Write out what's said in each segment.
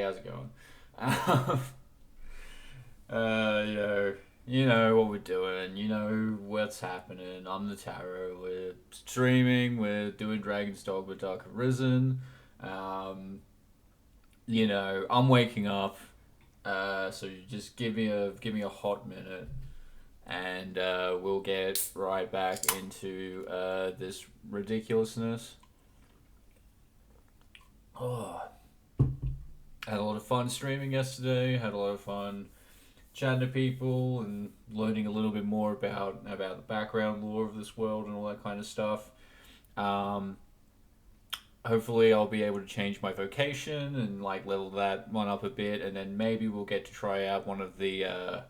how's it going? Um, you know what we're doing. You know what's happening. I'm the Tarot. We're streaming. We're doing Dragon's Dogma Dark Arisen. Um, I'm waking up. So you just give me a hot minute, and we'll get right back into this ridiculousness. Oh, had a lot of fun streaming yesterday. Had a lot of fun chatting to people and learning a little bit more about the background lore of this world and all that kind of stuff. Um, Hopefully, I'll be able to change my vocation and like level that one up a bit, and then maybe we'll get to try out one of the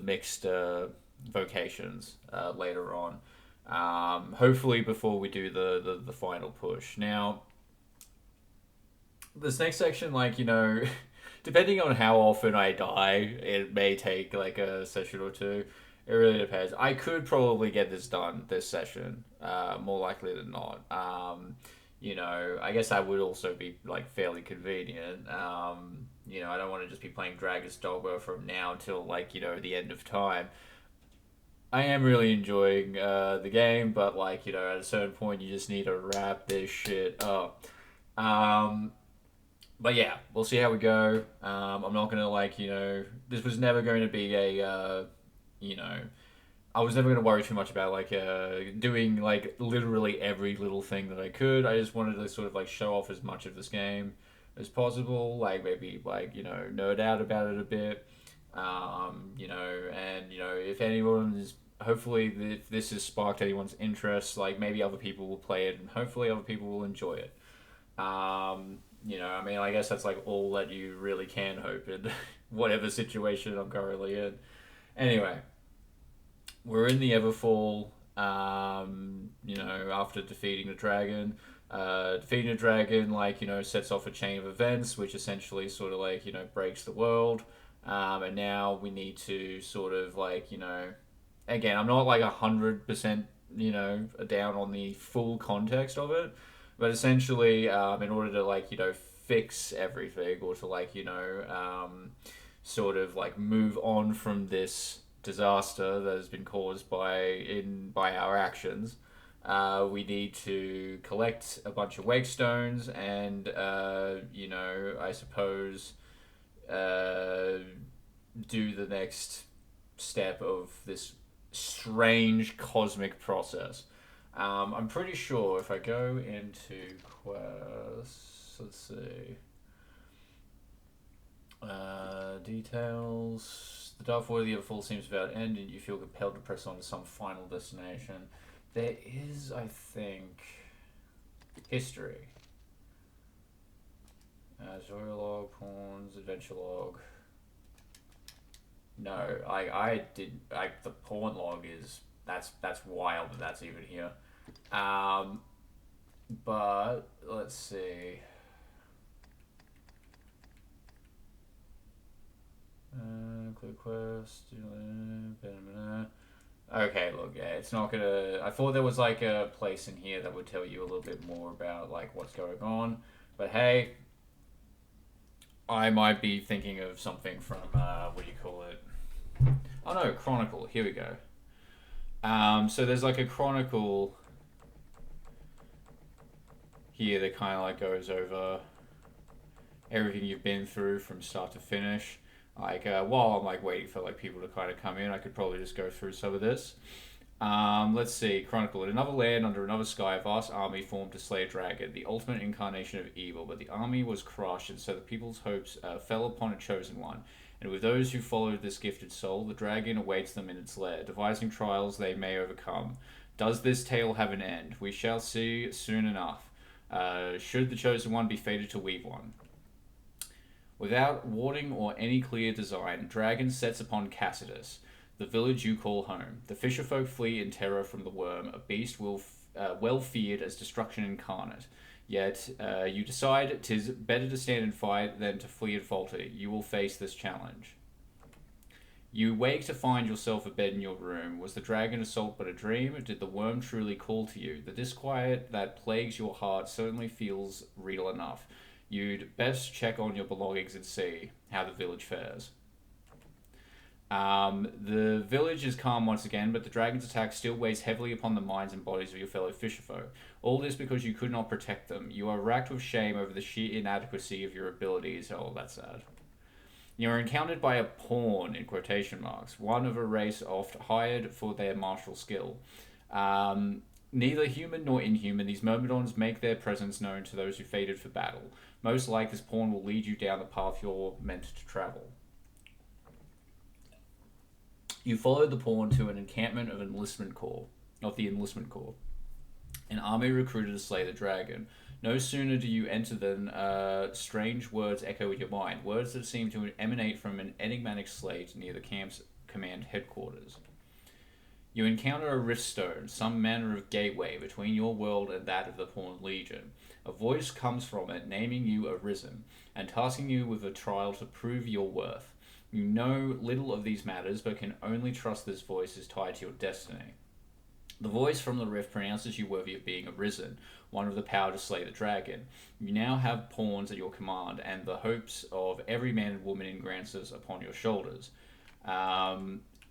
mixed vocations later on. Hopefully, before we do the final push. Now, this next section, depending on how often I die, it may take like a session or two. It really depends. I could probably get this done this session, more likely than not. I guess that would also be like fairly convenient. I don't want to just be playing Dragon's Dogma from now till the end of time. I am really enjoying the game, but at a certain point, you just need to wrap this shit up. Um, but yeah, we'll see how we go. I'm not gonna this was never going to be you know, I was never gonna worry too much about doing like literally every little thing that I could. I just wanted to sort of like show off as much of this game as possible. Like maybe nerd out about it a bit. And if anyone is hopefully if this has sparked anyone's interest, like maybe other people will play it and hopefully other people will enjoy it. I mean, I guess that's like all that you really can hope in whatever situation I'm currently in. Anyway, we're in the Everfall. After defeating the dragon, defeating the dragon, sets off a chain of events, which essentially sort of breaks the world. And now we need to sort of again, I'm not like 100% down on the full context of it, but essentially, in order to fix everything or to sort of move on from this disaster that has been caused by our actions. We need to collect a bunch of wake stones and I suppose uh, do the next step of this strange cosmic process. I'm pretty sure if I go into quests, let's see. Details. The dark void of the Everfall seems about to end, and you feel compelled to press on to some final destination. There is, I think, history. Story log, pawns, adventure log. No, I did. The pawn log is that's wild that that's even here. Um, but let's see. Quick quest. Okay, look, yeah, it's not gonna. I thought there was like a place in here that would tell you a little bit more about like what's going on, but hey, I might be thinking of something from what do you call it? Oh no, Chronicle. Here we go. So there's like a Chronicle here that kind of like goes over everything you've been through from start to finish. While I'm waiting for people to kind of come in, I could probably just go through some of this. Let's see. Chronicle. In another land, under another sky, a vast army formed to slay a dragon, the ultimate incarnation of evil. But the army was crushed, and so the people's hopes fell upon a chosen one. And with those who followed this gifted soul, the dragon awaits them in its lair, devising trials they may overcome. Does this tale have an end? We shall see soon enough. Should the chosen one be fated to weave one? Without warning or any clear design, Dragon sets upon Cassidus, the village you call home. The fisherfolk flee in terror from the worm, a beast well feared as destruction incarnate. Yet you decide 'tis better to stand and fight than to flee and falter. You will face this challenge. You wake to find yourself abed in your room. Was the dragon assault but a dream? Did the worm truly call to you? The disquiet that plagues your heart certainly feels real enough. You'd best check on your belongings and see how the village fares. The village is calm once again, but the dragon's attack still weighs heavily upon the minds and bodies of your fellow fisherfolk. All this because you could not protect them. You are racked with shame over the sheer inadequacy of your abilities. Oh, that's sad. You are encountered by a pawn, in quotation marks, one of a race oft hired for their martial skill. Neither human nor inhuman, these myrmidons make their presence known to those who fated for battle. Most like this pawn will lead you down the path you're meant to travel. You follow the pawn to an encampment of the Enlistment Corps. An army recruited to slay the dragon. No sooner do you enter than strange words echo in your mind, words that seem to emanate from an enigmatic slate near the camp's command headquarters. You encounter a rift stone, some manner of gateway between your world and that of the Pawn Legion. A voice comes from it, naming you Arisen, and tasking you with a trial to prove your worth. You know little of these matters, but can only trust this voice is tied to your destiny. The voice from the rift pronounces you worthy of being Arisen, one of the power to slay the dragon. You now have pawns at your command, and the hopes of every man and woman in Grancis upon your shoulders.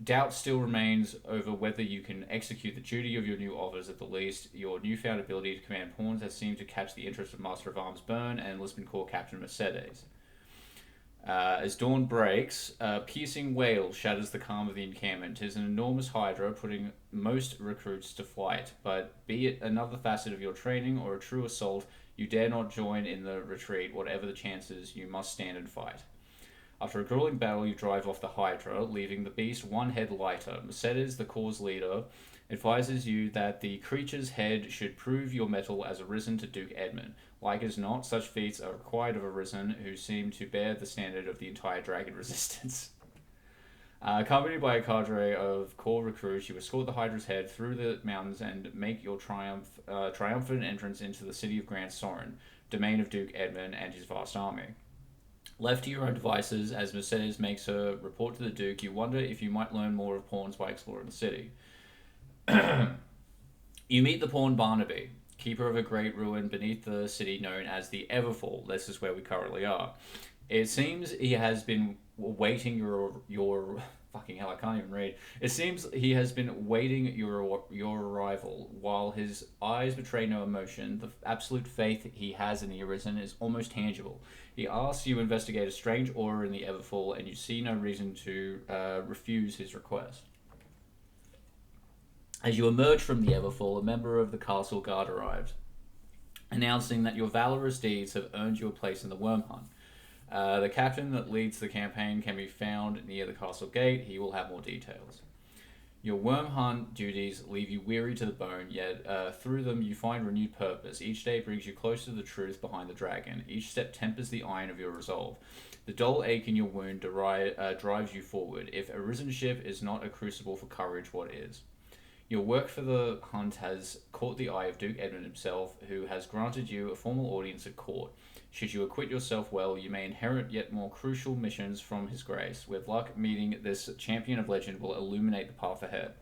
Doubt still remains over whether you can execute the duty of your new office. At the least, your newfound ability to command pawns has seemed to catch the interest of Master of Arms Byrne and Enlistment Corps Captain Mercedes. As dawn breaks, a piercing wail shatters the calm of the encampment. 'Tis an enormous hydra, putting most recruits to flight. But be it another facet of your training or a true assault, you dare not join in the retreat. Whatever the chances, you must stand and fight. After a grueling battle, you drive off the hydra, leaving the beast one head lighter. Mercedes, the Corps' leader, advises you that the creature's head should prove your mettle as Arisen to Duke Edmund. Like as not, such feats are required of Arisen, who seem to bear the standard of the entire dragon resistance. Accompanied by a cadre of Corps recruits, you escort the Hydra's head through the mountains and make your triumphant entrance into the city of Grand Soren, domain of Duke Edmund and his vast army. Left to your own devices, as Mercedes makes her report to the Duke, you wonder if you might learn more of pawns by exploring the city. You meet the pawn Barnaby, keeper of a great ruin beneath the city known as the Everfall. This is where we currently are. It seems he has been waiting your fucking hell, I can't even read. It seems he has been waiting your arrival. While his eyes betray no emotion, the absolute faith he has in the Arisen is almost tangible. He asks you to investigate a strange aura in the Everfall, and you see no reason to refuse his request. As you emerge from the Everfall, a member of the castle guard arrives, announcing that your valorous deeds have earned you a place in the Worm Hunt. The captain that leads the campaign can be found near the castle gate. He will have more details. Your Worm Hunt duties leave you weary to the bone, yet through them you find renewed purpose. Each day brings you closer to the truth behind the dragon. Each step tempers the iron of your resolve. The dull ache in your wound drives you forward. If Arisenship is not a crucible for courage, what is? Your work for the hunt has caught the eye of Duke Edmund himself, who has granted you a formal audience at court. Should you acquit yourself well, you may inherit yet more crucial missions from his grace. With luck, meeting this champion of legend will illuminate the path ahead.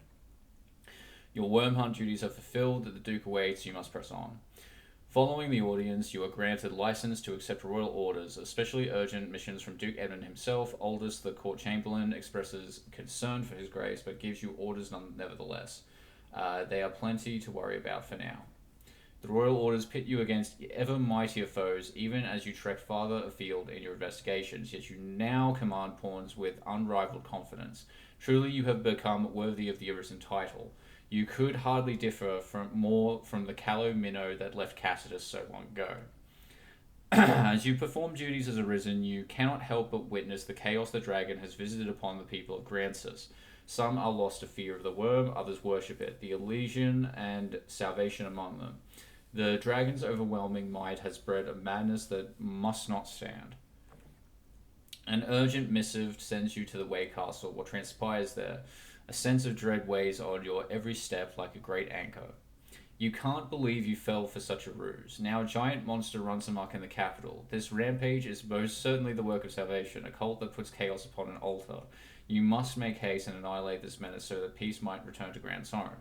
Your worm hunt duties are fulfilled, the Duke awaits, you must press on. Following the audience, you are granted license to accept royal orders, especially urgent missions from Duke Edmund himself. Aldous, the court chamberlain, expresses concern for his grace, but gives you orders nevertheless. They are plenty to worry about for now. The royal orders pit you against ever mightier foes, even as you trek farther afield in your investigations, yet you now command pawns with unrivaled confidence. Truly you have become worthy of the Arisen title. You could hardly differ more from the callow minnow that left Cassius so long ago. As you perform duties as Arisen, you cannot help but witness the chaos the dragon has visited upon the people of Grancis. Some are lost to fear of the worm, others worship it, the Elysian and salvation among them. The dragon's overwhelming might has bred a madness that must not stand. An urgent missive sends you to the Way Castle. What transpires there? A sense of dread weighs on your every step like a great anchor. You can't believe you fell for such a ruse. Now a giant monster runs amok in the capital. This rampage is most certainly the work of salvation, a cult that puts chaos upon an altar. You must make haste and annihilate this menace so that peace might return to Grand Soren.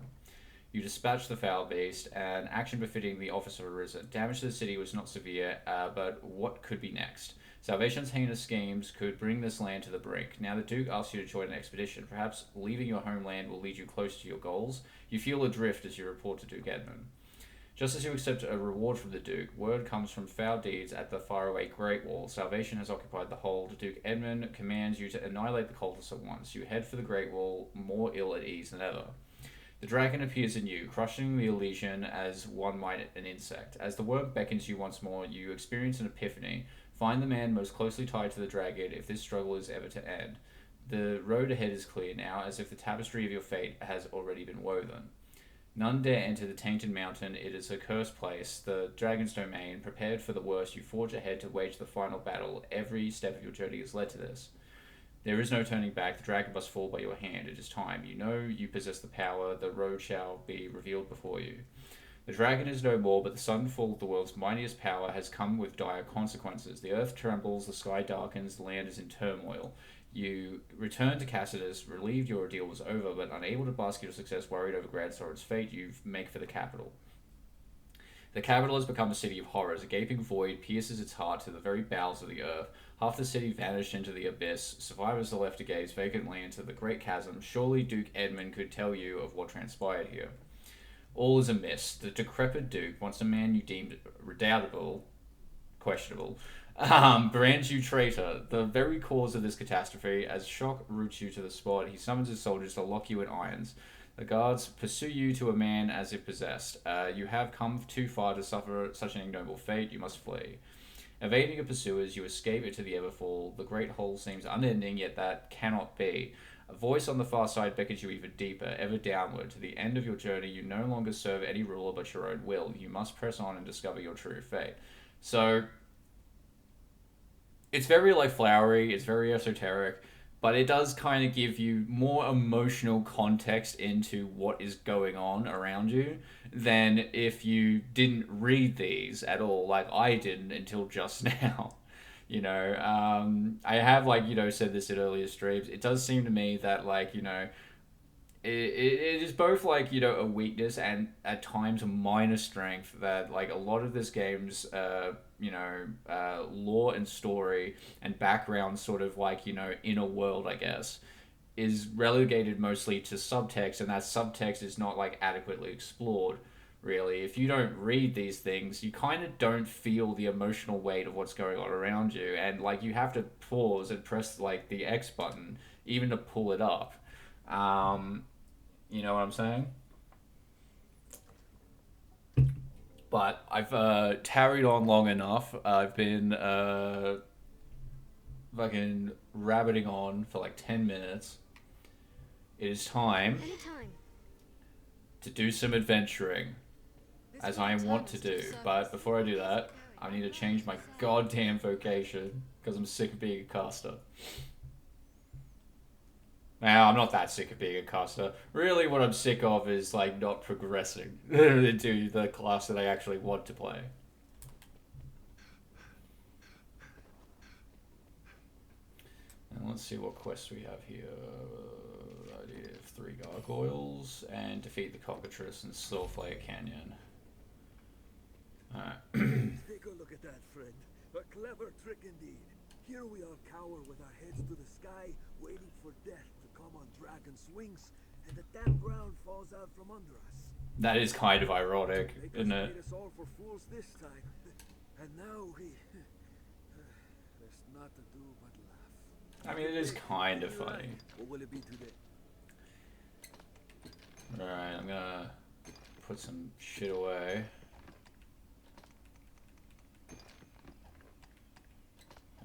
You dispatched the foul beast, an action befitting the office of Arisen. Damage to the city was not severe, but what could be next? Salvation's heinous schemes could bring this land to the brink. Now the Duke asks you to join an expedition. Perhaps leaving your homeland will lead you closer to your goals. You feel adrift as you report to Duke Edmund. Just as you accept a reward from the Duke, word comes from foul deeds at the faraway Great Wall. Salvation has occupied the hold. Duke Edmund commands you to annihilate the cultists at once. You head for the Great Wall, more ill at ease than ever. The dragon appears in you, crushing the illusion as one might an insect. As the worm beckons you once more, you experience an epiphany. Find the man most closely tied to the dragon if this struggle is ever to end. The road ahead is clear now, as if the tapestry of your fate has already been woven. None dare enter the tainted mountain. It is a cursed place, the dragon's domain. Prepared for the worst, you forge ahead to wage the final battle. Every step of your journey has led to this. There is no turning back. The dragon must fall by your hand. It is time. You know you possess the power. The road shall be revealed before you. The dragon is no more, but the sudden fall of the world's mightiest power has come with dire consequences. The earth trembles, the sky darkens, the land is in turmoil. You return to Cassidus, relieved your ordeal was over, but unable to bask in your success, worried over Gransoren's fate, you make for the capital. The capital has become a city of horrors. A gaping void pierces its heart to the very bowels of the earth. Half the city vanished into the abyss. Survivors are left to gaze vacantly into the great chasm. Surely Duke Edmund could tell you of what transpired here. All is amiss. The decrepit Duke, once a man you deemed redoubtable, questionable, brands you traitor. The very cause of this catastrophe, as shock roots you to the spot, he summons his soldiers to lock you in irons. The guards pursue you to a man as if possessed. You have come too far to suffer such an ignoble fate. You must flee. Evading your pursuers, you escape into the Everfall. The great hole seems unending, yet that cannot be. A voice on the far side beckons you even deeper, ever downward. To the end of your journey, you no longer serve any ruler but your own will. You must press on and discover your true fate. So, it's very, like, flowery, it's very esoteric, but it does kind of give you more emotional context into what is going on around you than if you didn't read these at all, like I didn't until just now. I have, like, said this in earlier streams. It does seem to me that, like, it is both, like, a weakness and at times a minor strength, that, like, a lot of this game's lore and story and background, sort of, like, inner world, I guess, is relegated mostly to subtext, and that subtext is not, like, adequately explored, really. If you don't read these things, you kind of don't feel the emotional weight of what's going on around you, and, like, you have to pause and press, like, the X button even to pull it up. You know what I'm saying? But I've tarried on long enough. I've been fucking rabbiting on for like 10 minutes. It is time to do some adventuring, as I want to do. But before I do that, I need to change my goddamn vocation, because I'm sick of being a caster. Now, I'm not that sick of being a caster. Really, what I'm sick of is, like, not progressing into the class that I actually want to play. And let's see what quests we have here. I have 3 gargoyles, and defeat the cockatrice in Soulflare Canyon. Alright. Take a look at that, friend. A clever trick indeed. Here we all cower with our heads to the sky, waiting for death to come on dragon's wings, and the damn ground falls out from under us. That is kind of ironic, isn't it? Made us all for fools this time, and now we... there's not to do but laugh. I mean, it is kind of funny. What will it be today? Alright, I'm gonna put some shit away.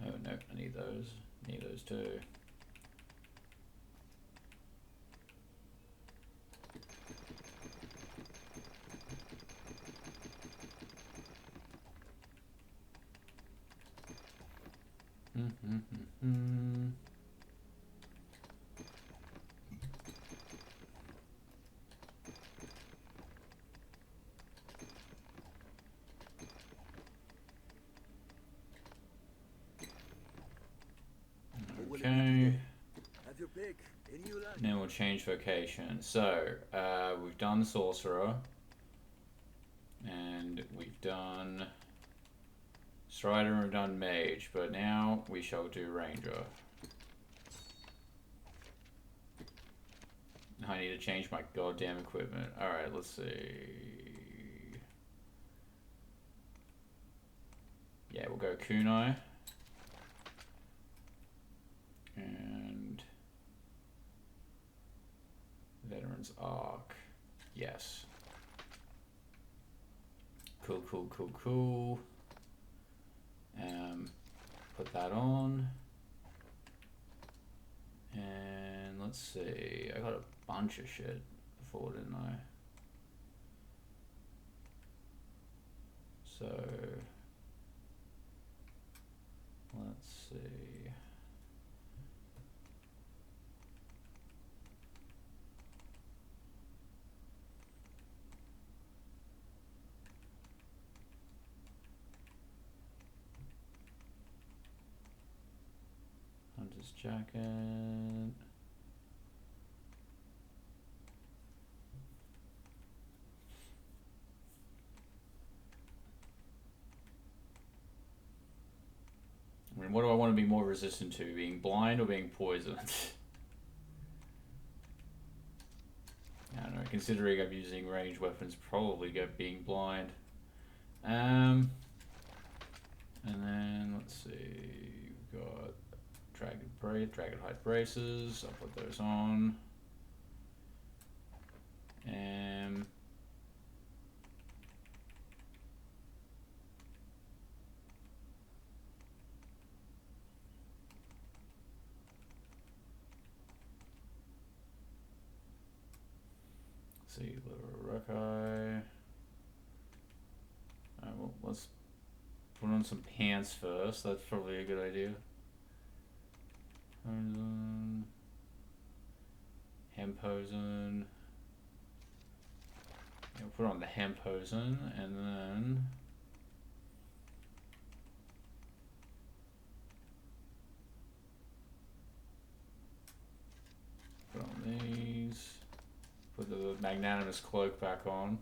Oh, no, I need those. Need those too. Okay. Have your pick. Any you like. And then we'll change vocation. So, we've done Sorcerer. And we've done Strider and we've done Mage. But now we shall do Ranger. I need to change my goddamn equipment. Alright, let's see. Yeah, we'll go Kunai. And Veterans Arc. Yes. Cool, cool, cool, cool. Put that on. And let's see. I got a bunch of shit before, didn't I? So let's see. Hunter's jacket. I mean, what do I want to be more resistant to? Being blind or being poisoned? I don't know, considering I'm using ranged weapons, probably go being blind. And then, let's see, we've got Dragonhide braces, I'll put those on. And see, Rakai. Well, let's put on some pants first. That's probably a good idea. Hemposen. Yeah, we'll put on the Hemposen and then put on these. Put the Magnanimous Cloak back on.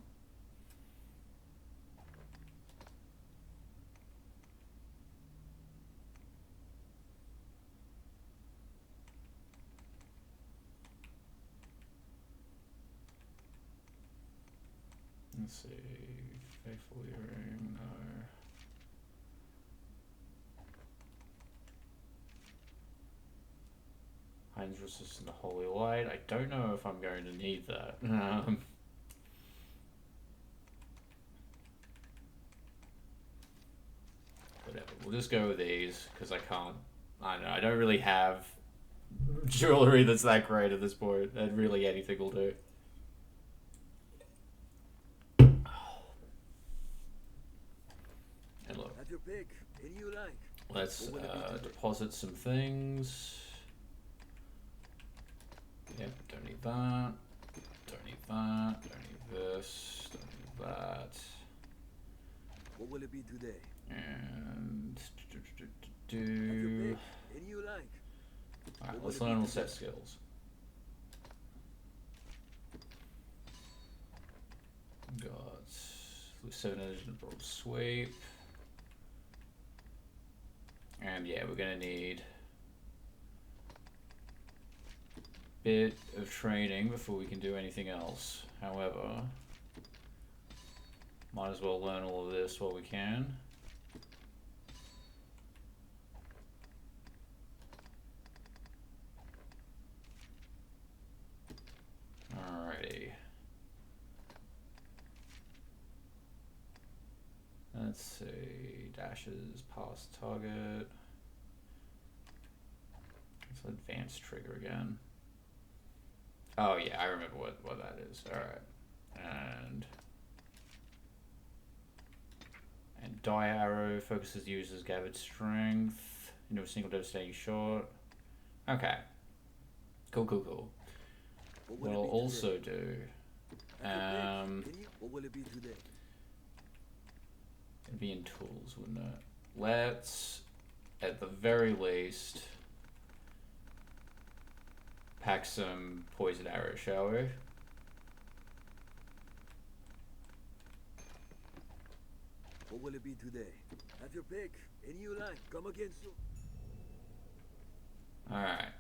Let's see, Faithful Earring, no. Heightened resistance to the Holy Light. I don't know if I'm going to need that. Whatever, we'll just go with these, because I don't know, I don't really have jewelry that's that great at this point, and really anything will do. And look, At your pick, any you like. let's deposit some things. Yep, don't need that. Don't need that. Don't need this. Don't need that. What will it be today? And At your pick, any you like. Alright, let's learn all set skills. Got 7 energy and broad sweep. And yeah, we're gonna need a bit of training before we can do anything else. However, might as well learn all of this while we can. Alrighty. Let's see, dashes past target. Let's advance trigger again. Oh yeah, I remember what that is. Alright. And die arrow focuses the user's gathered strength into a single devastating shot. Okay. Cool, cool, cool. What I'll also do, what will it be today? it'd be in tools, wouldn't it? Let's, at the very least, pack some poison arrows, shall we? What will it be today? Have your pick. Any you like. Come again soon. Alright.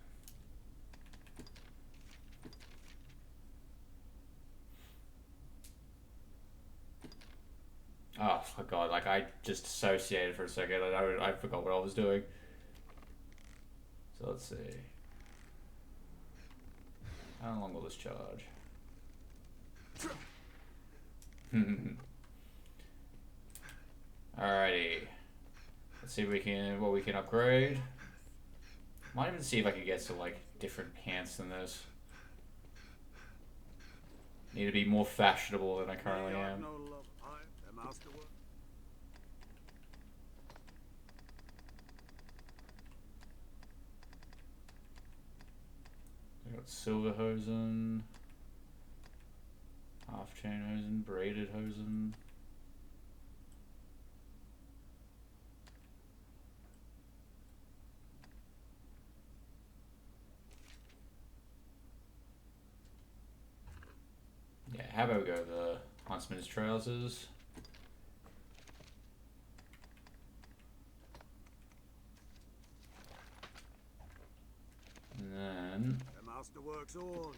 Oh, my God, like, I just dissociated for a second. I forgot what I was doing. So, let's see. How long will this charge? Alrighty. Let's see what we can upgrade. Might even see if I can get some, like, different pants than this. Need to be more fashionable than I currently am. I got silver hosen, half chain hosen, braided hosen. Yeah, how about we go the Huntsman's trousers? And then The master works all.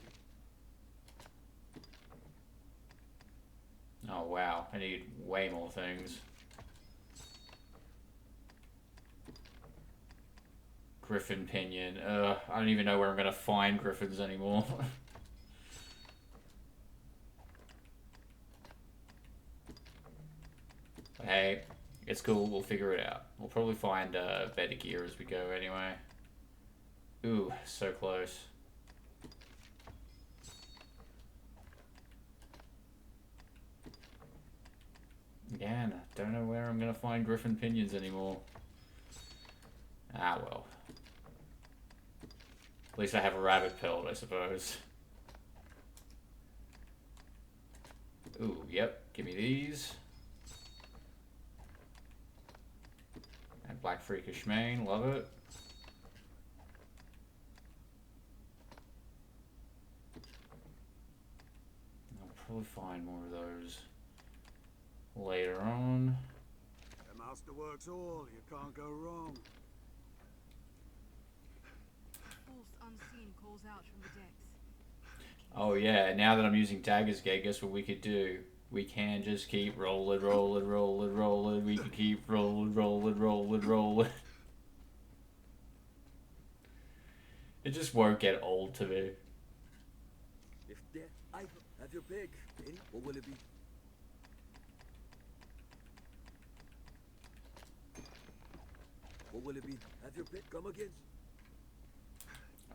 oh wow, I need way more things. Griffin pinion. I don't even know where I'm gonna find griffins anymore. Hey, it's cool. We'll figure it out. We'll probably find better gear as we go anyway. Ooh, so close. Again, don't know where I'm gonna find griffin pinions anymore. Ah well. At least I have a rabbit pelt, I suppose. Ooh, yep. Give me these. And black freakish mane, love it. I'll probably find more of those later on. The master works all. You can't go wrong. Force unseen calls out from the decks. Oh yeah, now that I'm using Dagger's Gate, guess what we could do? We can just keep rolling, rolling, rolling, rolling. We can keep rolling, rolling, rolling, rolling. It just won't get old to me. If there, I have your pick. Any, what will it be? What will it be? Have your pick. Come again.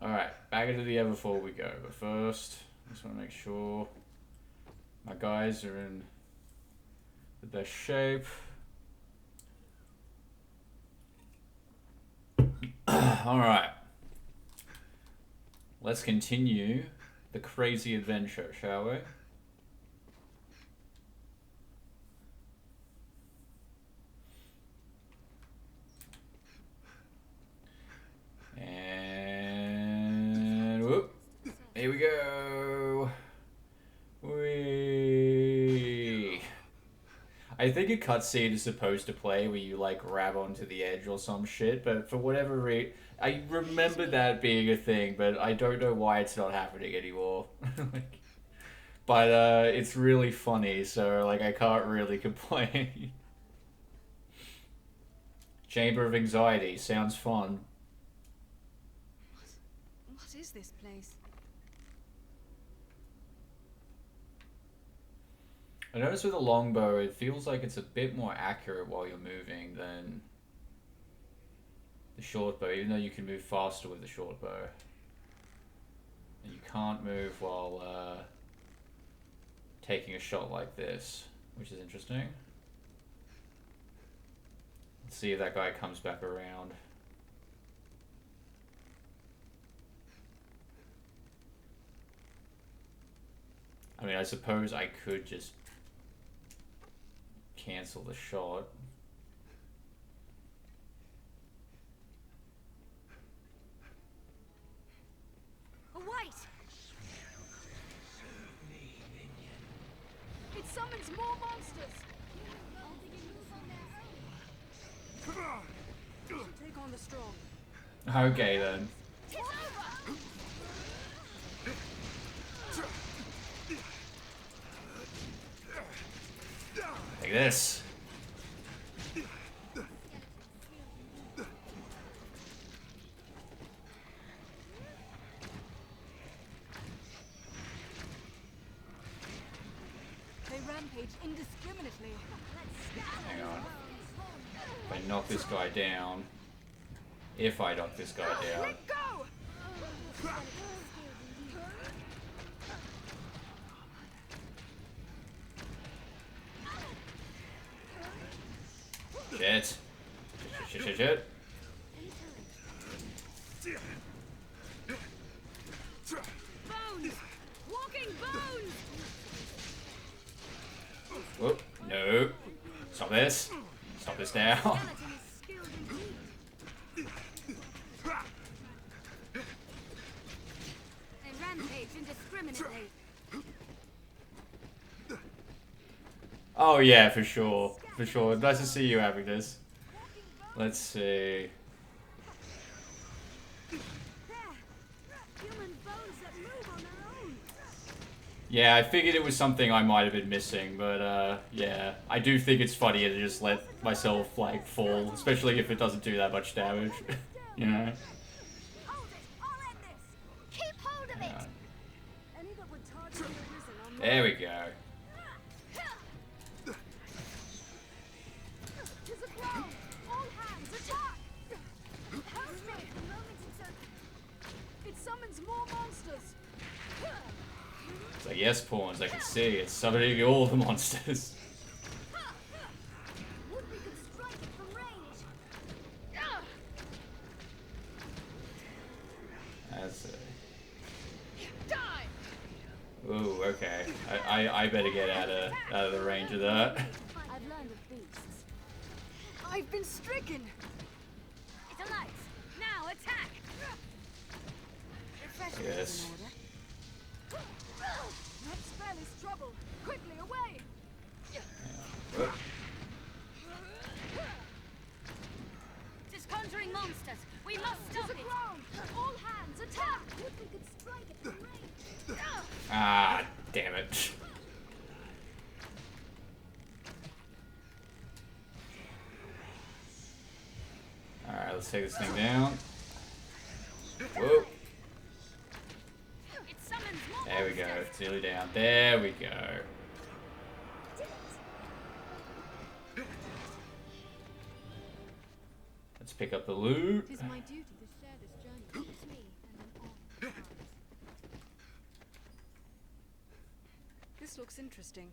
Alright, back into the Everfall we go. But first, I just want to make sure my guys are in the best shape. Alright. Let's continue the crazy adventure, shall we? And whoop. Here we go. Whee. I think a cutscene is supposed to play where you like grab onto the edge or some shit, but for whatever reason, I remember that being a thing, but I don't know why it's not happening anymore. But it's really funny, so like I can't really complain. Chamber of Anxiety sounds fun. What is this place? I noticed with a longbow, it feels like it's a bit more accurate while you're moving than the short bow, even though you can move faster with the short bow. And you can't move while taking a shot like this, which is interesting. Let's see if that guy comes back around. I mean, I suppose I could just cancel the shot. Await! There's more monsters! Take on the strong. Okay then. It's over! Take this. They rampage indiscriminately. Hang on. If I knock this guy down. If I knock this guy down. Let go! Shit. Shit. Bones! Walking bones! Whoop. No. Stop this. Stop this now. Skeleton is skilled indeed. They rampage indiscriminately. Oh yeah, for sure. For sure. Nice to see you having this. Let's see. Human bones that move on their own. Yeah, I figured it was something I might have been missing, but yeah. I do think it's funnier to just let myself, like, fall, especially if it doesn't do that much damage. You know? Hold it! I'll end this! Keep hold of it! Any that would target the Arisen on There we go. There's a clown! All hands, attack! Help me! The moment it summons more monsters! It's like, yes, pawns, I can see. It's summoning all the monsters. Would we could strike it from range! That's it. Die! Ooh, okay. I better get out of the range of that. I've learned of beasts. I've been stricken! It's alive! Now attack! Refreshment Yes. is in order. Let's spare this trouble! Quickly away! Whoop. It is conjuring monsters! We must stop it! All hands attack! Would we could strike it from range! Ah, damn it. Alright, let's take this thing down. Whoa. It summons more There we go. monsters. It's nearly down. There we go. Let's pick up the loot. It is my duty to share this journey with me and an armed This looks interesting.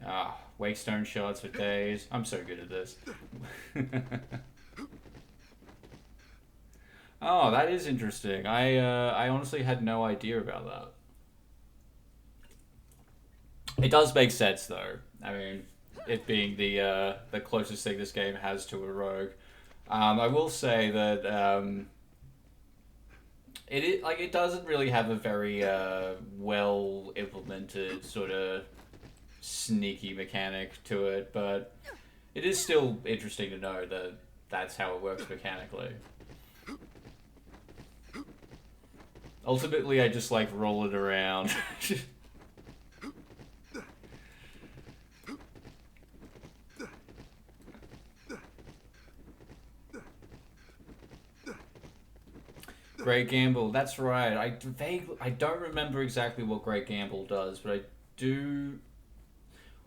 Ah, Wakestone shards for days. I'm so good at this. Oh, that is interesting. I honestly had no idea about that. It does make sense though. I mean, it being the closest thing this game has to a rogue. I will say that it doesn't really have a very well implemented sort of sneaky mechanic to it, but it is still interesting to know that that's how it works mechanically. Ultimately, I just like roll it around. Great Gamble, that's right. I don't remember exactly what Great Gamble does, but I do.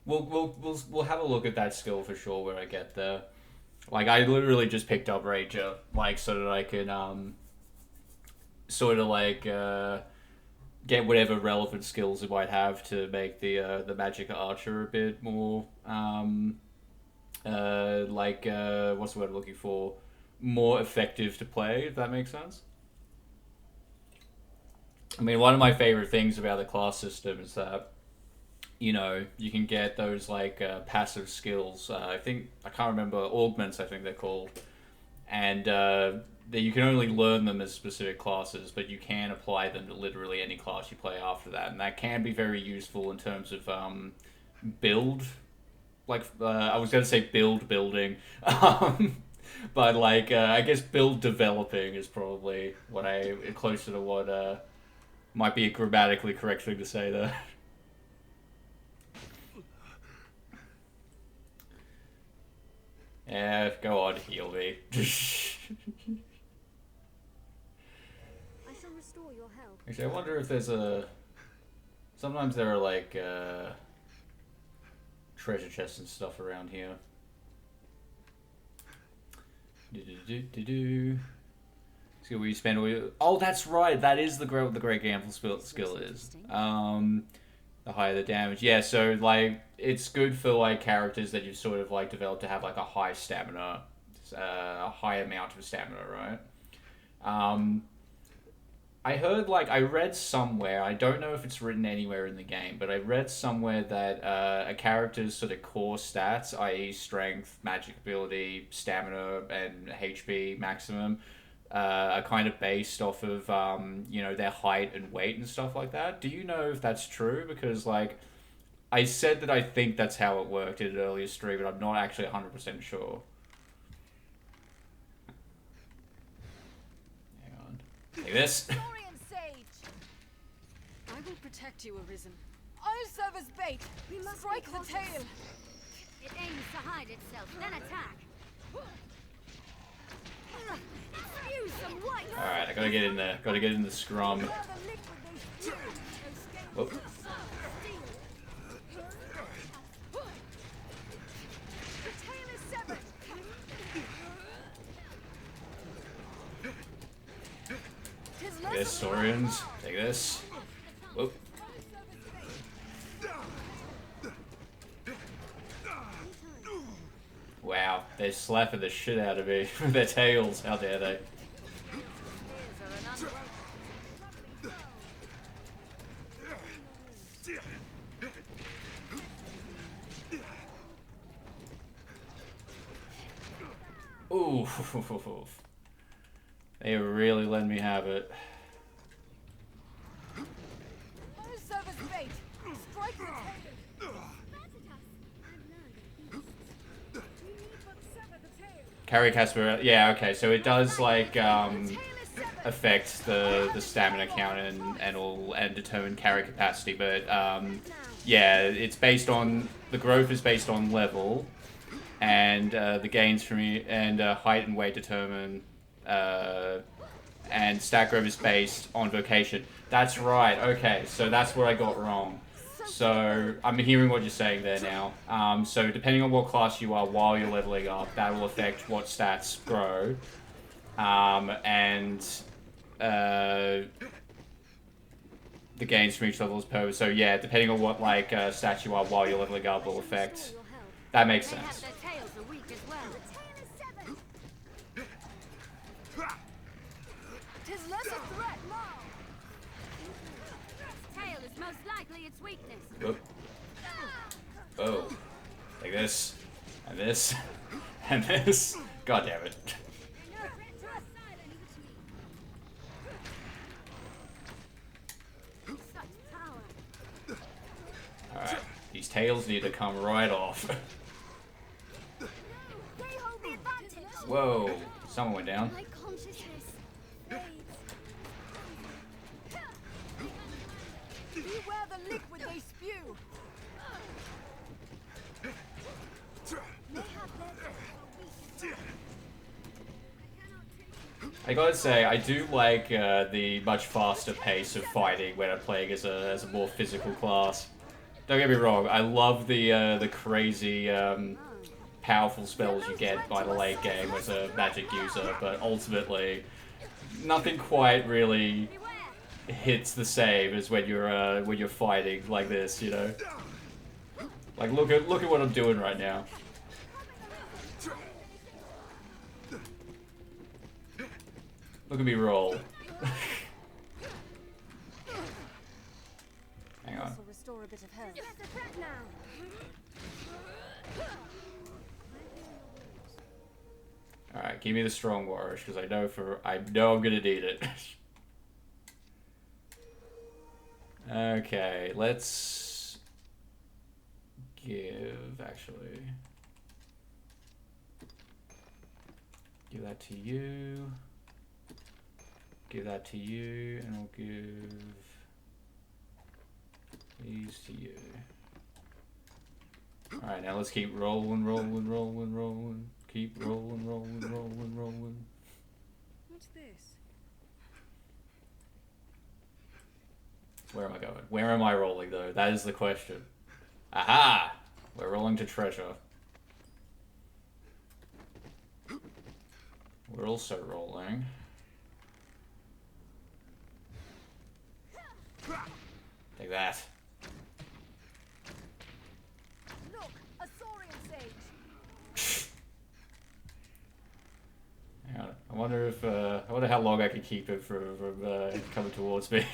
We'll have a look at that skill for sure when I get there. Like, I literally just picked up Ranger, like, so that I can sort of like get whatever relevant skills it might have to make the magic archer a bit more what's the word I'm looking for? More effective to play, if that makes sense. I mean, one of my favorite things about the class system is that, you know, you can get those like passive skills. I can't remember, augments I think they're called. and that you can only learn them as specific classes, but you can apply them to literally any class you play after that, and that can be very useful in terms of build. Like I was going to say build building, but like I guess build developing is probably what closer to what might be a grammatically correct thing to say there. Yeah, go on, heal me. I shall restore your health. Actually, I wonder if there's a... Sometimes there are, like, treasure chests and stuff around here. Skill where you spend all your... Oh, that's right! That is the Great Gamble skill is. The higher the damage. Yeah, so, like, it's good for, like, characters that you've sort of, like, developed to have, like, a high stamina, a high amount of stamina, right? I heard, like, I read somewhere, I don't know if it's written anywhere in the game, but I read somewhere that a character's sort of core stats, i.e. strength, magic ability, stamina, and HP maximum, are kind of based off of, you know, their height and weight and stuff like that. Do you know if that's true? Because, like, I said that I think that's how it worked in an earlier stream, but I'm not actually 100% sure. Hang on. Take this. I will protect you, Arisen. I'll serve as bait. We must strike the tail. It aims to hide itself, then attack. Alright, I gotta get in there. Gotta get in the scrum. Whoop. Take this, Saurians. Take this. Whoop. Wow, they're slapping the shit out of me with their tails. How dare they? Ooh, they really let me have it. Carry Casper, yeah, okay, so it does like affect the stamina count and determine carry capacity, but yeah, it's based on the growth is based on level, and the gains from height and weight determine, and stat growth is based on vocation. That's right. Okay, so that's what I got wrong. So I'm hearing what you're saying there now. So depending on what class you are while you're leveling up, that will affect what stats grow, and the gains from each level is per. So yeah, depending on what like stats you are while you're leveling up will affect. That makes sense. Its weakness. Whoop. Oh. Like this. And this. And this. God damn it. Alright. These tails need to come right off. Whoa. Someone went down. Beware the liquid they spew. I gotta say, I do like the much faster pace of fighting when I'm playing as a more physical class. Don't get me wrong, I love the crazy powerful spells you get by the late game as a magic user, but ultimately, nothing quite really hits the same as when you're fighting like this, you know. Like look at what I'm doing right now. Look at me roll. Hang on. Restore a bit of health. Alright, give me the strong warish, because I know I'm gonna need it. Okay, let's actually give that to you. Give that to you, and I'll give these to you. Alright, now let's keep rolling. Keep rolling. What's this? Where am I going? Where am I rolling, though? That is the question. Aha! We're rolling to treasure. We're also rolling. Take that. Look, a saurian sage. Hang on. I wonder how long I can keep it from coming towards me.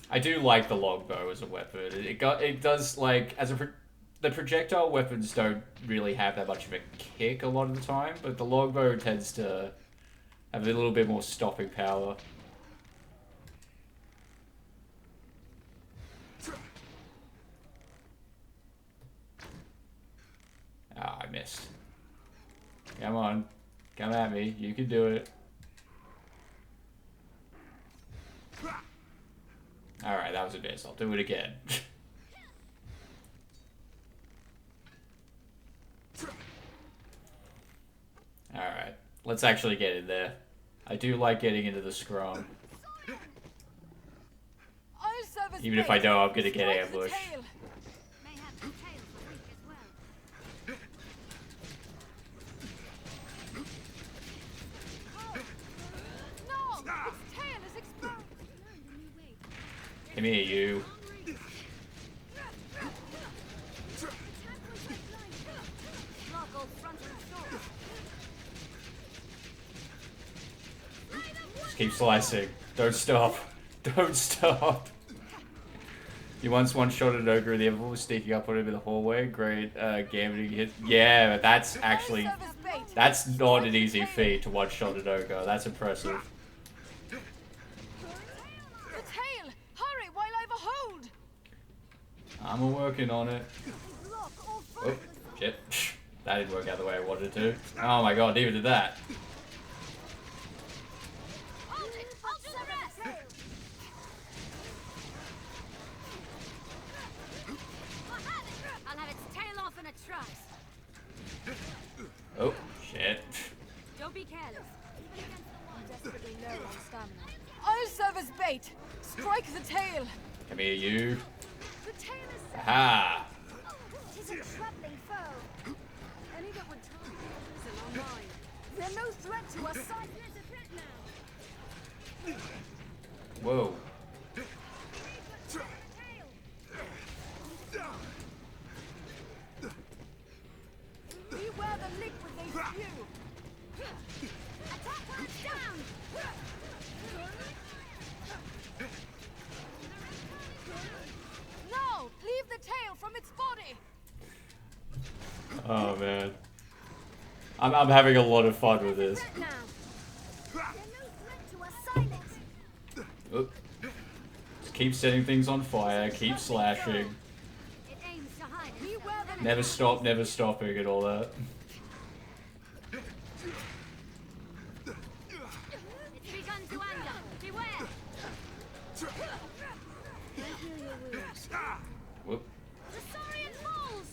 I do like the longbow as a weapon. It does like the projectile weapons don't really have that much of a kick a lot of the time, but the longbow tends to have a little bit more stopping power. Ah, I missed. Come on. Come at me. You can do it. Alright, that was a miss. I'll do it again. Alright. Let's actually get in there. I do like getting into the scrum. Even if I know I'm gonna get ambushed. May have the tail for weak as well. No! Its tail is exposed! Come here, you. Just keep slicing. Don't stop. Don't stop. You once one-shot an ogre, the other was sneaking up on him in the hallway. Great, gaming hit. Yeah, but that's actually... That's not an easy feat to one-shot an ogre. That's impressive. The tail! Hurry while I've a hold! I'm working on it. Oh, shit. That didn't work out the way I wanted it to. Oh my god, neither did that. Hold it! I'll do the rest! I'll have its tail off in a trice. Oh, shit. Don't be careless. Even against the wall. Desperately low on stamina. I'll serve as bait. Strike the tail. Come here, you. The tail is set. Aha! Tis a troubling foe. Any that would target the prison are mine. They're no threat to us. There's a threat now. Whoa. Beware the liquid they spew. Attack her down! No! Leave the tail from its body. Oh, man. I'm having a lot of fun with this. Threat now. They're no threat to us. Silence. Oh. Just keep setting things on fire, keep slashing. It aims to hide it. Beware the Never stopping and all that. It's begun to anger. Beware. Whoop. The saurian falls.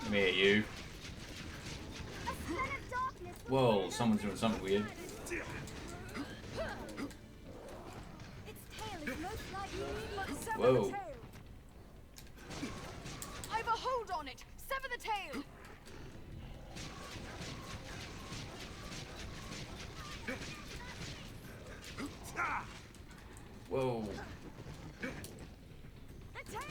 Come here, you. A threat of darkness. Whoa, someone's doing something weird. Its tail is most likely. Sever Whoa. the tail. I've a hold on it. Sever the tail. Whoa. The tail.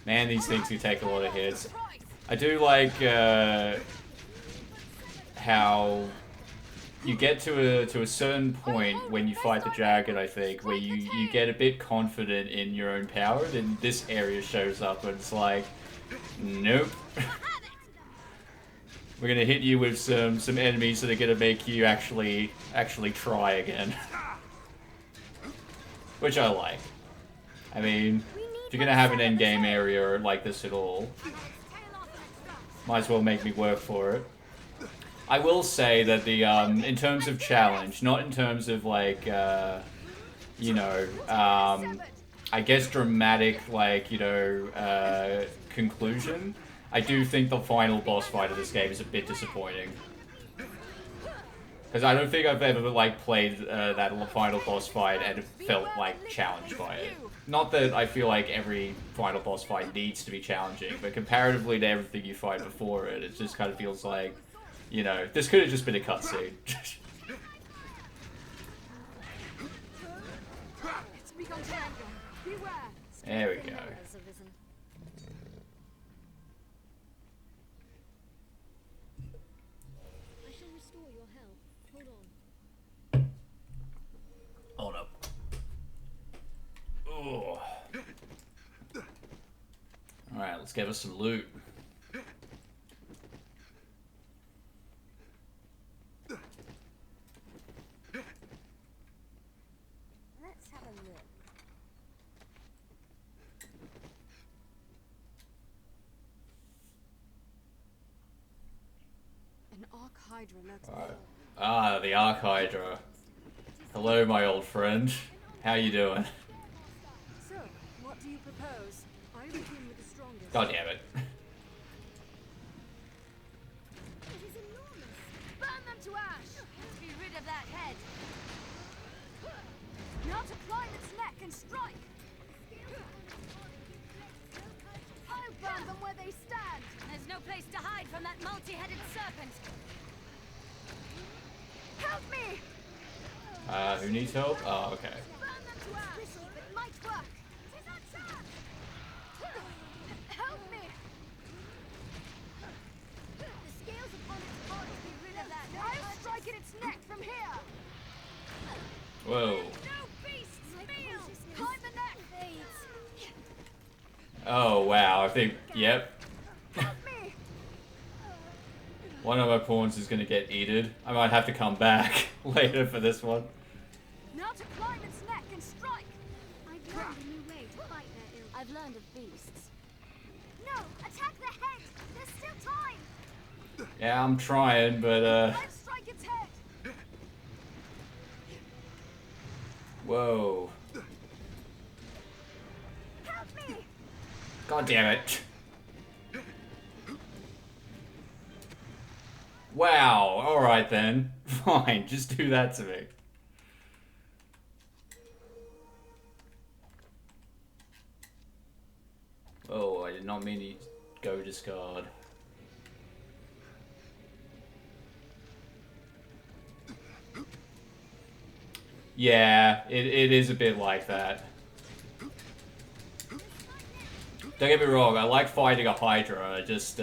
Man, these things can take a lot of hits. I do like how you get to a certain point when you fight the dragon, I think, where you get a bit confident in your own power. Then this area shows up and it's like, nope. We're gonna hit you with some enemies that are gonna make you actually try again. Which I like. I mean, if you're gonna have an endgame area like this at all, might as well make me work for it. I will say that the in terms of challenge, not in terms of like you know, I guess dramatic, like, you know, conclusion, I do think the final boss fight of this game is a bit disappointing. Because I don't think I've ever, like, played that final boss fight and felt, like, challenged by it. Not that I feel like every final boss fight needs to be challenging, but comparatively to everything you fight before it, it just kind of feels like, you know, this could have just been a cutscene. There we go. Hold up. Oh. Alright, let's give us some loot. Let's have a look. An Arc Hydra lurks Alright. below. Ah, the Arc Hydra. Hello, my old friend. How you doing? So, what do you propose? I begin with the strongest. God damn it. It is enormous. Burn them to ash. Be rid of that head. Now to climb its neck and strike! I'll burn them where they stand. There's no place to hide from that multi-headed serpent. Help me! Who needs help? Oh, okay. Burn them to ash. Risky, but might work. Tis a chance. Help me! The scales upon its heart be rid of that. I'll strike at its neck from here! Whoa. No beasts feel. Climb the neck! Fades. Oh, wow. I think, yep. Help me! One of my pawns is gonna get eated. I might have to come back later for this one. Now to climb its neck and strike! I've learned a new way to fight their ill. I've learned of beasts. No! Attack the head! There's still time! Yeah, I'm trying, but, I'll strike its head! whoa. Help me! God damn it. Wow, alright then. Fine, just do that to me. Oh, I did not mean to go discard. Yeah, it is a bit like that. Don't get me wrong, I like fighting a Hydra, it just,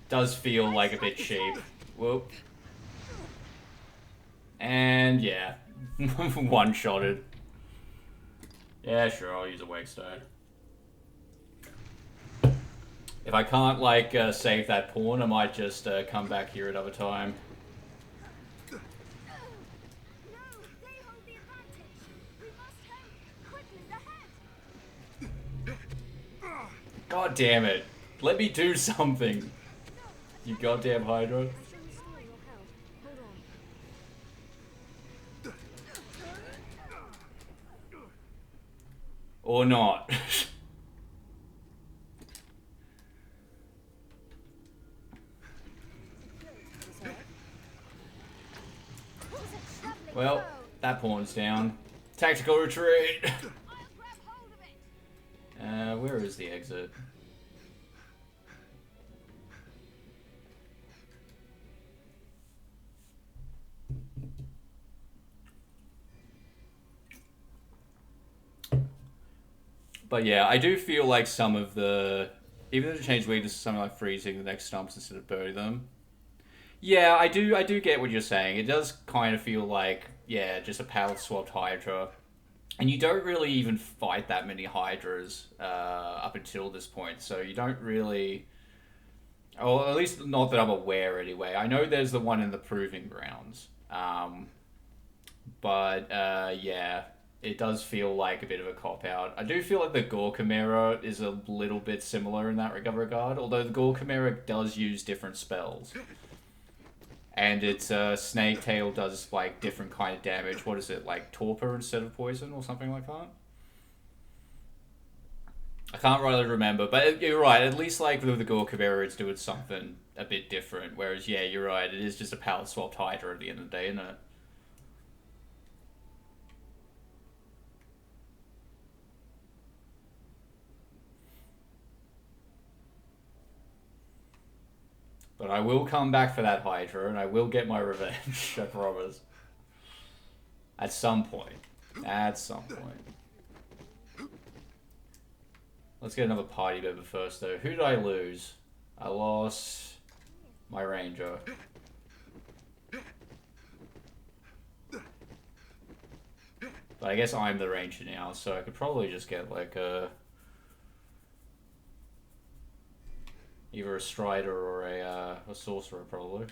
does feel like a bit cheap. Whoop. And, yeah. One-shotted. Yeah, sure, I'll use a Wakestone. If I can't, like, save that pawn, I might just come back here another time. No, they hold the advantage. We must help. Quickly, the head. God damn it. Let me do something. You goddamn Hydra. I shall restore your health. Hold on. Or not. Well, that pawn's down. Tactical retreat. I'll grab hold of it. Where is the exit? But yeah, I do feel like some of the... Even though it changed weakness to something like freezing the next stumps instead of burning them, Yeah, I do get what you're saying. It does kind of feel like, yeah, just a palette swapped Hydra. And you don't really even fight that many Hydras up until this point, so you don't really... Or at least not that I'm aware anyway. I know there's the one in the Proving Grounds. But, yeah, it does feel like a bit of a cop-out. I do feel like the Gore Chimera is a little bit similar in that regard, although the Gore Chimera does use different spells. And its Snake Tail does, like, different kind of damage. What is it, like torpor instead of poison or something like that? I can't really remember, but you're right. At least, like, with the Gore Chimera, it's doing something a bit different. Whereas, yeah, you're right. It is just a palette-swapped Hydra at the end of the day, isn't it? But I will come back for that Hydra, and I will get my revenge, I promise. At some point. At some point. Let's get another party member first, though. Who did I lose? I lost my ranger. But I guess I'm the ranger now, so I could probably just get, like, either a strider or a sorcerer, probably.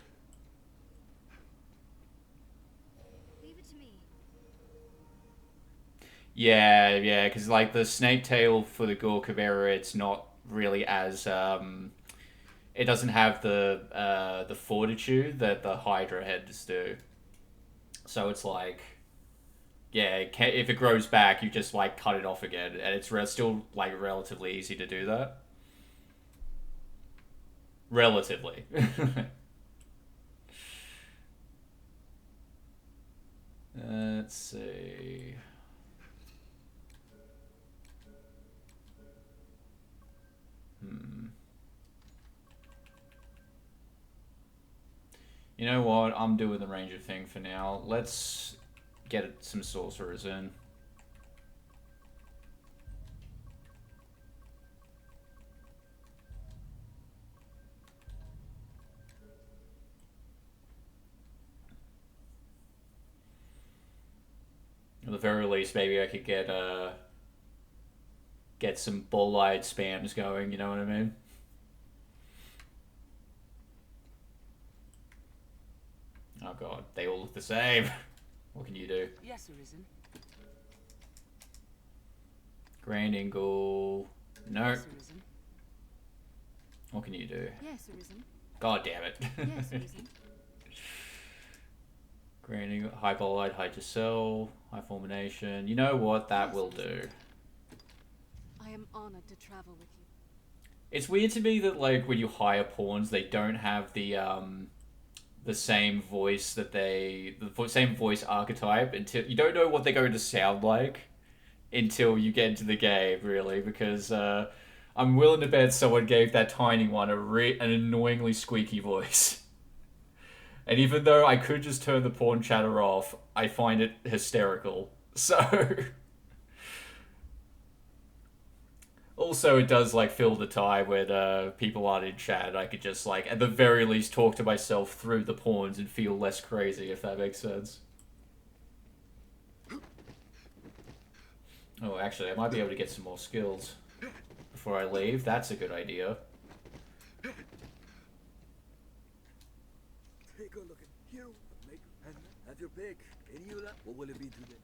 Leave it to me. Yeah, because, like, the snake tail for the Gore Chimera, it's not really as, it doesn't have the fortitude that the Hydra heads do. So it's like, yeah, if it grows back, you just, like, cut it off again, and it's still, like, relatively easy to do that. Relatively. Let's see. You know what? I'm doing the ranger thing for now. Let's get some sorcerers in. At the very least, maybe I could get some bull-eyed spams going, you know what I mean? Oh god, they all look the same. What can you do? Yes, Arisen. Grand Angle. No. Yes, Arisen. What can you do? Yes, Arisen. God damn it. Yes, Arisen. Grand Angle, High Bull-eyed, High to Cell, High Fulmination. You know what? That Yes, will Arisen. do. I am honored to travel with you. It's weird to me that, like, when you hire pawns, they don't have the same voice that same voice archetype until you don't know what they're going to sound like until you get into the game, really, because I'm willing to bet someone gave that tiny one an annoyingly squeaky voice. And even though I could just turn the pawn chatter off, I find it hysterical. So also, it does, like, fill the time when people aren't in chat. I could just, like, at the very least talk to myself through the pawns and feel less crazy, if that makes sense. Oh, actually, I might be able to get some more skills before I leave. That's a good idea. Take a look at here. Make and have your pick. What will it be today?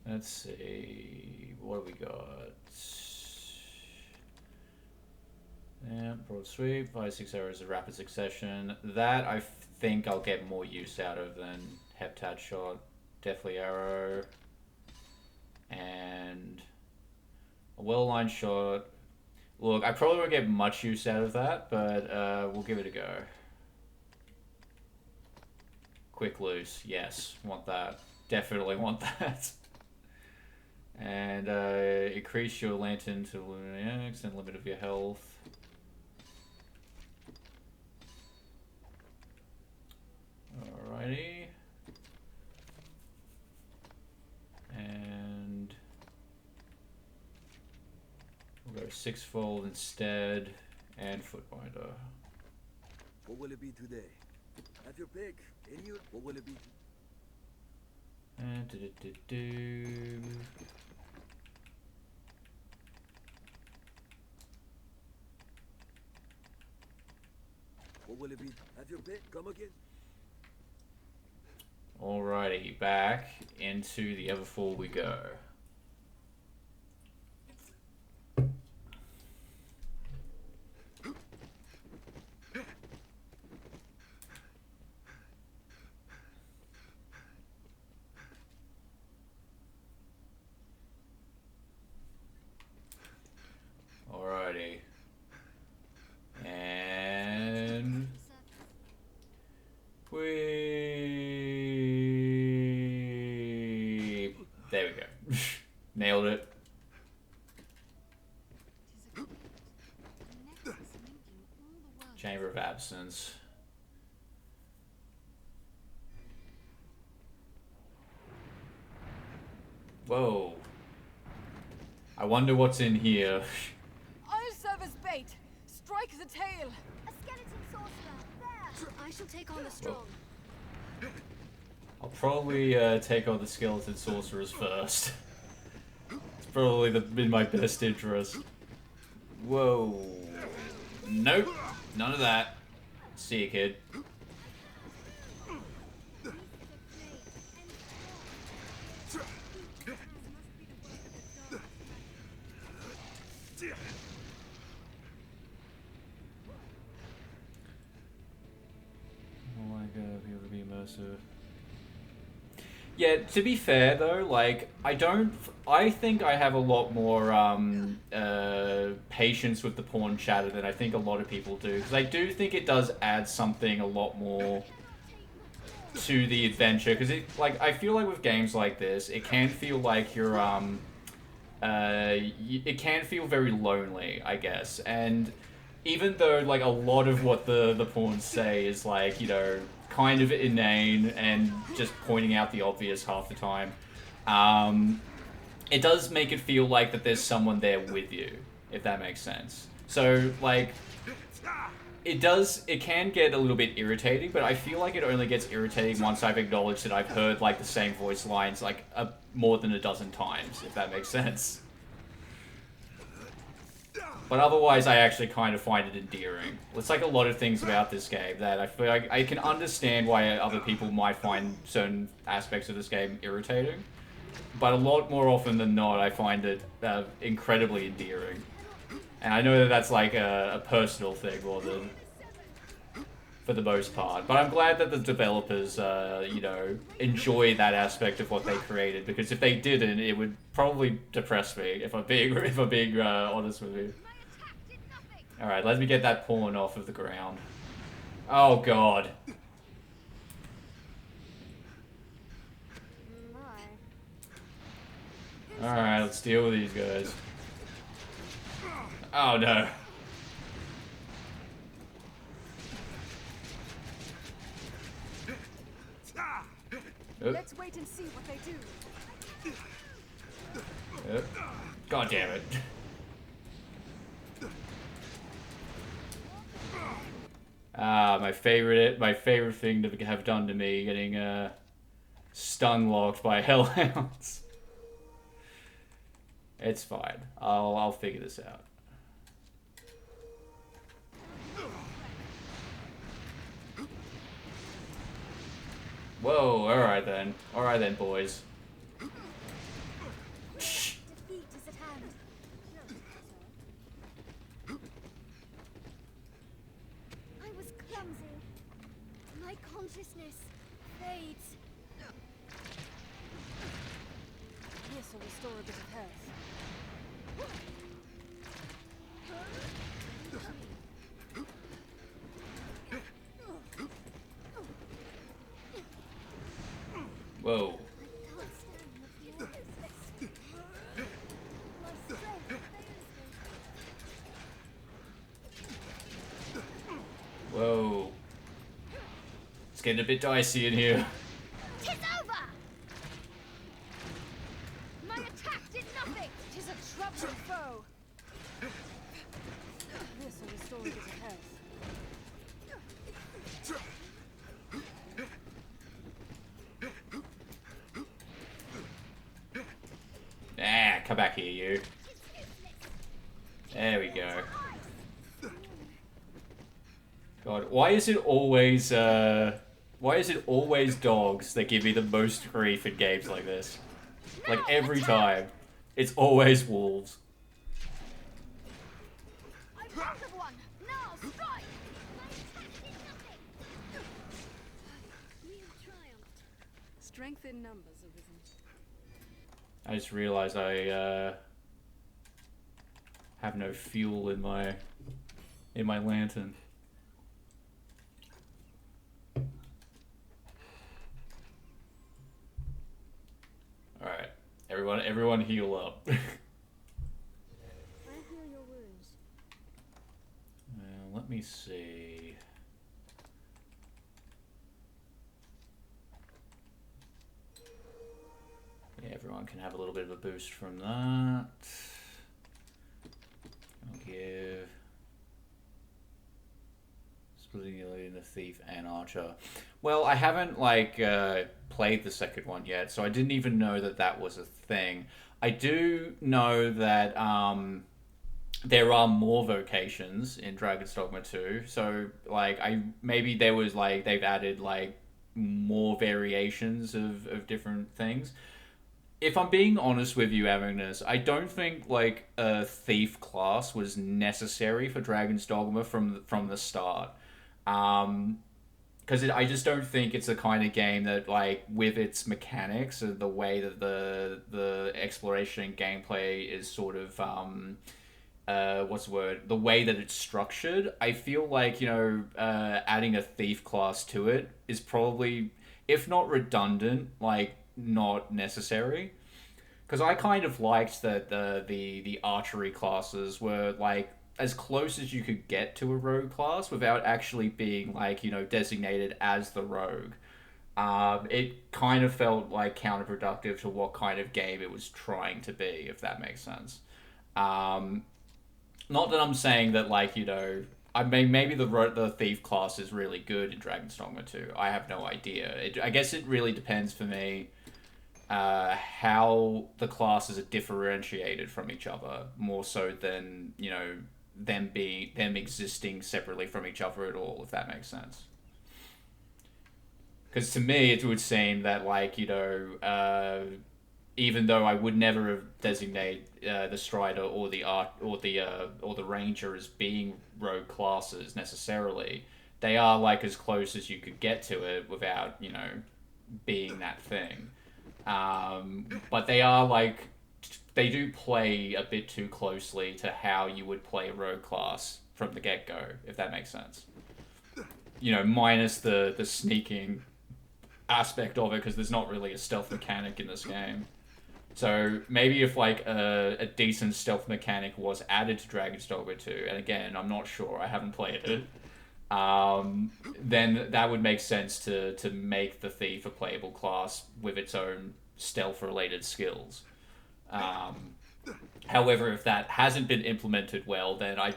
Let's see. What do we got? Yeah, broad sweep, 5-6 arrows of rapid succession. That I think I'll get more use out of than heptat shot. Deathly arrow. And a well-aligned shot. Look, I probably won't get much use out of that, but we'll give it a go. Quick loose, yes, want that. Definitely want that. And increase your lantern to extend limit of your health. Alrighty. And we'll go sixfold instead, and footbinder. What will it be today? Have your pick. In your... What will it be? What will it be? Have your pick. Come again. Alrighty, back into the Everfall we go. Alrighty. And there we go. Nailed it. Chamber of Absence. Whoa. I wonder what's in here. I'll serve as bait. Strike the tail. A skeleton sorcerer. There. I shall take on the strong. I'll probably take on the skeleton sorcerers first. It's probably in my best interest. Whoa. Nope. None of that. See you, kid. Oh my god, be able to be immersive. Yeah, to be fair though, like, I think I have a lot more patience with the porn chatter than I think a lot of people do, because I do think it does add something a lot more to the adventure, because I feel like with games like this, it can feel like you're, it can feel very lonely, I guess, and even though, like, a lot of what the porns say is, like, you know, kind of inane and just pointing out the obvious half the time, it does make it feel like that there's someone there with you, if that makes sense. So, like, it can get a little bit irritating, but I feel like it only gets irritating once I've acknowledged that I've heard, like, the same voice lines, like, more than a dozen times, if that makes sense. But otherwise, I actually kind of find it endearing. It's like a lot of things about this game that I feel like I can understand why other people might find certain aspects of this game irritating. But a lot more often than not, I find it incredibly endearing. And I know that that's like a personal thing more than... for the most part. But I'm glad that the developers, you know, enjoy that aspect of what they created. Because if they didn't, it would probably depress me, if I'm being honest with you. Alright, let me get that pawn off of the ground. Oh god. Alright, let's deal with these guys. Oh no. Let's wait and see what they do. God damn it. My favorite thing to have done to me, getting stun locked by hellhounds. It's fine. I'll figure this out. Whoa, alright then. Alright then, boys. Defeat is at hand. I was clumsy. My consciousness fades. This will restore a bit of health. Whoa. Whoa. It's getting a bit dicey in here. Tis over! My attack did nothing! Tis a troubling foe. This will restore a bit of health. come back here, you. There we go. God, why is it always dogs that give me the most grief in games like this? Like every time, it's always wolves. Strength in numbers, Arisen. I just realized I have no fuel in my lantern. All right, everyone heal up. I heal your wounds. Let me see. Yeah, everyone can have a little bit of a boost from that. I'll give splitting the thief and archer. Well, I haven't played the second one yet, so I didn't even know that that was a thing. I do know that there are more vocations in Dragon's Dogma 2, so maybe there was they've added more variations of different things. If I'm being honest with you, Agnes, I don't think a thief class was necessary for Dragon's Dogma from the start. Because I just don't think it's the kind of game that with its mechanics and the way that the exploration and gameplay is sort of the way that it's structured, I feel adding a thief class to it is probably, if not redundant, not necessary. Because I kind of liked that the archery classes were as close as you could get to a rogue class without actually being designated as the rogue. It kind of felt counterproductive to what kind of game it was trying to be, if that makes sense. Not that I'm saying that I mean, maybe the thief class is really good in Dragon's Dogma 2. I have no idea. I guess it really depends for me how the classes are differentiated from each other, more so than them existing separately from each other at all, if that makes sense. Because to me, it would seem that even though I would never have designate the Strider or the Ranger as being rogue classes necessarily, they are as close as you could get to it without being that thing. But they are they do play a bit too closely to how you would play a rogue class from the get-go, if that makes sense. Minus the sneaking aspect of it, because there's not really a stealth mechanic in this game. So maybe if a decent stealth mechanic was added to Dragon's Dogma 2, and again, I'm not sure, I haven't played it, then that would make sense to make the thief a playable class with its own stealth-related skills. However, if that hasn't been implemented well, then I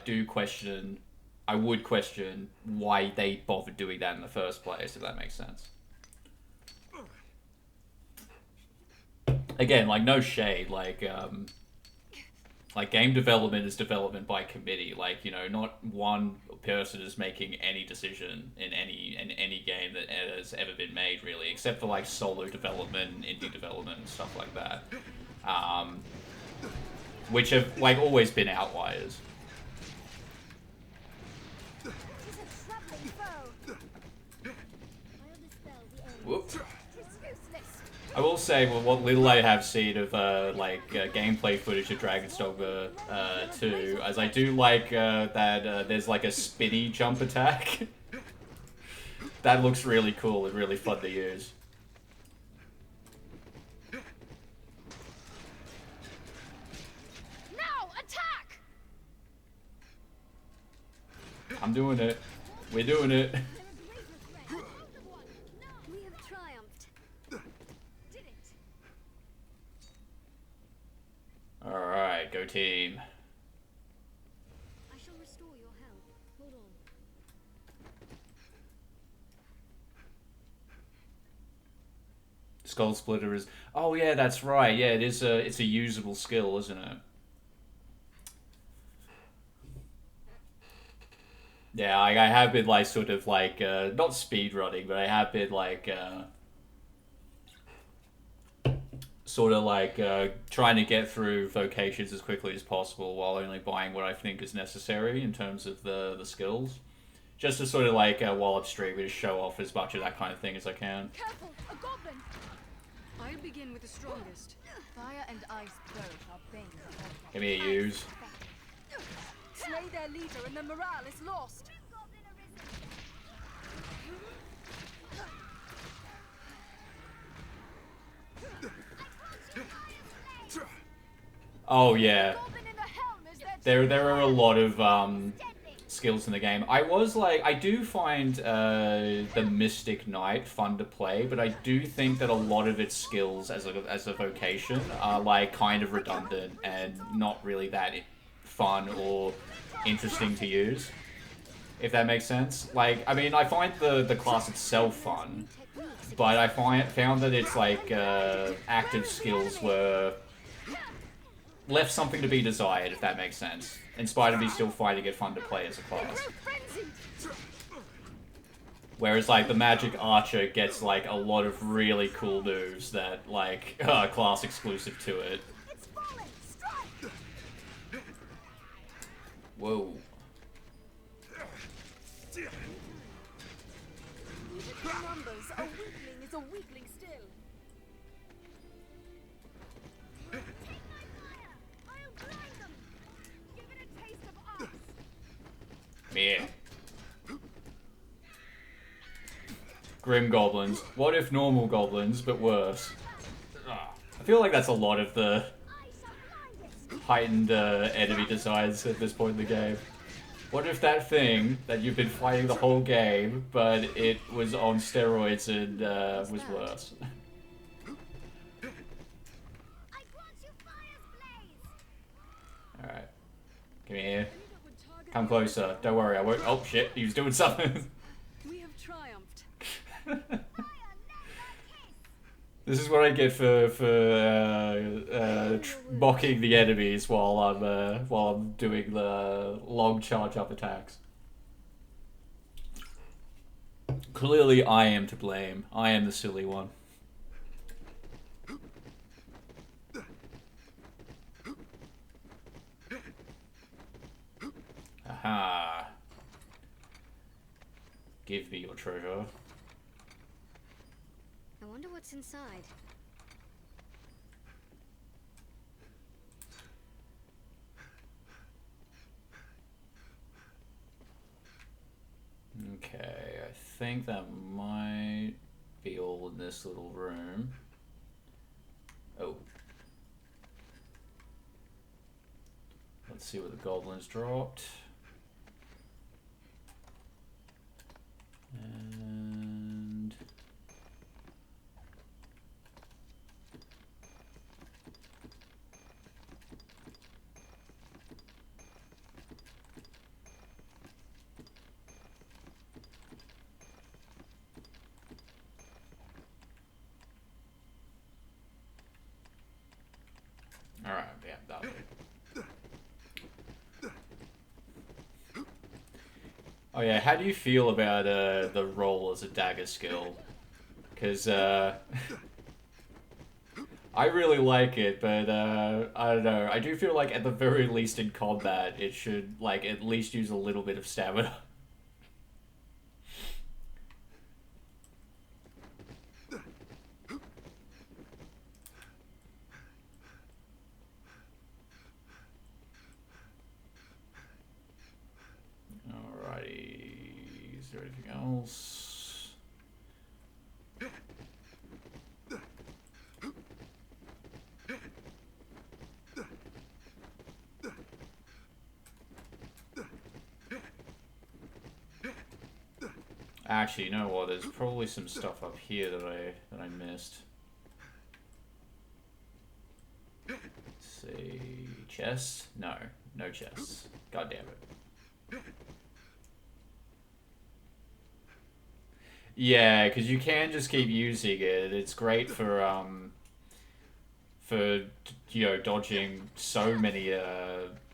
would question why they bothered doing that in the first place, if that makes sense. Again, no shade, game development is development by committee. Not one person is making any decision in any game that has ever been made, really, except for solo development and indie development and stuff like that, which have always been outliers. Whoop. I will say, what little I have seen of gameplay footage of Dragon's Dogma 2, as I do that there's a spinny jump attack. That looks really cool and really fun to use. Now attack! I'm doing it. We're doing it. We have triumphed. Did it. Alright, go team. I shall restore your health. Hold on. Skull Splitter is... Oh yeah, that's right. Yeah, it's a usable skill, isn't it? Yeah, I have been like sort of like not speed running, but I have been like sort of like trying to get through vocations as quickly as possible while only buying what I think is necessary in terms of the skills. Just to sort of like while I'm streaming, to show off as much of that kind of thing as I can. Careful, a goblin! I'll begin with the strongest. Fire and ice both are bane. Give me a use. Slay their leader and the morale is lost. Oh yeah, there are a lot of skills in the game. I do find the Mystic Knight fun to play, but I do think that a lot of its skills as a vocation are like kind of redundant and not really that fun or interesting to use. If that makes sense. Like, I mean, I find the class itself fun, but I found that its like active skills were left something to be desired, if that makes sense. In spite of me still finding it fun to play as a class. Whereas, like, the Magic Archer gets, like, a lot of really cool moves that, like, are class exclusive to it. Whoa. Numbers, a weakling is a weakling still. Yeah. Grim goblins. What if normal goblins, but worse? I feel like that's a lot of the heightened enemy designs at this point in the game. What if that thing that you've been fighting the whole game, but it was on steroids and was worse? Alright. Come here. Come closer. Don't worry, I won't. Oh shit, he was doing something. We have triumphed. This is what I get for mocking the enemies while I'm doing the long charge up attacks. Clearly, I am to blame. I am the silly one. Aha. Give me your treasure. I wonder what's inside. Okay, I think that might be all in this little room. Oh. Let's see what the goblins dropped. And all right, yeah, that'll do. Oh yeah, how do you feel about the roll as a dagger skill? Because I really like it, but I don't know. I do feel like at the very least in combat, it should like at least use a little bit of stamina. Alrighty, is there anything else? Actually, you know what? There's probably some stuff up here that I missed. Let's see, chests? No, no chests. God damn it. Yeah, because you can just keep using it. It's great for dodging so many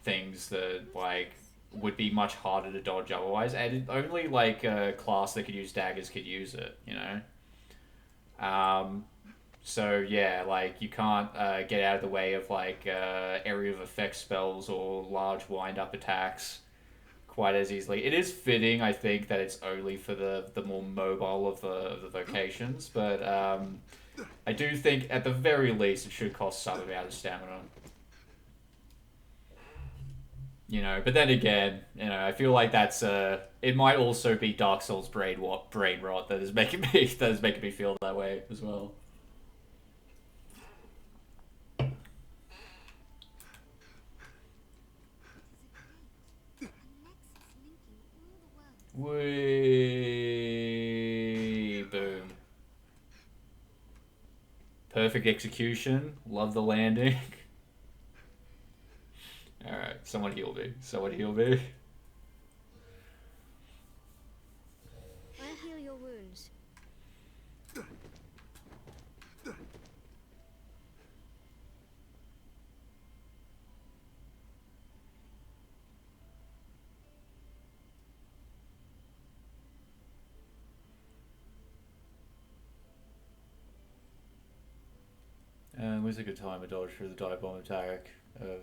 things that like would be much harder to dodge otherwise, and only like a class that could use daggers could use it, you know. So yeah, like you can't get out of the way of like area of effect spells or large wind up attacks quite as easily. It is fitting, I think, that it's only for the more mobile of the vocations, but I do think at the very least it should cost some amount of stamina. You know, but then again, you know, I feel like that's it might also be Dark Souls brain rot that is making me feel that way as well. Whee! Boom. Perfect execution. Love the landing. Alright, someone heal me. Someone heal me. I'll heal your wounds. When's a good time to dodge for the dive bomb attack of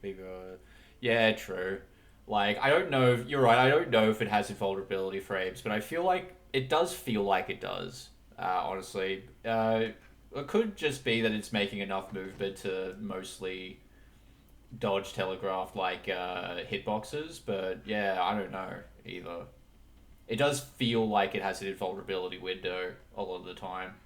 bigger? Yeah, true. Like I don't know. You're right. I don't know if it has invulnerability frames, but I feel like it does feel like it does. Honestly, it could just be that it's making enough movement to mostly dodge telegraph like hitboxes. But yeah, I don't know either. It does feel like it has an invulnerability window a lot of the time.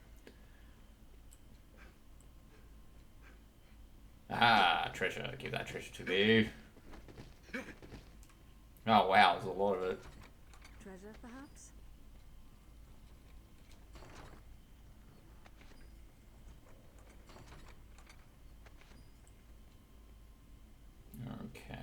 Ah, treasure. Give that treasure to me. Oh wow, there's a lot of it. Treasure, perhaps? Okay.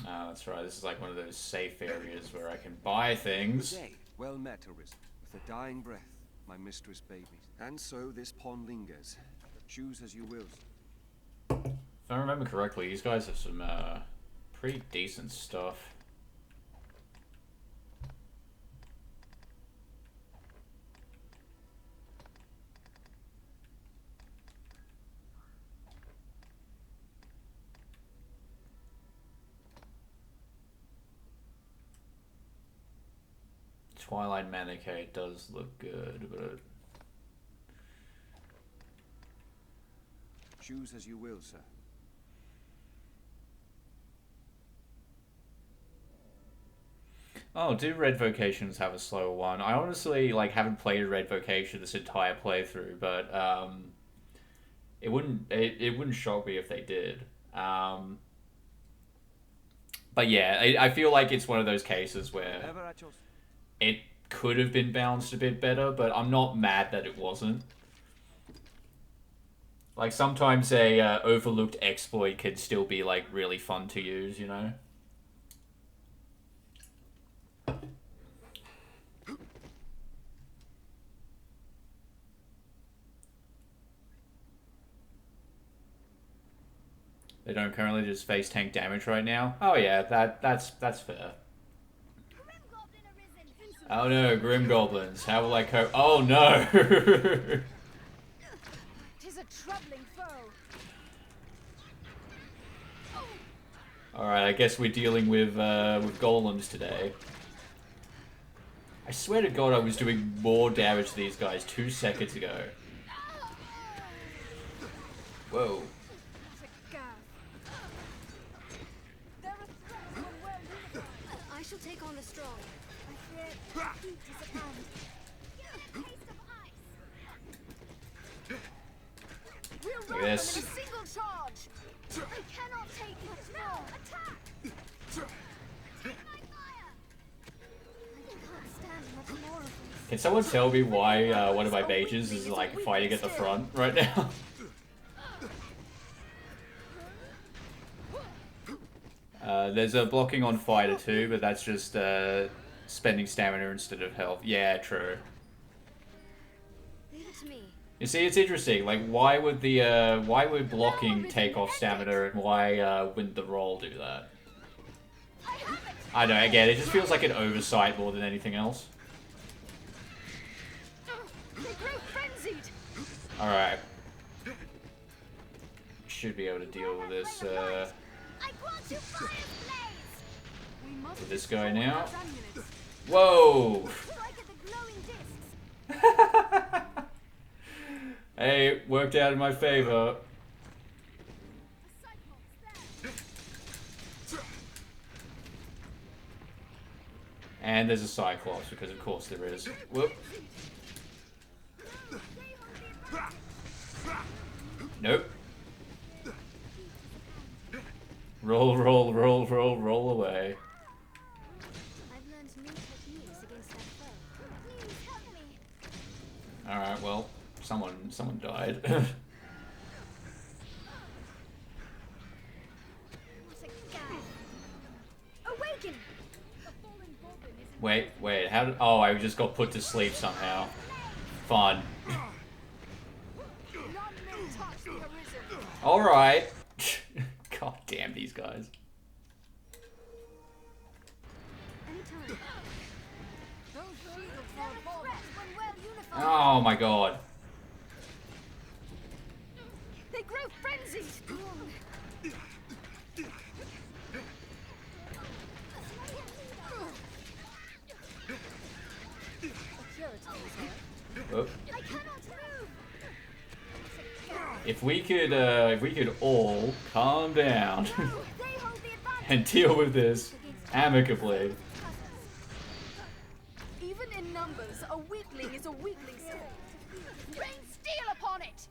Ah, that's right. This is like one of those safe areas where I can buy things. Good day. Well met, Arisen. With a dying breath, my mistress babies. And so this pond lingers. Choose as you will. If I remember correctly, these guys have some pretty decent stuff. Twilight Manicate does look good, but... Choose as you will, sir. Oh, do Red Vocations have a slower one? I honestly like haven't played a Red Vocation this entire playthrough, but it wouldn't shock me if they did. But yeah, I feel like it's one of those cases where it could have been balanced a bit better, but I'm not mad that it wasn't. Like sometimes a overlooked exploit can still be like really fun to use, you know? They don't currently just face tank damage right now. Oh yeah, that's fair. Oh no, Grim Goblins. How will I cope? Oh no! Tis a troubling foe. Alright, I guess we're dealing with golems today. I swear to God I was doing more damage to these guys 2 seconds ago. Whoa. I shall take on the strong. I fear heat is at hand. Get a taste of ice. We'll Look roll at them in a this. single charge. We cannot take much more. Attack! Take my fire! I can't stand much more of this. Can someone tell me why one of my mages is like fighting at the front right now? There's a blocking on fighter too, but that's just spending stamina instead of health. Yeah, true. You see, it's interesting. Like, why would blocking take off stamina, and why wouldn't the roll do that? I don't know. Again, it just feels like an oversight more than anything else. All right, should be able to deal with this. With this guy now. Whoa! Hey, worked out in my favor. And there's a Cyclops, because of course there is. Whoop. Nope. Roll, roll, roll, roll, roll away. Alright, well, someone died. Wait, how did... Oh, I just got put to sleep somehow. Fun. Alright. God damn these guys. Oh my god. They grow frenzied. Oh. If we could all calm down and deal with this amicably. Even in numbers, a weakling is a weakling still. Rain steel upon it.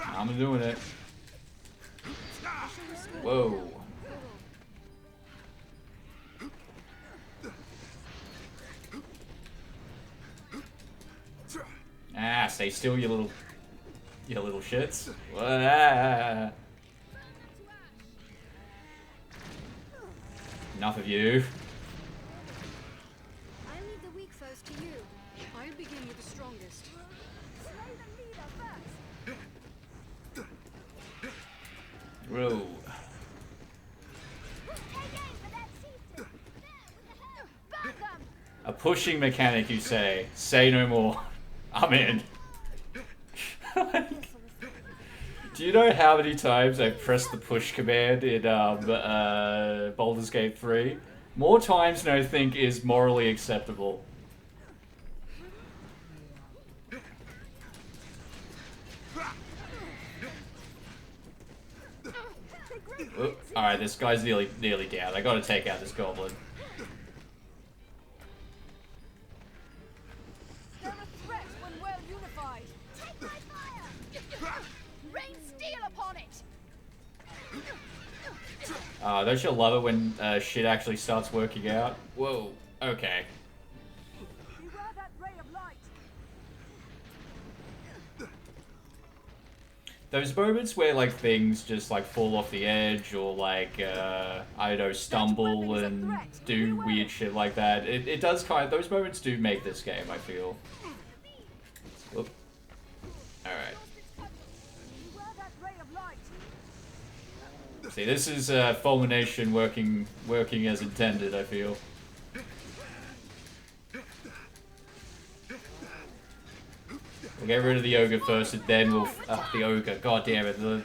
I'm doing it. Whoa. Ah, stay still, you little shits. Ah. Enough of you. I leave the weak foes to you. I'll begin with the strongest. Slay the leader first. Whoa. A pushing mechanic, you say? Say no more. I'm in. Do you know how many times I've pressed the push command in Baldur's Gate 3? More times than I think is morally acceptable. Alright, this guy's nearly down. I gotta take out this goblin. They're a threat when well unified. Take my fire. Rain steel upon it. Don't you love it when shit actually starts working out? Whoa. Okay. Beware that ray of light. Those moments where like things just like fall off the edge or like I don't know, stumble and do weird shit like that. It does those moments do make this game, I feel. Whoop. Alright. Beware that ray of light. See, this is Fulmination working as intended, I feel. We'll get rid of the ogre first, and then we'll... the ogre, god damn it. The,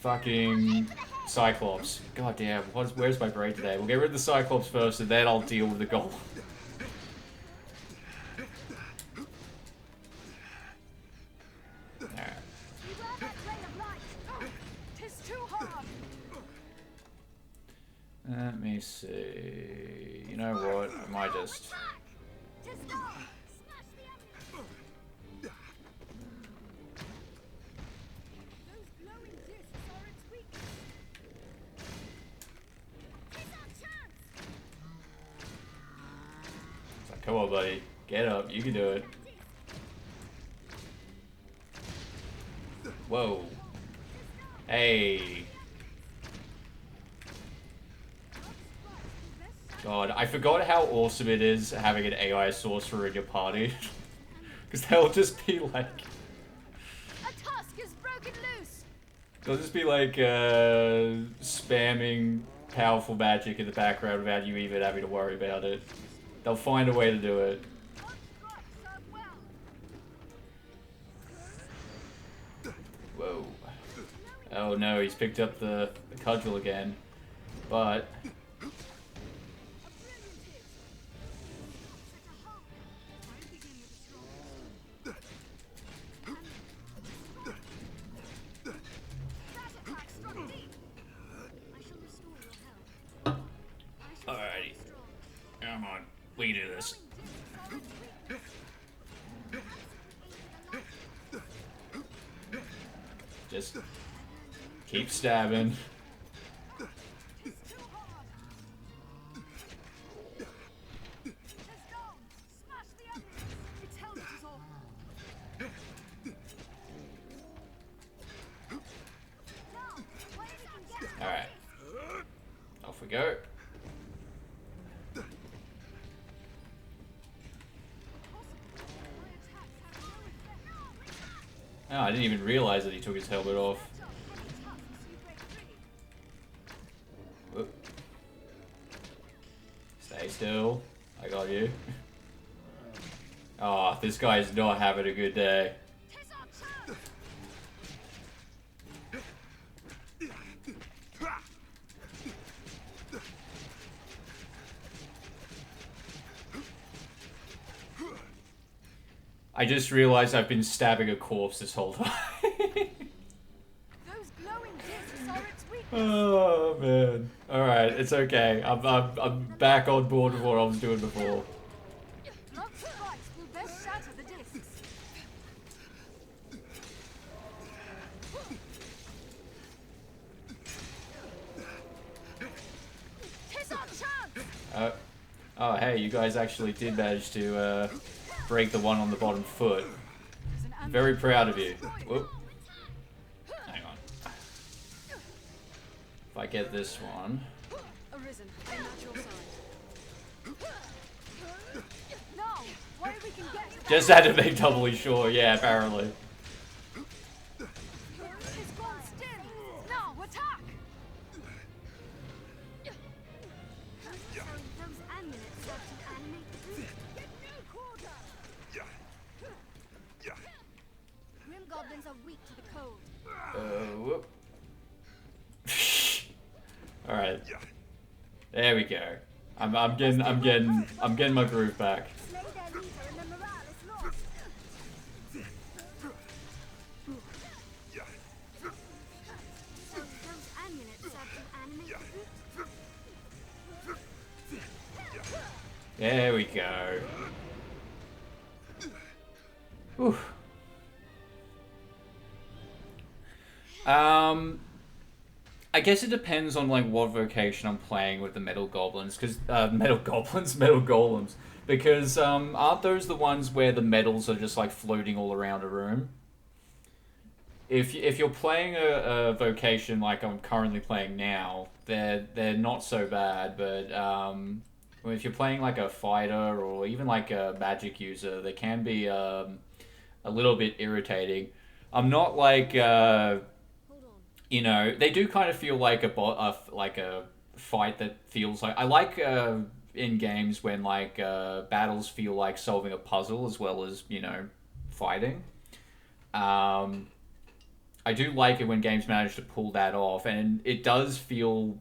fucking Cyclops. God damn, where's my brain today? We'll get rid of the Cyclops first, and then I'll deal with the goal. Alright. Beware that ray of light. 'Tis too hard. Let me see... You know what? I might just... 'Tis gone. Come Come on, buddy. Get up. You can do it. Whoa. Hey. God, I forgot how awesome it is having an AI sorcerer in your party. Because they'll just be like... A tusk is broken loose. They'll just be like, spamming powerful magic in the background without you even having to worry about it. They'll find a way to do it. Whoa. Oh no, he's picked up the cudgel again. But... Alrighty. Come on. We can do this. Just keep stabbing. Alright. Off we go. Oh, I didn't even realize that he took his helmet off. Whoop. Stay still. I got you. Oh, this guy's not having a good day. I just realized I've been stabbing a corpse this whole time. Those glowing discs are its weakness. Oh man. Alright, it's okay. I'm back on board with what I was doing before. Blood strikes will best shatter the discs. Tis our chance. Oh hey, you guys actually did manage to break the one on the bottom foot. Very proud of you. Whoop. Hang on. If I get this one. Arisen, I'm at your side. Now, where we can get to Just had to make doubly sure, yeah, apparently. It's gone still. Now, attack. So those amulets serve to animate the group. Get no quarter. Grim goblins are weak to the cold. Whoop. Alright. There we go. I'm getting my groove back. Slay their leader and the morale is lost. So those amulets serve to animate the group. There we go. Whew. I guess it depends on like what vocation I'm playing with the metal goblins, because metal golems, because aren't those the ones where the metals are just like floating all around a room? If you're playing a vocation like I'm currently playing now, they're not so bad, but if you're playing like a fighter or even like a magic user, they can be a little bit irritating. I'm not like you know, they do kind of feel like a fight that feels like I like in games when like battles feel like solving a puzzle as well as, you know, fighting. I do like it when games manage to pull that off, and it does feel,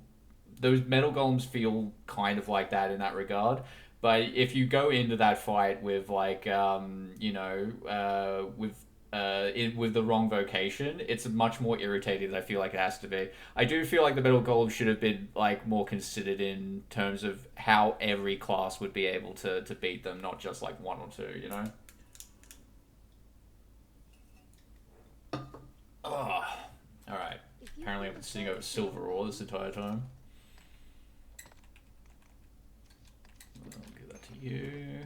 those metal golems feel kind of like that in that regard. But if you go into that fight with like you know, with the wrong vocation, it's much more irritating than I feel like it has to be. I do feel like the metal golem should have been like more considered in terms of how every class would be able to beat them, not just like one or two, you know? Oh, alright. Apparently I've been sitting over silver ore this entire time. I'll give that to you.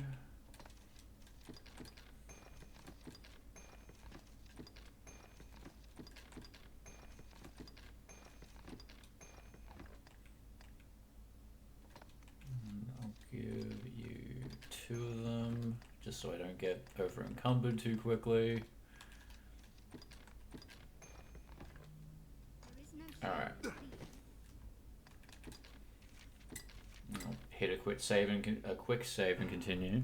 just so I don't get over encumbered too quickly. Alright. I'll hit a quick save and continue.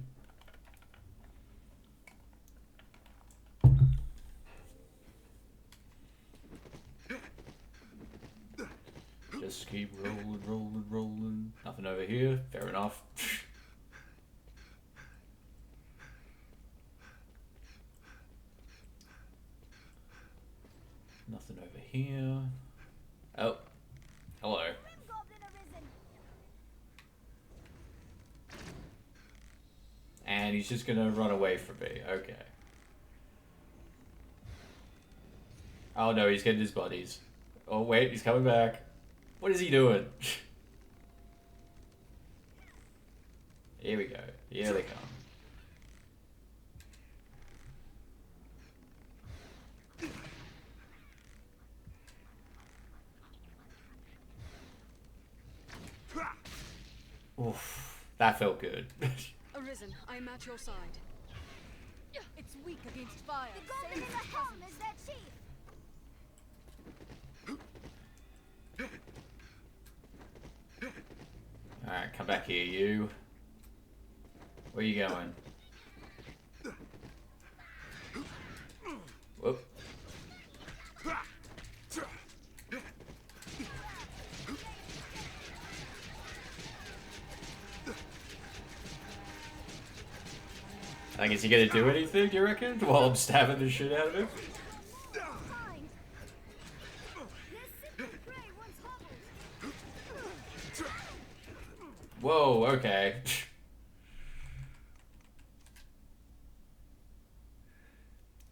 Just keep rolling. Nothing over here. Fair enough. Nothing over here. Oh. Hello. And he's just gonna run away from me. Okay. Oh no, he's getting his buddies. Oh wait, he's coming back. What is he doing? Here we go. Here they come. Oof, that felt good. Arisen, I'm at your side. It's weak against fire. The goblin in the helm is their chief. Alright, come back here, you. Where you going? Whoop. I guess he gonna do anything, do you reckon? While I'm stabbing the shit out of him? Whoa, okay.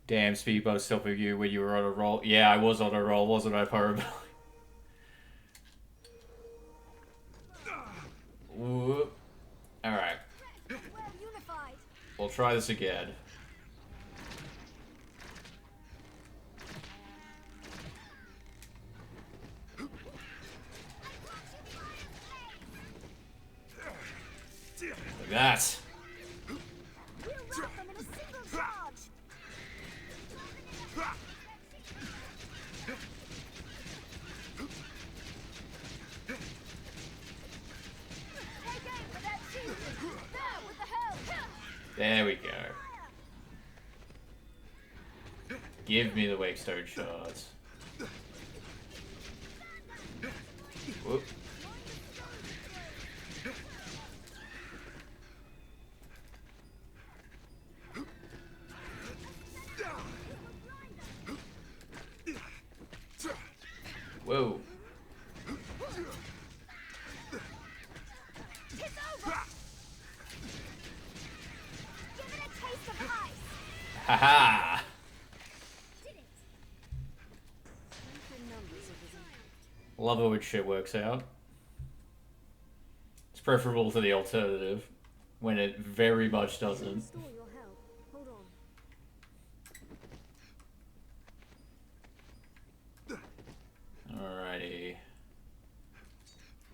Damn, Speedboat stopping you when you were on a roll. Yeah, I was on a roll, wasn't I, Parabelli? Whoop. Alright. We'll try this again. Like that. There we go. Give me the Wakestone shards. Whoop. Whoa. Haha! Love it when shit works out. It's preferable to the alternative, when it very much doesn't. Alrighty.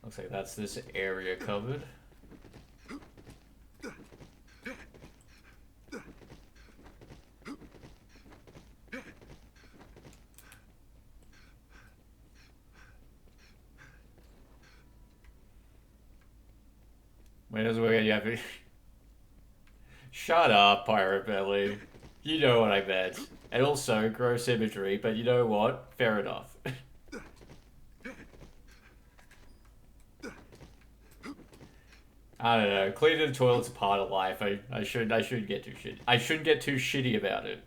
Looks like that's this area covered. When does it work out? You have to... Shut up, Pirate Belly. You know what I meant. And also, gross imagery, but you know what? Fair enough. I don't know. Cleaning the toilet's a part of life. I shouldn't get too shitty. I shouldn't get too shitty about it.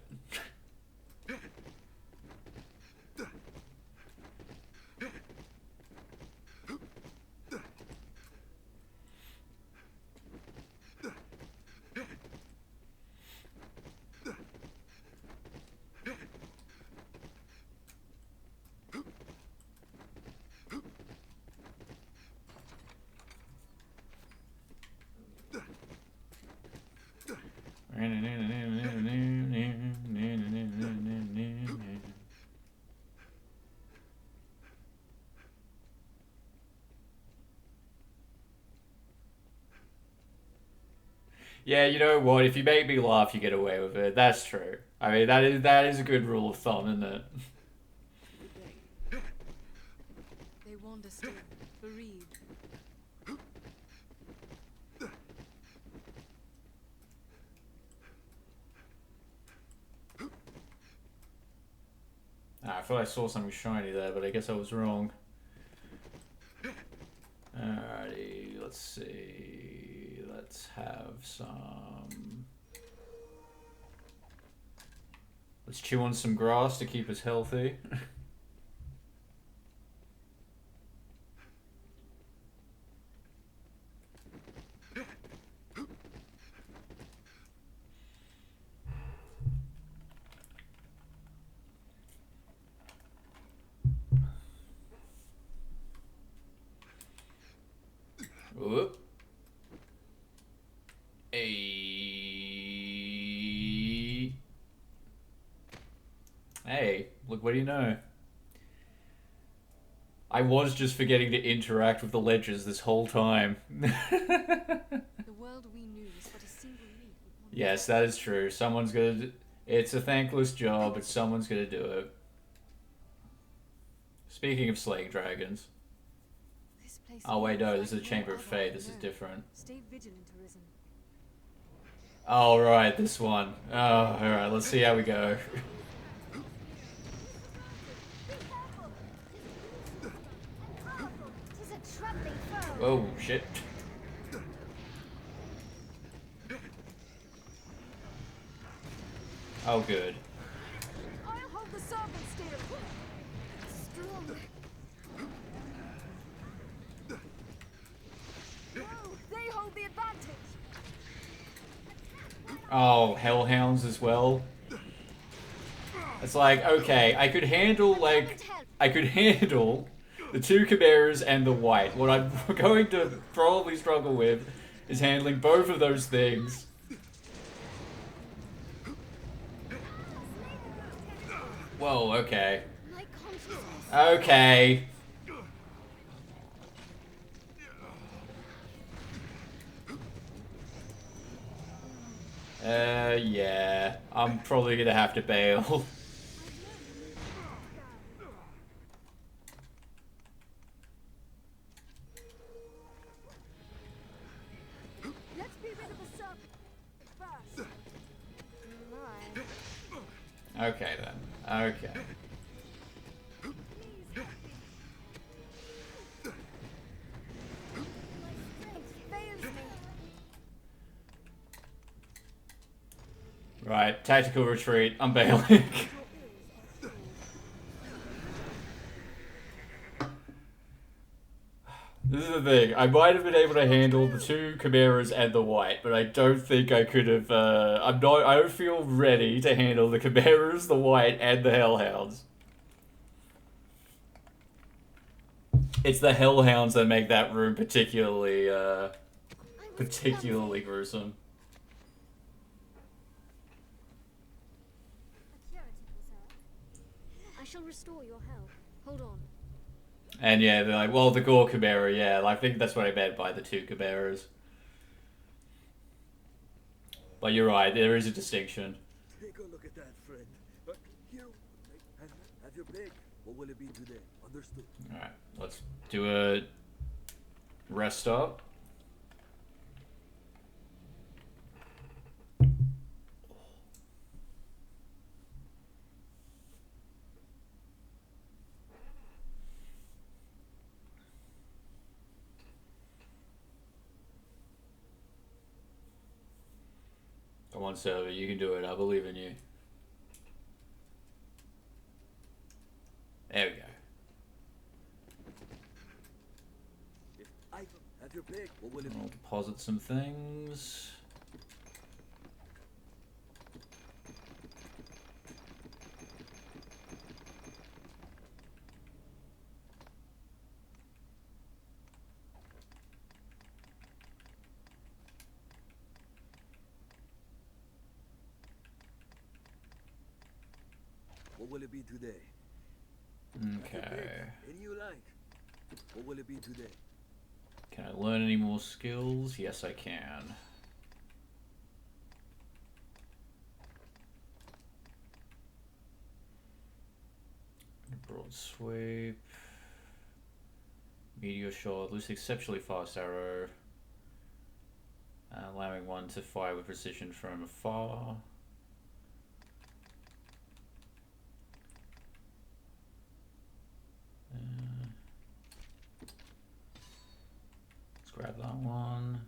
Yeah, you know what? If you make me laugh, you get away with it. That's true. I mean, that is a good rule of thumb, isn't it? They wander still, bereaved. Ah, I thought I saw something shiny there, but I guess I was wrong. Alrighty, let's see. Let's have some. Let's chew on some grass to keep us healthy. Whoop. Hey, look, what do you know? I was just forgetting to interact with the ledgers this whole time. The world we knew was but a single leaf upon the Yes, that is true. Someone's gonna. It's a thankless job, but someone's gonna do it. Speaking of slaying dragons. This place Oh wait, no, feels this is a like Chamber no of other Fate. I This is know. different. Stay vigilant, Arisen. Oh right, this one. Oh, all right. Let's see how we go. Tis a troubling foe. Whoa, shit. Oh, good. I'll hold the serpent still. Strong. No, they hold the advantage. Oh, hellhounds as well. It's like, okay, I could handle, like, I could handle the two chimeras and the white. What I'm going to probably struggle with is handling both of those things. Whoa, okay. My consciousness. Okay. Yeah. I'm probably gonna have to bail. Let's be rid of the serpent first. My. Okay, then. Okay. Strength fails me. Right, tactical retreat. I'm bailing. This is the thing. I might have been able to handle the two chimeras and the white, but I don't think I could have. I'm not. I don't feel ready to handle the chimeras, the white, and the hellhounds. It's the hellhounds that make that room particularly, particularly gruesome. A curative reserve. I shall restore your health. Hold on. And yeah, they're like, well, the gore chimera, yeah. I think that's what I meant by the two chimeras. But you're right. There is a distinction. Take a look at that, friend. Here, have your pick. What will it be today? Understood. All right, let's do a rest stop. Come on, server, you can do it. I believe in you. There we go. I have your pick. What will it I'll be? deposit some things. What will it be today? Have your Okay. pick. Any you like. What will it be today? Can I learn any more skills? Yes, I can. Short sweep. Meteor shot. Loose exceptionally fast arrow. Allowing one to fire with precision from afar. Let's grab that one.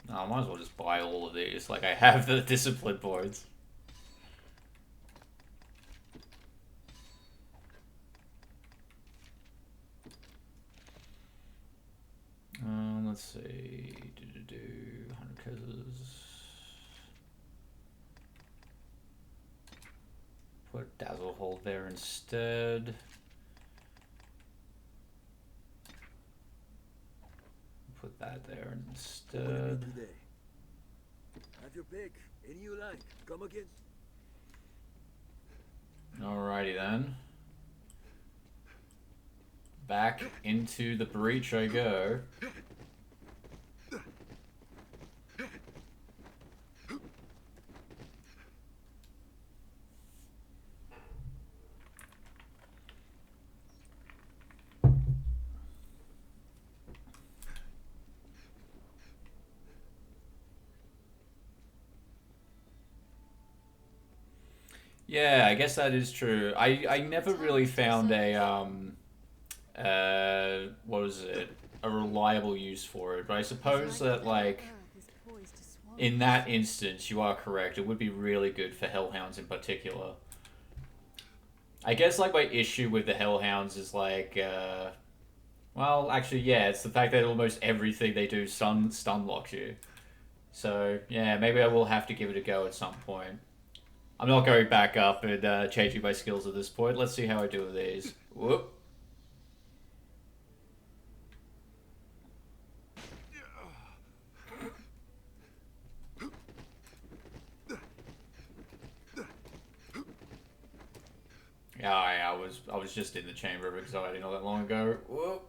No, I might as well just buy all of these. Like, I have the discipline boards. Let's see. 100 cases. Put Dazzle Hold there instead. Put that there instead. Today. Have your pick. Any you like. Come again. Alrighty then. Back into the breach I go. Yeah, I guess that is true. I never really found a what was it? A reliable use for it, but I suppose that, like, in that instance, you are correct. It would be really good for Hellhounds in particular. I guess, like, my issue with the Hellhounds is, like, well, actually, yeah, it's the fact that almost everything they do stun locks you. So, yeah, maybe I will have to give it a go at some point. I'm not going back up and changing my skills at this point. Let's see how I do with these. Whoop. Yeah, I was just in the Chamber of Anxiety not that long ago. Whoop.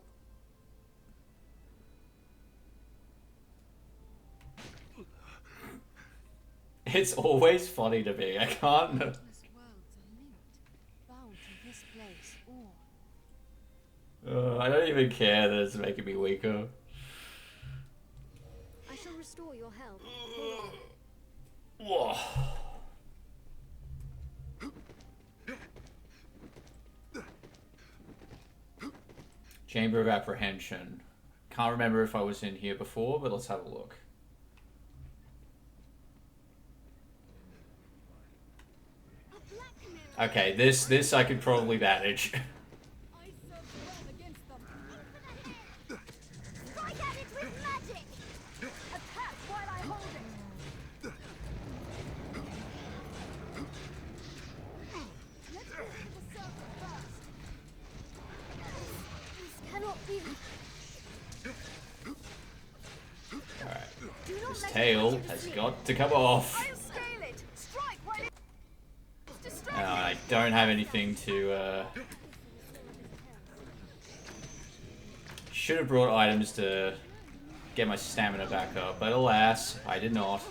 It's always funny to me. I can't. I don't even care that it's making me weaker. I shall restore your health. Whoa. Chamber of Apprehension. Can't remember if I was in here before, but let's have a look. Okay, this I could probably manage. Alright. This tail has got to come off. I don't have anything to, should have brought items to get my stamina back up, but alas, I did not.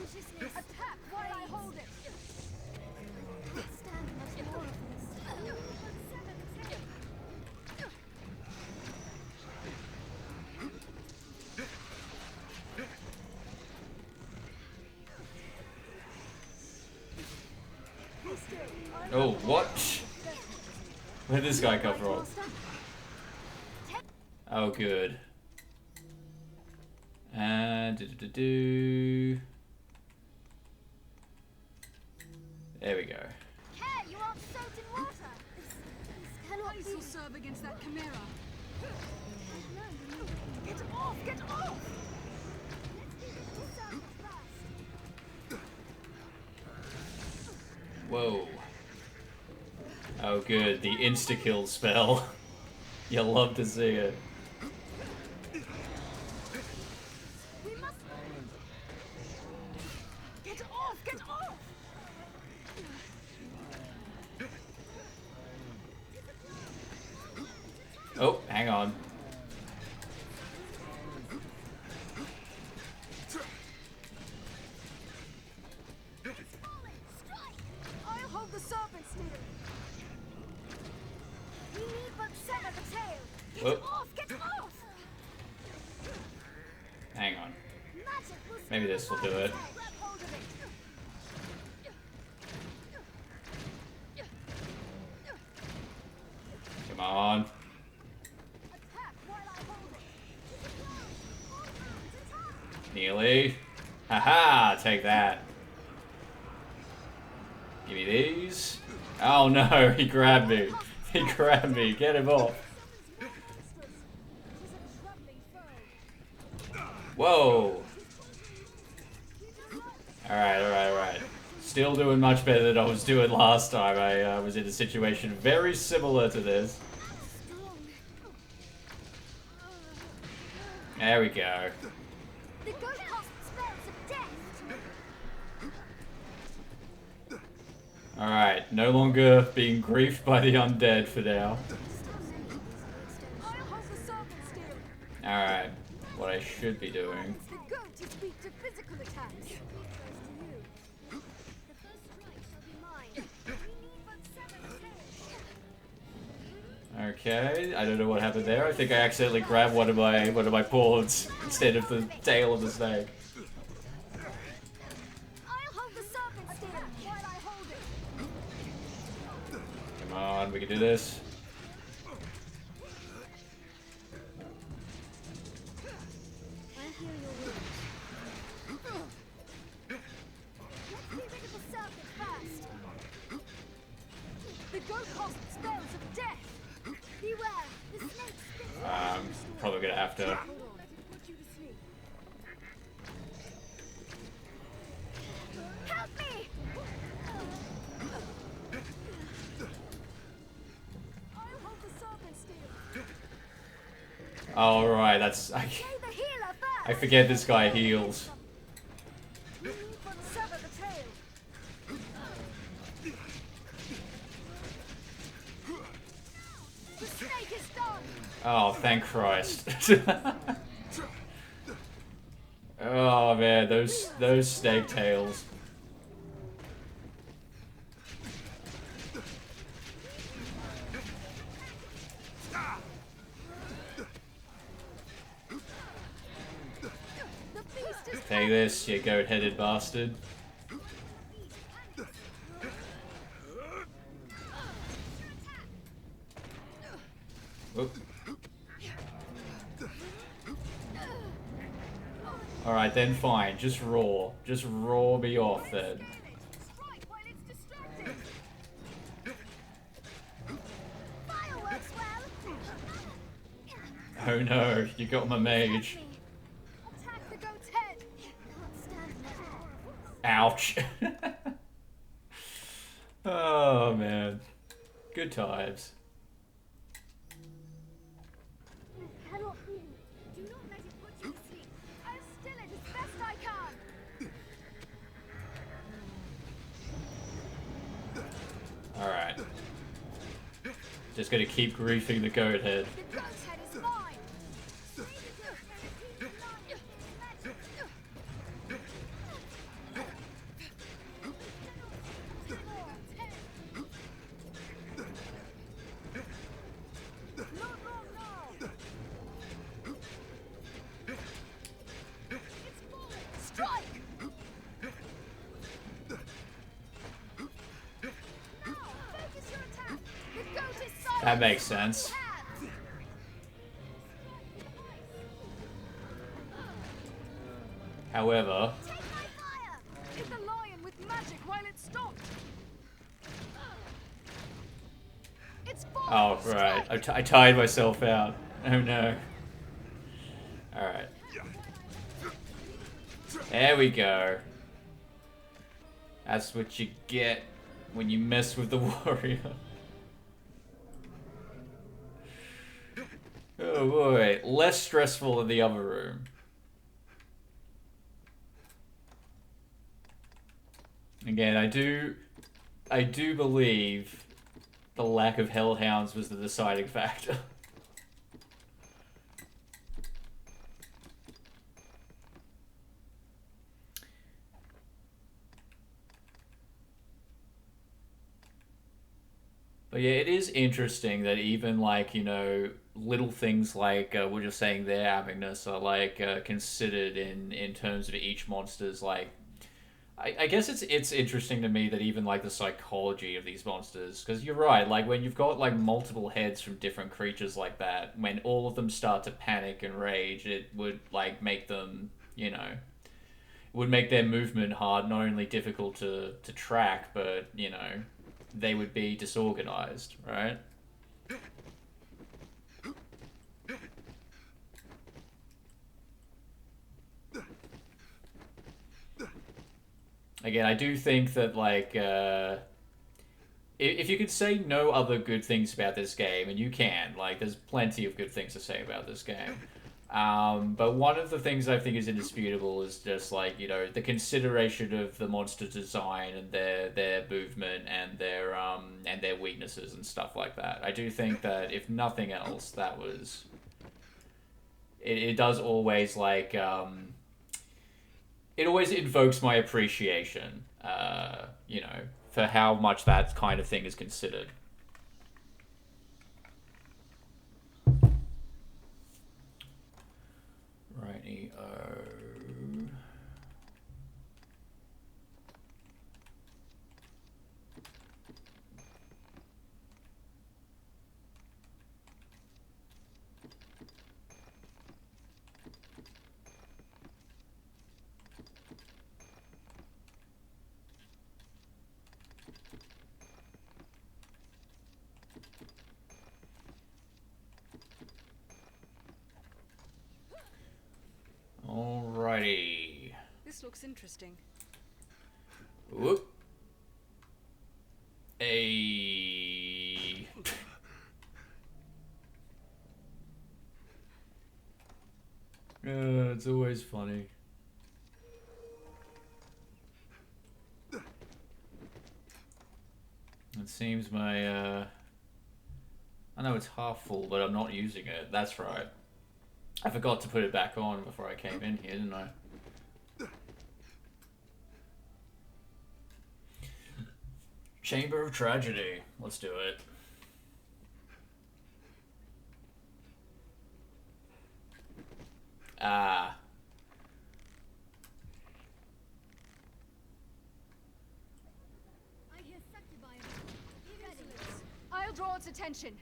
Oh, what? Where did this guy come from? Oh, good. And there we go. You aren't soaked in water. This cannot be. Will serve against that chimera. Get off! Get off! Whoa. Oh, good. The insta-kill spell. You'll love to see it. We must get off! Get off! Oh, hang on. I'll hold the Whoop. Off! Get off! Hang on. Magic will Maybe this will do it. grab hold of it. Come on. Attack while I hold it. All hands attack! Nearly. Haha, take that. Give me these. Oh no, he grabbed me. He grabbed me. Get him off. Whoa. Alright. Still doing much better than I was doing last time. I was in a situation very similar to this. There we go. The ghost casts spells of death. Alright, no longer being griefed by the undead for now. I'll hold the serpent steel. Alright, what I should be doing. The goat is weak to physical attacks. The first strike shall be mine. We need but 7 attacks. Okay, I don't know what happened there. I think I accidentally grabbed one of my paws instead of the tail of the snake. I'll hold the serpent steel while I hold it. Come on, we can do this. I hear your words. Let's be rid of the serpent first. The goat casts spells of death. Beware, the snake spits. Probably gonna have to. Hold on, let it put you to sleep. Help me! I'll hold the serpent steel. All right, that's Play the healer first. I forget this guy heals. We need but sever the tail. The snake is done. Oh, thank Christ. Oh man, those snake tails. The beast is Take this, you goat-headed bastard. Oop. Alright then, fine. Just roar. Just roar me off then. strike while it's distracted. Fireworks, well. Oh no, you got my mage. Attack the goat's head. Can't stand that. Ouch. Oh man. Good times. It cannot be. Do not let it put you to sleep. I'll still it as best I can. Alright. Just gonna keep griefing the goat head. The goat's head is mine. Save the goat's head as he's lying. Not long now. It's falling. Strike. Now, focus your attack. The goat is silent. That makes sense. However, Take my fire. Hit the lion with magic while it stopped. It's falling. oh right, I tired myself out. Oh no. Alright. There we go. That's what you get when you mess with the warrior. Oh boy, less stressful than the other room. Again, I do believe the lack of hellhounds was the deciding factor. But yeah, it is interesting that even like, you know, little things like we're just saying their happiness are like considered in terms of each monster's like. I guess it's interesting to me that even like the psychology of these monsters, because you're right, like when you've got like multiple heads from different creatures like that, when all of them start to panic and rage, it would like make them, you know, would make their movement hard, not only difficult to track, but you know, they would be disorganized, right? Again, I do think that like if you could say no other good things about this game, and you can, like, there's plenty of good things to say about this game. But one of the things I think is indisputable is just like, you know, the consideration of the monster design and their movement and their weaknesses and stuff like that. I do think that if nothing else, that was it does always like it always invokes my appreciation, you know, for how much that kind of thing is considered. Righty-o. Alrighty. This looks interesting. Whoop. A. It's always funny. It seems my I know it's half full, but I'm not using it. That's right. I forgot to put it back on before I came in here, didn't I? Chamber of Tragedy. Let's do it. Ah. I hear sector by Be ready. I'll draw its attention.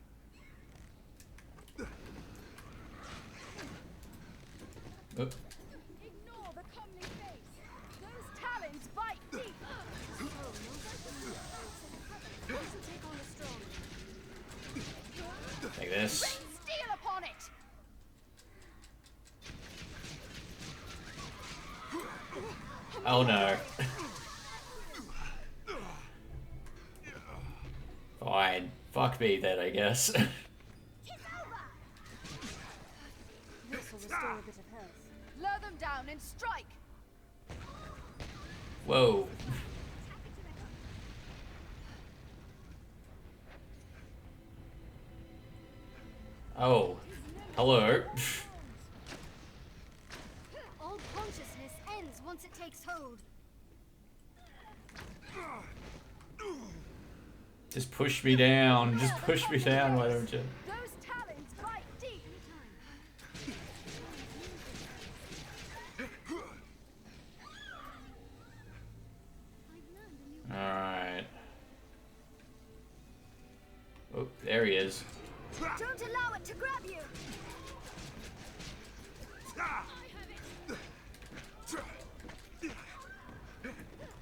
Oop. Ignore the comely face. Those talons bite deep. Take on the strong. Take this. Steel upon it. Oh no. Fine. Fuck me then, I guess. It's over. This will restore a bit of health. Lure them down and strike. Whoa. Oh. Hello. All consciousness ends once it takes hold. Just push me down. Just push me down, why don't you? Those talons bite deep. Alright. Oh, there he is. Don't allow it to grab you.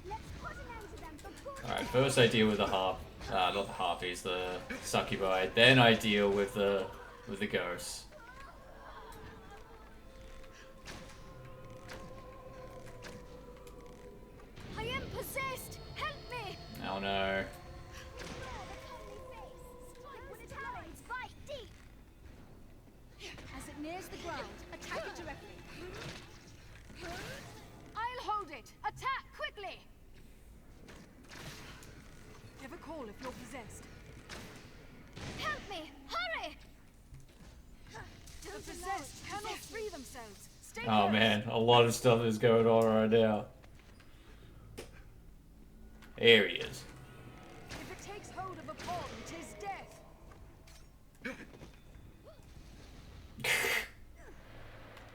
Let's put an end to them before Alright, first I deal with the not the harpies, the succubi. Then I deal with the ghosts. I am possessed. Help me. Oh no. Talons bite deep. As it nears the ground, attack it directly. I'll hold it. Attack quickly. Give a call if you're possessed. Help me. Hurry. The possessed cannot free themselves. Stay Oh close. man, a lot of stuff is going on right now. Here he is. If it takes hold of a pawn, 'tis death.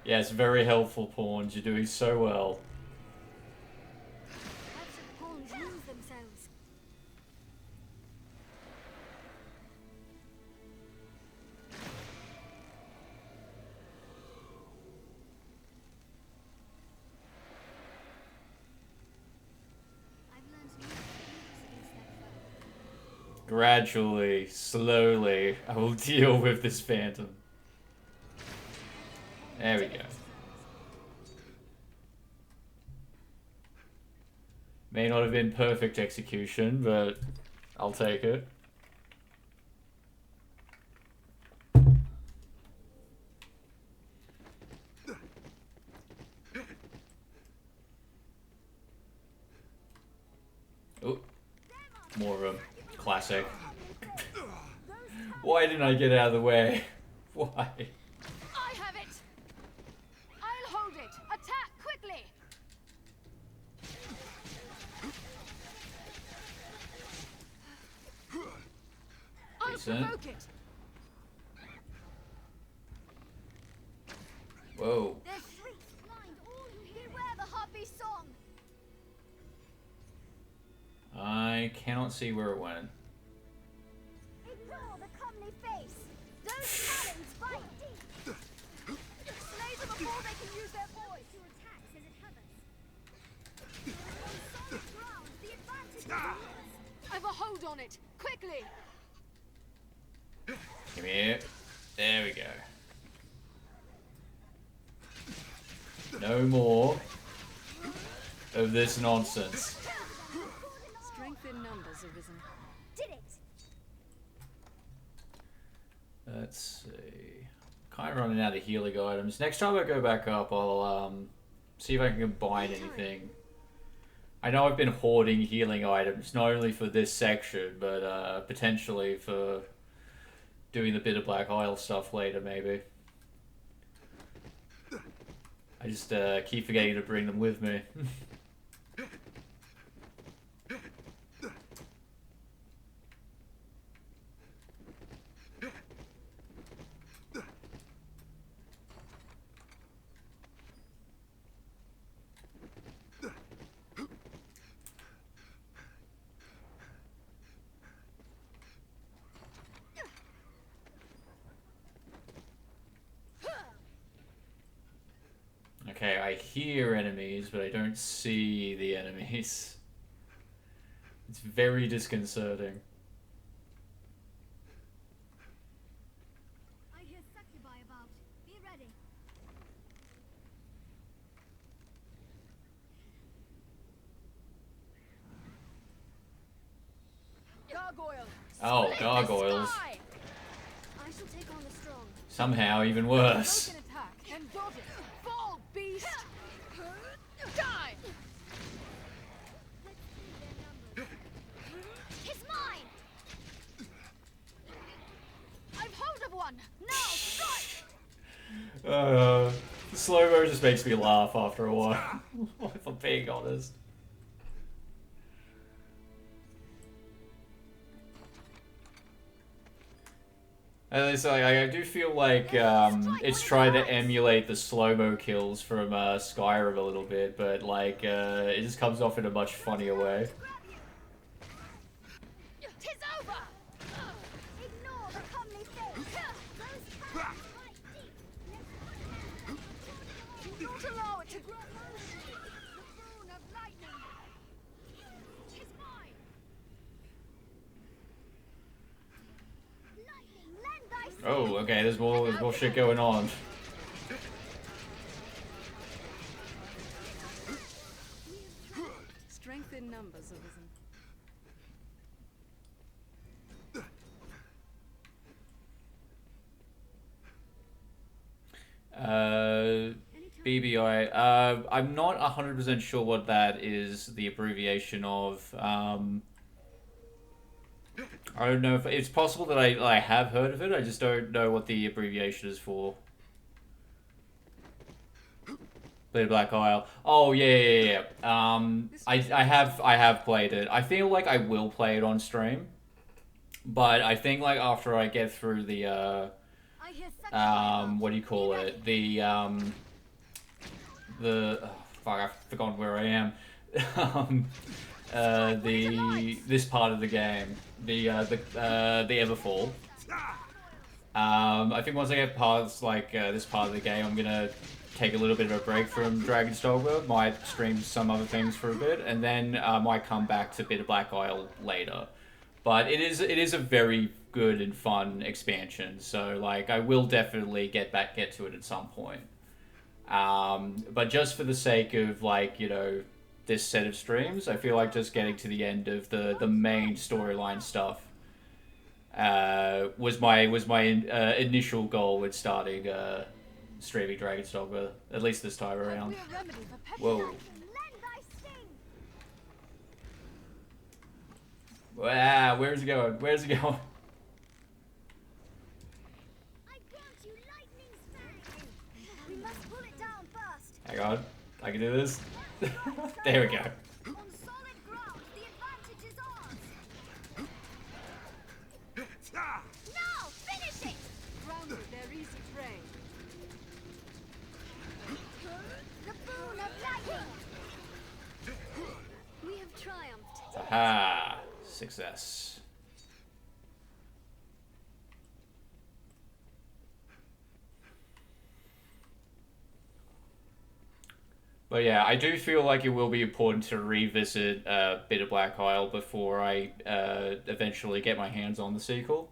Yes, very helpful, pawns. You're doing so well. How should pawns lose themselves? I've learned new techniques against that foe. Gradually, slowly, I will deal with this phantom. There we go. May not have been perfect execution, but I'll take it. Oh, more of a classic. Why didn't I get out of the way? Why? I have it! I'll hold it! Attack quickly! I'll Decent. provoke it! Whoa. Their shrieks blind all who hear. Beware the harpy song. I cannot see where it went. Ignore the comely face. Those talons bite deep. Slay them before they can use their voice. Your attacks as it hovers. On solid ground, the advantage is yours. I've a hold on it! Quickly! Come here. There we go. No more of this nonsense. Strength in numbers, Arisen. Did it. Let's see. Kind of running out of healing items. Next time I go back up, I'll see if I can combine anything. I know I've been hoarding healing items, not only for this section, but potentially for doing the Bitter Black Isle stuff later, maybe. I just keep forgetting to bring them with me. Okay, I hear enemies, but I don't see the enemies. It's very disconcerting. I hear succubi about. Be ready. Gargoyle! Oh, Split the gargoyles. sky! I shall take on the strong. Somehow even worse. Broken attack and dodge it! Fall, beast! Die! Let's see their numbers. It's mine. I've hold of one! Now strike! Slow-mo just makes me laugh after a while, if I'm being honest. At least I do feel like it's trying to emulate the slow-mo kills from Skyrim a little bit, but like it just comes off in a much funnier way. Tis over. Ignore the comely face. Those talons bite deep. Don't allow it to grow! The boon of lightning. Tis mine! Lightning, lend thy strength. Oh, okay, there's more shit going on. Strength in numbers, Arisen. BBI. I'm not 100% sure what that is the abbreviation of. I don't know if it's possible that I have heard of it. I just don't know what the abbreviation is for. Played Black Isle. Oh yeah. I have played it. I feel like I will play it on stream, but I think like after I get through the I hear succubi about. what do you call it? The fuck, I've forgotten where I am. This part of the game, the Everfall. I think once I get past like this part of the game, I'm gonna take a little bit of a break from Dragon's Dogma, might stream some other things for a bit, and then might come back to Bit of Black Isle later. But it is a very good and fun expansion, so like I will definitely get to it at some point. But just for the sake of like, you know, this set of streams, I feel like just getting to the end of the main storyline stuff was my initial goal with starting streaming Dragon's Dogma, at least this time around. Whoa. Wow, where's it going? Where's it going? I grant you lightning's fang. We must pull it down first. Hang on, I can do this. There we go. On solid ground, the advantage is ours. Now, finish it! Grounded, they're easy prey. The boon of lightning. We have triumphed. Aha! Success. But yeah, I do feel like it will be important to revisit Bit of Black Isle before I eventually get my hands on the sequel.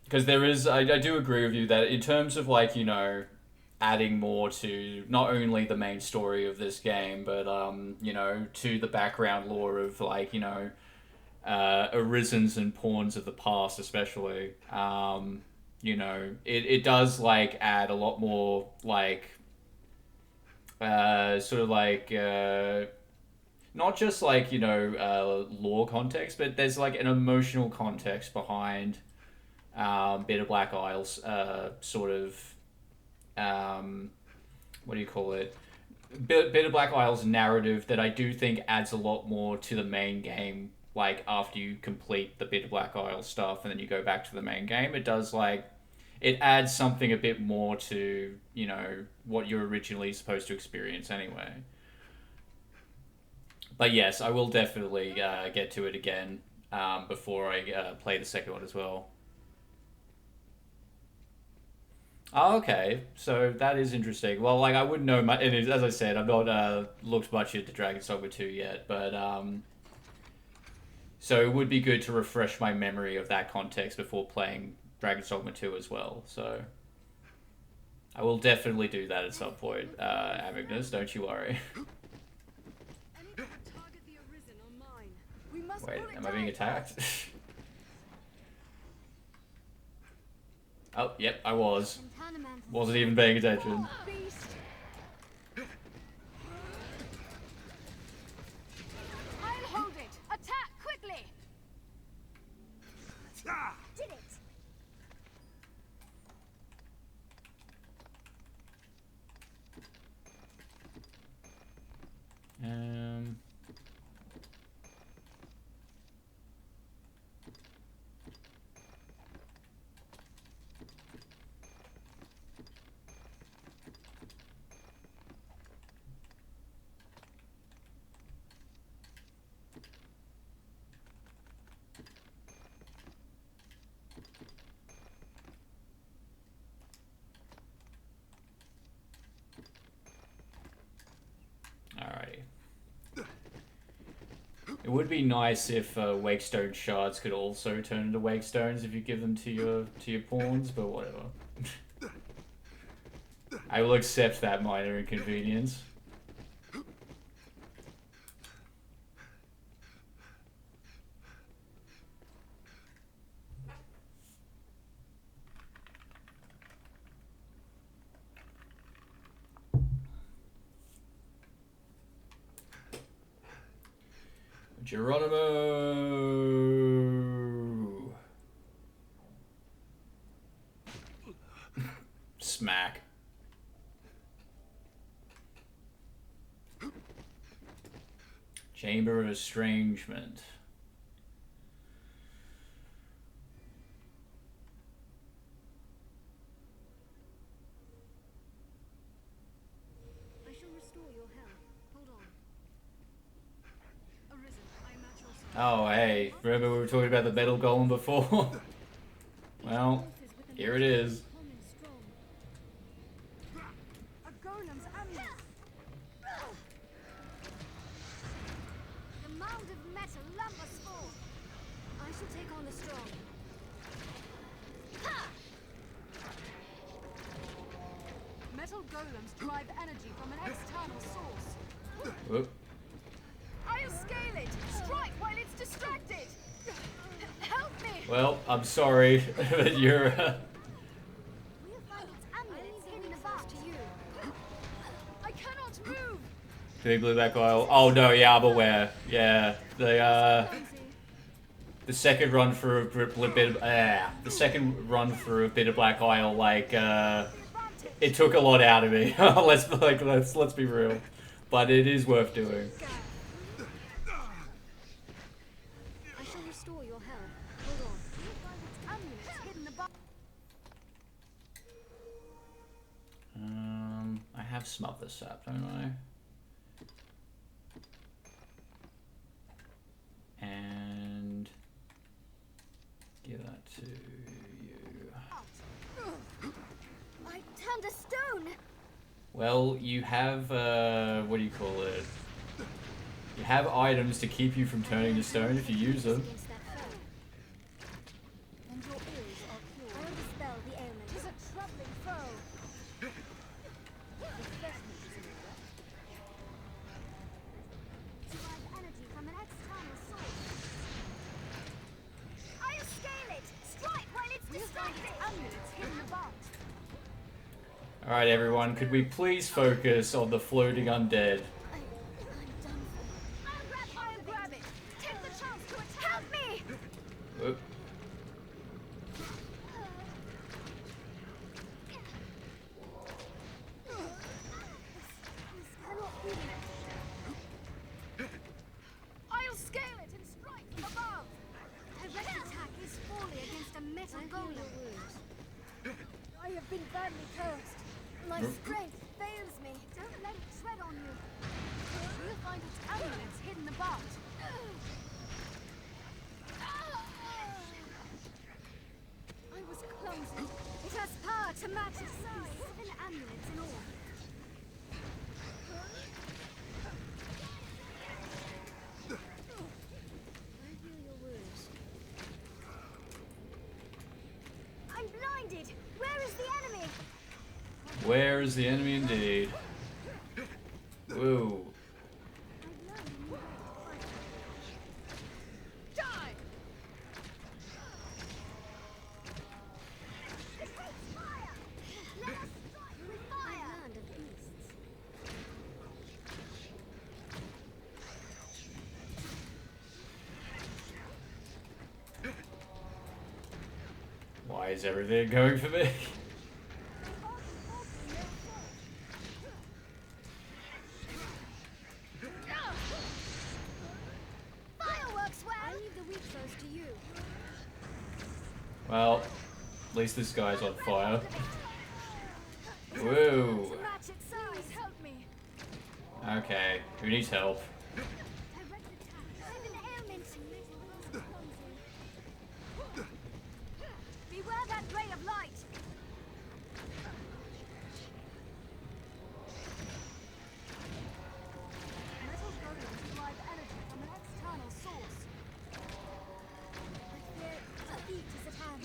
Because there is, I do agree with you that in terms of like, you know, adding more to not only the main story of this game, but, you know, to the background lore of like, you know, Arisens and Pawns of the past especially. You know, it does like add a lot more like sort of like not just like, you know, lore context, but there's like an emotional context behind Bit of Black Isle's sort of what do you call it? Bit of Black Isle's narrative that I do think adds a lot more to the main game. Like after you complete the Bit of Black Isle stuff and then you go back to the main game, it does like it adds something a bit more to, you know, what you're originally supposed to experience anyway. But yes, I will definitely get to it again before I play the second one as well. Oh, okay, so that is interesting. Well, like I wouldn't know much. It is, as I said, I've not looked much into Dragon's Dogma 2 yet, but so it would be good to refresh my memory of that context before playing Dragon's Dogma 2 as well. So I will definitely do that at some point, Amignas, don't you worry. Anything to target the Arisen on mine. We must Wait, pull it am I being down attacked? first. Oh, yep, I was. Contaminant. Wasn't even paying attention. Beast. I'll hold it. Attack quickly. Did it. Um... Alrighty. It would be nice if Wakestone shards could also turn into Wakestones if you give them to your pawns, but whatever. I will accept that minor inconvenience. Geronimo! Smack. Chamber of Estrangement. Remember we were talking about the metal golem before? Well, here it is. A golem's amulet. The mound of metal lumbers forth. I shall take on the strong. Ha! Metal golems drive energy from an external source. Whoop. I'll scale it! Strike while it's distracted! Help me! Well, I'm sorry, but you're. We'll find its amulets hidden above. To you. I cannot move! Big blue black oil. Oh no, yeah, I'm aware. Yeah, the second run through a the second run through a bit of black oil, like it took a lot out of me. let's be real, but it is worth doing. I shall restore your health. Hold on. We'll find its amulets hidden above. I have smother sap, don't I? And give that to you. I turned to stone. Well, you have what do you call it? You have items to keep you from turning to stone if you use them. Against that foe. And your ills are cured. I'll dispel the ailment. 'Tis a troubling foe. Refreshment is in order. Derive energy from an external source. I'll scale it. Strike while it's distracted. Amulets hidden above. Alright everyone, could we please focus on the floating undead? I'm done for. I'll grab it. Take the chance to attack. Help me. Whoop. This cannot be. I'll scale it and strike from above. Direct attack is fully against a metal golem. I have been badly cursed. My strength fails me. Don't let it tread on you. We'll find its amulets hidden above. I was clumsy. It has power to match its size. 7 amulets in all. I heal your wounds. I'm blinded. Where is the enemy? Where is the enemy indeed? Whoa. I've learned a new way to fight. Die! It takes fire. Let us strike with fire. Land of beasts. Why is everything going for me? Fireworks I well. leave the weak foes to you. Well, at least this guy's on fire. Whoa. To match its size. Please help me. Okay, who needs help? Direct attack. I'm an ailment. Beware that ray of light. Metal golems derive energy from an external source. I fear defeat is at hand.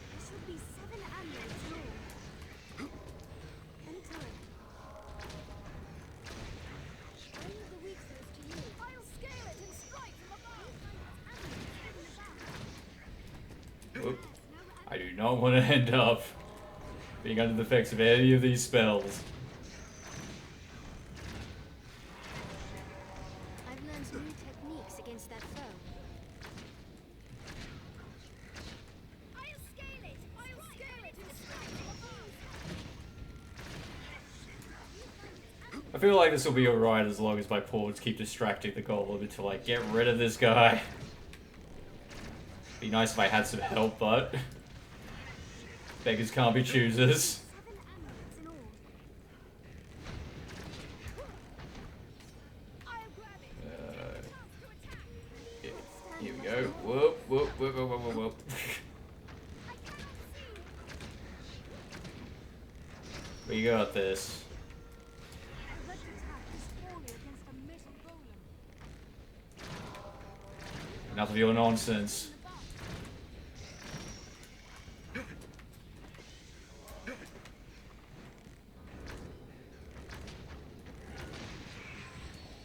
There should be 7 amulets in all. Enter it. I leave the weak foes to you. I'll scale it and strike from above. Whoop. I do not want to end up being under the effects of any of these spells. I've learned new techniques against that foe. I'll scale it. I'll scale it and strike from above. I feel like this will be alright as long as my pawns keep distracting the golem until I get rid of this guy. Be nice if I had some help, but beggars can't be choosers. 7 amulets in all. I'll grab it. Uh, Chance to attack. Here we go. Whoop, whoop, whoop, whoop, whoop, whoop. We got this. Enough of your nonsense.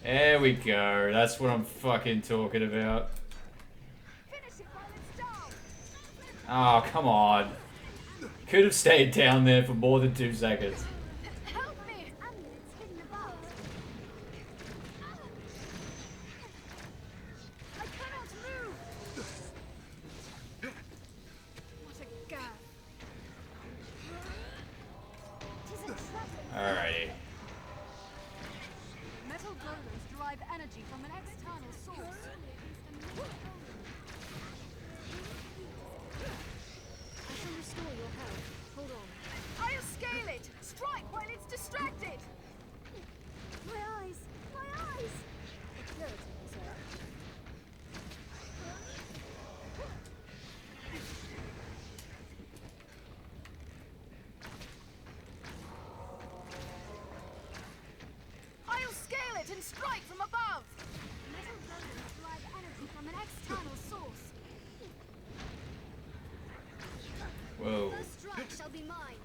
There we go. That's what I'm fucking talking about. Oh, come on. Could have stayed down there for more than 2 seconds. Help me! Amulet's hidden above. I cannot move. What a gap. Tis a trap. Alrighty. Metal golems derive energy from an external source. I shall restore your health. Hold on. I'll scale it! Strike while it's distracted! My eyes! My eyes! Good, sir. I'll scale it and strike from above! Metal golems derive energy from an external source. Whoa. First strike shall be mine.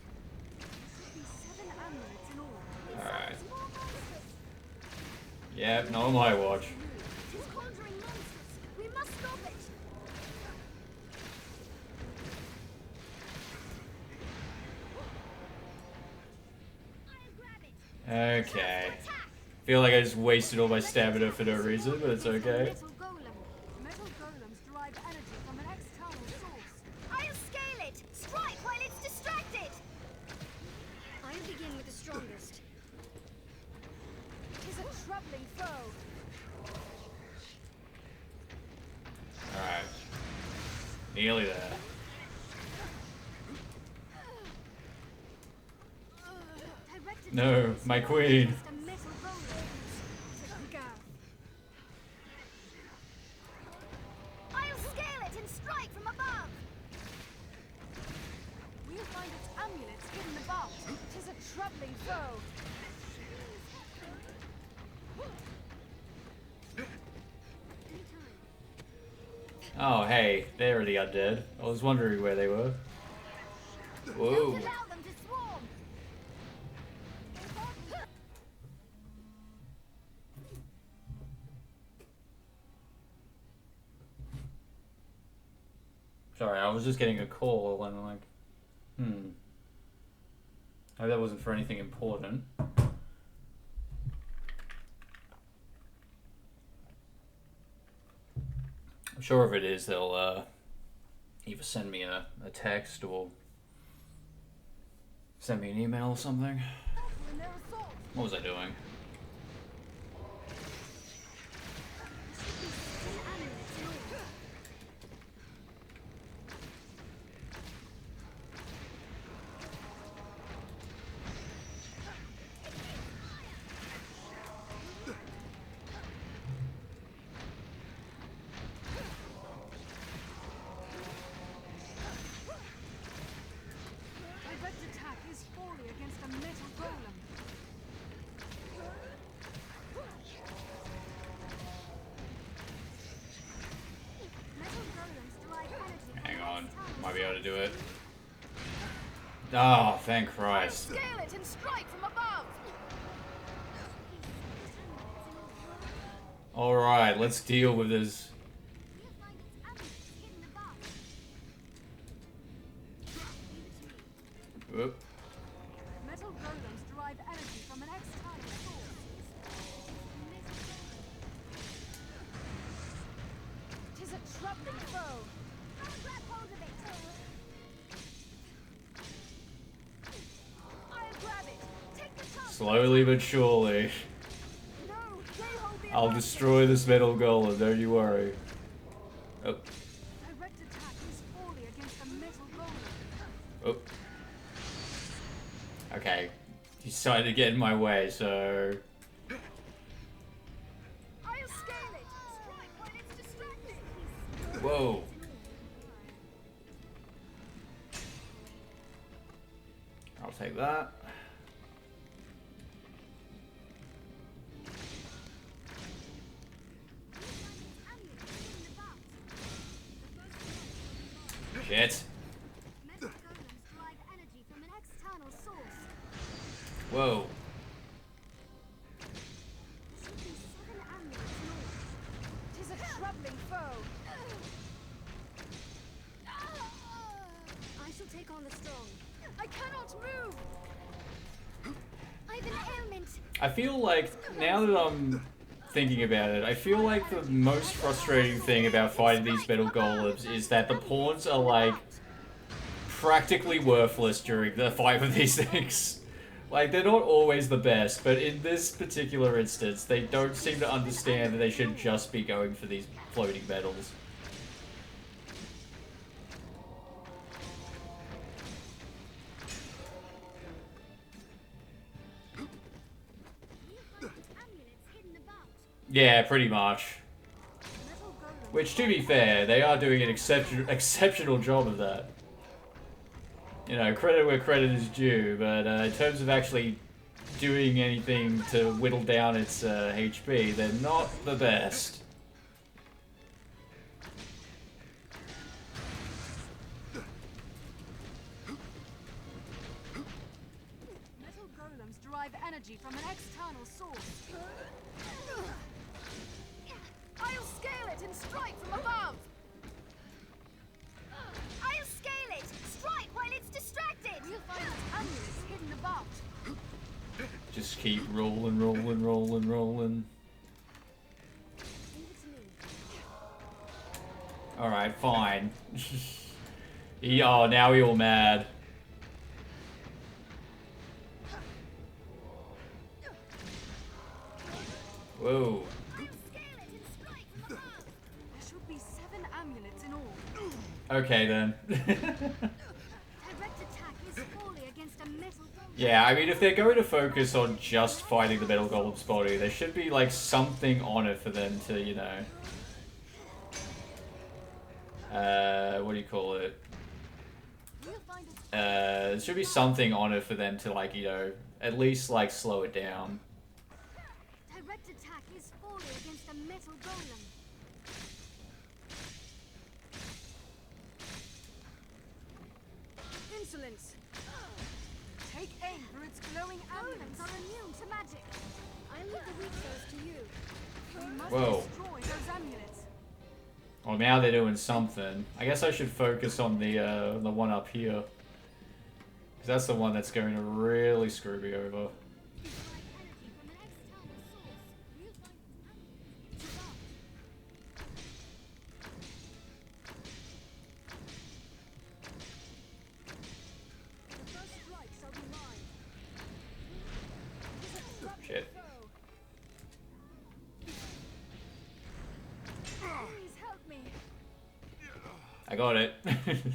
There should be 7 amulets in all. Alright. It's more monstrous! Yep, not on my watch. It's conjuring monsters! We must stop it! I'll grab it! Okay. Feel like I just wasted all my stamina for no reason, but it's okay. Metal golem. Metal golems derive energy from an external source. I'll scale it! Strike while it's distracted! I'll begin with the strongest. Tis a troubling foe! Alright. Nearly there. Directed No, my queen. Against a metal golem. It's a gap. I'll scale it and strike from above! We'll find its amulets hidden above. Tis a troubling foe! Oh, hey, they're the undead. I was wondering where they were. Whoa. Don't allow them to swarm! Sorry, I was just getting a call and I'm like, I hope that wasn't for anything important. I'm sure if it is, they'll either send me a text or send me an email or something. In their assault! What was I doing? Direct attack is fully against a metal golem. Metal golems derive energy from Hang an on, external might be able to do it. source. Oh, thank Christ. Scale it and strike from above! Alright, let's deal with this. We'll find its amulets hidden above. Whoop. Metal golems derive energy from an external source. Tis a troubling foe! I'll grab hold of it! I'll grab it! Take the chance! Slowly but surely. No! They hold the I'll advantage. destroy this metal golem, don't you worry. Oh, Direct attack is fully against a metal golem. oh. Okay. He decided to get in my way, so... I'll scale it! Strike when it's distracted! Whoa. I'll take that. Shit. Metal golems derive energy from an external source. Whoa. There should be 7 amulets in all. 'Tis a troubling foe. I shall take on the strong. I cannot move. I've an ailment. I feel like, now that I'm thinking about it, I feel like the most frustrating thing about fighting these metal golems is that the pawns are like practically worthless during the fight with these things. Like, they're not always the best, but in this particular instance, they don't seem to understand that they should just be going for these floating metals. Amulets hidden about. Yeah, pretty much. Metal golems. Which, to be fair, they are doing an exceptional job of that. You know, credit where credit is due, but in terms of actually doing anything to whittle down its HP, they're not the best. Metal golems derive energy from an external source. I'll scale it and strike from above. I'll scale it. Strike while it's distracted. We'll find its amulets hidden about. Just keep rolling, rolling, rolling, rolling. Leave it to me. Alright, fine. Oh, now we're all mad. Whoa. I'll scale it and strike from above. There should be 7 amulets in all. Okay then. Direct attack is fully against a metal golem. Yeah, I mean, if they're going to focus on just fighting the metal golem's body, there should be like something on it for them to, you know, what do you call it? We'll find its There should be something on it for them to, like, you know, at least like slow it down. direct attack is fully against a metal golem. Insolence. Take aim for its glowing Golems amulets. are immune to magic. I leave the weak foes to you. We must Whoa. destroy those amulets. Well, now they're doing something. I guess I should focus on the one up here. 'Cause that's the one that's going to really screw me over. Derive energy from an external source. We'll find its amulets above. The first strike shall be mine. Tis a troubling Shit. foe. Please help me. I got it. I've an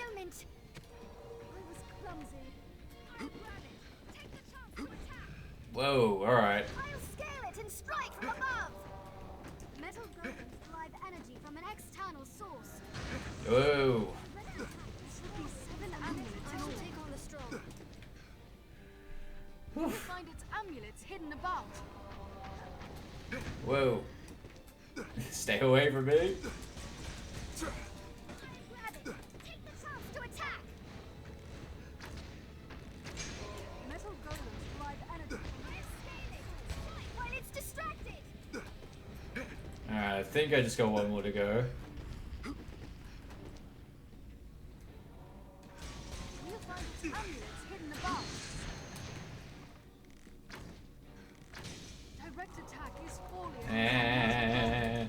ailment. I was clumsy. I'll grab it. Take the chance to attack. Whoa, alright. I'll scale it and strike from above. Metal golems derive energy from an external source. Whoa. Direct attack Should be 7 amulets I in shall all. take on the strong. We'll find its amulets hidden about. Whoa. Stay away from me. I'll grab it. Take the chance to attack. Metal golems derive energy from I'll scale it. Strike while it's distracted. Alright, I think I just got one more to go. We'll find its amulets hidden about. Direct attack is fully against Eh.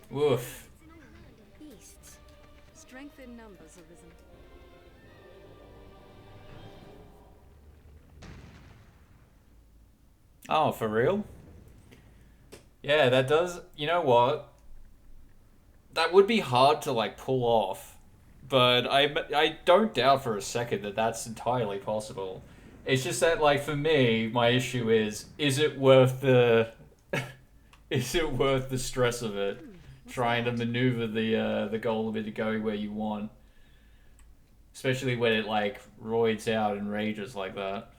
Woof. It's an island of beasts. Strength in numbers, Arisen. Oh, for real? Yeah, that does. You know what? That would be hard to like pull off, but I don't doubt for a second that that's entirely possible. It's just that like for me, my issue is it worth the is it worth the stress of it? What's Trying to that? maneuver the goal of it to go where you want, especially when it like roids out and rages like that.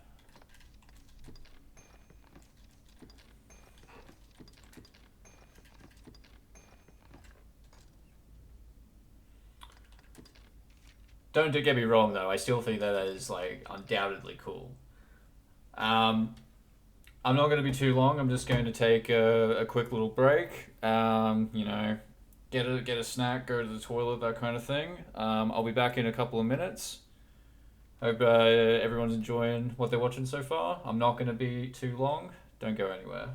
Don't get me wrong though, I still think that that is like undoubtedly cool. Um, I'm not going to be too long. I'm just going to take a quick little break. You know, get a snack, go to the toilet, that kind of thing. I'll be back in a couple of minutes. Hope everyone's enjoying what they're watching so far. I'm not going to be too long. Don't go anywhere.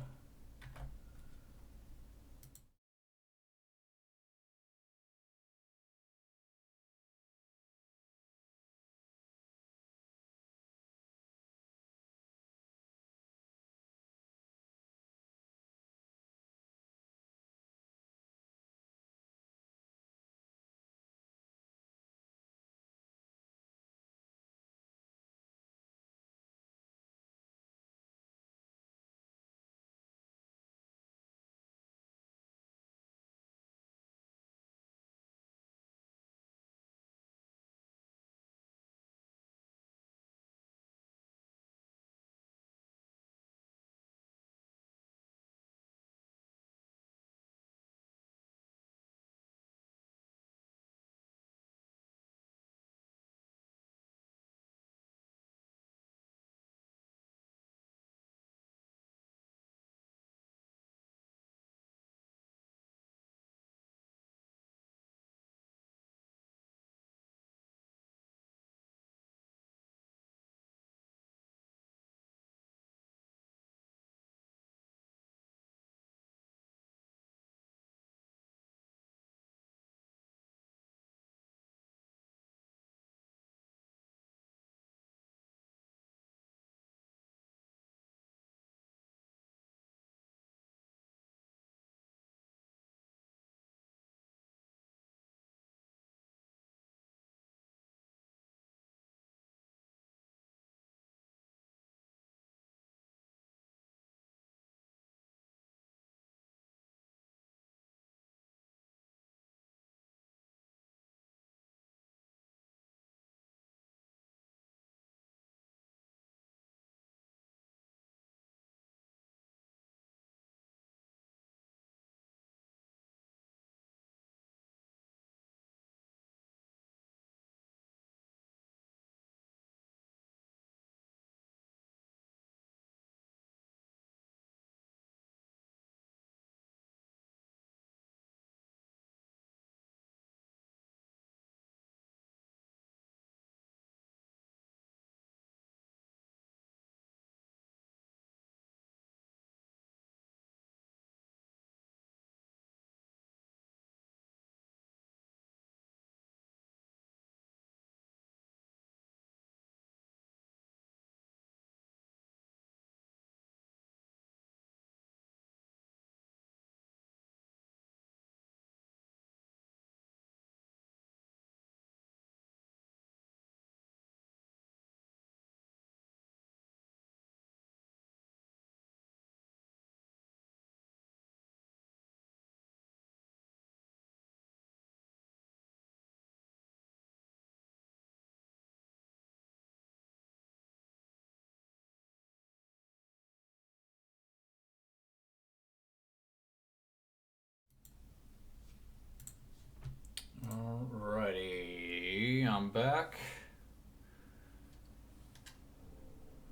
Alrighty, I'm back.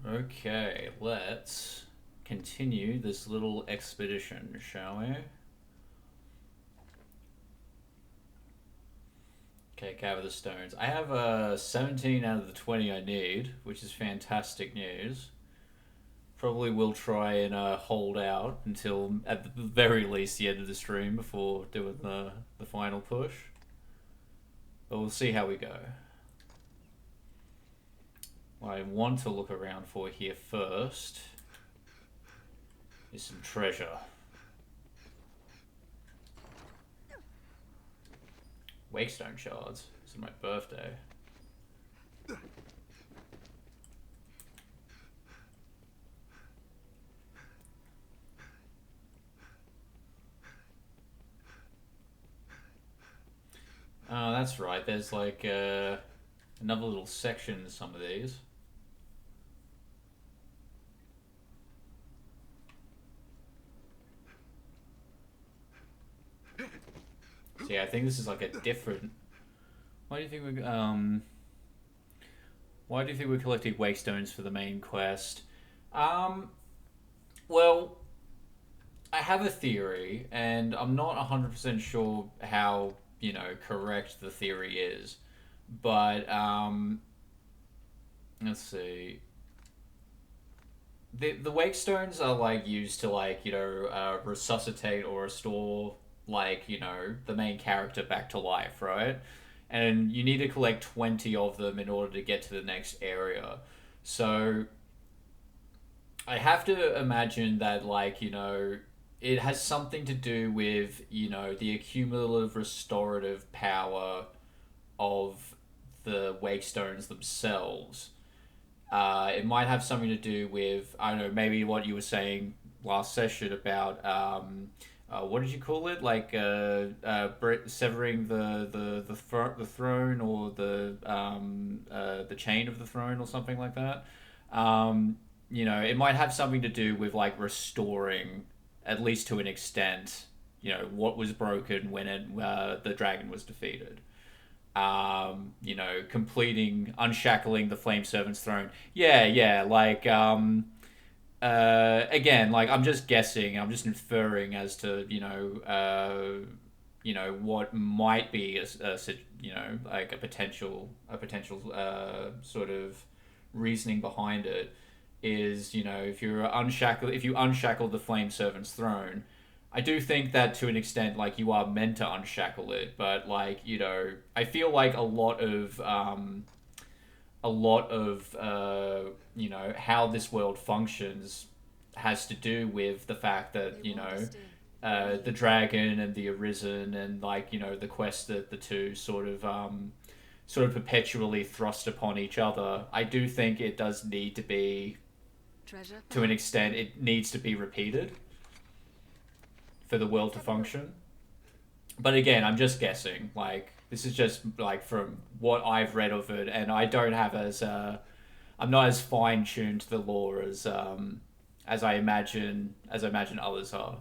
Okay, let's continue this little expedition, shall we? Okay, gather the stones. I have 17 out of the 20 I need, which is fantastic news. Probably will try and hold out until, at the very least, the end of the stream before doing the final push. But we'll see how we go. What I want to look around for here first is some treasure. Wakestone shards. This is my birthday. Oh, that's right. There's like another little section in some of these. So yeah, I think this is like a different. Why do you think we Why do you think we're collecting Wakestones for the main quest? Well, I have a theory, and I'm not 100% sure how, correct the theory is. But, let's see. The Wakestones are, like, used to, like, resuscitate or restore, like, the main character back to life, right? And you need to collect 20 of them in order to get to the next area. So I have to imagine that, like, it has something to do with, the accumulative restorative power of the Wakestones themselves. It might have something to do with, I don't know, maybe what you were saying last session about, what did you call it? Like, severing the throne, or the chain of the throne, or something like that. It might have something to do with, like, restoring, at least to an extent, what was broken when the dragon was defeated. Completing, unshackling the Flame Servant's throne. Yeah, like, again, like, I'm just guessing, I'm just inferring as to, what might be like a potential, sort of reasoning behind it is, if you unshackle the Flame Servant's throne, I do think that to an extent, like, you are meant to unshackle it, but, like, I feel like a lot of how this world functions has to do with the fact that, the dragon and the Arisen, and, like, the quest that the two sort of perpetually thrust upon each other. I do think it does need to be, Treasure? to an extent, it needs to be repeated for the world to function. But again, I'm just guessing. Like, this is just, like, from what I've read of it, and I don't have I'm not as fine tuned to the lore as I imagine others are.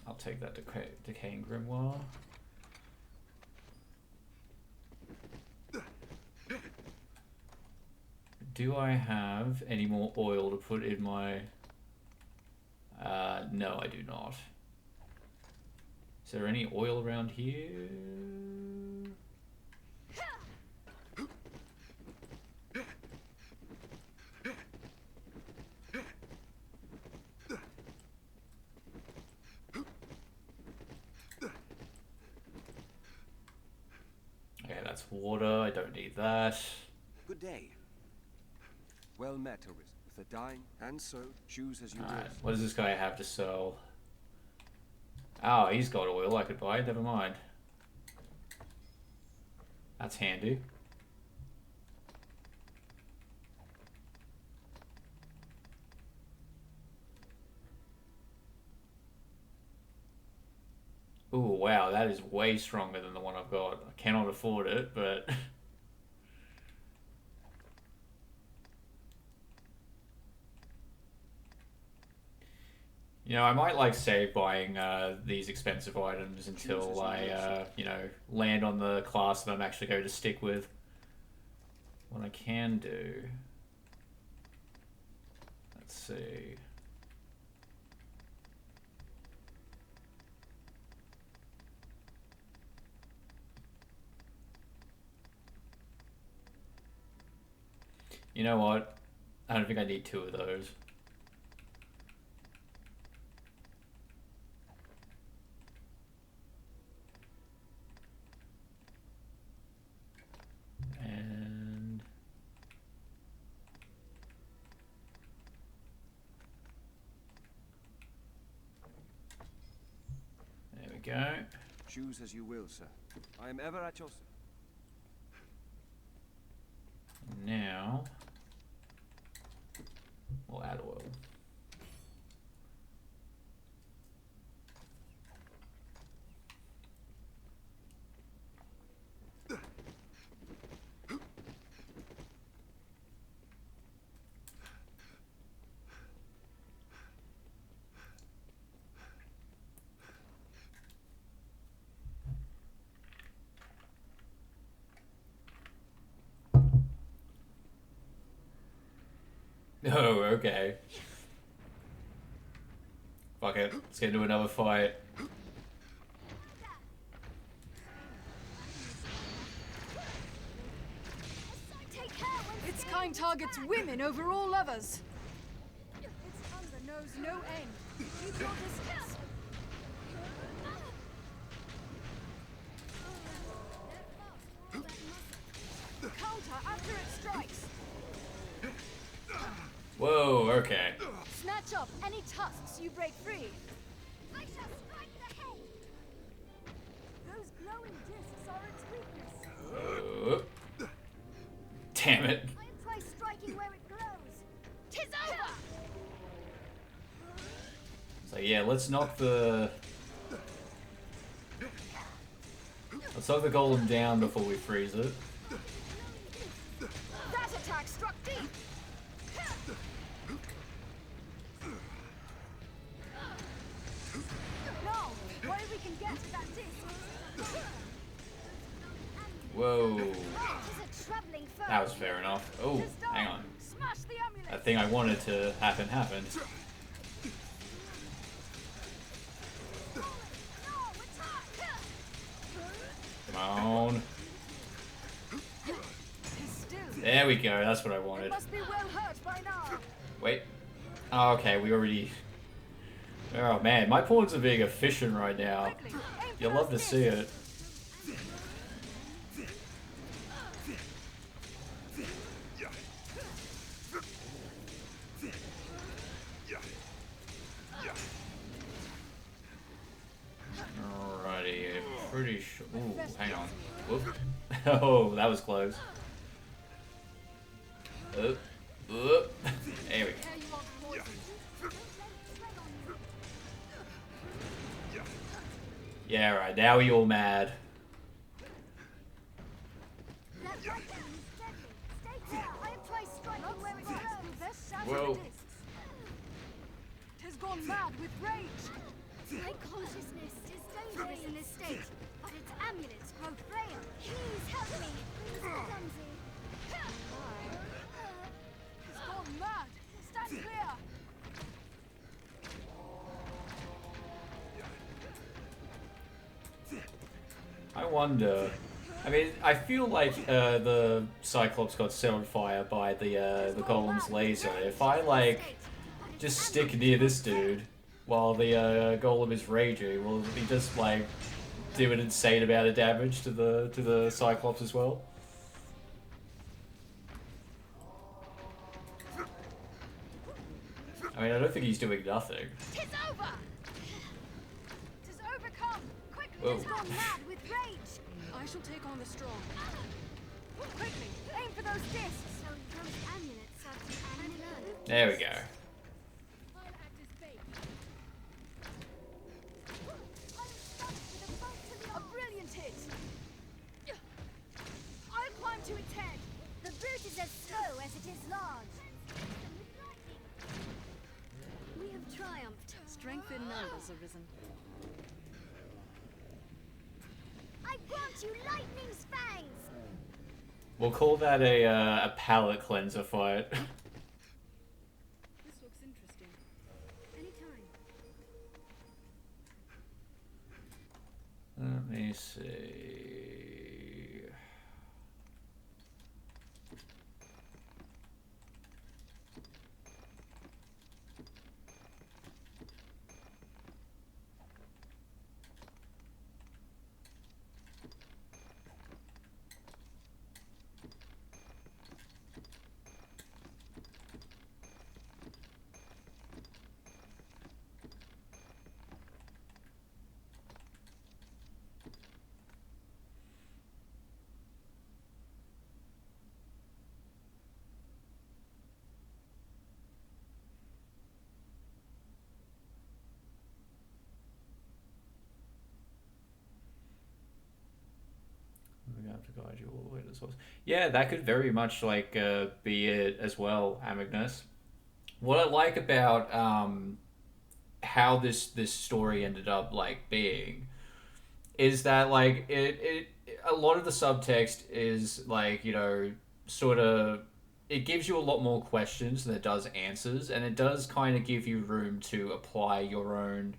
I'll take that decaying grimoire. Do I have any more oil to put in my... no, I do not. Is there any oil around here? Okay, that's water. I don't need that. Good day. Well met, Arisen. With the dying, and so choose as you will. Alright, what does this guy have to sell? Oh, he's got oil I could buy. Never mind. That's handy. Ooh, wow, that is way stronger than the one I've got. I cannot afford it, but... I might, like, save buying these expensive items until I, land on the class that I'm actually going to stick with. What I can do... Let's see... You know what? I don't think I need 2 of those. And there we go. Choose as you will, sir. I am ever at your... Now we'll add oil. Oh, okay. Fuck it. Let's get into another fight. Its kind targets women over all others. Its hunger knows no end. Keep your distance. Counter after it strikes. Whoa, okay. Snatch up any tusks you break free. I shall strike the head. Those glowing discs are its weakness. Damn it. I am try striking where it glows. 'Tis over. So yeah, let's knock the golem down before we freeze it. That attack struck deep. Now, while we can get to that disc. Whoa. Tis a troubling foe. That was fair enough. Oh, hang on. Smash the amulet. That thing I wanted to happen happened. No, attack. Come on. He's still. There we go. That's what I It wanted. must be well hurt by now. Wait. Oh, okay, we already... Oh man, my pawns are being efficient right now. Quickly, aim for You'll love to those see discs. it. Alrighty, I'm pretty sure... Ooh, hang on. Whoop. Oh, that was close. Oop. Oop. There we go. There you are, poison. Yeah, right, now we all mad. That right hand is deadly. Stay clear. I am try striking where it With glows. their shatter Whoa. the discs. Tis gone mad with rage. My consciousness is dangerous in this state, but its amulets grow frail. Please help me. Please, clumsy. Tis gone mad. Stand clear. I wonder. I mean, I feel like the Cyclops got set on fire by the golem's laser. If I like just stick near this dude while the golem is raging, will he just like do an insane amount of damage to the Cyclops as well? I mean, I don't think he's doing nothing. Tis over. Tis overcome. Quickly. Whoa. Tis gone mad with rage. I shall take on the strong. Quickly, aim for those discs. So those amulets are to amulet. There we go. I'll act as bait. I'm stuck with a bolt to the A arm. brilliant hit. I'll climb to its head. The brute is as slow as it is large. We have triumphed. Strength in numbers, Arisen. I grant you lightning's fangs. We'll call that a palate cleanser fight. This looks interesting. Anytime. Let me see. have to guide you all the way to the source. Yeah, that could very much like be it as well, Amagnus. What I like about how this story ended up like being is that like it a lot of the subtext is like, you know, sort of, it gives you a lot more questions than it does answers, and it does kind of give you room to apply your own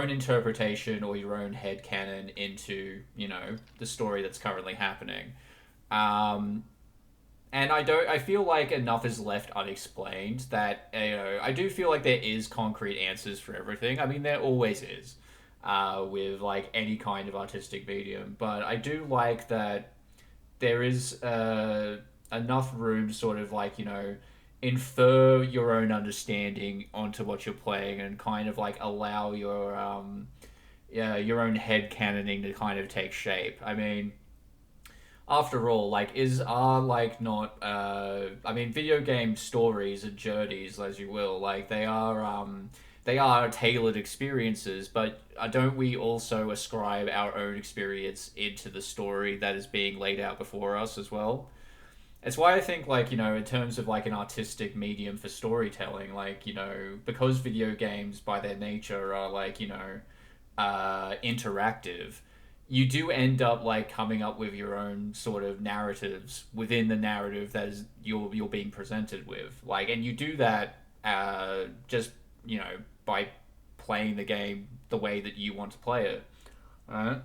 interpretation or your own headcanon into, you know, the story that's currently happening. Um, and I feel like enough is left unexplained that, you know, I do feel like there is concrete answers for everything. I mean, there always is, with like any kind of artistic medium, but I do like that there is enough room to sort of like, you know, infer your own understanding onto what you're playing and kind of like allow yeah, your own head canoning to kind of take shape. I mean, after all, like, are like not I mean, video game stories and journeys, as you will, like they are tailored experiences, but don't we also ascribe our own experience into the story that is being laid out before us as well? It's why I think, like, you know, in terms of like an artistic medium for storytelling, like, you know, because video games by their nature are like, you know, interactive, you do end up like coming up with your own sort of narratives within the narrative that is you're being presented with. Like, and you do that just, you know, by playing the game the way that you want to play it. Right?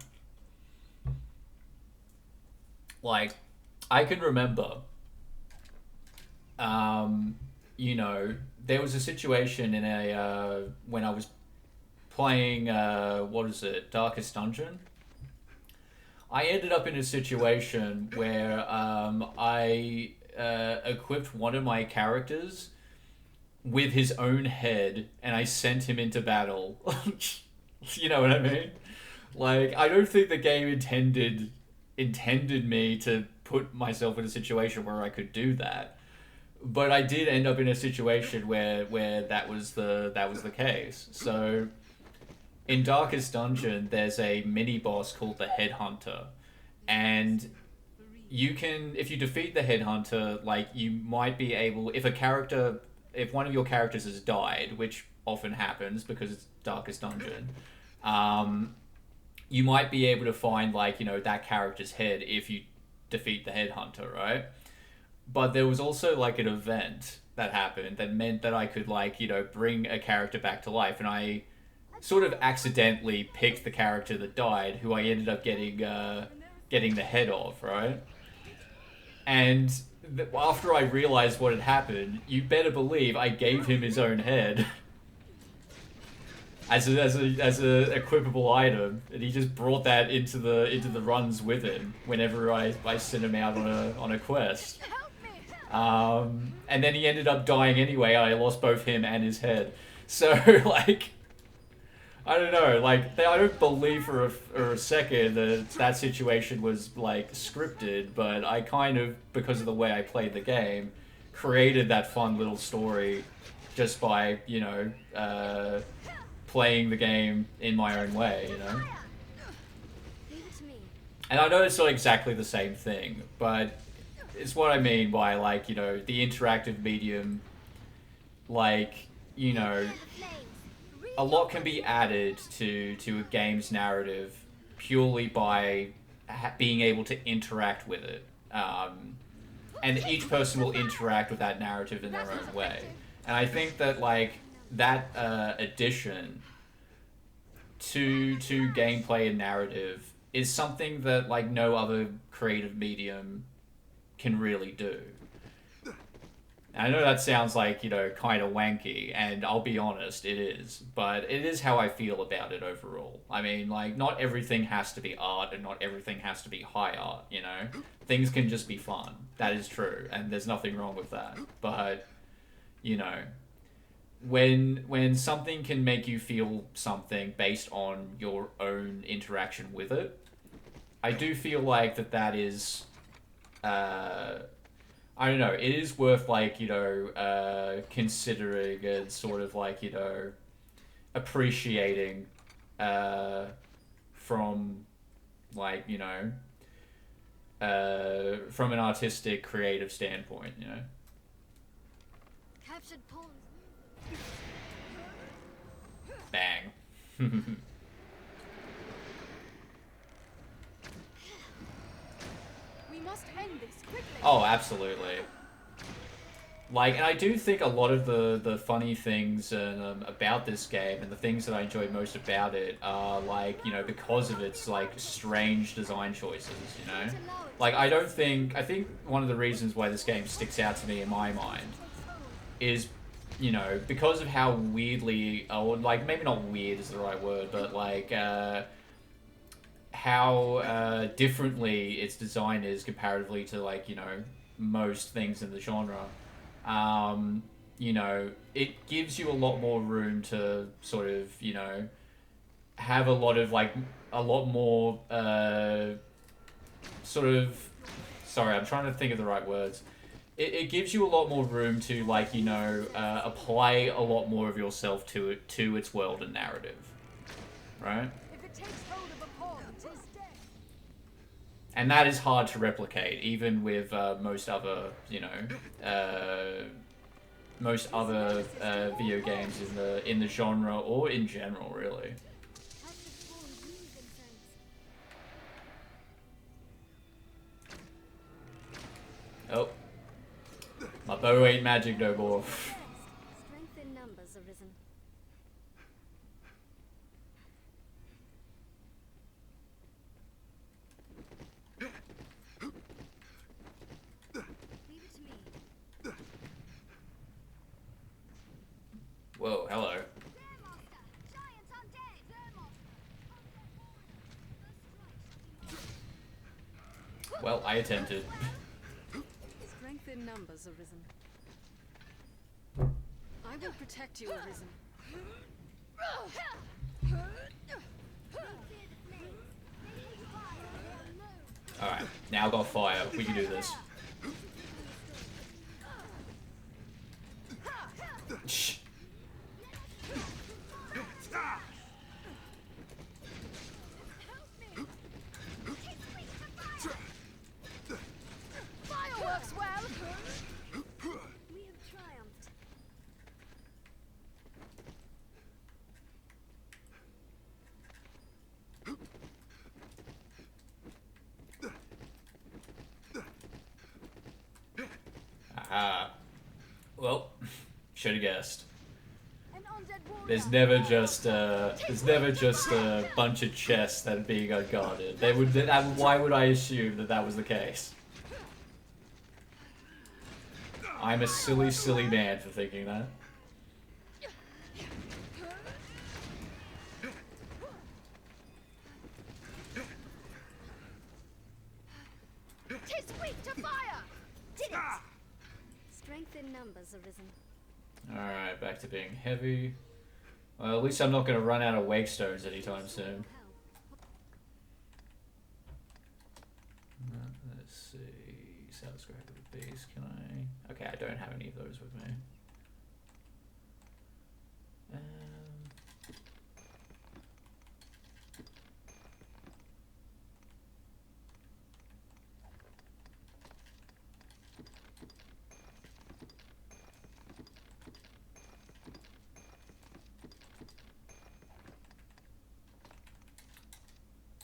Like, I can remember, you know, there was a situation in a when I was playing what is it, Darkest Dungeon. I ended up in a situation where I equipped one of my characters with his own head, and I sent him into battle. You know what I mean? Like, I don't think the game intended me to put myself in a situation where I could do that, but I did end up in a situation where that was the case. So in Darkest Dungeon, there's a mini boss called the Headhunter, and you can, if you defeat the Headhunter, like, you might be able, if one of your characters has died, which often happens because it's Darkest Dungeon, you might be able to find, like, you know, that character's head if you defeat the Headhunter, right? But there was also like an event that happened that meant that I could, like, you know, bring a character back to life, and I sort of accidentally picked the character that died, who I ended up getting the head of, right? And after I realized what had happened, you better believe I gave him his own head as a equipable item, and he just brought that into the runs with him whenever I sent him out on a quest. And then he ended up dying anyway. I lost both him and his head. So, like, I don't know, like, I don't believe for a second that situation was, like, scripted, but I kind of, because of the way I played the game, created that fun little story just by, you know, playing the game in my own way, you know? And I know it's not exactly the same thing, but it's what I mean by, like, you know, the interactive medium, like, you know, a lot can be added to a game's narrative purely by being able to interact with it. And each person will interact with that narrative in their own way. And I think that, like, that addition to gameplay and narrative is something that, like, no other creative medium can really do. I know that sounds like, you know, kind of wanky, and I'll be honest, it is. But it is how I feel about it overall. I mean, like, not everything has to be art, and not everything has to be high art, you know? Things can just be fun. That is true, and there's nothing wrong with that. But, you know, when something can make you feel something based on your own interaction with it, I do feel like that is... I don't know, it is worth, like, you know, considering and sort of, like, you know, appreciating from, like, you know, from an artistic, creative standpoint, you know. Captured pawns. Bang. We must end this quickly. Oh, absolutely. Like, and I do think a lot of the funny things about this game and the things that I enjoy most about it are, like, you know, because of its, like, strange design choices, you know? Like, I think one of the reasons why this game sticks out to me in my mind is, you know, because of how weirdly, or, like, maybe not weird is the right word, but, like, how differently its design is comparatively to, like, you know, most things in the genre. You know, it gives you a lot more room to sort of, you know, have a lot of, like, a lot more, sort of, sorry, I'm trying to think of the right words. It gives you a lot more room to, like, you know, apply a lot more of yourself to it, to its world and narrative, right? If it takes hold of a pawn, 'tis dead. And that is hard to replicate, even with most other, you know, most other video games in the genre or in general, really. Captured pawns use incense. Oh, my bow ain't magic no more. Strength in numbers arisen. Leave it to me. Whoa, hello. Master, giant undead. Well, I attempted. Strength in numbers arisen. I will protect you, Arisen. Alright, now got fire. We can do this. Shh. Fireworks well. We have triumphed. Aha. Well, should have guessed. An undead warrior. There's never just a bunch of chests that are being unguarded. Why would I assume that that was the case? I'm a silly, silly man for thinking that. Tis weak to fire. Did it. Strength in numbers arisen. Alright, back to being heavy. Well, at least I'm not going to run out of wake stones anytime soon. Let's see. Subscribe to the base, can I? Okay, I don't have any of those with me.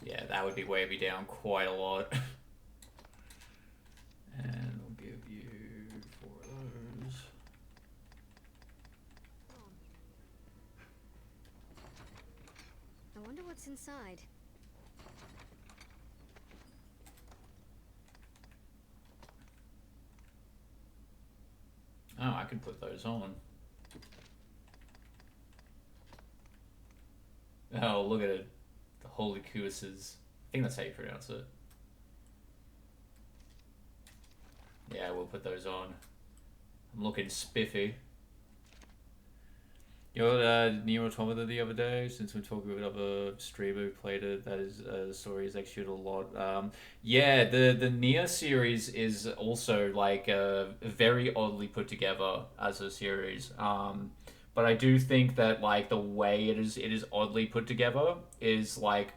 Yeah, that would be way me down quite a lot. And we'll give you 4 of those. I wonder what's inside. Oh, I could put those on. Oh, look at it. The Holy Cuisses. I think that's how you pronounce it. Yeah, we'll put those on. I'm looking spiffy. You know, Nier Automata the other day, since we're talking about other streamer who played it, that is the story is actually a lot. Yeah, the Nier series is also like very oddly put together as a series. But I do think that like the way it is oddly put together is like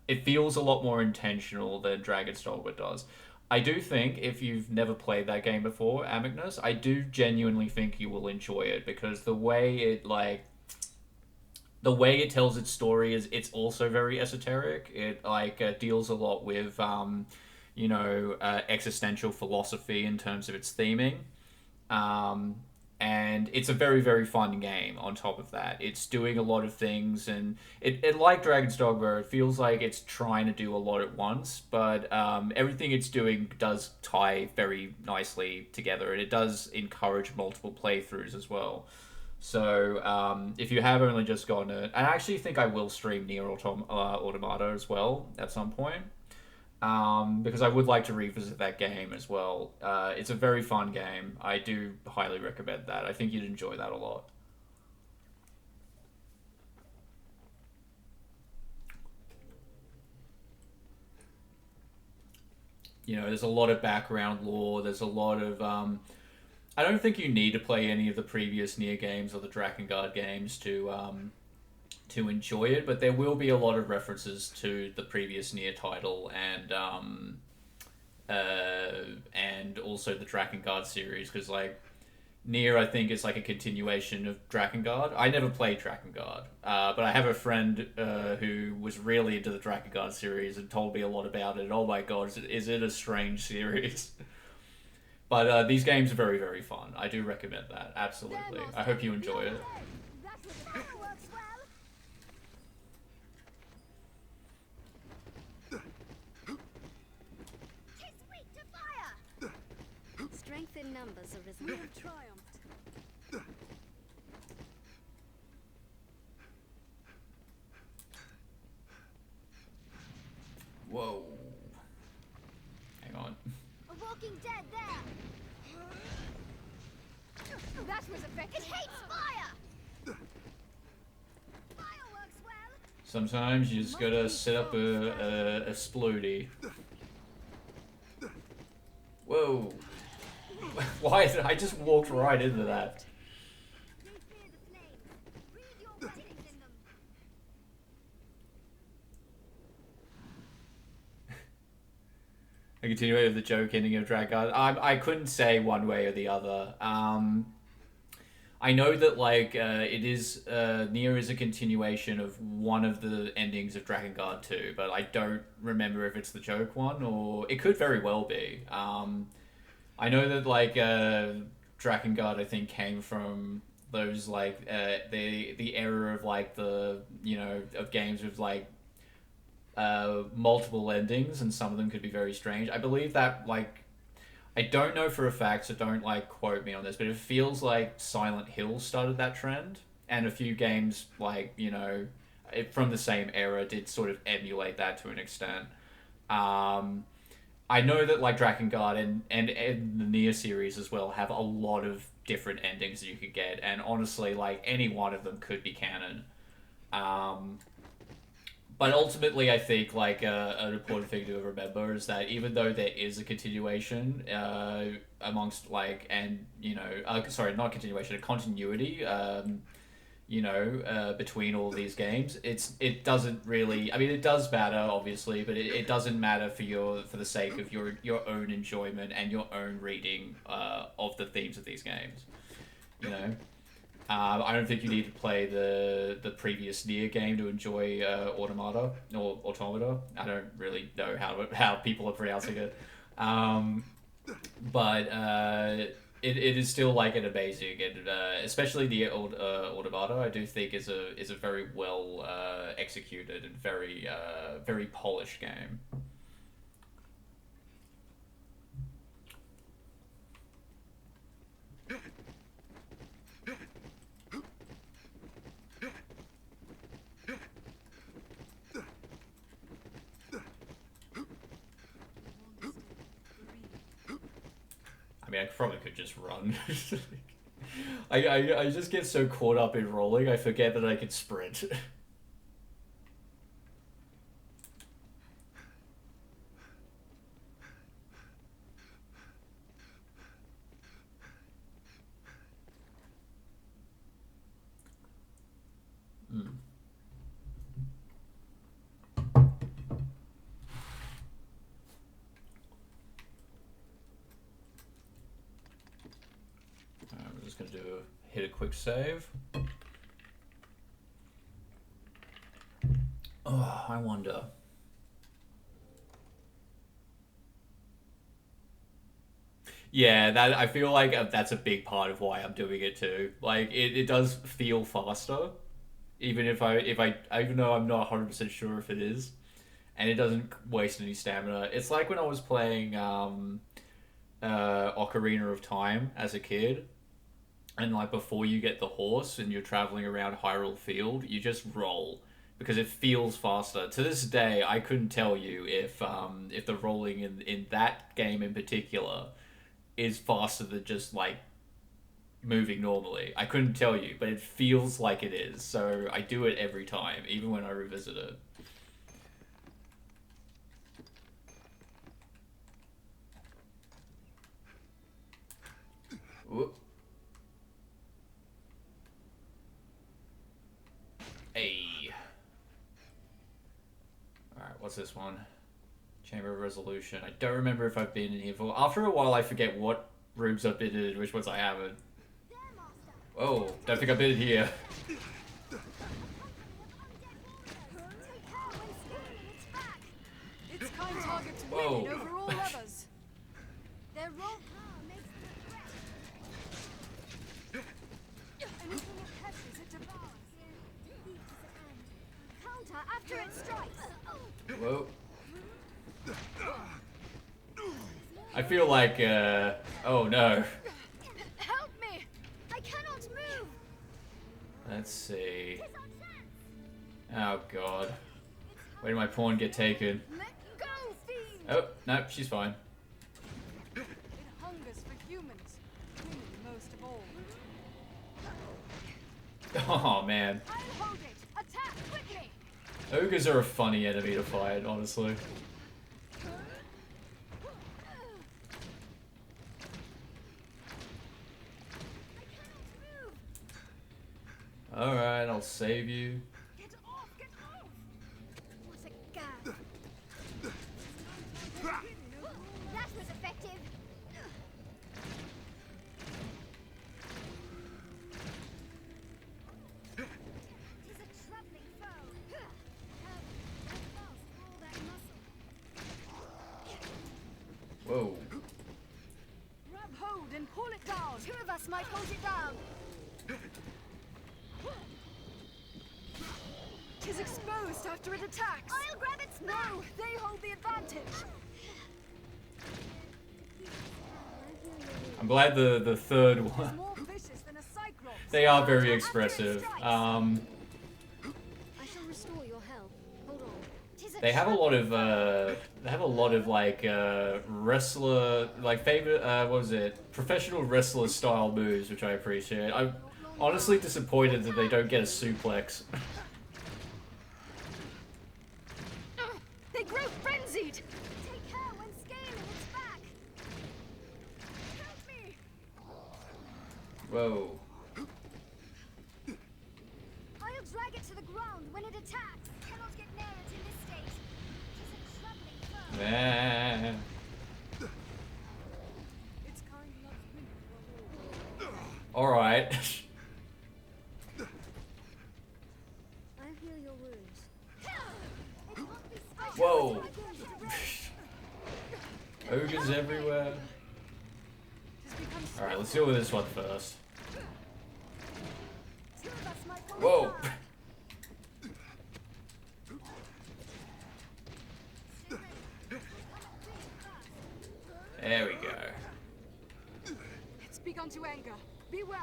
it feels a lot more intentional than Dragon's Dogma does. I do think if you've never played that game before, Amicnus, I do genuinely think you will enjoy it because the way it tells its story is it's also very esoteric. It deals a lot with existential philosophy in terms of its theming. Um, and it's a very, very fun game on top of that. It's doing a lot of things, and it like Dragon's Dogma, it feels like it's trying to do a lot at once, but everything it's doing does tie very nicely together, and it does encourage multiple playthroughs as well. So if you have only just gotten it, and I actually think I will stream Nier Automata as well at some point, because I would like to revisit that game as well. It's a very fun game. I do highly recommend that. I think you'd enjoy that a lot. There's a lot of background lore. There's a lot of I don't think you need to play any of the previous Nier games or the Drakengard games to enjoy it, but there will be a lot of references to the previous Nier title and also the Drakengard series, because Nier, I think, is a continuation of Drakengard. I never played Drakengard, but I have a friend who was really into the Drakengard series and told me a lot about it. And oh my god, is it a strange series? But these games are very, very fun. I do recommend that, absolutely. I hope you enjoy it. Strength in numbers, Arisen. We have triumphed. Whoa. Hang on. A walking dead there. That was effective. It hates fire. Fire works well. Sometimes you just gotta set up a splodey. Whoa. Why did I just walked right into that? They fear the flames. Read your writings in them. A continuation of the joke ending of Drakengard. I couldn't say one way or the other. I know that it is Nier is a continuation of one of the endings of Drakengard 2, but I don't remember if it's the joke one or it could very well be. I know that Drakengard, I think, came from those the era of the of games with multiple endings, and some of them could be very strange. I believe that I don't know for a fact, so don't quote me on this, but it feels like Silent Hill started that trend, and a few games from the same era did sort of emulate that to an extent. I know that Drakengard and the Nier series as well have a lot of different endings that you could get, and honestly, any one of them could be canon. But ultimately, I think an important thing to remember is that even though there is a continuation amongst not continuation, a continuity, between all these games, it doesn't really. I mean, it does matter, obviously, but it doesn't matter for the sake of your own enjoyment and your own reading of the themes of these games. I don't think you need to play the previous Nier game to enjoy Automata or Automata. I don't really know how people are pronouncing it, but it is still an amazing, and especially the Automata, I do think is a very well executed and very very polished game. I mean, I probably could just run. I just get so caught up in rolling, I forget that I can sprint. just gonna hit a quick save. Oh, I wonder. Yeah, that I feel like that's a big part of why I'm doing it too. Like it does feel faster, even even though I'm not 100% sure if it is, and it doesn't waste any stamina. It's like when I was playing Ocarina of Time as a kid, and like before you get the horse and you're traveling around Hyrule Field, you just roll because it feels faster. To this day, I couldn't tell you if the rolling in that game in particular is faster than just like moving normally. I couldn't tell you, but it feels like it is. So I do it every time, even when I revisit it. Whoop. Hey. Alright, what's this one? Chamber of Resolution. I don't remember if I've been in here for... After a while, I forget what rooms I've been in and which ones I haven't. Whoa, don't think I've been in here. Its kind targets Whoa. women over all others. Their raw power makes them Anything it catches, it devours. counter after it strikes. Whoa. I feel like, oh no. Help me! I cannot move. Let's see. Oh god. Where did my pawn get taken? Let go, fiend. Oh, no, she's fine. It hungers for humans. Women most of all. Oh man. I'll hold it. Attack quickly. Ogres are a funny enemy to fight, honestly. Alright, I'll save you. Get off! Get off! What a gag. That was effective. He's a troubling foe. All that muscle. Whoa. Grab hold and pull it down. Two of us might hold it down. Tis exposed after it attacks. I'll grab its No, they hold the advantage. I'm glad the third one. More vicious than a cyclops. They are very expressive. I shall restore your health. Hold on. They have a lot of like wrestler, like favorite what was it, professional wrestler style moves, which I appreciate. I'm honestly disappointed that they don't get a suplex. They grow frenzied. Take care when scaling its back. Help me. Whoa. I'll drag it to the ground when it attacks. Cannot get near it in this state. It is a troubling foe. Man. Its kind loves women. All right. I'll heal your wounds. Whoa. Ogres everywhere. All right, let's deal with this one first. Whoa. There we go. It's begun to anger. Beware.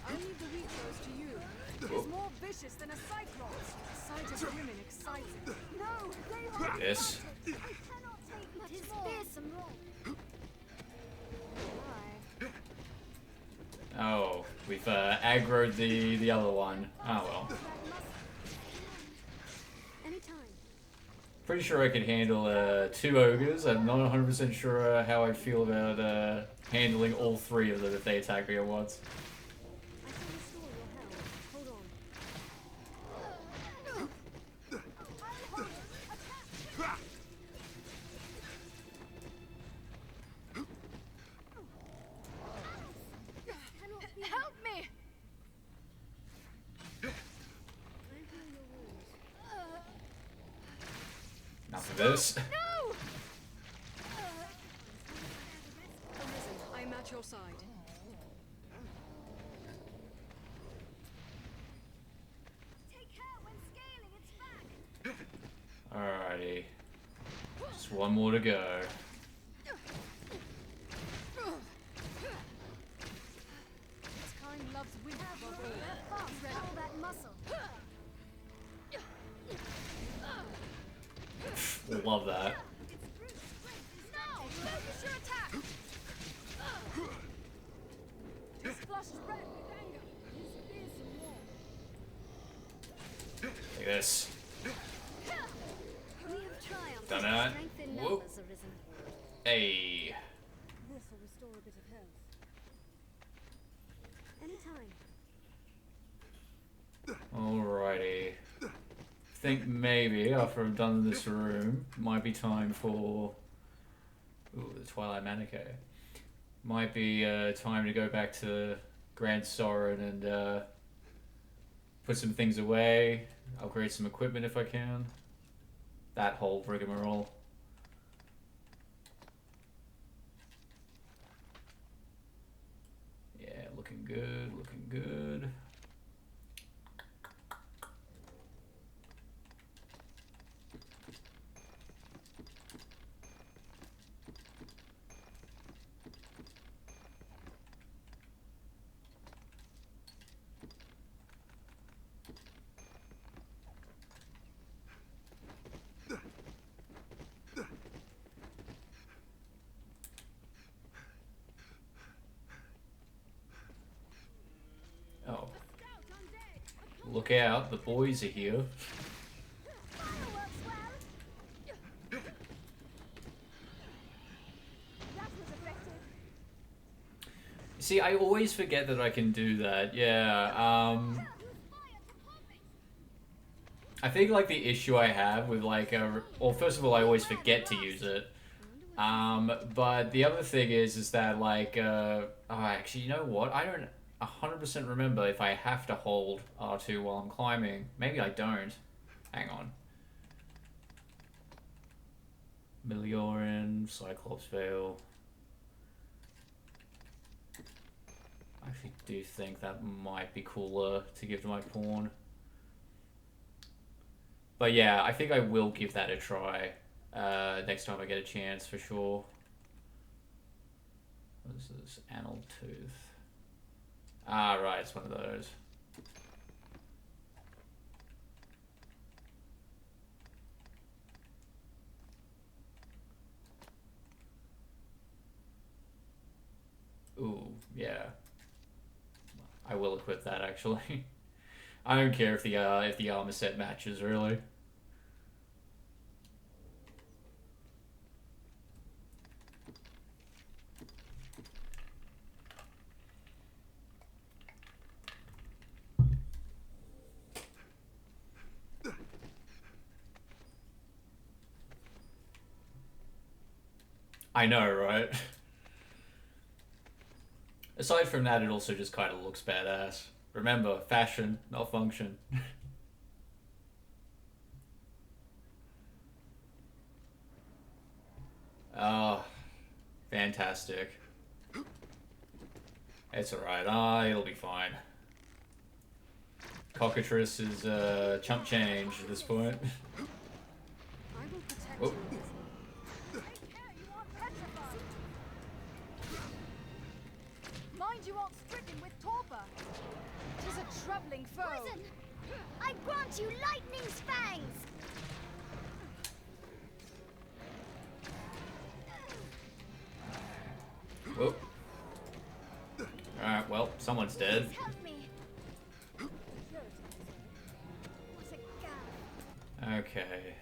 I'll leave the weak foes to you. It is more vicious than a cyclops. The sight of women excites it. No, they hold This. I cannot take much more. Fearsome roll. Oh, we've aggroed the other one. Oh well. Anytime. Pretty sure I could handle 2 ogres. I'm not 100% sure how I'd feel about handling all 3 of them if they attack me at once. I can restore your health. Hold on. Enough of this. No! Arisen, I'm at your side. Take care when scaling its back. Alrighty. Just one more to go. Its kind loves women above all. Fast, all that muscle. Love that. Now, focus your attack. It's flushed red with anger. His fearsome war. Take this. We have triumphed. Done that. Strength in Whoop. numbers, Arisen. Hey. This will restore a bit of health. Anytime. Alrighty. Think maybe after I've done this room, might be time for the Twilight Manichae. Might be time to go back to Grand Sorin and put some things away, upgrade some equipment if I can. That whole rigmarole. Yeah, looking good, looking good. Oh. Look out, the boys are here. Fireworks, well. That was effective. See, I always forget that I can do that. Yeah, Use fire to pump it. I think like the issue I have with like well, first of all, I always forget to use it. But the other thing is that like oh, actually, you know what? I don't 100% remember if I have to hold R2 while I'm climbing. Maybe I don't. Hang on. Milioran, Cyclops Veil. I actually do think that might be cooler to give to my pawn. But yeah, I think I will give that a try next time I get a chance for sure. This is Anal Tooth. Ah, right, it's one of those. Ooh, yeah. I will equip that actually. I don't care if the armor set matches really. I know, right? Aside from that, it also just kind of looks badass. Remember, fashion, not function. Oh, fantastic. It's alright. It'll be fine. Cockatrice is chump change at this point. I will protect Whoop. you. Take care, you are petrified. Mind you aren't stricken with torpor. 'Tis a troubling foe. Arisen, I grant you lightning's fangs. Whoop. Alright, well, someone's dead. Please help me. What a gap. Okay.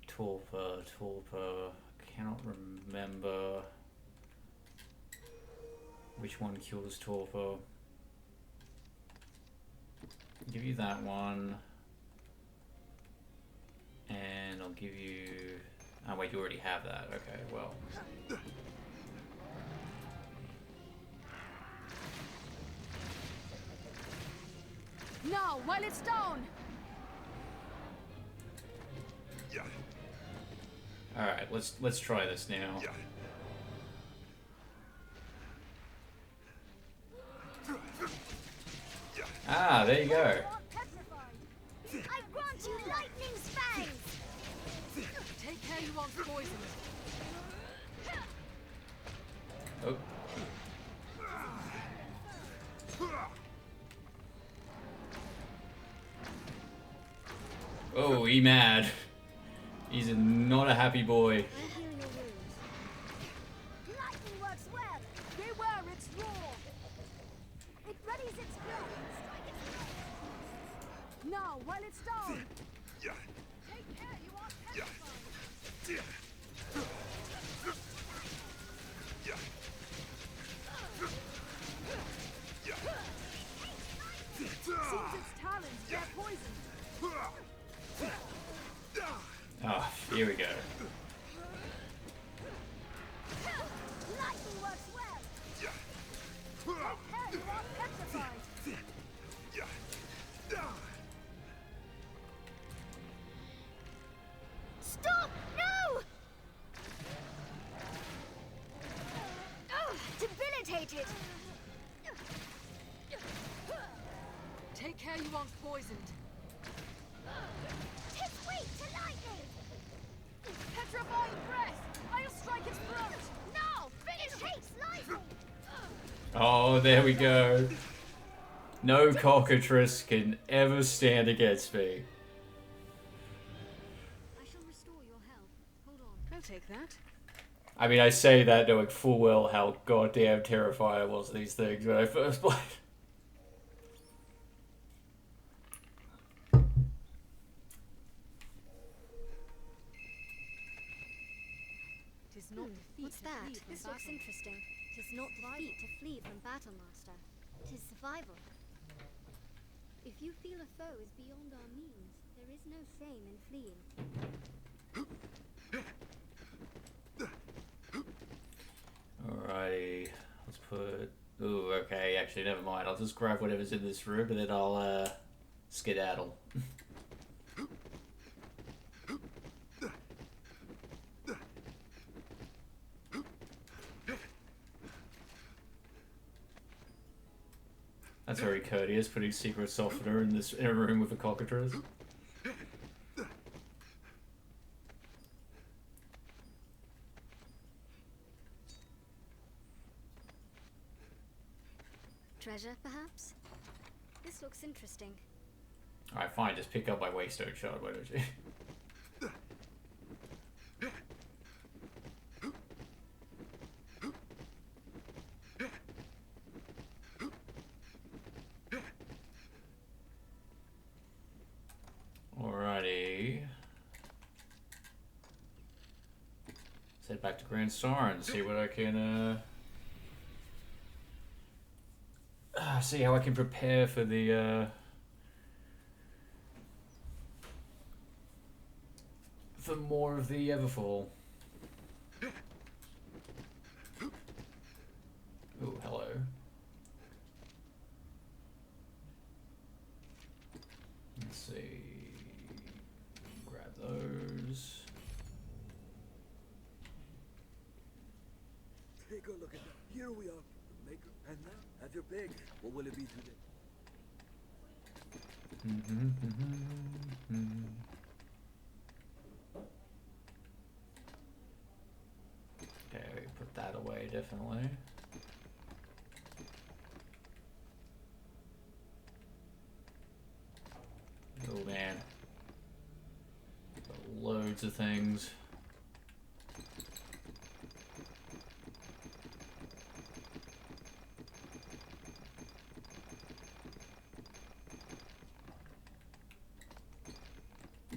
Torpor. Cannot remember which one cures torpor. Give you that one. And I'll give you... Oh wait, you already have that. Okay, well. Now, while it's down! Alright, let's try this now. Ah, there you go. I grant you lightning's fangs! Take care you aren't poisoned. Oh. Oh, he mad. He's not a happy boy. I'm healing your wounds. Lightning works well! Beware, it's raw. It readies its blow! Now, while it's down. Take care, you are petrified. Seems its talons bear poison. Ah, here we go. Lightning works well! Take care, you are petrified. Stop! No! Debilitated! Take care you aren't poisoned. Tis weak to lightning! Petrifying breath! I'll strike its throat! Now! Finish! It hates lightning! Oh, there we go. No cockatrice can ever stand against me. I shall restore your health. Hold on. I'll take that. I mean, I say that knowing full well how goddamn terrified I was of these things when I first played. Tis not defeat What's to that? flee from This looks battle. interesting. Tis not defeat to flee from battle, Master. Tis survival. If you feel a foe is beyond our means, there is no shame in fleeing. Alrighty, let's put... Ooh, okay, actually, never mind. I'll just grab whatever's in this room and then I'll, skedaddle. That's very courteous, putting secret softener in a room with a cockatrice. Treasure, perhaps? This looks interesting. Alright, fine, just pick up my waystone shard, why don't you? Alrighty. Let's head back to Grand Star and see what I can, see how I can prepare for the, for more of the Everfall. Oh, hello. Let's see. Grab those. Take a look at that. Here we are, the maker. And now, have your pick. What will it be today? Okay, put that away, definitely. Oh man. Got loads of things.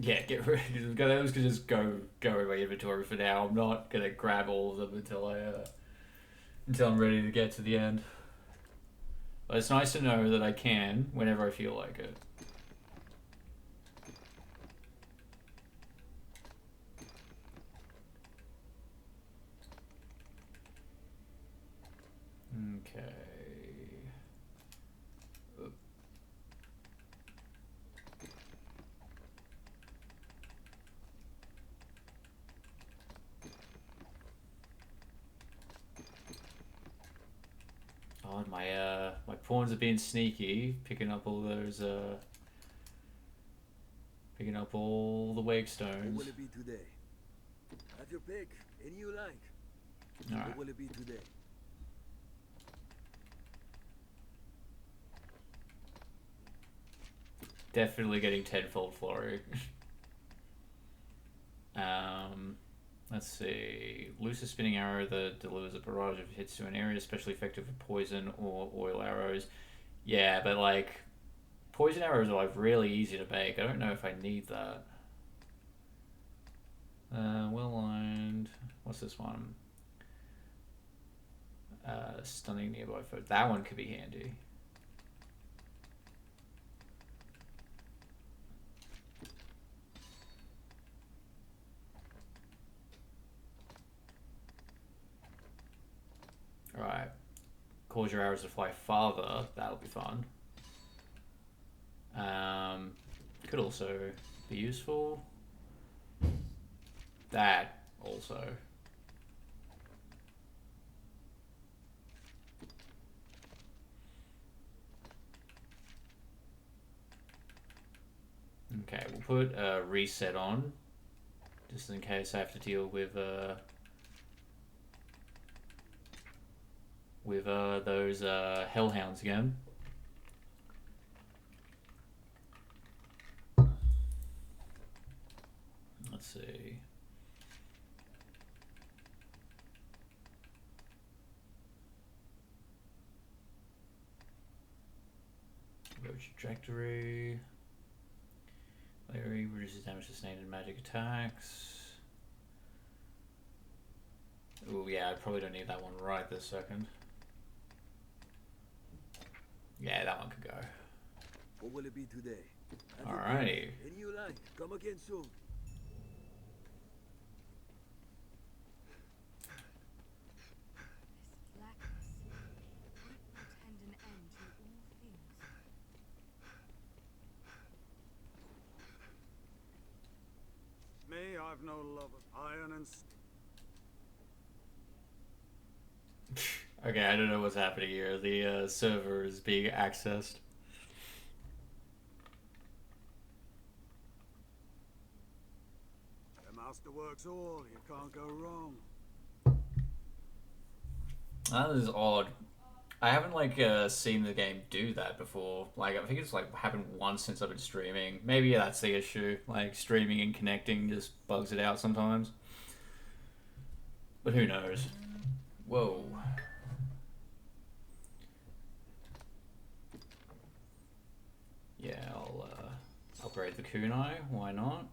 Yeah, get rid of those. Can just go in my inventory for now. I'm not gonna grab all of them until I'm ready to get to the end. But it's nice to know that I can whenever I feel like it. Okay. God, my pawns are being sneaky, picking up all those picking up all the wake What stones. will it be today? Have your pick. Any you like. Alright. What will it be today? Definitely getting tenfold flurry. Let's see. Loose a spinning arrow that delivers a barrage of hits to an area, especially effective with poison or oil arrows. Yeah, but like poison arrows are like really easy to make. I don't know if I need that. Well-lined. What's this one? Stunning nearby foe. That one could be handy. Alright. Cause your arrows to fly farther. That'll be fun. Could also be useful. That also. Okay, we'll put a reset on, just in case I have to deal with those hellhounds again. Let's see. Road trajectory. Larry reduces damage sustained in magic attacks. Oh yeah, I probably don't need that one right this second. Yeah, that one could go. What will it be today? Have your Alrighty. pick. Any you like. Come again soon. This blackness, would it portend an end to all things? Me, I've no love of iron and steel. Okay, I don't know what's happening here. The server is being accessed. The master works all, you can't go wrong. That is odd. I haven't like seen the game do that before. Like I think it's like happened once since I've been streaming. Maybe that's the issue. Like streaming and connecting just bugs it out sometimes. But who knows? Whoa. Yeah, I'll upgrade the kunai. Why not?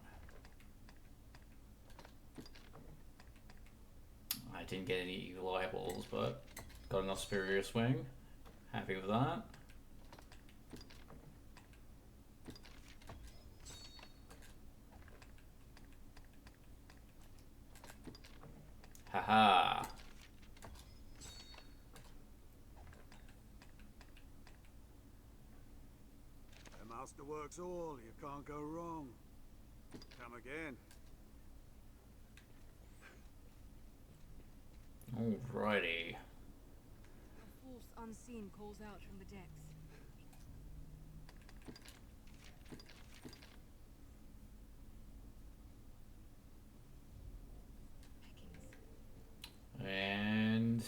I didn't get any evil eyeballs, but got enough superior swing. Happy with that. Haha. The master works all, you can't go wrong. Come again. Alrighty. A force unseen calls out from the depths. Pickings. And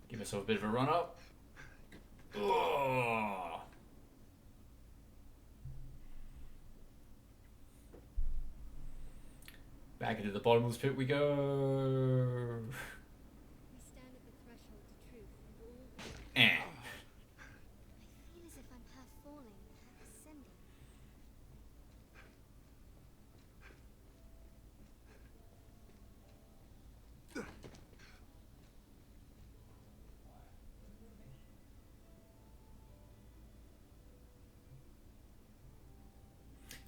give myself a bit of a run up. Ugh. Back into the bottomless pit we go. We stand at the threshold to truth and all. Eh. I feel as if I'm half falling, half ascending.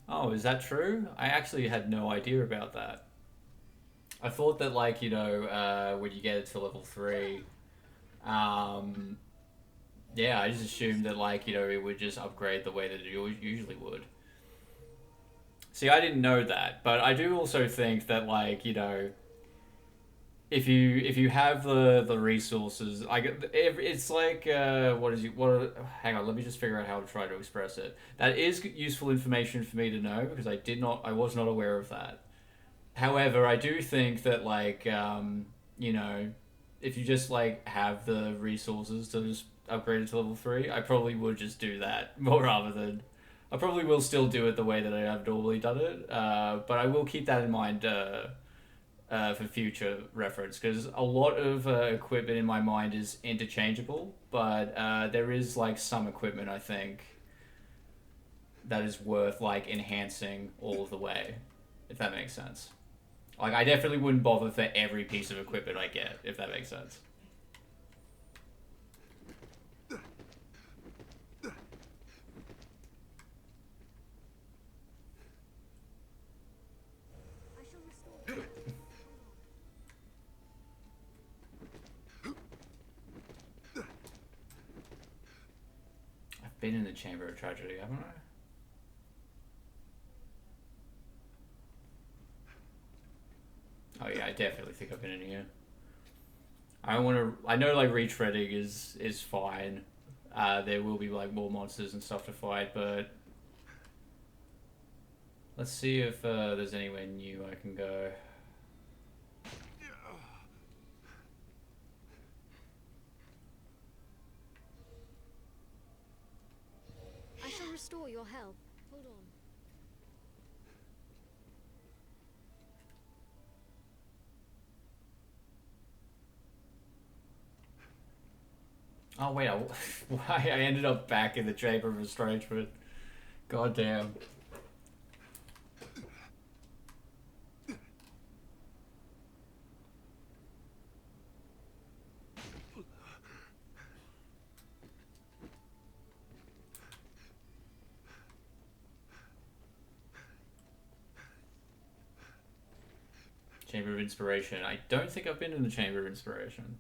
Oh, is that true? I actually had no idea about that. I thought that, like, you know, when you get it to level 3, yeah, I just assumed that, like, you know, it would just upgrade the way that it usually would. See, I didn't know that, but I do also think that, like, you know, if you have the resources, it's like hang on, let me just figure out how to try to express it. That is useful information for me to know because I was not aware of that. However, I do think that you know, if you just like have the resources to just upgrade it to level 3, I probably would just do that more rather than. I probably will still do it the way that I have normally done it, but I will keep that in mind for future reference because a lot of equipment in my mind is interchangeable, but there is like some equipment I think that is worth like enhancing all of the way, if that makes sense. Like I definitely wouldn't bother for every piece of equipment I get, if that makes sense. I shall restore. I've been in the Chamber of Tragedy, haven't I? Oh yeah, I definitely think I've been in here. I want to. I know like retreading is fine. There will be like more monsters and stuff to fight, but let's see if there's anywhere new I can go. I shall restore your help. Hold on. Oh wait, why I ended up back in the Chamber of Estrangement. God damn. Chamber of Inspiration. I don't think I've been in the Chamber of Inspiration.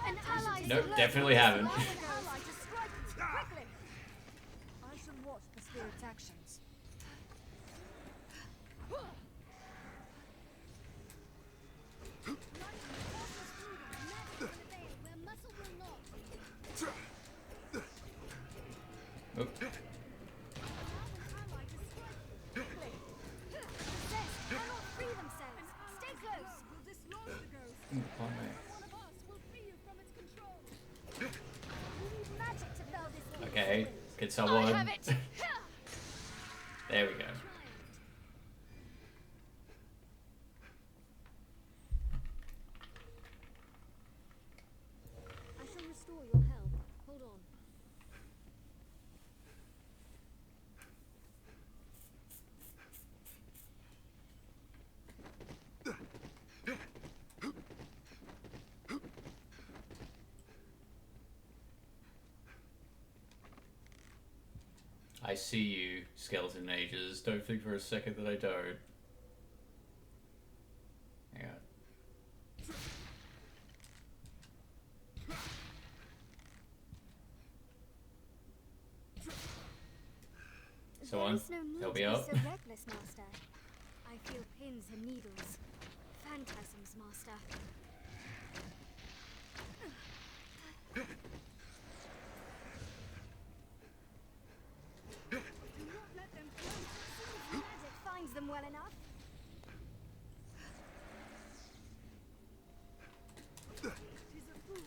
An ally Nope, definitely haven't. I shall watch the spirit's actions. where muscle will not. Oh, Cannot free themselves. Stay close. Will dislodge the ghost. pardon me. One of us will free you from its control. We need magic to quell this. Okay, could I someone... have it. There we go. I shall restore your help. Hold on. I see you, skeleton mages. Don't think for a second that I don't. Hang on. Someone, There is no need help to me be out. so reckless, Master. I feel pins and needles. Phantasms, Master. Do not let them close. Magic finds them well enough.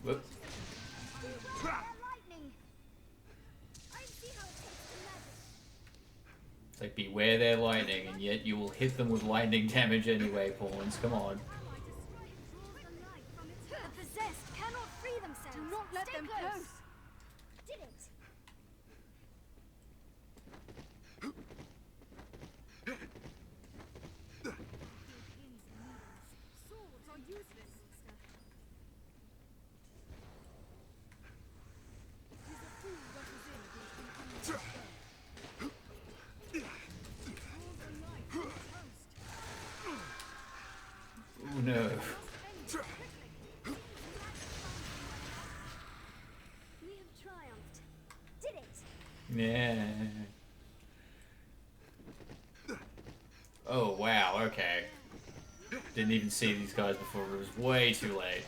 Whoop. Beware their lightning. I see how it takes to magic. It's like beware their lightning, and yet you will hit them with lightning damage anyway, pawns. Come on. The possessed cannot free themselves. Do not let Stay them close. close. Did it. Swords are useless. Tis a fool that is in against an Oh no. We have triumphed. Did it. Yeah. Oh wow, okay. Didn't even see these guys before. It was way too late.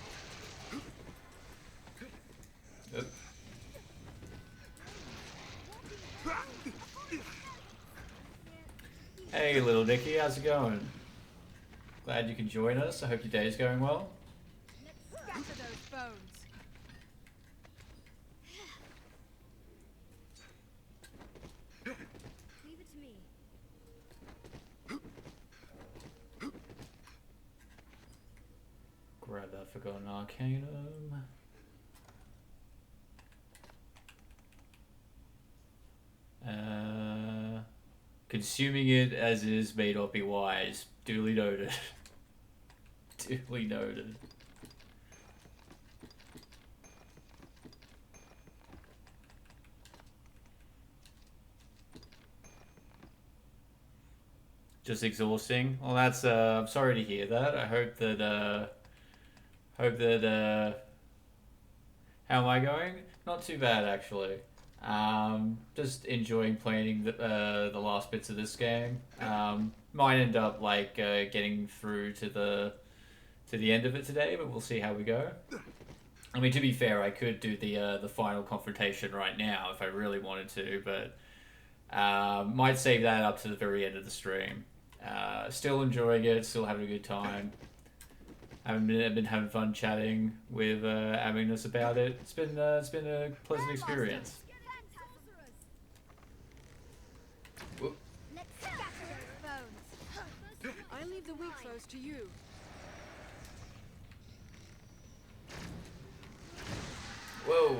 Oop. Hey, little Nicky, how's it going? Glad you can join us. I hope your day's going well. Let's scatter those bones. Leave it to me. Grab that Forgotten Arcanum. Consuming it as is may not be wise. Duly noted. Duly noted. Just exhausting. Well, that's I'm sorry to hear that. I hope that how am I going? Not too bad actually. Just enjoying playing the last bits of this game. Might end up like getting through to the end of it today, but we'll see how we go. I mean, to be fair, I could do the final confrontation right now if I really wanted to, but might save that up to the very end of the stream. Still enjoying it, still having a good time. I've been having fun chatting with Aminus about it. It's been a pleasant experience. Whoop. Let's scatter those bones. I leave the weak foes to you. Whoa!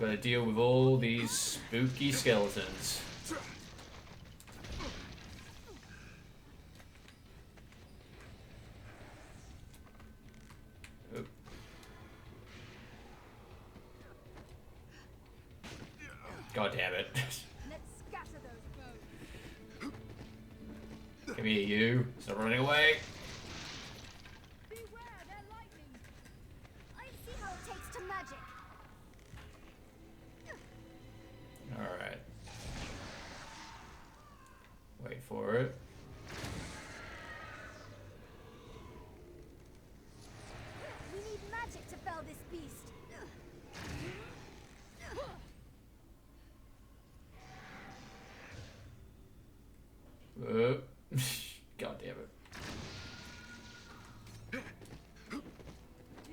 Gotta deal with all these spooky skeletons. Oop. God damn it. Let's scatter those bones. Come here, you. Stop running away. Beware, they're lightning. I see how it takes to magic. Alright. Wait for it. We need magic to fell this beast. Whoop. God damn it. Tis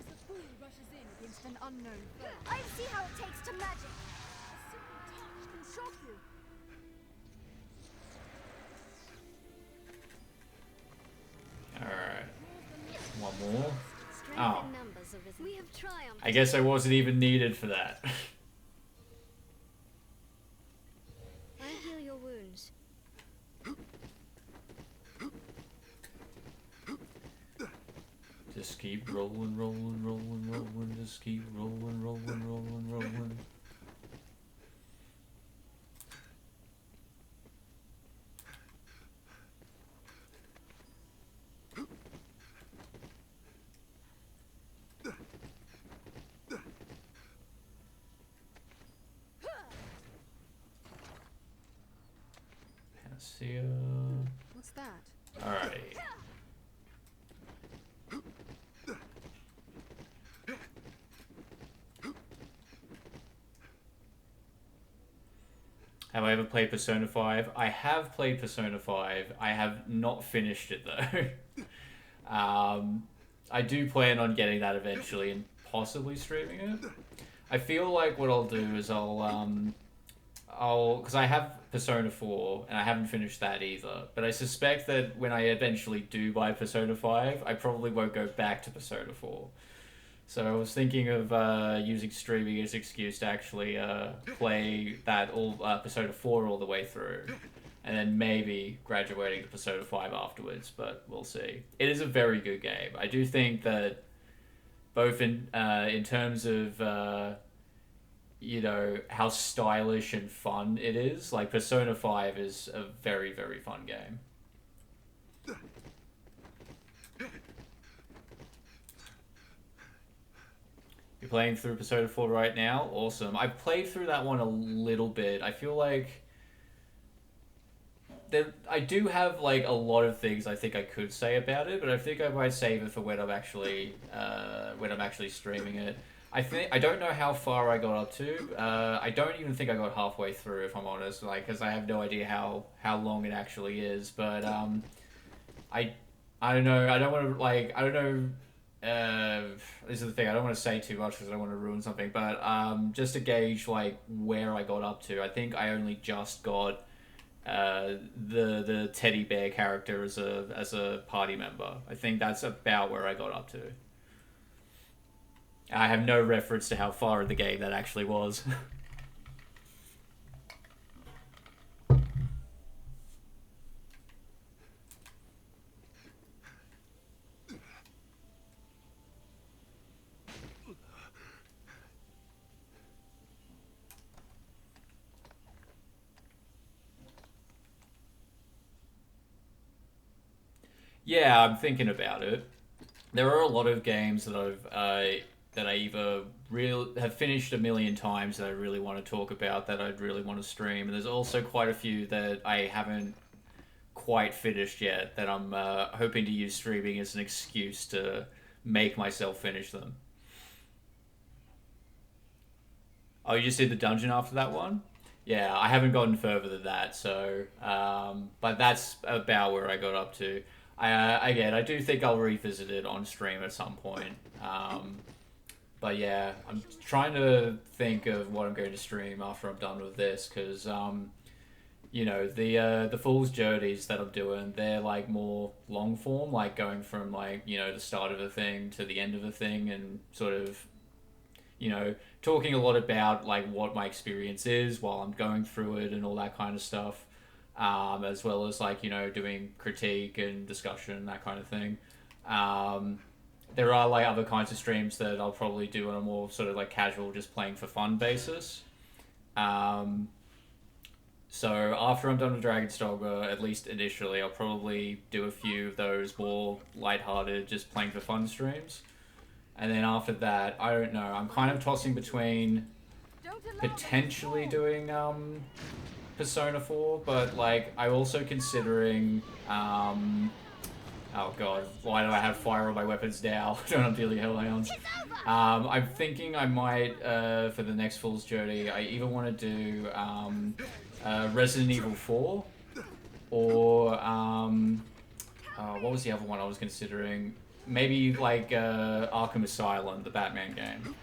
a fool rushes in against an unknown foe. I see how it takes to magic. A simple touch can shock you. Alright. One more. Strength Oh. in numbers, Arisen. We have triumphed. I guess I wasn't even needed for that. I heal your wounds. Just keep rolling, rolling, rolling, rolling. Just keep rolling, rolling, rolling, rolling. Panacea. What's that? Alright. Have I ever played Persona 5? I have played Persona 5. I have not finished it though. I do plan on getting that eventually and possibly streaming it. I feel like what I'll do is because I have Persona 4 and I haven't finished that either. But I suspect that when I eventually do buy Persona 5, I probably won't go back to Persona 4. So I was thinking of using streaming as an excuse to actually play that Persona 4 all the way through, and then maybe graduating to Persona 5 afterwards. But we'll see. It is a very good game. I do think that both in terms of you know how stylish and fun it is. Like Persona 5 is a very, very fun game. You're playing through Persona 4 right now? Awesome. I've played through that one a little bit. I feel like I do have like a lot of things I think I could say about it, but I think I might save it for when I'm actually streaming it. I don't know how far I got up to. I don't even think I got halfway through, if I'm honest, like because I have no idea how long it actually is. But I don't know. I don't want to like I don't know. This is the thing. I don't want to say too much because I don't want to ruin something. But just to gauge like where I got up to, I think I only just got the teddy bear character as a party member. I think that's about where I got up to. I have no reference to how far in the game that actually was. Yeah, I'm thinking about it. There are a lot of games that I either have finished a million times that I really want to talk about, that I'd really want to stream, and there's also quite a few that I haven't quite finished yet that I'm hoping to use streaming as an excuse to make myself finish them. Oh, you just did the dungeon after that one? Yeah, I haven't gotten further than that, so but that's about where I got up to. Again, I do think I'll revisit it on stream at some point. But yeah, I'm trying to think of what I'm going to stream after I'm done with this, because you know, the Fool's Journeys that I'm doing, they're like more long form, like going from like, you know, the start of a thing to the end of a thing, and sort of, you know, talking a lot about like what my experience is while I'm going through it and all that kind of stuff, as well as like, you know, doing critique and discussion, that kind of thing. There are like other kinds of streams that I'll probably do on a more sort of like casual, just playing for fun basis. So after I'm done with Dragon's Dogma, at least initially, I'll probably do a few of those more lighthearted, just playing for fun streams. And then after that, I don't know. I'm kind of tossing between potentially doing Persona 4, but like I'm also considering oh god, why do I have fire on my weapons now? When I'm dealing Hellhounds. I'm thinking I might for the next Fool's Journey, I either want to do Resident Evil 4 or what was the other one I was considering? Maybe like Arkham Asylum, the Batman game.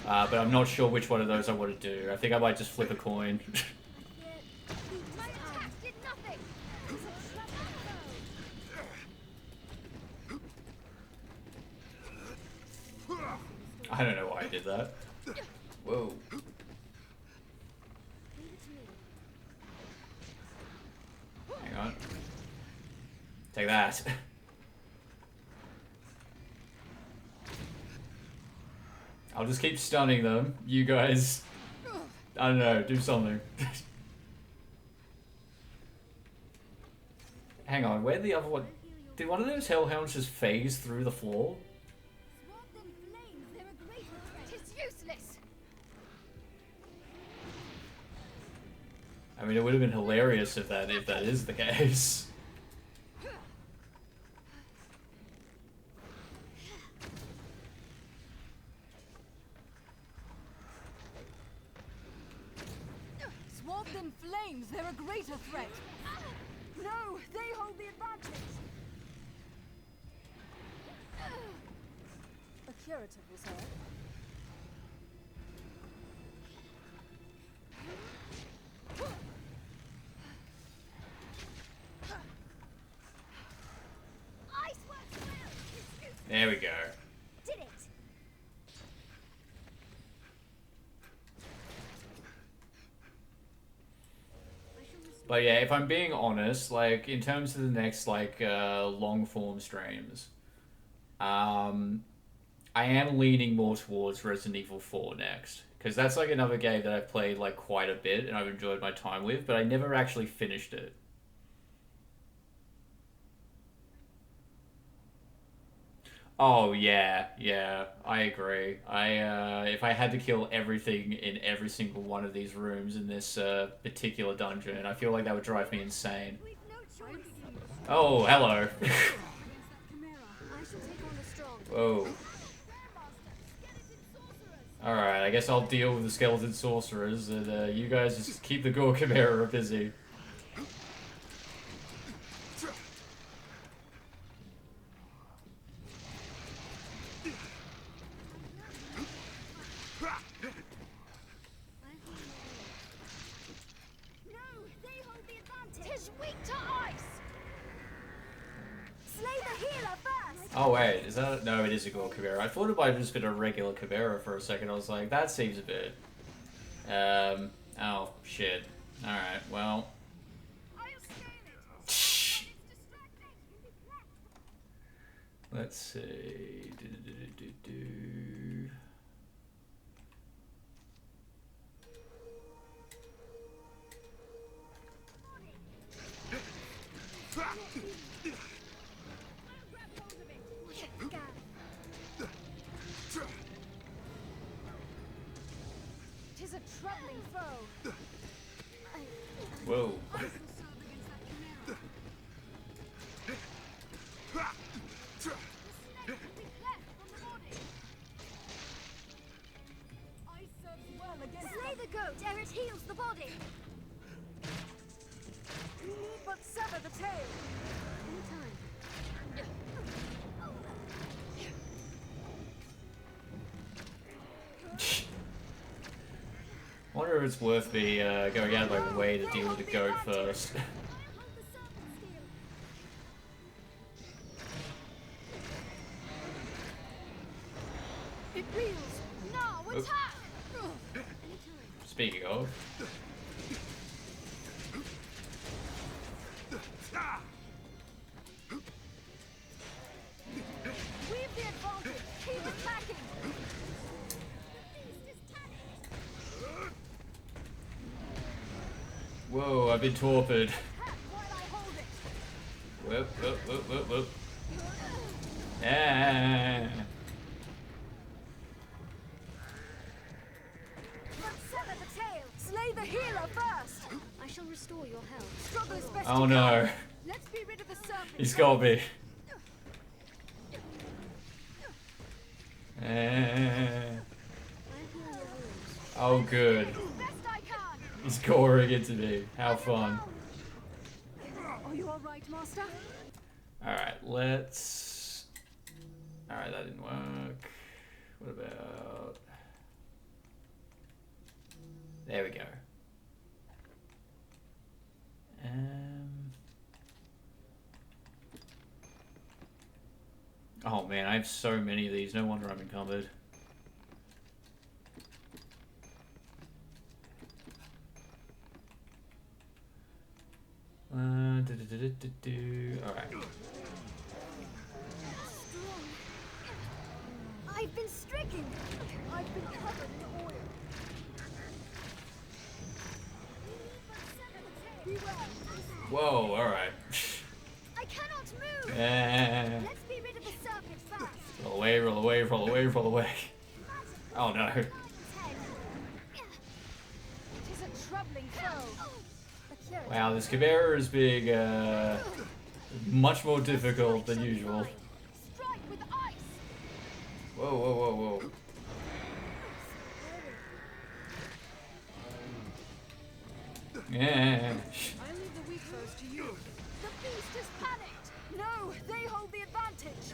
But I'm not sure which one of those I want to do. I think I might just flip a coin. I don't know why I did that. Whoa. Hang on. Take that. I'll just keep stunning them. You guys, I don't know, do something. Hang on, where'd the other one... Did one of those hellhounds just phase through the floor? I mean, it would have been hilarious if that is the case. Swathed in flames, they're a greater threat. No, they hold the advantage. A curative was heard. There we go. Did it. But yeah, if I'm being honest, like in terms of the next like long form streams, I am leaning more towards Resident Evil 4 next, because that's like another game that I've played like quite a bit and I've enjoyed my time with, but I never actually finished it. Oh yeah, I agree. If I had to kill everything in every single one of these rooms in this particular dungeon, I feel like that would drive me insane. We've no Oh, hello. I shall take on the strong. Whoa. Alright, I guess I'll deal with the skeleton sorcerers, and you guys just keep the Gore Chimera busy. No, they hold the advantage. 'Tis weak to ice. Slay the healer first. Oh wait, is that... No, it is a Gore Chimera. I thought it might have just been a regular Chimera for a second. I was like, that seems a bit... Oh, shit. Alright, well... I'll scale it. It's distracting. Let's see... Tis a troubling foe. Whoa. Slay the goat ere it heals the body. We need but sever the tail. In time. Wonder if it's worth me going out of my way to deal with the goat first. It reels. Now Oop. attack. Speaking of... We've the advantage. Keep attacking. The beast is tanning. Whoa, I've been torpid. Attack while I hold it. Whoop, whoop, whoop, whoop, whoop. Ah. Let's sever the tail. Slay the healer first. I shall restore your health. Struggle as best Oh you no. can. Let's be rid of the serpent. He's got me. Ah. Oh good. Best I can. He's goring into me. How fun. Are you all right, Master? Alright, let's... Alright, that didn't work. What about... There we go. Oh man, I have so many of these. No wonder I'm encumbered. Alright. I've been stricken. I've been covered in oil. Beware. Whoa, alright. I cannot move. Let's be rid of the serpent first. Roll away, roll away, roll away, roll away. Oh no. It is a troubling foe. A cure. Wow, this Chimera is being much more difficult than usual. Strike with ice. Whoa, whoa, whoa, whoa. Yeah. I leave the weak foes to you. The beast is panicked. No, they hold the advantage.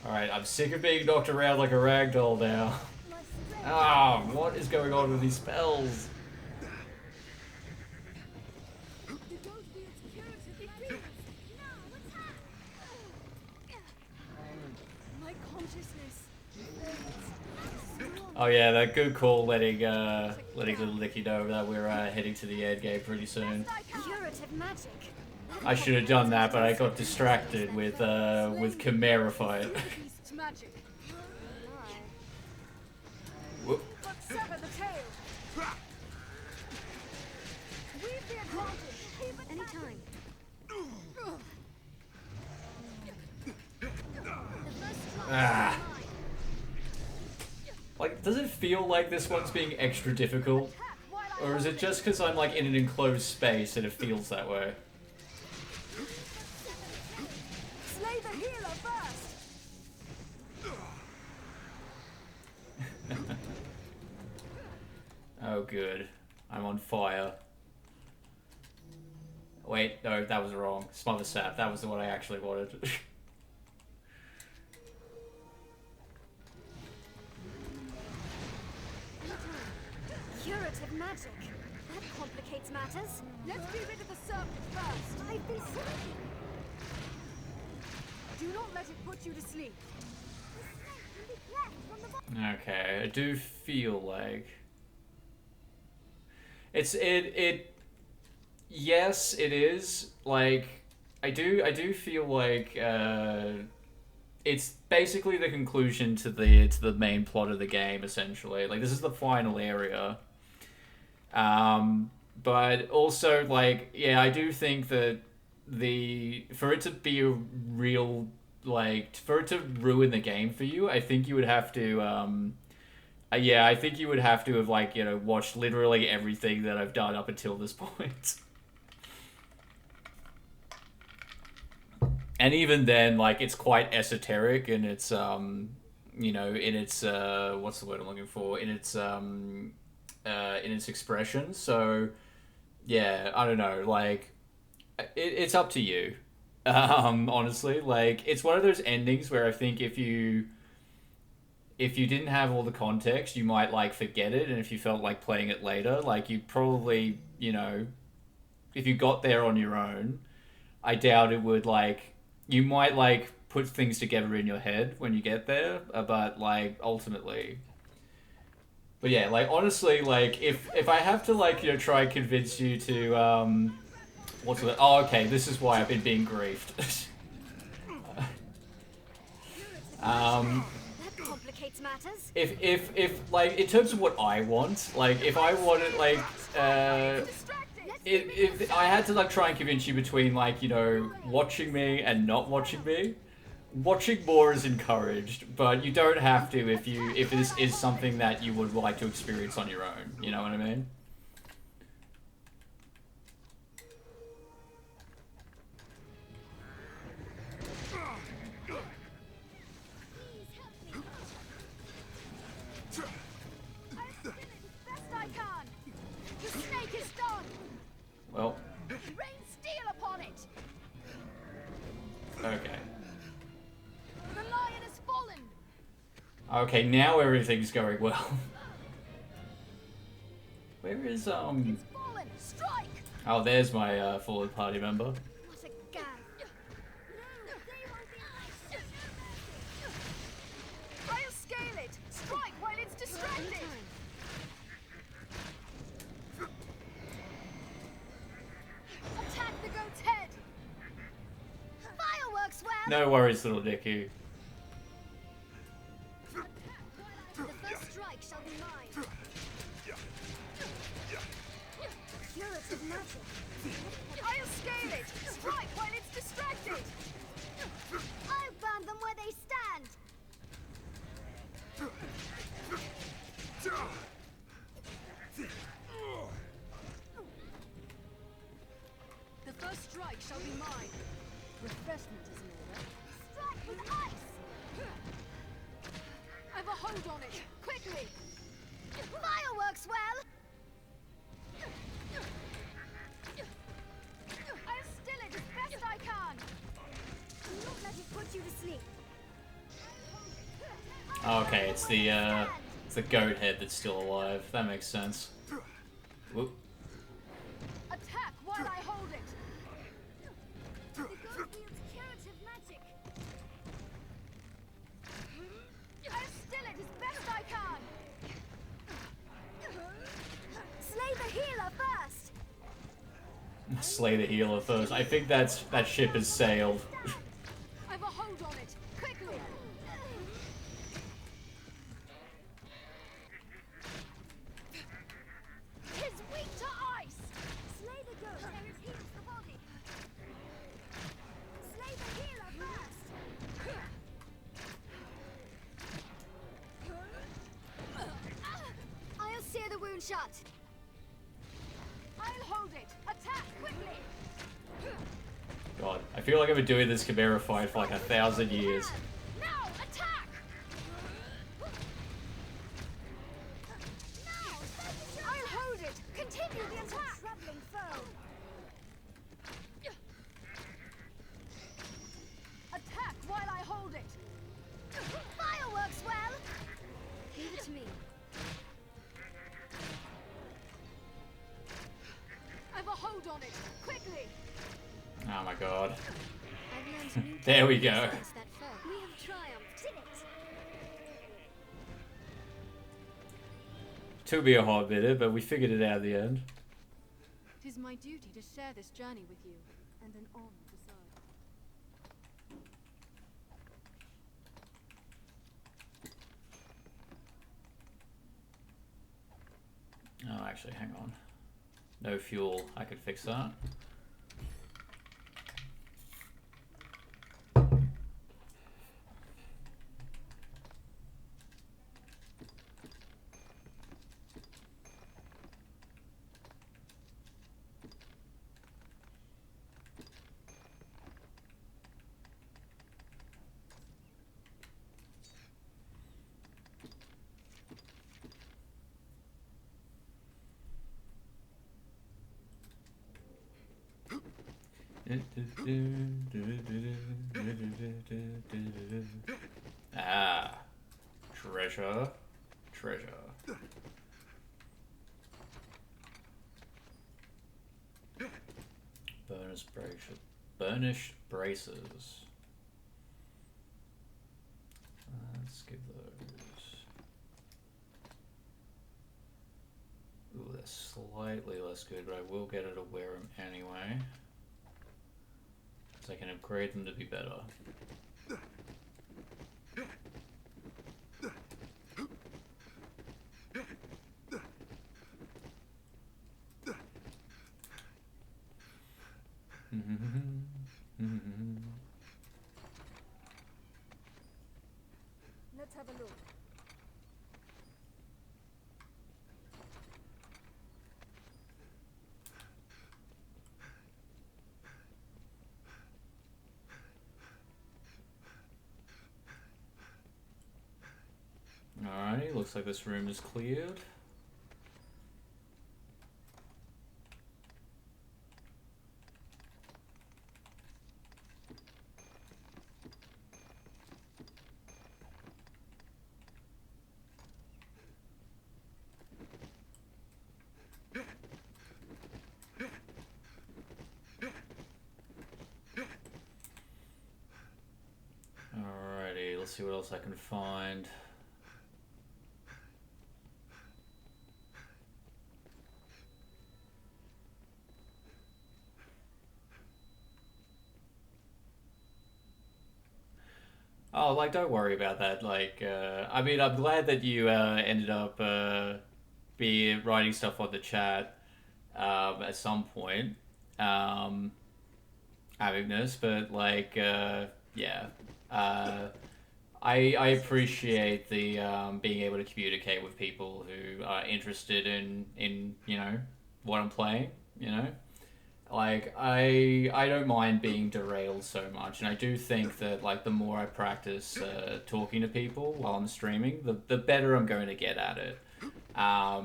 Alright, I'm sick of being knocked around like a ragdoll now. My strength. Ah, what is going on with these spells? The goat wields curative magic. Now attack. My consciousness. Oh yeah, that good call letting little Nicky know that we're heading to the end game pretty soon. Curative magic. I should have done that, but I got distracted with Chimera fight. Beast's magic. Whoop. But sever the tail. We've the advantage. Keep it anytime. Ah. Like, does it feel like this one's being extra difficult? Attack while Or is it just because I'm like in an enclosed space and it feels that way? Slay the healer first. Oh, good. I'm on fire. Wait, no, that was wrong. Smother Sap, that was the one I actually wanted. Curative magic. That complicates matters. Let's be rid of the serpent first. I've been sleeping. Do not let it put you to sleep. The snake can be blessed from the bottom. Okay, I do feel like yes, it is. Like I do feel like it's basically the conclusion to the main plot of the game, essentially. Like this is the final area. But also like yeah, I do think that for it to be a real like for it to ruin the game for you, I think you would have to yeah, I think you would have to have like, you know, watched literally everything that I've done up until this point. And even then, like, it's quite esoteric in its, you know, in its, what's the word I'm looking for? In its expression. So, yeah, I don't know, like, it's up to you. Honestly, like, it's one of those endings where I think if you didn't have all the context, you might, like, forget it, and if you felt like playing it later, like, you probably, you know, if you got there on your own, I doubt it would, like, you might, like, put things together in your head when you get there, but, like, ultimately... But yeah, like, honestly, like, if I have to, like, you know, try and convince you to, what's the... Oh, okay, this is why I've been being griefed. Complicates matters. If like in terms of what I want, like if I wanted like if I had to like try and convince you between like, you know, watching me and not watching me, watching more is encouraged, but you don't have to if this is something that you would like to experience on your own. You know what I mean? Well. Rain steel upon it. Okay. The lion has fallen. Okay, now everything's going well. Where is It's fallen. Strike. Oh, there's my fallen party member. What a gag. I'll scale it. Strike while it's distracted. Attack the goat's head. Fireworks well. No worries, little Dicky. The first strike shall be mine. Curative magic. I'll scale it. Strike while it's distracted. I'll burn them where they stand. The first strike shall be mine. Refreshment is in order. Strike with ice. I've a hold on it. Quickly. Fireworks well. I'll still it as best I can. Do not let it put you to sleep. Okay, it's the goat head that's still alive. That makes sense. Whoop. Attack while I hold it. The goat wields curative magic. I'll still it as best I can. Slay the healer first. Slay the healer first. I think that ship has sailed. I've a hold on it. Quickly. Tis weak to ice. Slay the goat ere it heals the body. Slay the healer first. I'll sear the wound shut. I'll hold it. Attack quickly. God, I feel like I've been doing this Chimera fight for like 1,000 years. Now attack. I'll hold it. Continue the attack. Troubling foe. Attack while I hold it. Fireworks, well. Leave it to me. I've a hold on it. Quickly. Oh my god. I've learned new There we go. against that foe. We have triumphed. Did it? Took me a hard minute, but we figured it out at the end. It is my duty to share this journey with you, and an honor to serve. Oh, actually, hang on. No fuel. I could fix that. Ah, treasure, treasure. Burnished braces. Let's give those. Ooh, they're slightly less good, but I will get her to wear them anyway. So I can upgrade them to be better. Let's have a look. Alrighty, looks like this room is cleared. Alrighty, let's see what else I can find. Oh, like, don't worry about that. Like, I mean, I'm glad that you ended up writing stuff on the chat at some point, having this, but like, yeah, I appreciate the being able to communicate with people who are interested in you know what I'm playing. You know. Like, I don't mind being derailed so much, and I do think that, like, the more I practice talking to people while I'm streaming, the better I'm going to get at it. I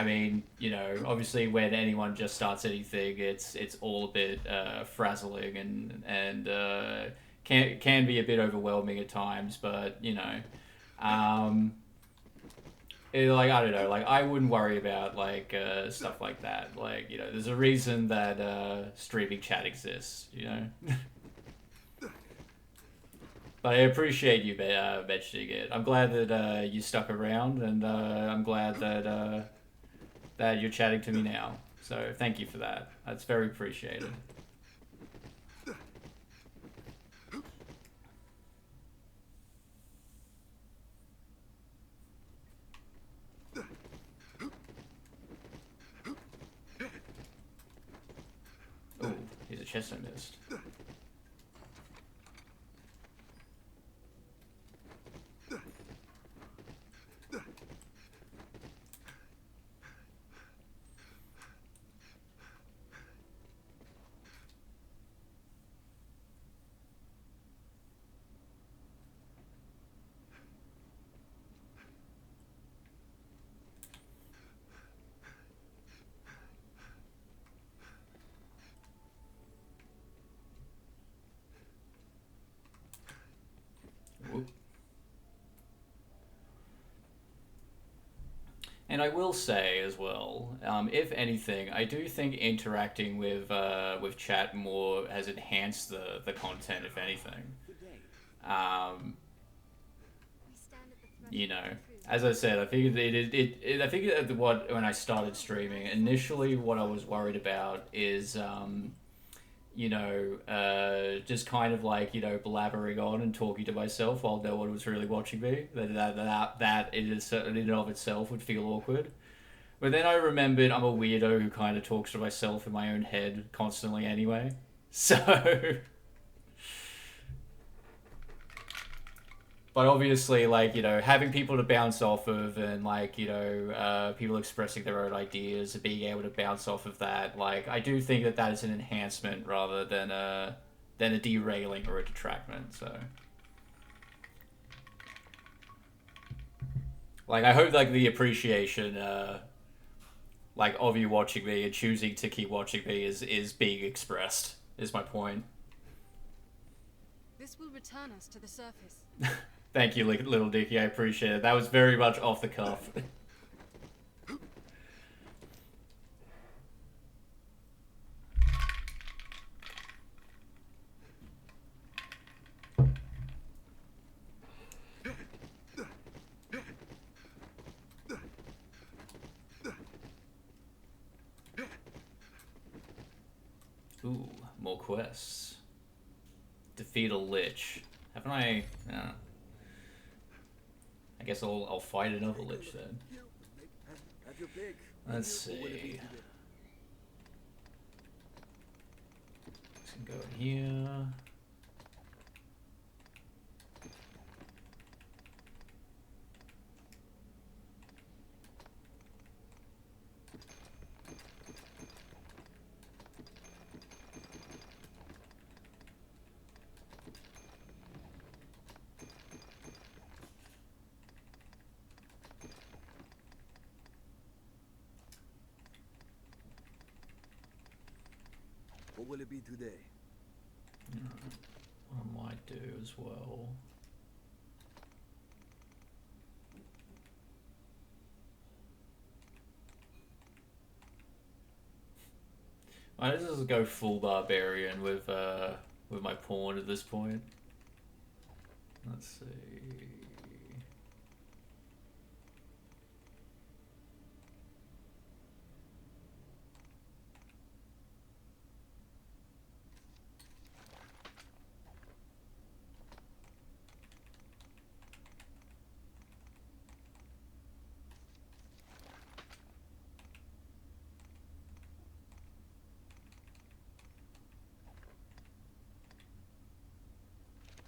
mean, you know, obviously when anyone just starts anything, it's all a bit frazzling and can be a bit overwhelming at times, but, you know, like, I don't know, like, I wouldn't worry about, like, stuff like that. Like, you know, there's a reason that streaming chat exists, you know? But I appreciate you mentioning it. I'm glad that you stuck around, and I'm glad that that you're chatting to me now. So thank you for that. That's very appreciated. Oh, here's a chest I missed. And I will say as well, if anything, I do think interacting with chat more has enhanced the content, if anything. You know, as I said, I figured I figured that when I started streaming, initially what I was worried about is you know, just kind of like, you know, blabbering on and talking to myself while no one was really watching me. That in and of itself would feel awkward. But then I remembered I'm a weirdo who kind of talks to myself in my own head constantly anyway. So... But obviously, like, you know, having people to bounce off of and, like, you know, people expressing their own ideas and being able to bounce off of that, like, I do think that that is an enhancement rather than a derailing or a detractment, so... Like, I hope, like, the appreciation, like, of you watching me and choosing to keep watching me is being expressed, is my point. This will return us to the surface. Thank you, Little Dicky. I appreciate it. That was very much off the cuff. Ooh, more quests. Defeat a lich. Haven't I... I guess I'll fight another lich then. Let's see. Let's go in here. What will it be today? I might do as well. I just go full barbarian with my pawn at this point. Let's see.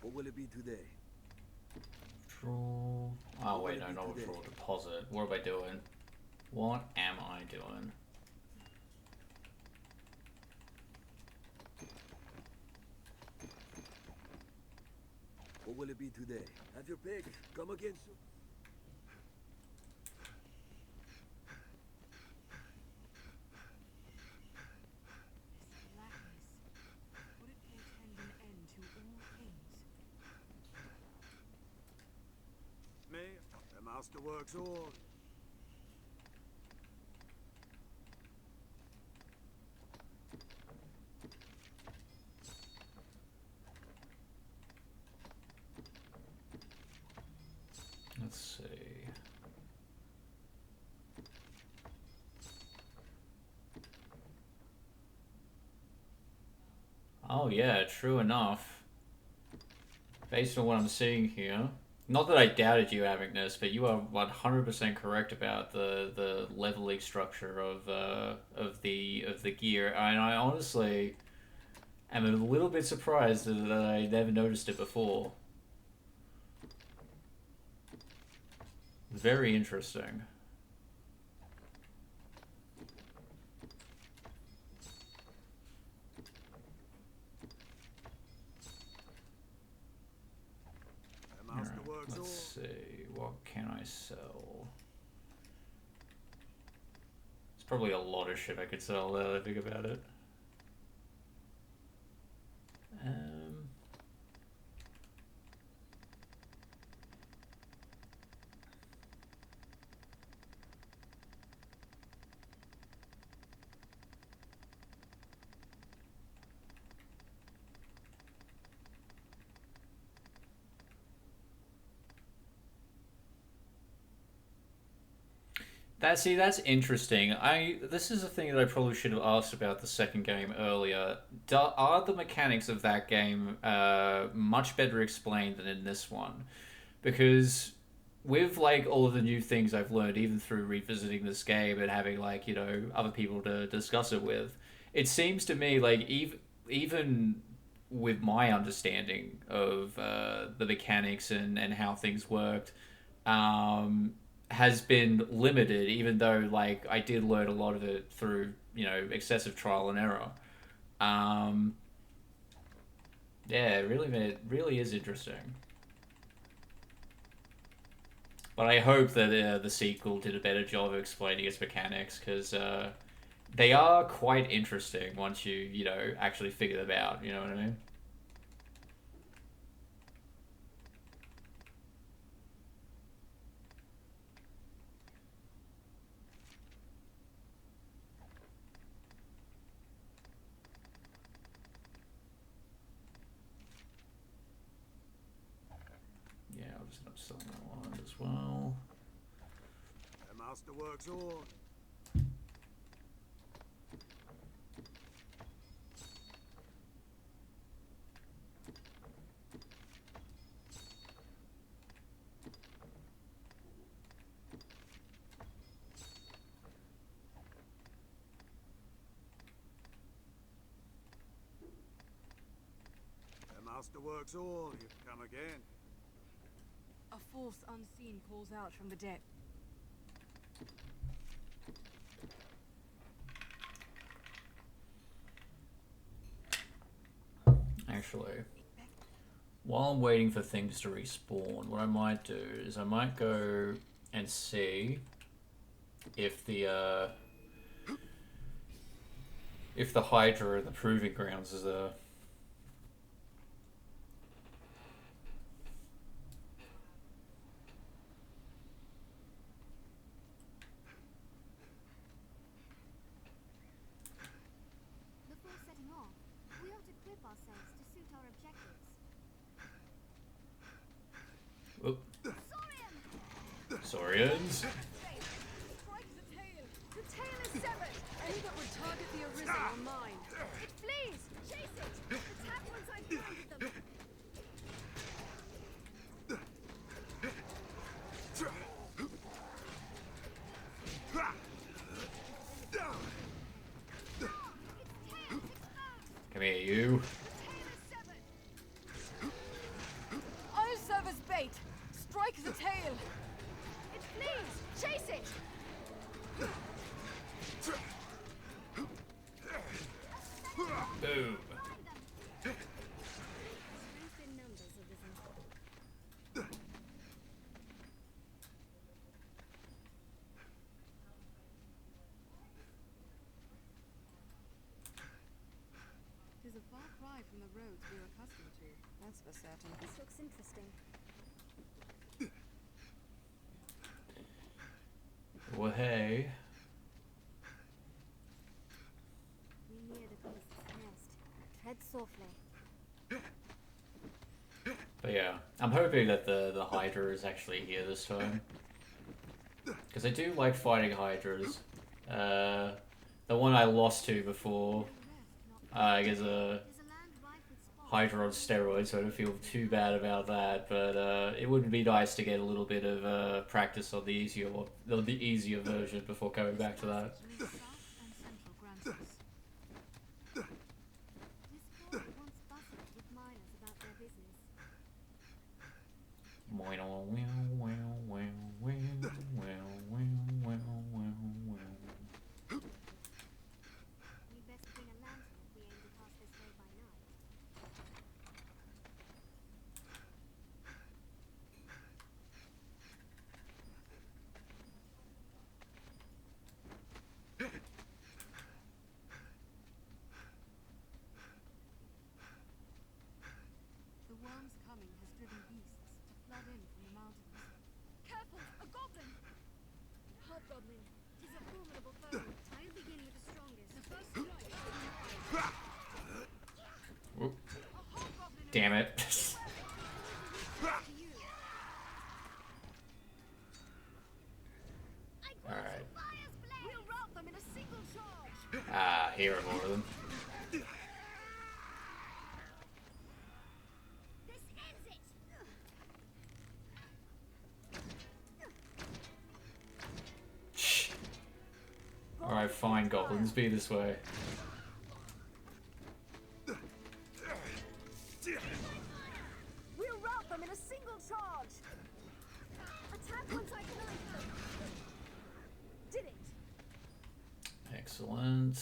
What will it be today? Withdraw. Oh wait, no, not withdraw. Deposit. What am I doing? What am I doing? What will it be today? Have your pick. Come again soon. Me, the master works all. Let's see. Oh yeah, true enough. Based on what I'm seeing here. Not that I doubted you having this, but you are 100% correct about the leveling structure of the gear. And I honestly am a little bit surprised that I never noticed it before. Very interesting. Let's see, what can I sell? There's probably a lot of shit I could sell now that I think about it. That's interesting. This is a thing that I probably should have asked about the second game earlier. Are the mechanics of that game much better explained than in this one? Because with like all of the new things I've learned, even through revisiting this game and having like other people to discuss it with, it seems to me like even with my understanding of the mechanics and how things worked, um, has been limited, even though like I did learn a lot of it through excessive trial and error. Um, yeah, it really is interesting. But I hope that the sequel did a better job of explaining its mechanics because they are quite interesting once you actually figure them out. You know what I mean? Yeah, I'll just end up selling that one as well. The masterwork's on. The masterwork's all. You've come again. A force unseen calls out from the depth. Actually, while I'm waiting for things to respawn, what I might do is I might go and see if the Hydra in the Proving Grounds is a... Before setting off, we ought to equip ourselves to suit our objectives. Oop. Saurians? Strike the tail! The tail is severed! Any that would target the Arisen are mine. It flees! Chase it! Attack once I've found them! Come here, you. I'll serve as bait! Strike the tail! It flees! Chase it! Boom. Strength in numbers, Arisen. Tis a far cry from the roads we're accustomed to, that's for certain. This looks interesting. Well, hey. We near the beast's nest. Tread softly. But yeah, I'm hoping that the Hydra is actually here this time. Because I do like fighting Hydras. The one I lost to before, I guess There's a land rife with spots. Hydra on steroids, so I don't feel too bad about that. But it would be nice to get a little bit of practice on the easier version before coming back to that. South and central Grantos. This fort once bustled with miners about their business. We best bring a lantern if we aim to pass this way by night. The worm's coming has driven beasts to flood in from the mountains. Careful! A goblin! Hobgoblin. Tis a formidable foe. I'll begin with the strongest. The first strike. Whoop. Damn it. Alright. Ah, here are more of them. This ends it. Shh. Alright, fine, goblins, be this way. We'll rout them in a single charge. Attack once I ignite them. Did it. Excellent.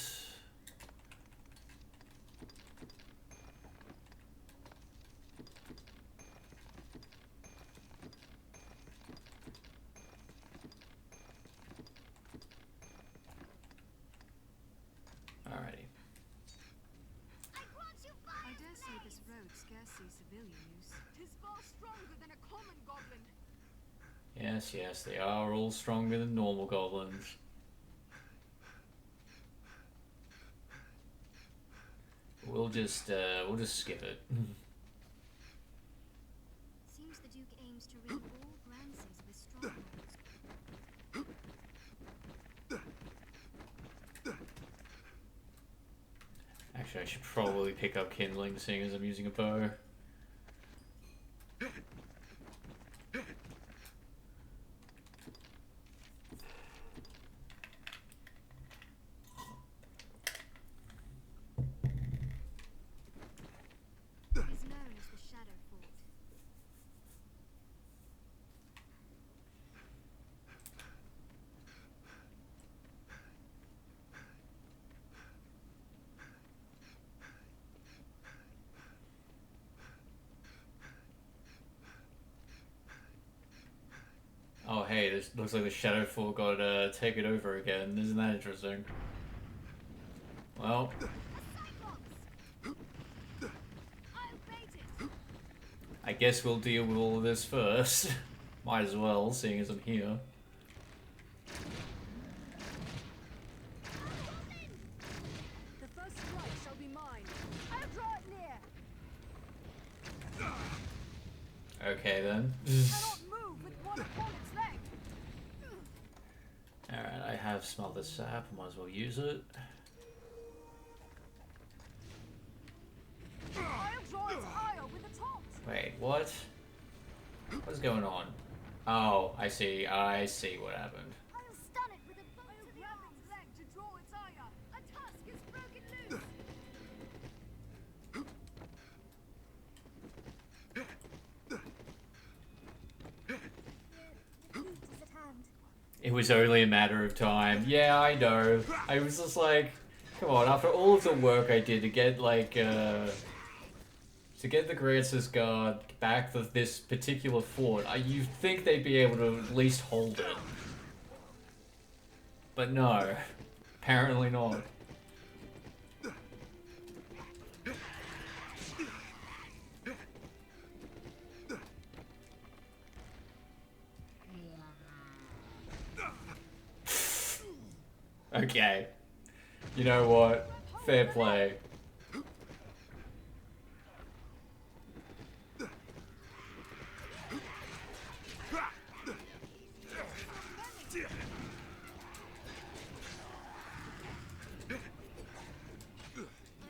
Alrighty. I grant you I fire. dare say this road scarce sees civilian use. 'Tis far stronger than a common goblin. Yes, yes, they are all stronger than normal goblins. We'll just skip it. Seems the Duke aims to rid all grandsons of his strongholds. Actually, I should probably pick up kindling, seeing as I'm using a bow. It is known as the Shadow Fort. Oh, hey, this looks like the Shadow Fort got taken over again. Isn't that interesting? Well, I'll bait it. I guess we'll deal with all of this first. Might as well, seeing as I'm here. The first strike shall be mine. I'll draw it near. Okay then. Cannot move with one opponent's leg. Alright, I have Smother Sap. Might as well use it. I'll draw its ire with a taunt. Wait, what? What's going on? Oh, I see what happened. I'll stun it with a bolt to the arm. Its leg to draw its ire. A tusk is broken loose. The heat is at hand. It was only a matter of time. Yeah, I know. I was just like, come on, after all of the work I did to get, like, to get the Graces Guard back to this particular fort, you'd think they'd be able to at least hold it. But no. Apparently not. Okay. You know what? Fair play.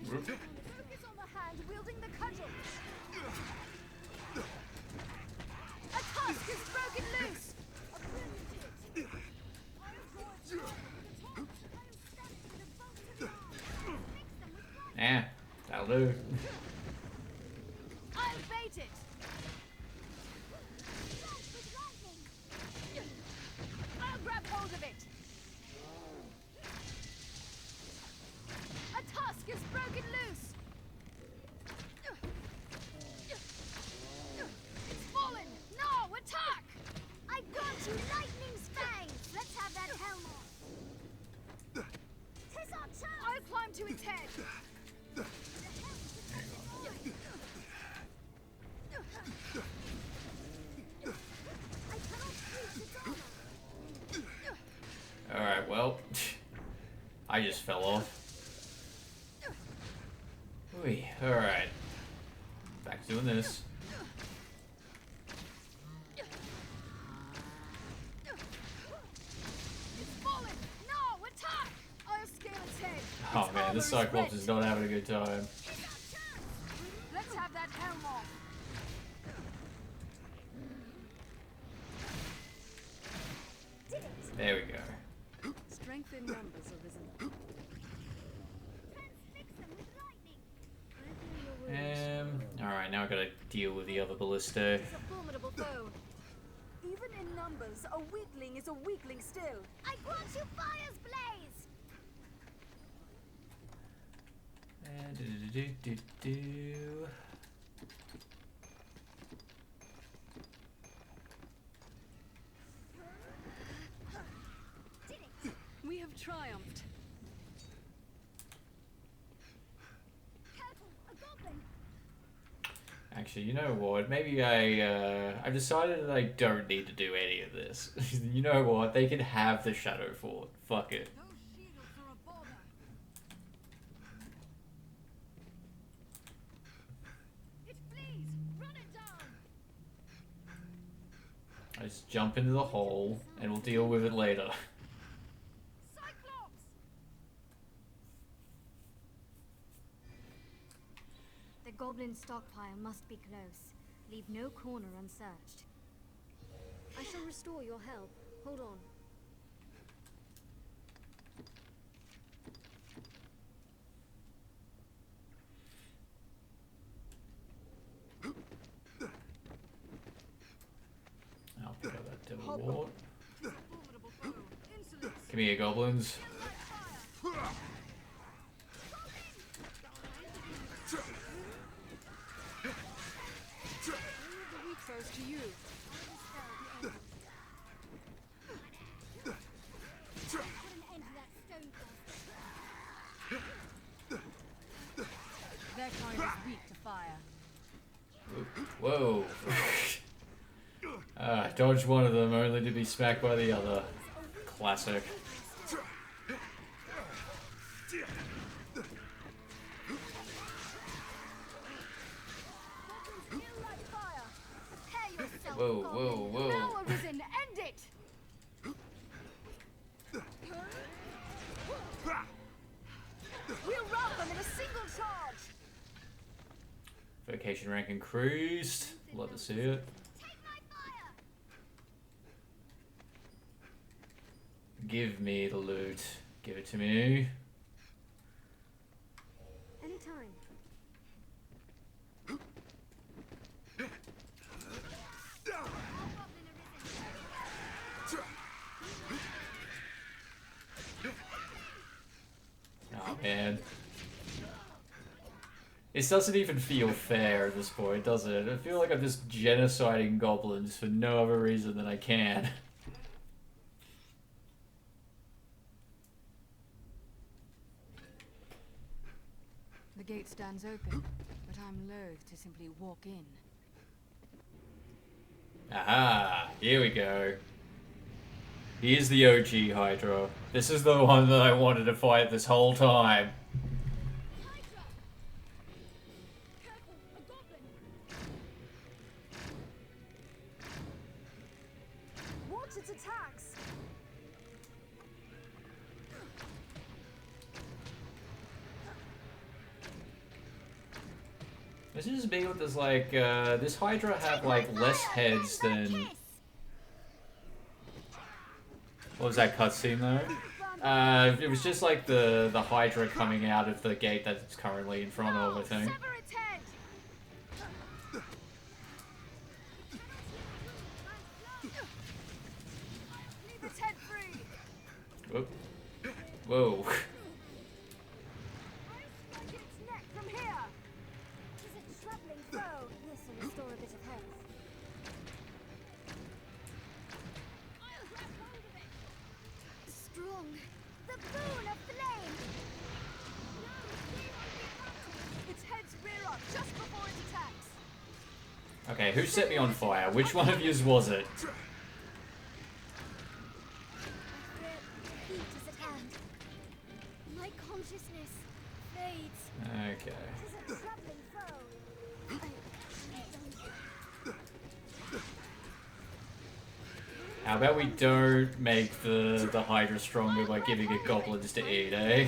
Focus on the hand wielding the cudgel. A tusk is broken loose. A brilliant hit. I'll draw its ire with a taunt. I'll stun it with a bolt to the arm. Mix them with one. Yeah, that'll do. I'll bait it. Strike with lightning. I'll grab hold of it. A tusk is broken loose. It's fallen. No, attack! I got you, lightning's fangs. Let's have that helm off. 'Tis our chance. I'll climb to its head. I cannot reach its armor. Alright, well. I just fell off. Ooh, alright. Back to doing this. It's fallen. No, attack! I'll scale its head. Oh man, this Cyclops is not having a good time. Let's have that helm off. There we go. Strength in numbers, Arisen. Transfix them with lightning. Alright, now I gotta deal with the other ballista. It's a formidable foe. Even in numbers, a weakling is a weakling still. I grant you fire's blaze. And do. We have triumphed. Careful, a goblin. Actually, you know what? Maybe I've decided that I don't need to do any of this. You know what? They can have the Shadow Fort. Fuck it. Those shields are a bother. It flees. Run it down. I just jump into the hole and we'll deal with it later. Cyclops. The goblin stockpile must be close. Leave no corner unsearched. I shall restore your help. Hold on. I'll pick up that Devil Ward. Formidable foe. Insolence. Come here, goblins. The weak foes to you. Put an end to that stone cross. Their kind is weak to fire. Whoa. Dodged one of them only to be smacked by the other. Classic. Whoa, whoa, whoa. Now, Arisen, end it! We'll rout them in a single charge! Vocation rank increased. Love to see it. Take my fire. Give me the loot. Give it to me. Anytime. Oh man. This doesn't even feel fair at this point, does it? I feel like I'm just genociding goblins for no other reason than I can. The gate stands open, but I'm loath to simply walk in. Aha! Here we go. Here's the OG Hydra. This is the one that I wanted to fight this whole time. Hydra. Careful, a goblin. Watch its attacks! This is me with this, like, this Hydra have, like, less heads than... What was that cutscene, though? It was just, like, the Hydra coming out of the gate that it's currently in front of, I think. Sever its head! Leave its head free! Whoop. Whoa. Strike its neck from here! Tis a troubling foe. This will restore a bit of health. I'll grab hold of it. Strong. The boon of flame. No, we won't be hunted. Its heads rear up just before it attacks! Okay, who set me on fire? Which one of yous was it? I fear defeat is at hand. My consciousness fades. Okay. Tis a troubling foe. How about we don't make the Hydra stronger by giving it goblins to eat, eh?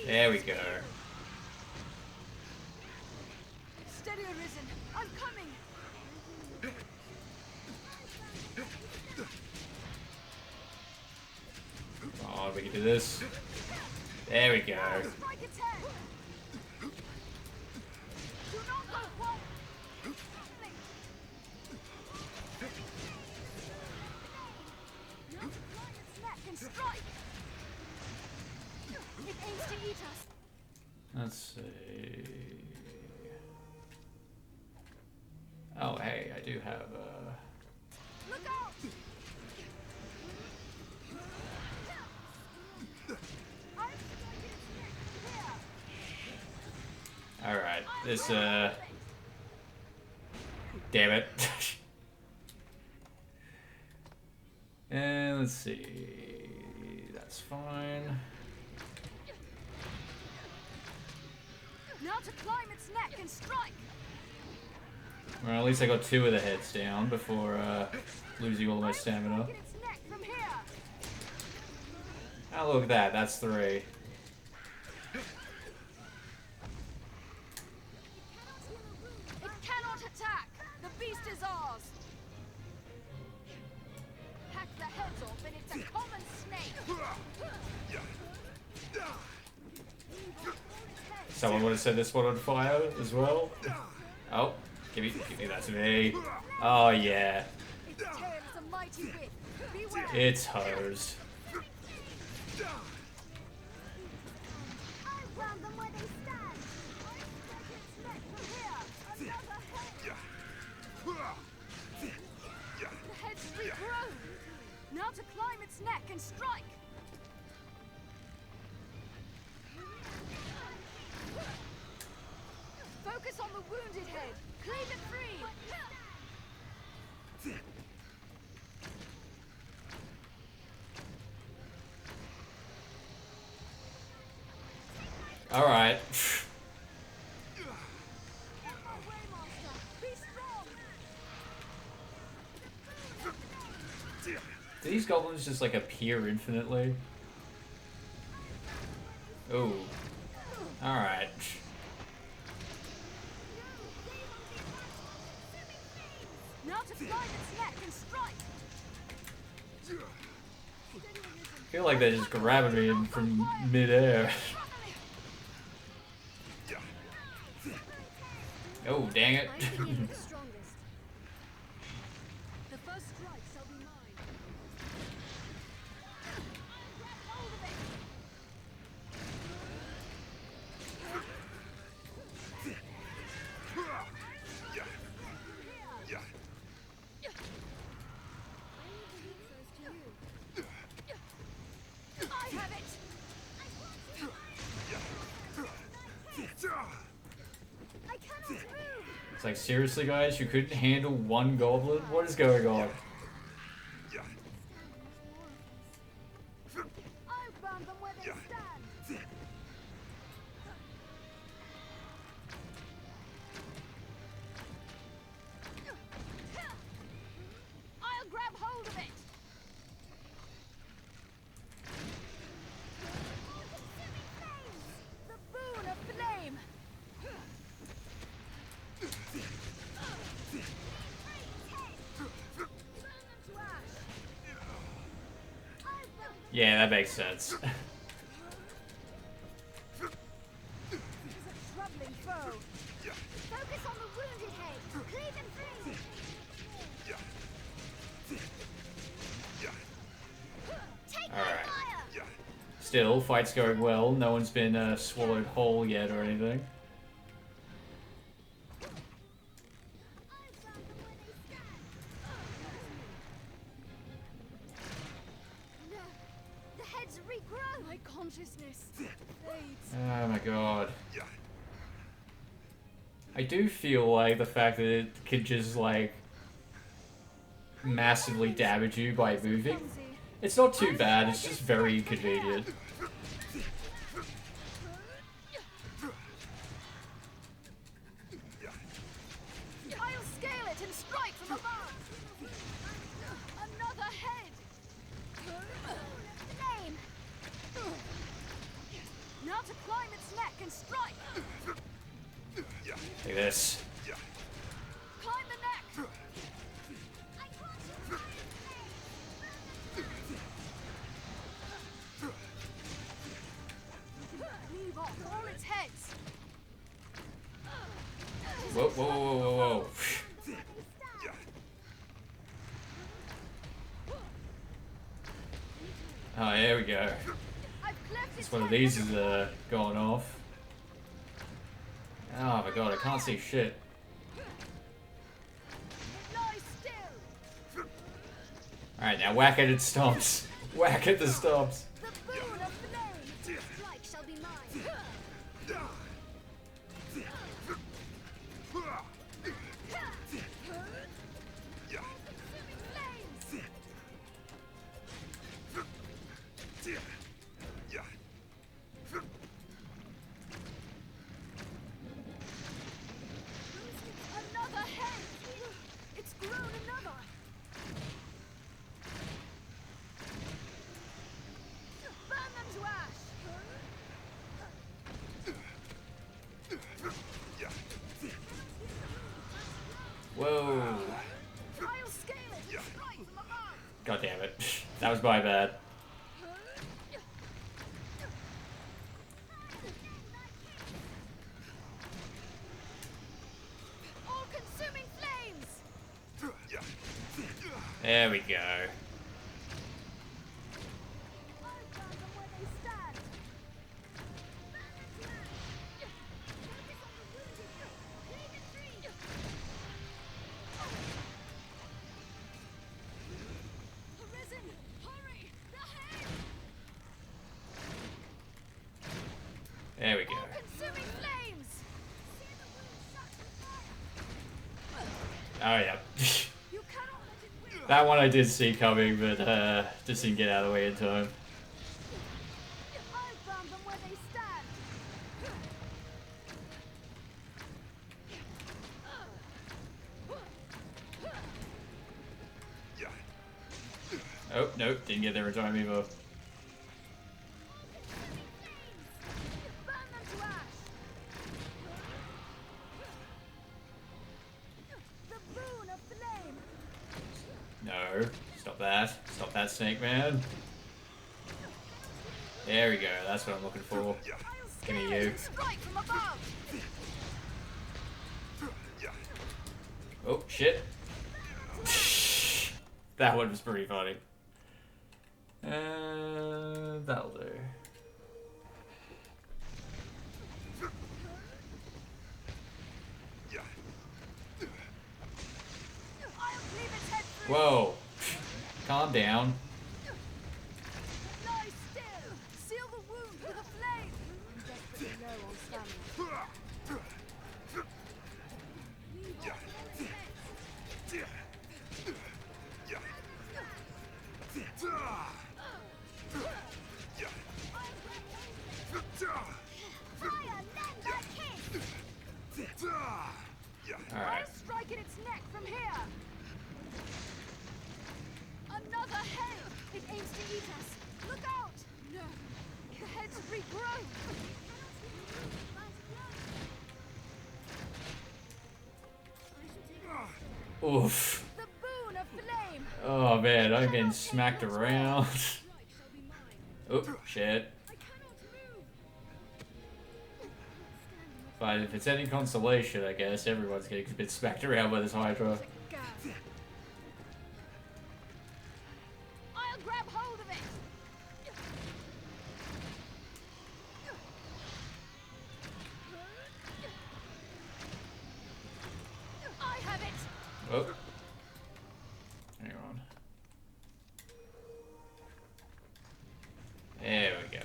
There we go. Steady, Arisen. I'm coming. Come on, we can do this. There we go. Strike its head. Do not go wrong. Now climb its neck and strike. It aims to eat us. Let's see. Oh, hey, I do have Look out! Alright, this, damn it. And let's see. That's fine. Now to climb its neck and strike. Well, at least I got 2 of the heads down before, losing all of my stamina. Strike its neck from here. Oh, look at that. That's 3. It cannot attack. The beast is ours. Hack the heads off, and it's a common snake. Someone would have said this one on fire as well. Oh, give me that to me. Oh, yeah. Its tail is a mighty whip. Beware. It's hers. I found them where they stand. Strike its neck from here. Another head. The head's regrown. Now to climb its neck and strike. Focus on the wounded head. Cleave it free. Alright. Be strong. Do these goblins just, like, appear infinitely? Ooh. Alright. Now to climb its neck and strike. I feel like they're just grabbing me in from mid-air. Oh, dang it. I am here the strongest. The first strike shall be mine. Hold of it. I have it. I cannot move. It's like, seriously, guys? You couldn't handle one goblin? What is going on? I found them where they stand. I'll grab hold of it. The boon of flame. Yeah, that makes sense. Troubling foe. Focus on the wounded head. Cleave them free. Take my Alright. fire. Still, fight's going well. No one's been swallowed whole yet or anything. I found them where they stand. No. The head's regrown. My consciousness fades. Oh my god. I do feel like the fact that it could just, like, massively damage you by moving. It's not too bad, it's just very inconvenient. I'll scale it and strike from above. Another head. Flame. Now to climb neck and strike. Take this. Climb the neck. Leave off all its heads. Whoa, whoa, whoa, whoa, whoa. Oh, there we go. I've cleft its One of head. these is going off. Oh my god, I can't see shit. Lie still. Alright, now whack at its stomps. Whack at the stomps. The boon of flame. Strike shall be mine. Another head. It's grown another. Burn them to ash. Whoa. I'll scale it. Strike from above. God damn it. That was my bad. All-consuming flames. There we go. I've found them where they stand. Focus on the wounded. Leave it free. Arisen, hurry! The head. There we go. All-consuming flames. Oh yeah. You cannot let it win. That one I did see coming, but just didn't get out of the way in time. I've found them where they stand. Oh, nope, didn't get there in time either. Burn them to ash. The boon of flame. No, stop that. Stop that, Snake Man. There we go, that's what I'm looking for. I'll Give me scale it you. and strike from above. Oh, shit. That one was pretty funny. That'll do. I'll leave its head free. Whoa. Calm down. Lie still. Seal the wound with a flame. I'm desperately low on stamina. Fire, let that kiss. Alright. I'll strike at its neck from here. Another head. It aims to eat us. Look out. No. The head's regrown. Oof. The boon of flame. Oh man, I'm getting smacked around. Oh, shit. I cannot move. But if it's any consolation, I guess everyone's getting a bit smacked around by this Hydra. Gab. I'll grab hold of it. I have it. Oh. Hang on. There we go.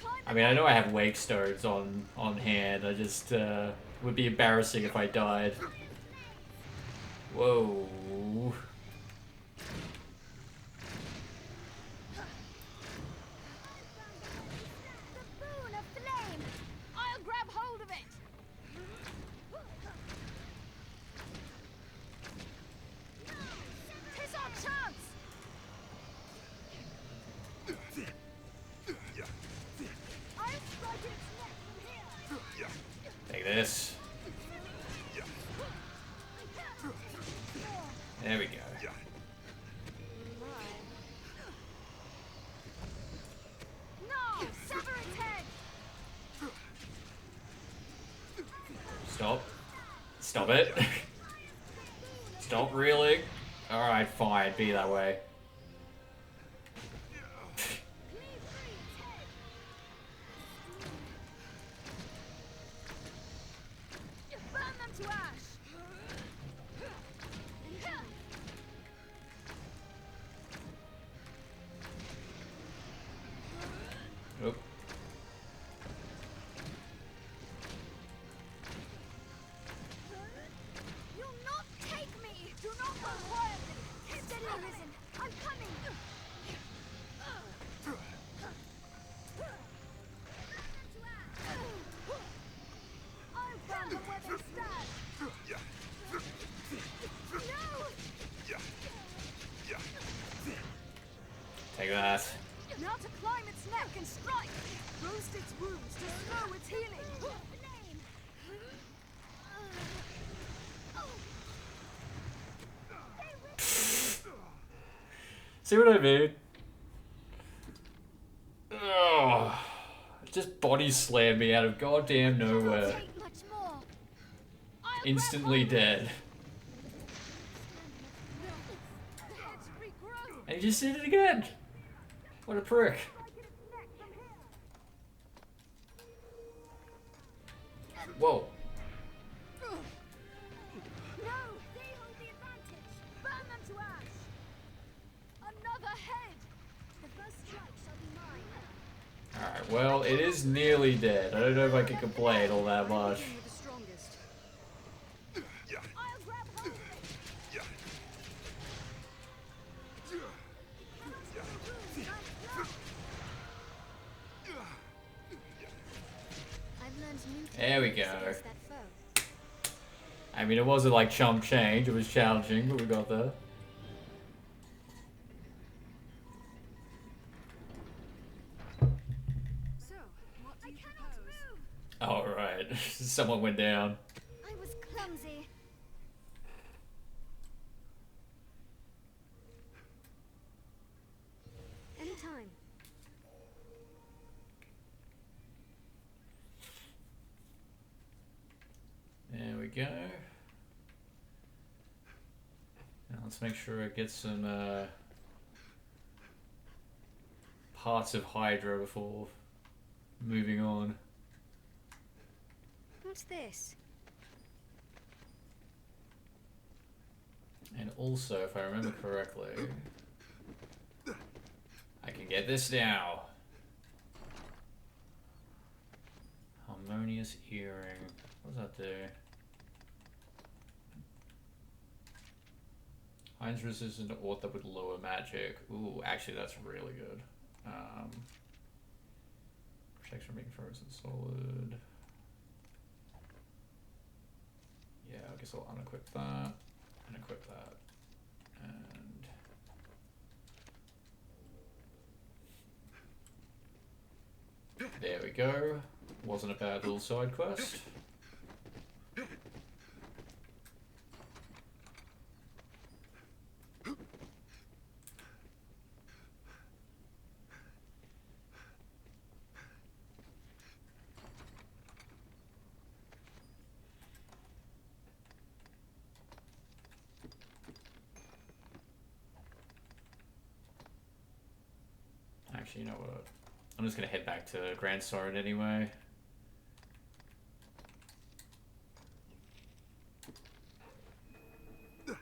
Climb I mean, I know I have wake stones on hand. I just would be embarrassing if I died. Whoa. The boon of flame. I'll grab hold of it. Tis our chance. I'll Stop it. Stop reeling. Alright, fine. Be that way. Burn them to ash! Oop. You'll not take me! Do not go quietly! Steady, Arisen! I'm coming! I'll burn them where they stand! No! Take that. Now to climb its neck and strike! Roast its wounds to slow its healing! Flame! See what I mean? Ugh. Just body slam me out of goddamn nowhere. Take much more! I'll Instantly dead. The heads regrow! And he just did it again. What a prick. Whoa. No! They hold the advantage! Burn them to ash! Another head! The first strike shall be mine. Alright, well, it is nearly dead. I don't know if I can complain all that much. With the strongest. I'll grab hold of it! I've learned new There we techniques go. against that foe. I mean, it wasn't like chump change. It was challenging, but we got there. So, what do I you cannot propose? move! Alright. Someone went down. I was clumsy. Anytime. There we go. Now let's make sure I get some parts of Hydra before moving on. What's this? And also, if I remember correctly, I can get this now. Harmonious earring. What does that do? Heinz resistant to author with lower magic. Ooh, actually that's really good. Protects from being frozen solid. Yeah, I guess I'll unequip that and equip that. And there we go. Wasn't a bad little side quest. Actually, you know what? I'm just gonna head back to Grand Sword anyway. Ugh.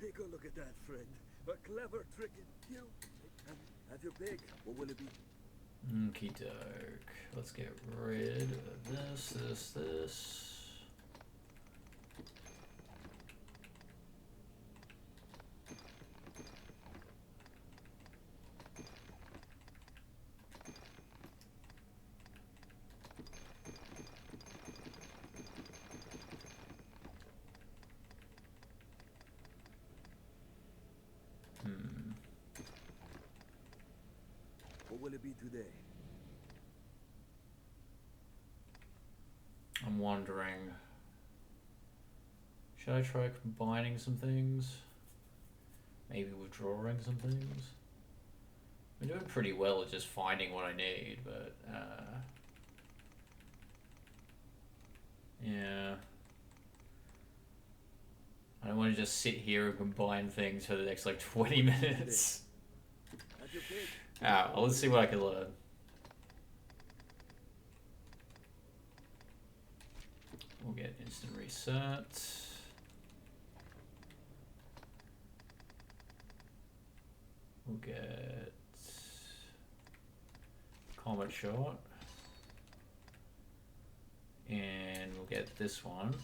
Take a look at that, friend. A clever trick in you. Have your pick. What will it be? Okie doke. Let's get rid of this. What will it be today? I'm wondering, should I try combining some things? Maybe withdrawing some things? I'm doing pretty well at just finding what I need, but yeah. I don't want to just sit here and combine things for the next like 20 minutes. Well, let's see what I can learn. We'll get instant reset. We'll get Comet Shot. And we'll get this one.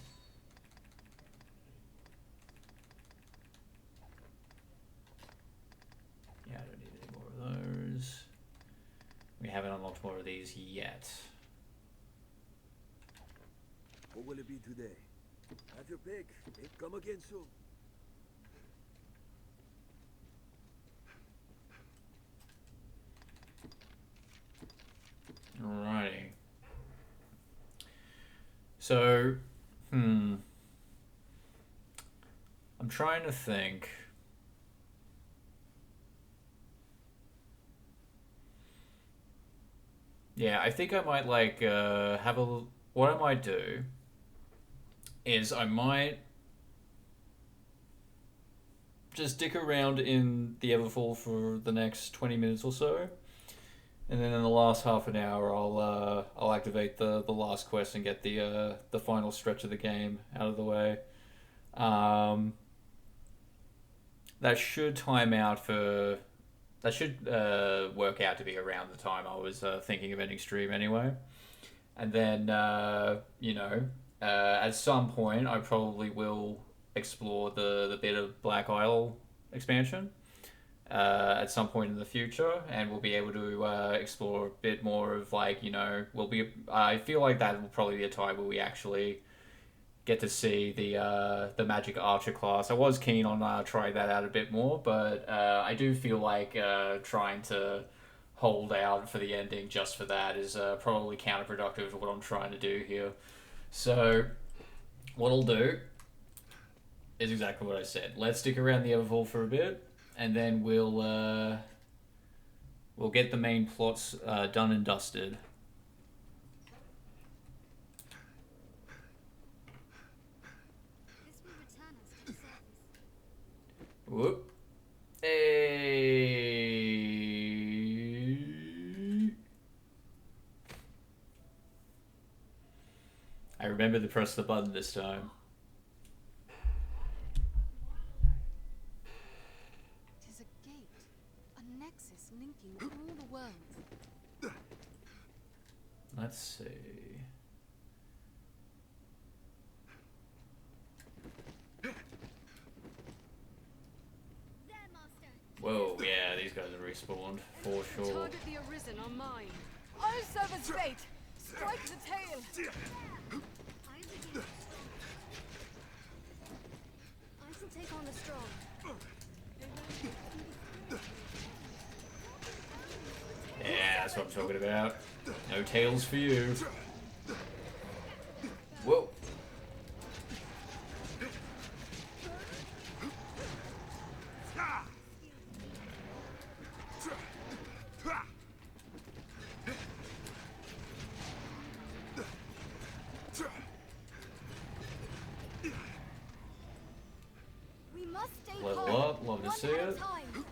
Yeah, I don't need any more of those. We haven't unlocked more of these yet. What will it be today? Have your pick. Come again soon. Alrighty. So, I'm trying to think. Yeah, I think I might like have a. What I might do is I might just stick around in the Everfall for the next 20 minutes or so, and then in the last half an hour I'll activate the last quest and get the final stretch of the game out of the way. That should time out for. That should work out to be around the time I was thinking of ending stream anyway. And then, at some point, I probably will explore the bit of Black Isle expansion at some point in the future, and we'll be able to explore a bit more of like, I feel like that will probably be a time where we actually get to see the Magic Archer class. I was keen on trying that out a bit more, but I do feel like trying to hold out for the ending just for that is probably counterproductive to what I'm trying to do here. So what I'll do is exactly what I said. Let's stick around the Everfall for a bit, and then we'll get the main plots done and dusted. This will return us to the surface. Whoop. Hey. I remember to press the button this time. It is a gate, a nexus linking all the worlds. Let's see. There, Master. Whoa, yeah, these guys are respawned for sure. Target the Arisen on mine. I'll serve as bait. Strike the tail. I begin. I shall take on the strong. Yeah, that's what I'm talking about. No tails for you. Whoa. We must stay Level calm. up, love to One see at a it. time.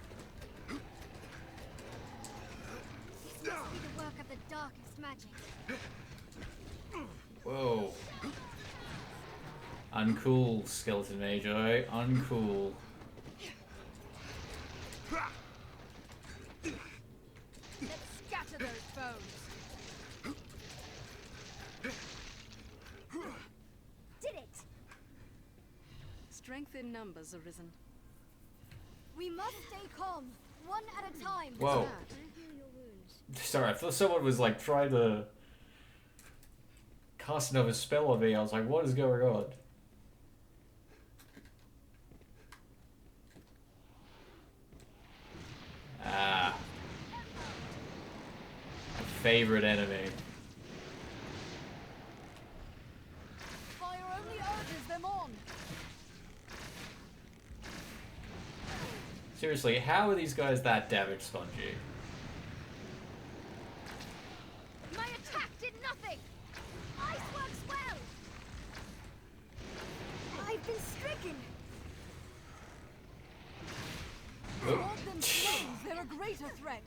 This must be the work of the darkest magic. Whoa. Uncool, Skeleton Magi. Uncool. Let's scatter those foes. Did it! Strength in numbers, Arisen. We must stay calm. One at a time. Whoa. I heal your wounds. Sorry, I thought someone was like trying to cast another spell on me. I was like, what is going on? Ah. My favorite enemy. Seriously, how are these guys that damage spongy? My attack did nothing! Ice works well! I've been stricken! Oh. Hold them flames, they're a greater threat.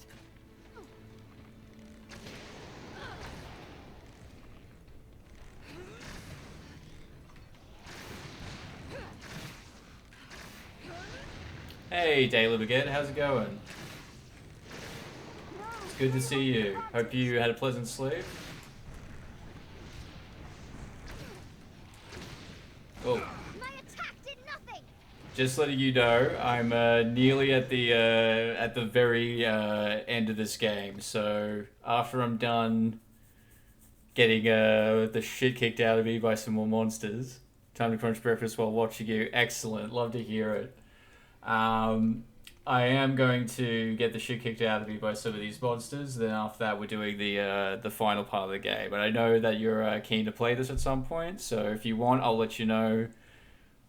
Hey, Daily Baguette, how's it going? It's good to see you. Hope you had a pleasant sleep. Oh. My attack did nothing! Just letting you know, I'm nearly at the very end of this game. So after I'm done getting the shit kicked out of me by some more monsters, time to crunch breakfast while watching you. Excellent, love to hear it. I am going to get the shit kicked out of me by some of these monsters. Then after that, we're doing the final part of the game. But I know that you're keen to play this at some point. So if you want, I'll let you know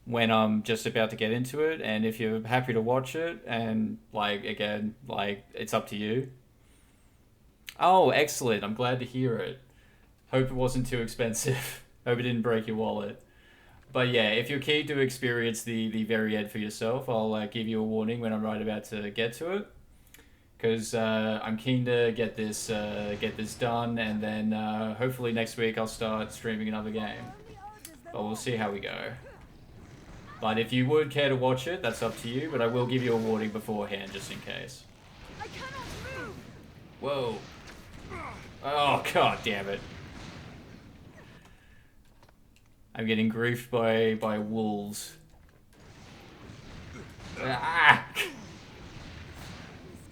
when I'm just about to get into it. And if you're happy to watch it, and again, it's up to you. Oh, excellent! I'm glad to hear it. Hope it wasn't too expensive. Hope it didn't break your wallet. But yeah, if you're keen to experience the very end for yourself, I'll give you a warning when I'm right about to get to it. Because I'm keen to get this done, and then hopefully next week I'll start streaming another game. But we'll see how we go. But if you would care to watch it, that's up to you, but I will give you a warning beforehand just in case. I cannot move! Whoa. Oh, god damn it. I'm getting griefed by wolves. Ah! This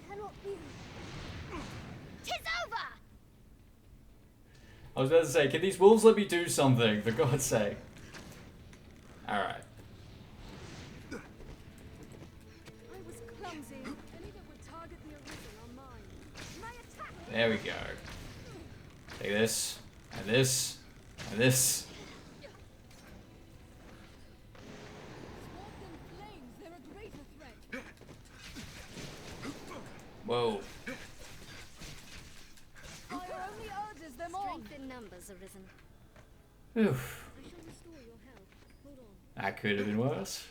cannot be. 'Tis over! I was about to say, can these wolves let me do something, for God's sake? Alright. I was clumsy. Any that would target the Arisen are mine. My attack! There we go. Take this, and this, and this. Hold them flames, they're a greater threat. Whoa. Fire only urges them on. Strength in numbers, Arisen. Oof. I shall restore your health. Hold on. That could have been worse.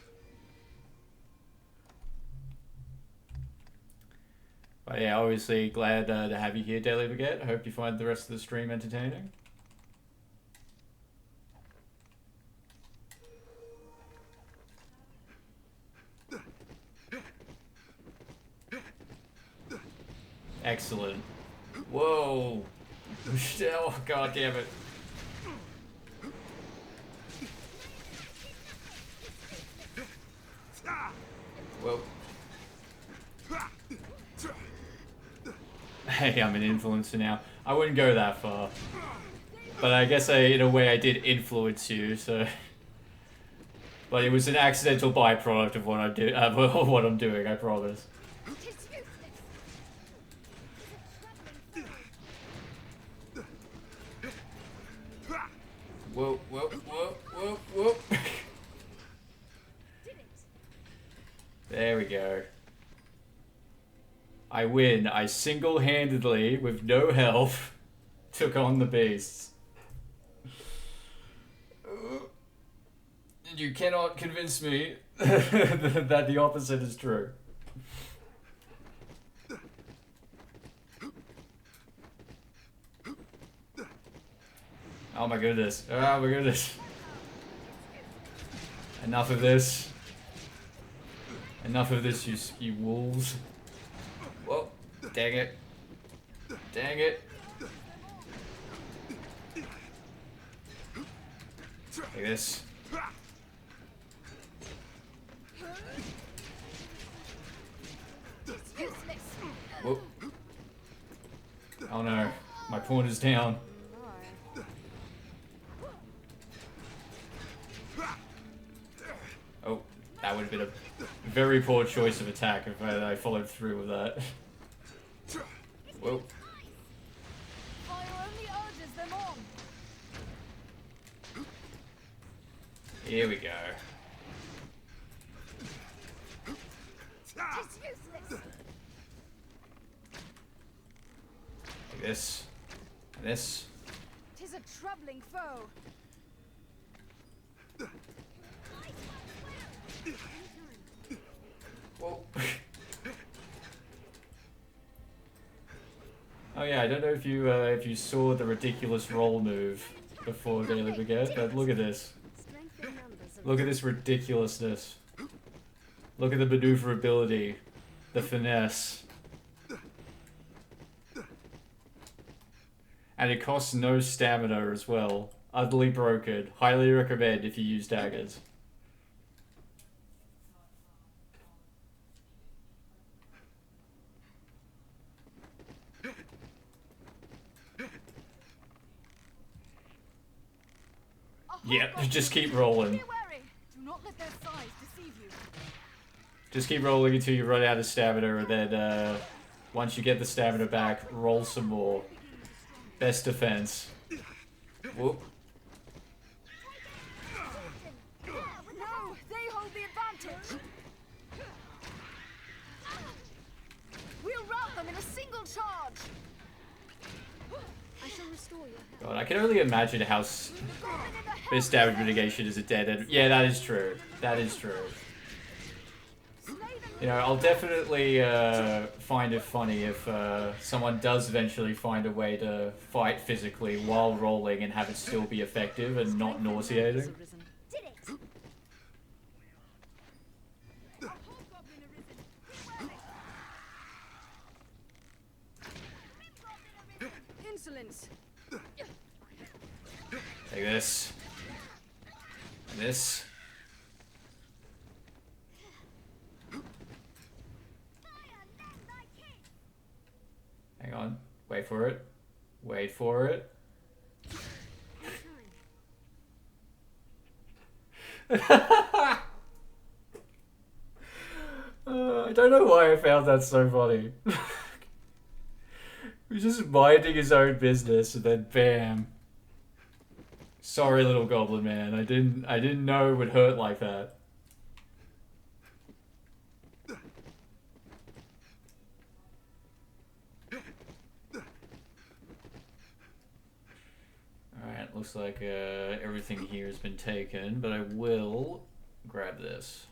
But yeah, obviously glad to have you here, Daily Baguette. Hope you find the rest of the stream entertaining. Excellent. Whoa. Oh, god damn it. Whoa. Hey, I'm an influencer now. I wouldn't go that far. But I guess in a way I did influence you, so... But it was an accidental byproduct of what what I'm doing, I promise. 'Tis useless! Whoa, whoa, whoa, whoa, whoa. Did it? There we go. I win. I single-handedly, with no help, took on the beasts. You cannot convince me that the opposite is true. Oh my goodness. Oh my goodness. Enough of this. Enough of this, you wolves. Whoa. Dang it. Dang it. Take this. Whoop. Oh no. My pawn is down. Oh, that would have been a very poor choice of attack if I followed through with that. Whoa. Fire only urges them on. Here we go. It's useless. Like this. And this. 'Tis a troubling foe. Whoa. Oh yeah, I don't know if you saw the ridiculous roll move before Daily Baguette, but look at this. Strength in numbers. Look at this ridiculousness. Look at the maneuverability, the finesse. And it costs no stamina as well. Utterly broken. Highly recommend if you use daggers. Yep, just keep rolling. Be wary. Do not let their size deceive you. Just keep rolling until you run out of stamina, and then once you get the stamina back, roll some more. Best defense. Whoop. No, they hold the advantage. We'll rout them in a single charge. I shall restore your health. God, I can only imagine how this damage mitigation is a dead end. Yeah, that is true. That is true. You know, I'll definitely find it funny if someone does eventually find a way to fight physically while rolling and have it still be effective and not nauseating. Did it? Insolence. Take this. And this. Hang on. Wait for it. Wait for it. I don't know why I found that so funny. He's just minding his own business and then bam. Sorry, little goblin man. I didn't know it would hurt like that. Alright, looks like everything here has been taken, but I will grab this.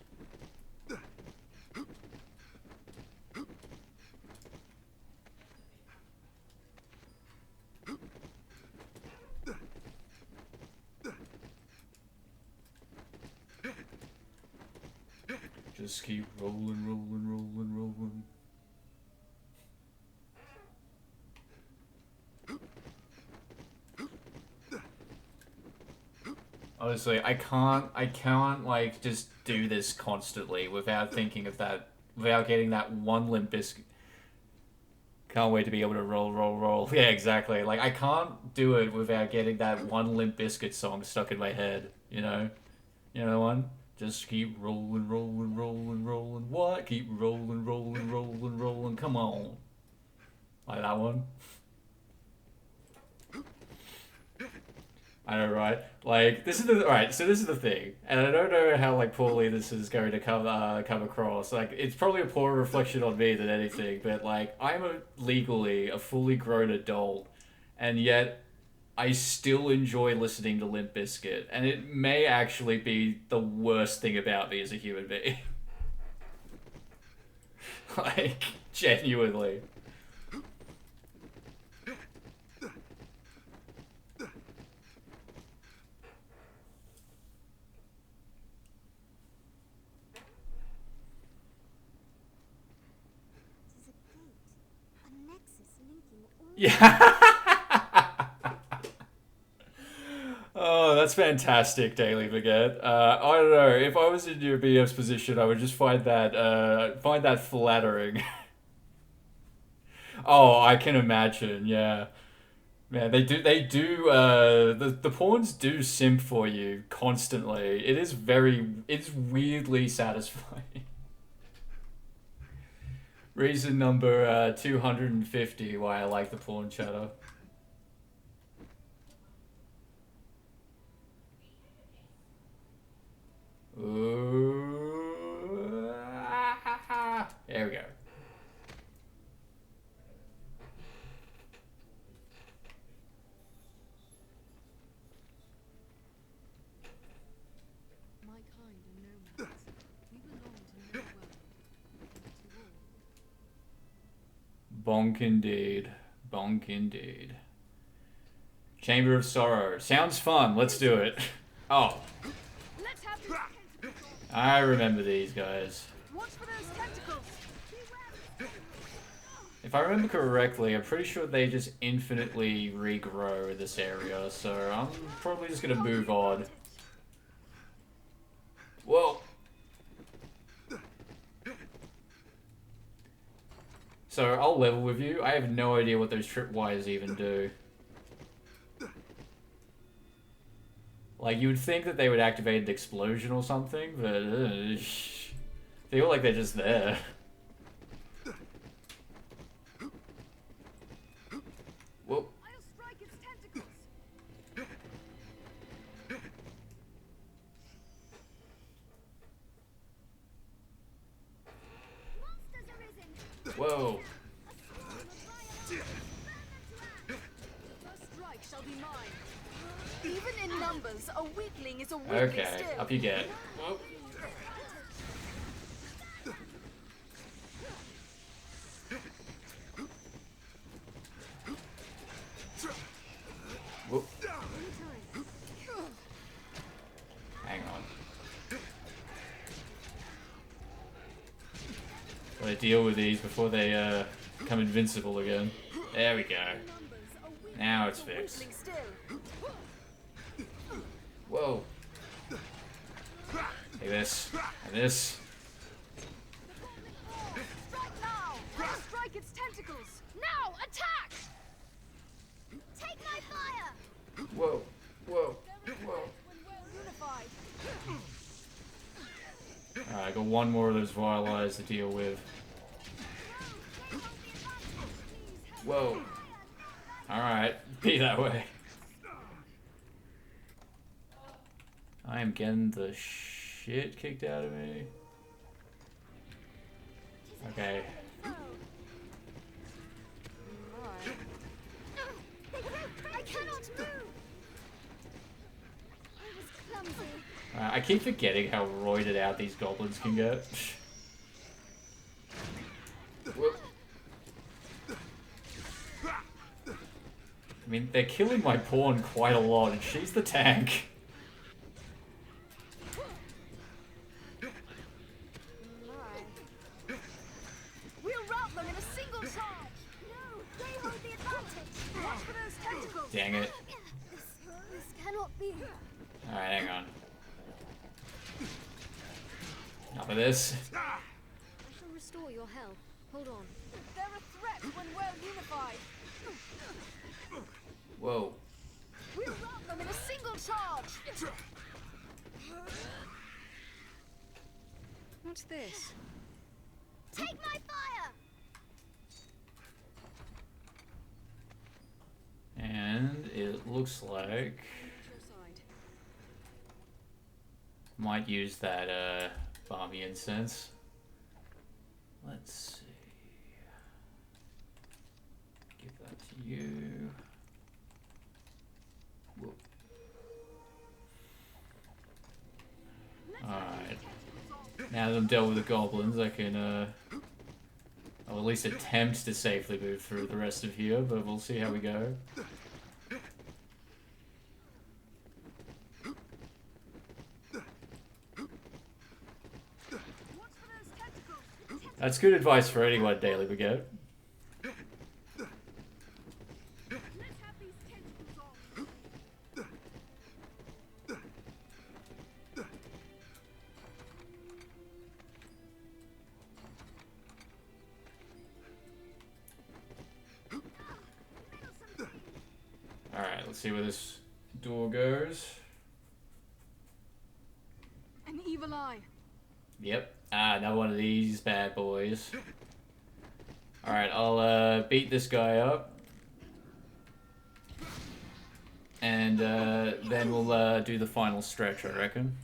Just keep rolling, rolling, rolling, rolling. Honestly, I can't like just do this constantly without thinking of that, without getting that one Limp Bizkit. Can't wait to be able to roll, roll, roll. Yeah, exactly. Like, I can't do it without getting that one Limp Bizkit song stuck in my head, you know? You know the one? Just keep rolling, rolling, rolling, rolling. What? Keep rolling, rolling, rolling, rolling. Come on. Like that one. I know, right? Like, this is the right. So this is the thing, and I don't know how like poorly this is going to come across. Like, it's probably a poor reflection on me than anything. But like, I'm legally a fully grown adult, and yet I still enjoy listening to Limp Bizkit, and it may actually be the worst thing about me as a human being. Like, genuinely. This is a gate. A nexus linking all. Yeah. Oh, that's fantastic, Daily Baguette. I don't know. If I was in your BF's position, I would just find that flattering. Oh, I can imagine. Yeah, man. They do. The pawns do simp for you constantly. It's weirdly satisfying. Reason number 250 why I like the pawn chatter. Ooh. Yeah, There we go. My kind are nomads. We belong to no world. Bonk indeed. Bonk indeed. Chamber of Sorrow. Sounds fun. Let's do it. Oh. Let's have these tentacles on. I remember these guys. Watch for those tentacles. If I remember correctly, I'm pretty sure they just infinitely regrow in this area, so I'm probably just gonna move on. Whoa. So I'll level with you. I have no idea what those tripwires even do. Like, you would think that they would activate the explosion or something, but feel like they're just there. Whoa. I'll strike its tentacles. Monsters arisen. Whoa. First strike shall be mine. Even in numbers, a weakling is a weakling Okay, still. up you get. Whoa. Whoop. Hang on. Gotta deal with these before they become invincible again. There we go. Now it's fixed. Weakling still. Whoa. Take this. And this. Strike now. I'll strike its tentacles. Now attack. Take my fire. Whoa. Whoa. Whoa. When well unified. Alright, I got one more of those vile eyes to deal with. Whoa. Alright, be that way. I am getting the shit kicked out of me. Okay. I cannot move. I was clumsy. I keep forgetting how roided out these goblins can get. Whoop. I mean, they're killing my pawn quite a lot, and she's the tank. We'll rout them in a single charge. No, they hold the advantage. Watch for those tentacles. Dang it. This cannot be. Alright, hang on. Enough of this. I shall restore your health. Hold on. They're a threat when well unified. Whoa. We'll rout them in a single charge. What's this? Take my fire. And it looks like Your side. might use that balmy incense. Let's see. Give that to you. Whoop. Alright. Now that I'm dealt with the goblins, I can I'll at least attempt to safely move through the rest of here, but we'll see how we go. That's good advice for anyone, Daily Baguette. Let's have these tentacles on. Alright, let's see where this door goes. An evil eye. Yep. Another one of these bad boys. Alright, I'll beat this guy up. And then we'll do the final stretch, I reckon.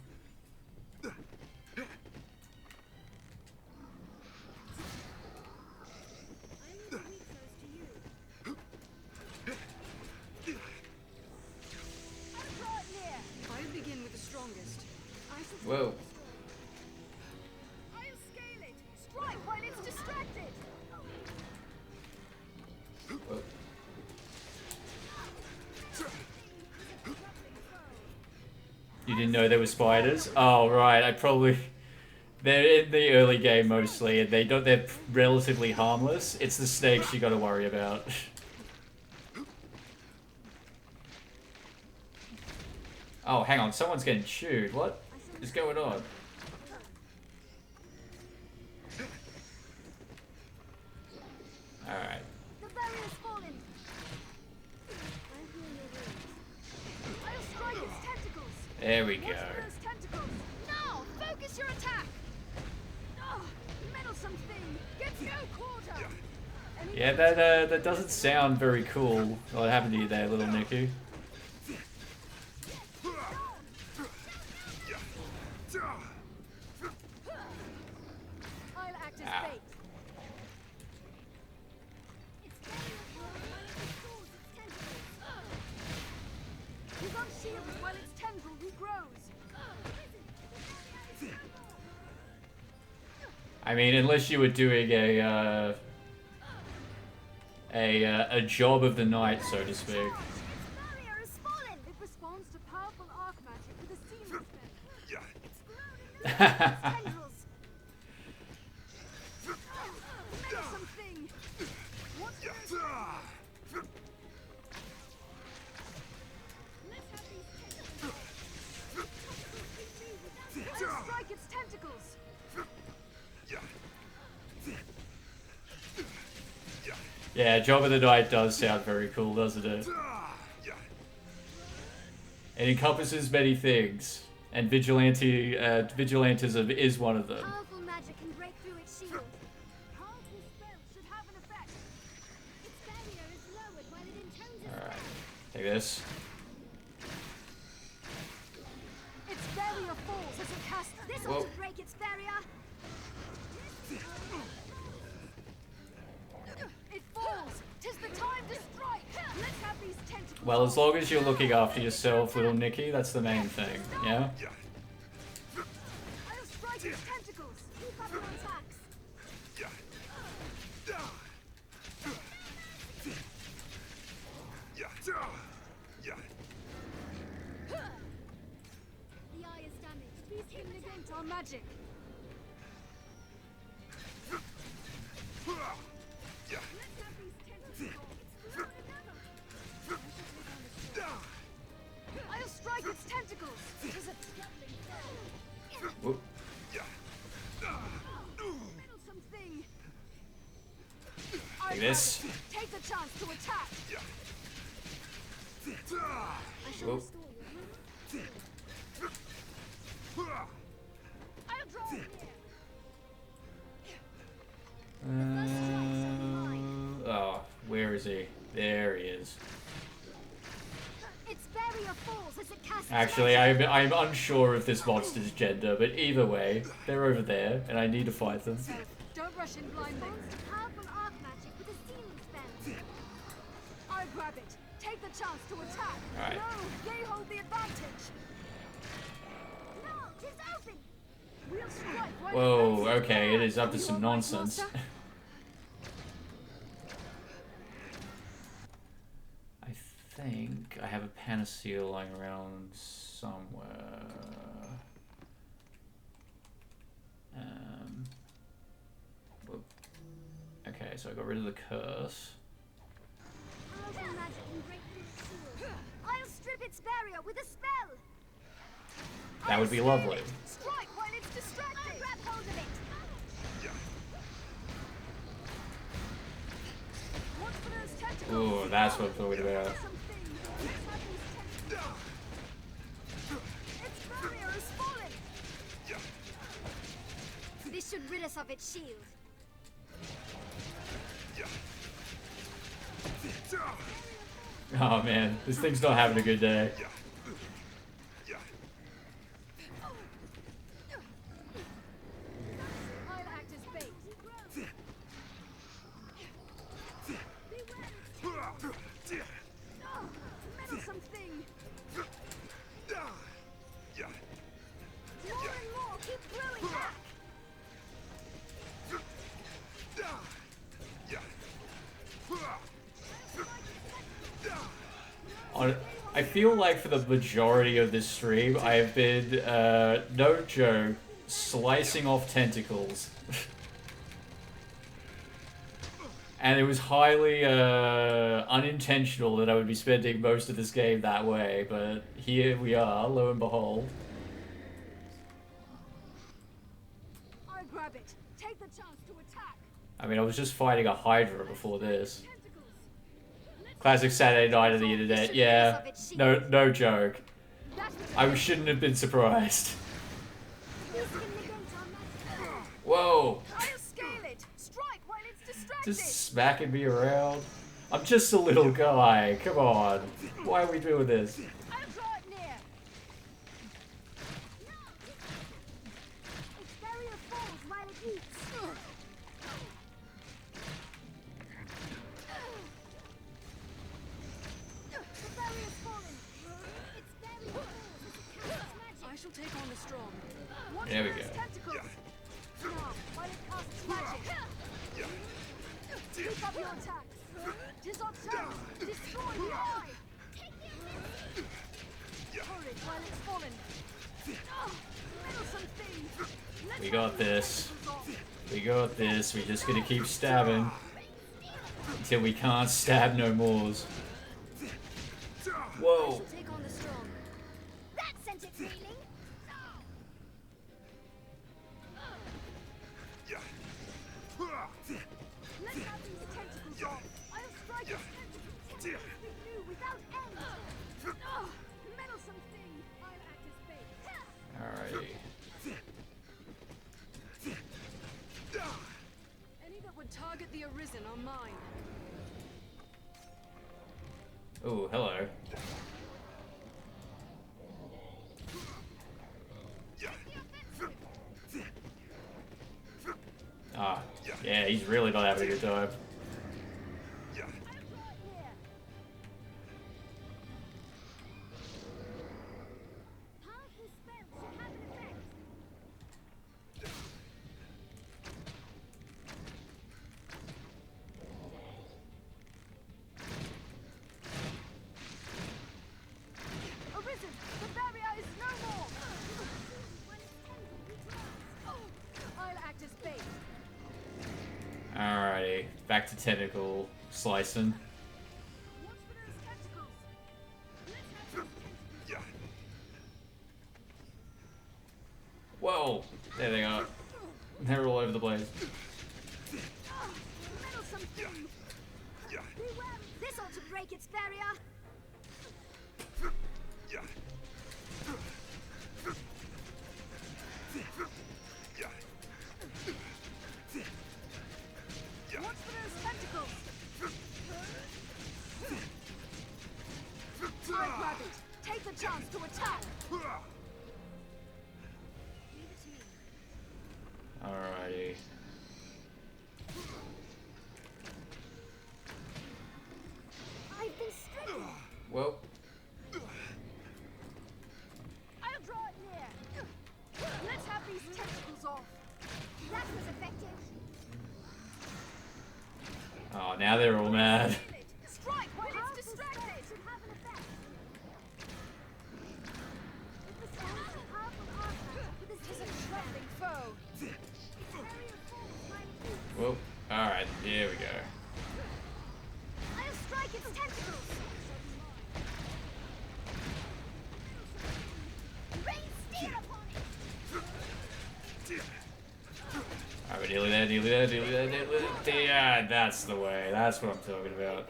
You didn't know there were spiders? Oh, right. I probably... They're in the early game mostly, and they're relatively harmless. It's the snakes you gotta worry about. Oh, hang on. Someone's getting chewed. What is going on? Alright. The barrier's fallen. I hear your words. I'll strike its tentacles. There we Watch go. for those tentacles. Now, focus your attack. Oh, meddlesome thing. Gets no quarter. Yeah, that doesn't sound very cool. What happened to you there, little Nicky? I'll act as Ah. bait. He's unshielded while its tendril regrows. I mean, unless you were doing a job of the night, so to speak. Its barrier is fallen. It responds to powerful arc magic with a seamless spell. It's grown in its tendrils. Meddlesome thing. What's this? Let's have these tentacles. I'll strike its tentacles. Yeah, job of the night does sound very cool, doesn't it? It encompasses many things, and vigilantism is one of them. Powerful magic can break through its shield. Powerful spells should have an effect. Its barrier is lowered while it intones its Alright, take this. Its barrier falls as it casts. This Whoa. ought to break its barrier. It falls. 'Tis the time to strike. Let's have these tentacles. Well, as long as you're looking after yourself, little Nicky, that's the main thing, yeah? I'll strike its tentacles. Keep up your attacks. The eye is damaged. These can negate our magic. Let's have these tentacles. I'll strike its tentacles. It is a scuttling spell. Whoop. Meddlesome thing. Take this. Take the chance to attack. I shall Whoop. restore you. I'll draw near. Oh, where is he? There he is. Its barrier falls as it casts. Actually, I'm unsure of this monster's gender, but either way, they're over there, and I need to fight them. So, don't rush in blindly. Powerful arc magic with a sealing spell. I'll grab it. Take the chance to attack. Alright. No, they hold the advantage. No, tis open. We'll strike while Whoa, it okay, it is up to some nonsense. I think I have a panacea lying around somewhere. Whoop. Okay, so I got rid of the curse. Powerful magic can break through its shield. I'll strip its barrier with a spell. That would be lovely. Strike while it's distracted. I'll grab hold of it. Watch for those tentacles. Ooh, that's what I'm talking about. Something. Let's have these tentacles. Its barrier is falling. This should rid us of its shield. Oh man, this thing's not having a good day. I'll act as bait. Oh, meddlesome thing. More and more. Keep throwing back. On, I feel like for the majority of this stream, I have been, no joke, slicing off tentacles. And it was highly unintentional that I would be spending most of this game that way, but here we are, lo and behold. I'll grab it. Take the chance to attack. I mean, I was just fighting a Hydra before this. Classic Saturday night of the internet, yeah. No joke. I shouldn't have been surprised. Whoa! I'll scale it. Strike while it's distracted. Just smacking me around. I'm just a little guy, come on. Why are we doing this? I'll draw it near. Its barrier falls while it eats. The barrier's fallen. Its barrier falls as it casts magic. I shall take on the strong. Watch There we those go. tentacles. Now, while it casts magic. Keep up your attacks. Tis our turn. Destroy the eye. Hurry while it's fallen. Meddlesome thing. Let's We got have the this. tentacles off. We got this. We're just gonna keep stabbing until we can't stab no more. Whoa! Take on the strong. That sent it reeling. Let's have these tentacles off. I'll strike its tentacles. Tentacles renew without end. Meddlesome thing. I'll act as bait. Alrighty. Any that would target the Arisen are mine. Oh, hello. Ah, yeah, he's really not having a good time. Powerful spell should have an effect. Arisen, the barrier is no more. I'll act as bait. Alrighty, back to tentacle slicing. Watch for those tentacles. Let's have those tentacles. Whoa! There they are. They're all over the place. Meddlesome thing. Beware. This ought to break its barrier. Watch for those tentacles. I'll grab it. Take the chance to attack. Leave it to me. Alrighty. I've been stricken. Well, I'll draw it near. Let's have these tentacles off. That was effective. oh, now they're all mad. Strike while it's distracted. Should have an effect. If the spell is a powerful artifact, but this is a traveling foe. Its barrier falls while it eats. Well, alright, here we go. I'll strike its tentacles. Rain steel upon it. Alright, we're nearly there, nearly there, nearly there, nearly there. Yeah, that's the way. That's what I'm talking about.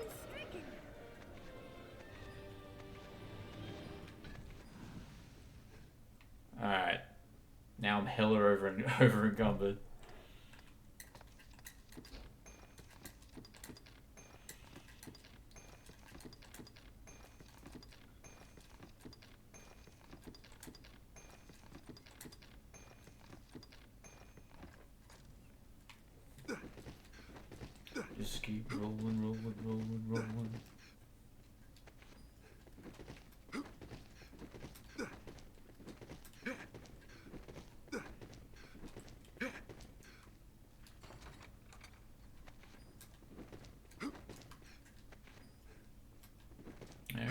Alright. Now I'm hella over encumbered. Just keep rolling, rolling, rolling, rolling.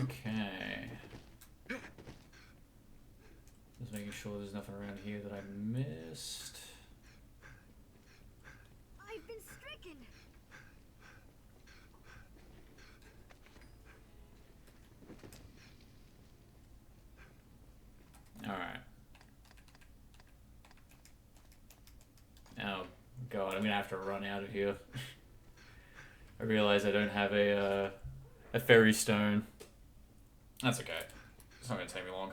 Okay. sure there's nothing around here that I missed. I've been stricken. Alright. Oh, God, I'm gonna have to run out of here. I realize I don't have a fairy stone. That's okay. It's not gonna take me long.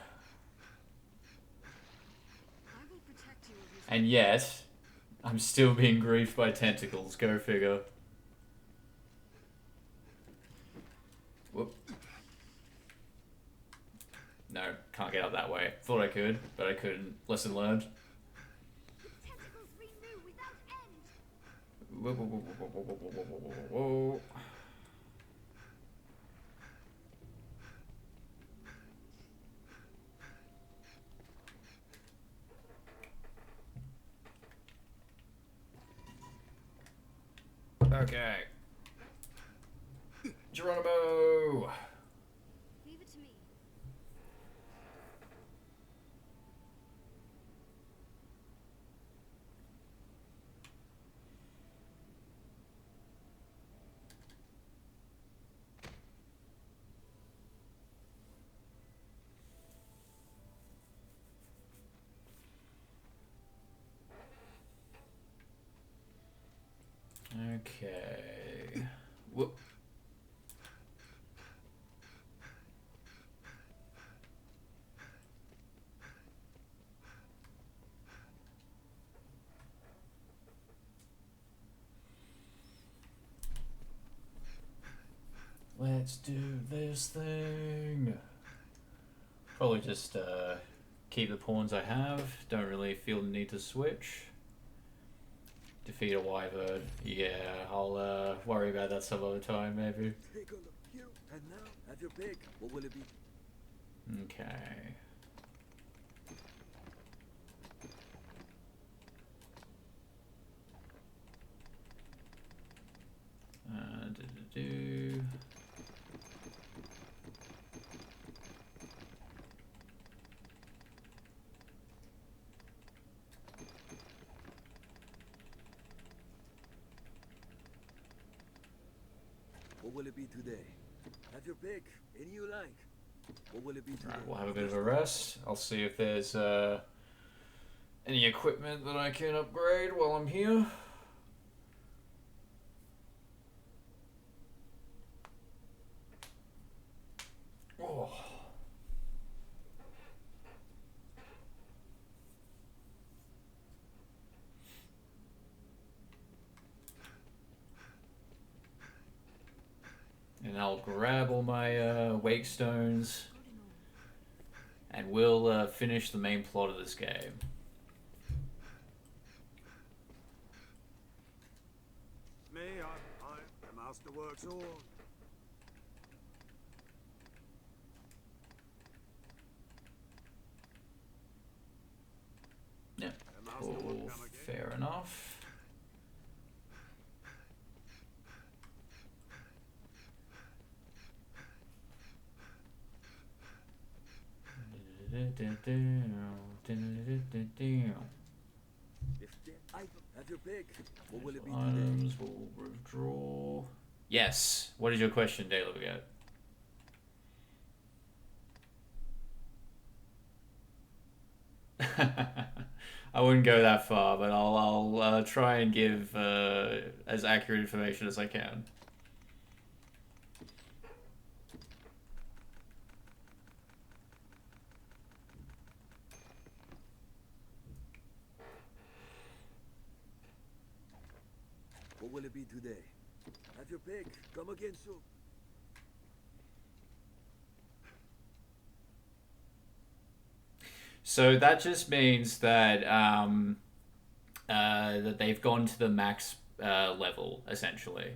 I will protect you. And yet, I'm still being griefed by tentacles. Go figure. Whoop. No, can't get up that way. Thought I could, but I couldn't. Lesson learned. Tentacles renew without end. Whoa, whoa, whoa, whoa, whoa, whoa, whoa, whoa, whoa, whoa. Okay. Geronimo! Leave it to me. Okay. Whoop. Let's do this thing. Probably just keep the pawns I have. Don't really feel the need to switch. Defeat a wyvern. Yeah, I'll worry about that some other time, maybe. Take a look here. And now, have your pick. What will it be? Okay. Do. What will it be today? Have your pick. Any you like. What will it be today? Right, we'll have a bit of a rest. I'll see if there's any equipment that I can upgrade while I'm here. Oh. And I'll grab all my wake stones, and we'll finish the main plot of this game. Me, the master works all. Yeah. The master will Cool. come again. Fair enough. If I have your pick. What will it be today? Items will withdraw. Yes. What is your question, Dale? I wouldn't go that far, but I'll try and give as accurate information as I can. What will it be today? Have your pick. Come again soon. So that just means that that they've gone to the max level essentially,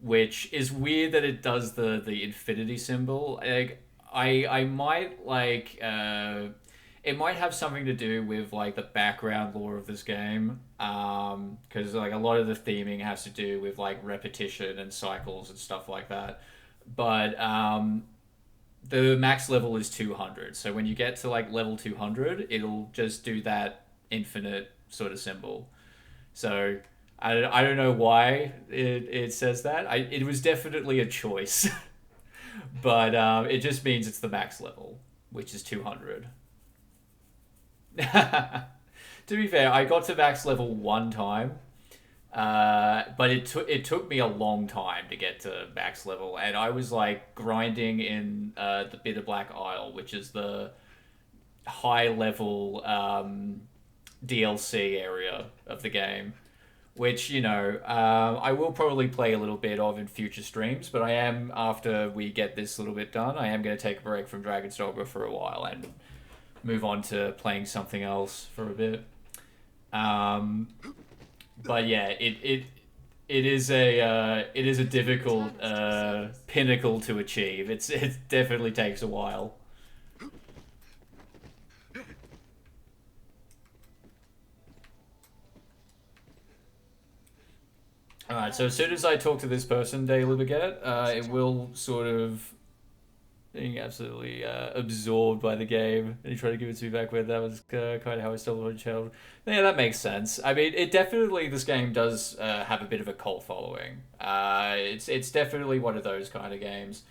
which is weird that it does the infinity symbol. Like I might like it might have something to do with like the background lore of this game, because like a lot of the theming has to do with like repetition and cycles and stuff like that. But the max level is 200. So when you get to like level 200, it'll just do that infinite sort of symbol. So I don't know why it says that. It was definitely a choice, but it just means it's the max level, which is 200. To be fair, I got to max level one time, but it took me a long time to get to max level, and I was like grinding in the Bitter Black Isle, which is the high level DLC area of the game, which, you know, I will probably play a little bit of in future streams, but I am, after we get this little bit done, I am going to take a break from Dragon's Dogma for a while and move on to playing something else for a bit. But yeah, it is a difficult pinnacle to achieve. It definitely takes a while. Alright, so as soon as I talk to this person, De Libiget, it will sort of being absolutely absorbed by the game, and he tried to give it to me back when that was kind of how I stole my child. Yeah, that makes sense. I mean, this game does have a bit of a cult following. It's definitely one of those kind of games.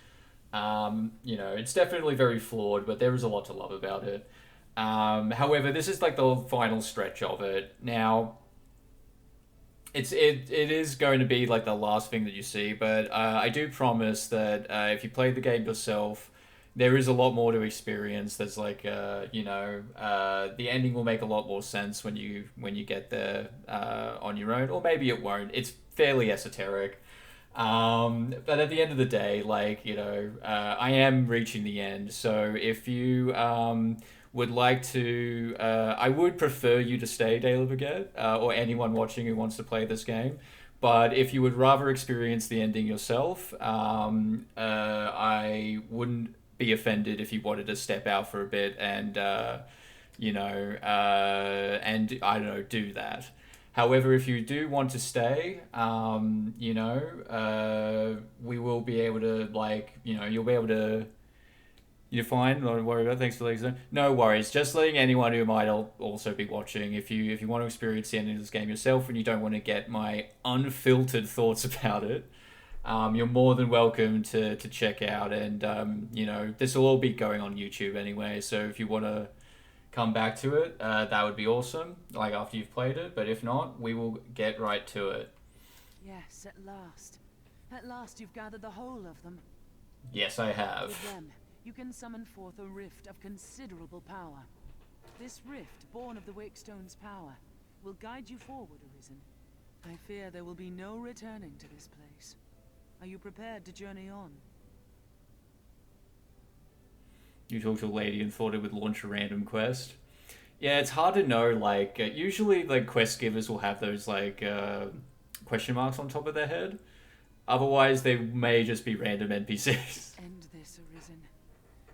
You know, it's definitely very flawed, but there is a lot to love about it. However, this is like the final stretch of it. Now, it is going to be like the last thing that you see, but I do promise that if you play the game yourself, there is a lot more to experience. There's like you know, the ending will make a lot more sense when you get there on your own, or maybe it won't. It's fairly esoteric. But at the end of the day, like, you know, I am reaching the end. So if you would like to, I would prefer you to stay, Dale Baguette, or anyone watching who wants to play this game. But if you would rather experience the ending yourself, I wouldn't be offended if you wanted to step out for a bit and, you know, and I don't know, do that. However, if you do want to stay, you know, we will be able to, like, you know, you'll be able to. You're fine. Don't worry about it. Thanks for letting us know. No worries. Just letting anyone who might also be watching, if you want to experience the ending of this game yourself and you don't want to get my unfiltered thoughts about it, you're more than welcome to check out. And you know, this will all be going on YouTube anyway. So if you want to come back to it, that would be awesome. Like after you've played it. But if not, we will get right to it. Yes, at last. At last you've gathered the whole of them. Yes, I have. With them, you can summon forth a rift of considerable power. This rift, born of the Wakestone's power, will guide you forward, Arisen. I fear there will be no returning to this place. Are you prepared to journey on? You talked to a lady and thought it would launch a random quest. Yeah, it's hard to know, like, usually, like, quest givers will have those, like, question marks on top of their head. Otherwise, they may just be random NPCs. End this, Arisen.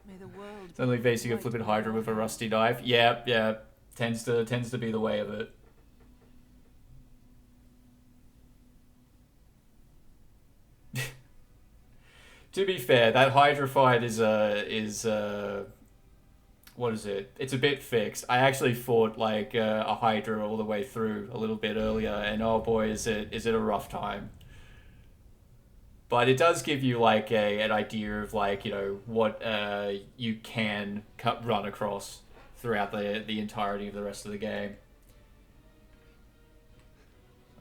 May the world It's only facing a flippin' Hydra with a rusty knife. Yeah. Tends to be the way of it. To be fair, that Hydra fight is what is it? It's a bit fixed. I actually fought like a Hydra all the way through a little bit earlier, and oh boy, is it a rough time. But it does give you like an idea of like, you know, what you can run across throughout the entirety of the rest of the game.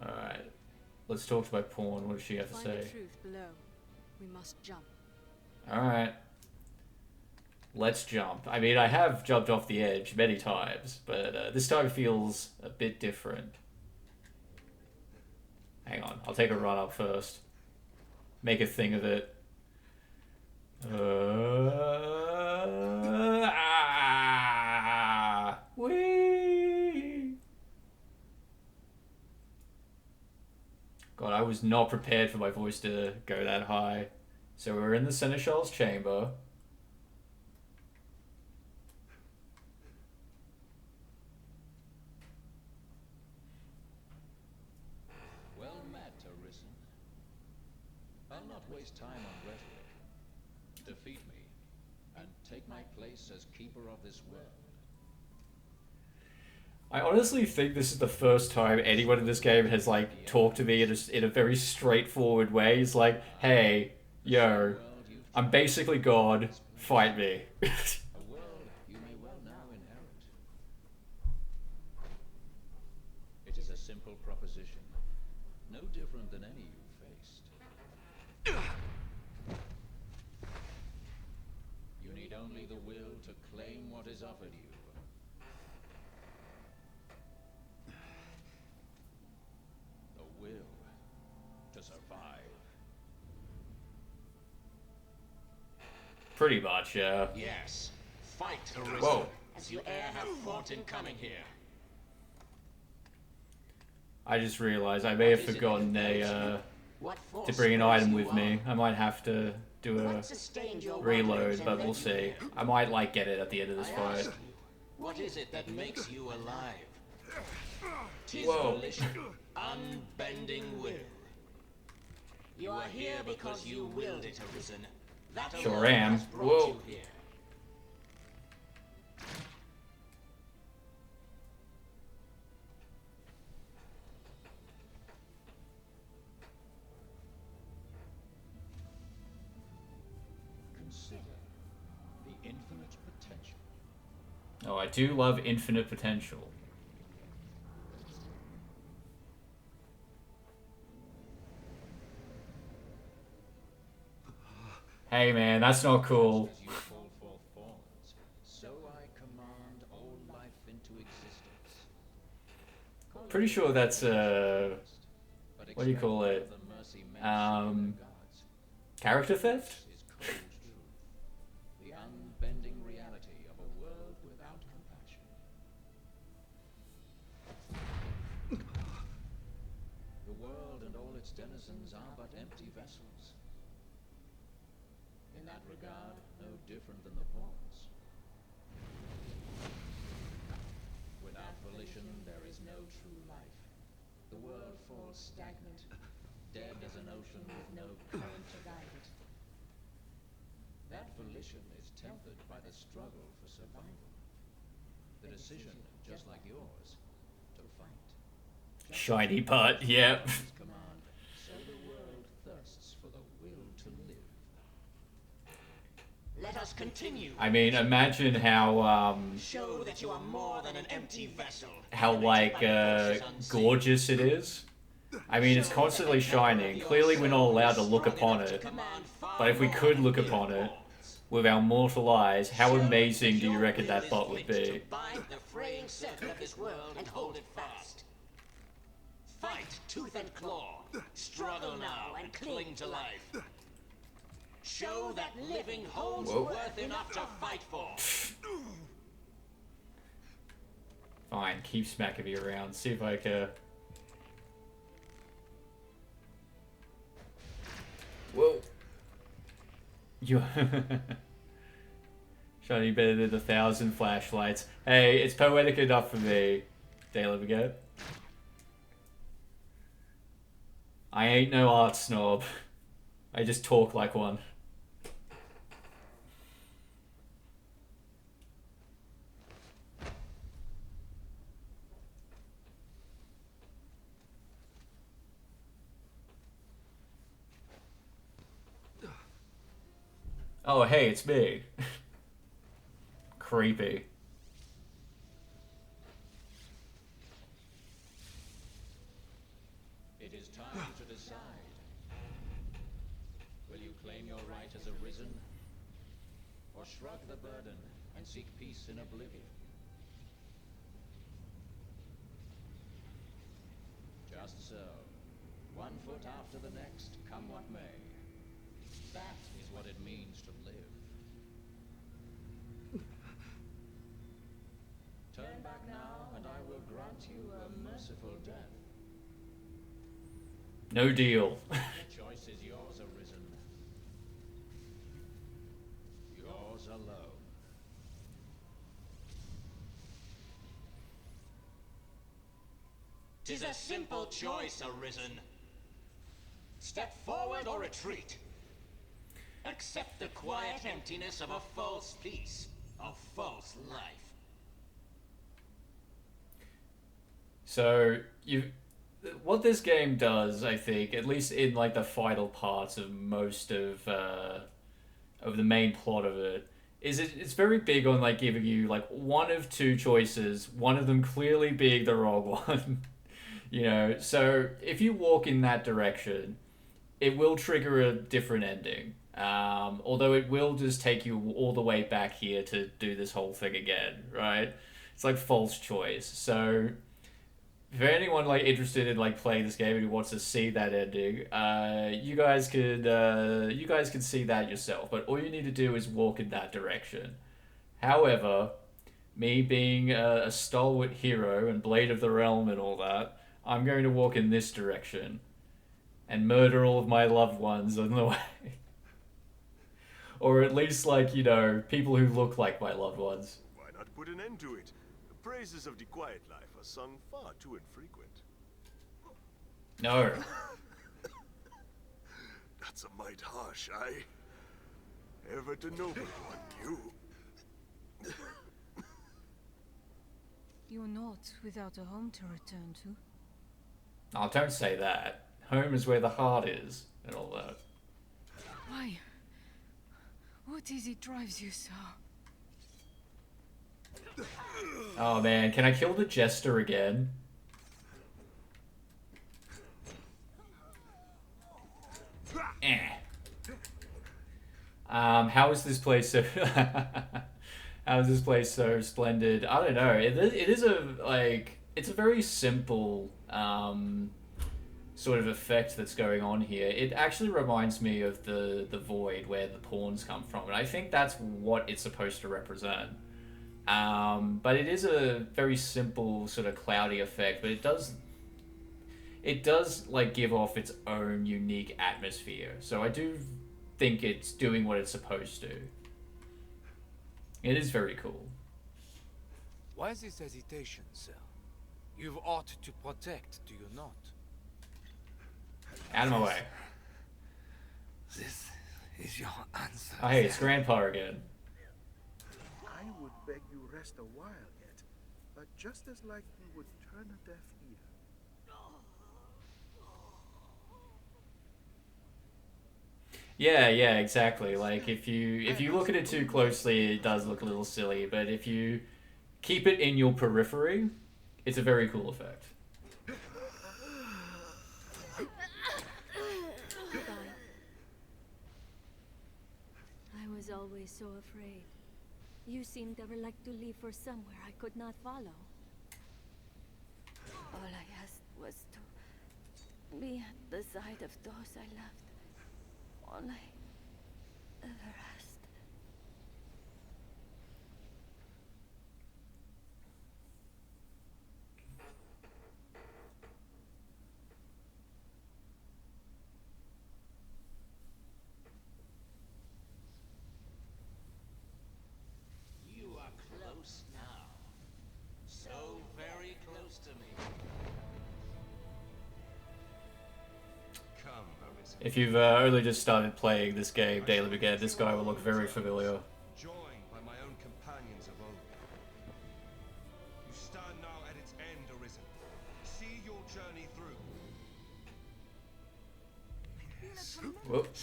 All right, let's talk to my pawn. What does she have to Find say? the truth below. We must jump. All right. Let's jump. I mean, I have jumped off the edge many times, but this time feels a bit different. Hang on, I'll take a run up first. Make a thing of it. Whee! God, I was not prepared for my voice to go that high. So we're in the Seneschal's chamber. Well met, Arisen. I'll not waste time on rhetoric. Defeat me, take my place as keeper of this world. I honestly think this is the first time anyone in this game has, like, talked to me in a very straightforward way. He's like, hey, yo, I'm basically God, fight me. A world you may well now inherit. It is a simple proposition, no different than any you faced. You need only the will to claim what is offered you. The will to survive. Pretty much, yeah. Yes. Fight, Arisen, Whoa. as you e'er have fought in coming here. I just realized I may have forgotten to bring an item with me. I might have to do a reload, but we'll see. I might, like, get it at the end of this fight. What is it that makes you alive? 'Tis Whoa. volition, unbending will. You are here because you willed it, Arisen. That Sure alone am. has brought Whoa. you here. Consider the infinite potential. Oh, I do love infinite potential. Hey man, that's not cool. As you call forth forms, so I command all life into existence. Pretty sure that's But what do you call it? expect the mercy men show their gods. Character theft? Is cold truth, the unbending reality of a world without compassion. The world and all its denizens are but empty vessels. In that regard, no different than the pawns. Without volition, there is no true life. The world falls stagnant, dead as an ocean with no current to guide it. That volition is tempered by the struggle for survival. The decision, just like yours, to fight. Shiny part, yep. His command, so the world thirsts for the will to live. Let us continue. I mean, imagine how, Show that you are more than an empty vessel. how, like, gorgeous it is. I mean, it's constantly shining. Clearly we're not allowed to look upon it. But if we could look upon it with our mortal eyes, how amazing do you reckon that bot would be? Bind the fraying circle of this world and hold it fast. Fight tooth and claw. Struggle now and cling to life. Show that living holds Whoa. worth enough to fight for. Fine, keep smacking me around. See if I can... Whoa. You... Shiny better than 1,000 flashlights. Hey, it's poetic enough for me. Dale again. I ain't no art snob. I just talk like one. Oh, hey, it's me. Creepy. It is time to decide. Will you claim your right as Arisen? Or shrug the burden and seek peace in oblivion? Just so. One foot after the next, come what may. That is what it means to live. Turn back now, and I will grant you a merciful death. No deal. The choice is yours, Arisen. Yours alone. 'Tis a simple choice, Arisen. Step forward or retreat. Accept the quiet emptiness of a false peace, a false life. So what this game does, I think, at least in like the final parts of most of the main plot of it, is it's very big on like giving you like one of two choices, one of them clearly being the wrong one. You know, so if you walk in that direction, it will trigger a different ending. Although it will just take you all the way back here to do this whole thing again, right? It's like false choice. So for anyone like interested in like playing this game and who wants to see that ending, you guys could see that yourself. But all you need to do is walk in that direction. However, me being a stalwart hero and blade of the realm and all that, I'm going to walk in this direction and murder all of my loved ones on the way. Or at least, like, you know, people who look like my loved ones. Why not put an end to it? The praises of the quiet life are sung far too infrequent. No. That's a mite harsh, aye? Ever the noble one, you. You're not without a home to return to. Oh, don't say that. Home is where the heart is, and all that. Why? What is it drives you so? Oh man, can I kill the jester again? Eh. How is this place so... How is this place so splendid? I don't know. It is a, like... It's a very simple, sort of effect that's going on here. It actually reminds me of the Void, where the pawns come from. And I think that's what it's supposed to represent. But it is a very simple, sort of cloudy effect. But it does like give off its own unique atmosphere. So I do think it's doing what it's supposed to. It is very cool. Why this hesitation, sir? You've ought to protect, do you not? Out of my way. This is your answer. Oh, hey, it's Grandpa again. I would beg you rest a while yet, but just as like you would turn a deaf ear. Yeah, exactly. Like if you look at it too closely, it does look a little silly. But if you keep it in your periphery, it's a very cool effect. Goodbye. I was always so afraid. You seemed ever like to leave for somewhere I could not follow. All I asked was to be at the side of those I loved. All I ever asked. You are close now. So very close to me. Come, Arisen. If you've only just started playing this game, Daily Brigade, this guy will look very familiar. Joined by my own companions of old. You stand now at its end, Arisen. See your journey through. Whoop. I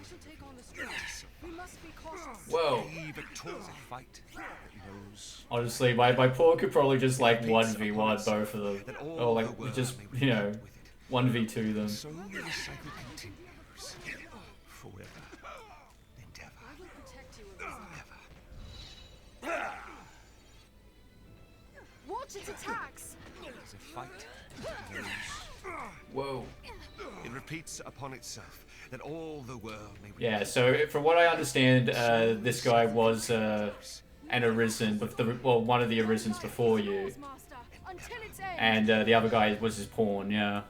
shall take on the strength. We must be cautious. Whoa. A victorious fight that knows Honestly, my pawn could probably just like 1v1 both of them. Or like just, you know, 1v2 them. so the cycle continues forever and ever. I will protect you, Arisen. Watch its attacks! It's a fight that knows. Whoa. It repeats upon itself that all the world may Yeah, so from what I understand, this guy was an Arisen, well, one of the Arisens before you. Until its end. And the other guy was his pawn, yeah.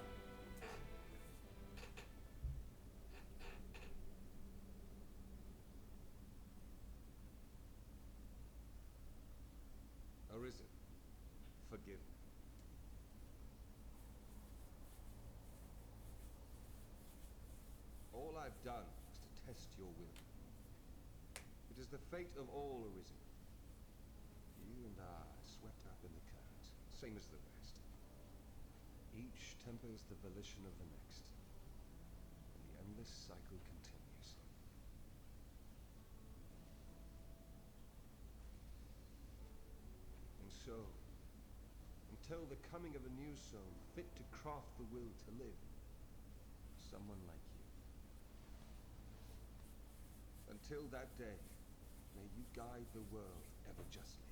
Arisen, forgive me. All I've done was to test your will. It is the fate of all Arisen. You and I are swept up in the current, same as the rest. Each tempers the volition of the next, and the endless cycle continues. And so, until the coming of a new soul fit to craft the will to live, someone like you. Until that day, may you guide the world ever justly.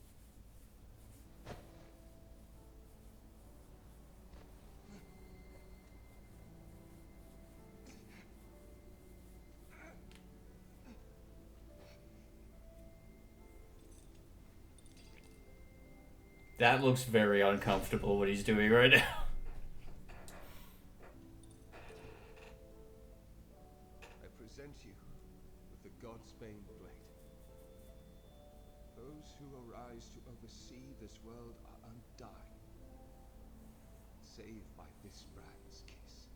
That looks very uncomfortable what he's doing right now. I present you with the Godsbane blade. Those who arise to oversee this world are undying, save by this brand's kiss.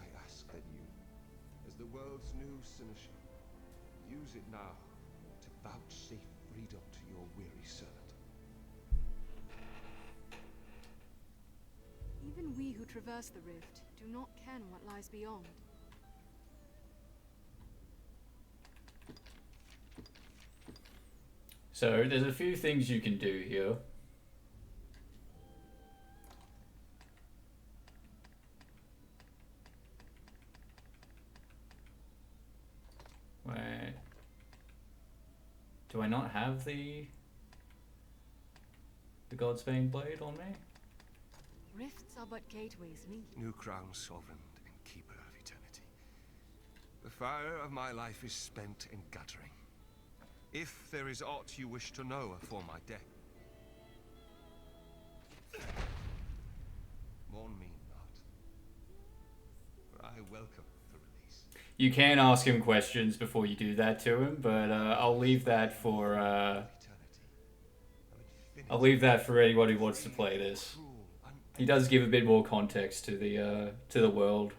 I ask that you, as the world's new seneschal, use it now to vouchsafe freedom to your weary servant. Even we who traverse the rift do not ken what lies beyond. So there's a few things you can do here. Wait. Do I not have the Godsbane blade on me? Rifts are but gateways lead. New crown sovereign and keeper of eternity. The fire of my life is spent in guttering. If there is aught you wish to know afore my death, mourn me not, for I welcome the release. You can ask him questions before you do that to him, but I'll leave that for anyone who wants to play this. He does give a bit more context to the world.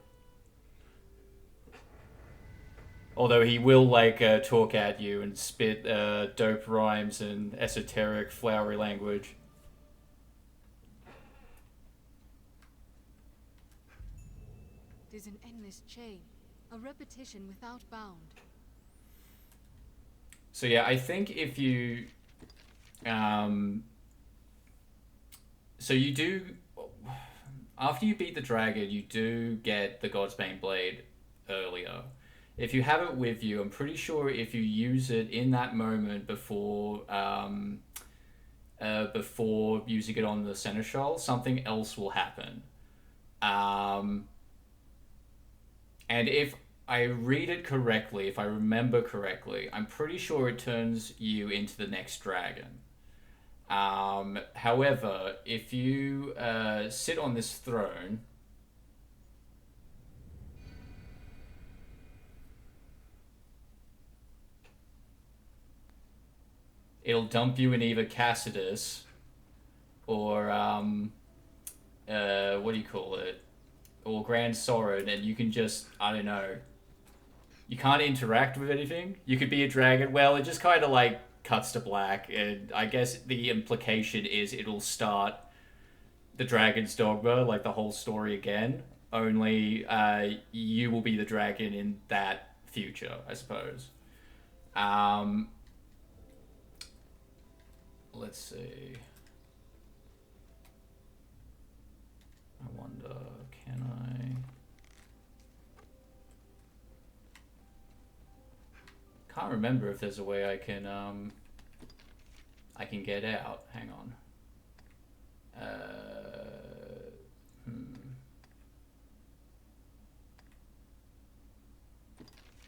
Although he will like talk at you and spit dope rhymes and esoteric flowery language. Tis an endless chain, a repetition without bound. So yeah, I think if you so you do, after you beat the dragon, you do get the Godsbane blade earlier. If you have it with you, I'm pretty sure if you use it in that moment before before using it on the seneschal, something else will happen. And if I read it correctly, if I remember correctly, I'm pretty sure it turns you into the next dragon. However, if you sit on this throne, it'll dump you in either Cassidus or what do you call it? Or Grand Sorin, and you can just, I don't know, you can't interact with anything. You could be a dragon. Well, it just kind of like cuts to black, and I guess the implication is it'll start the Dragon's Dogma, like the whole story again, only you will be the dragon in that future, I suppose. Let's see. I wonder, can I... Can't remember if there's a way I can get out. Hang on.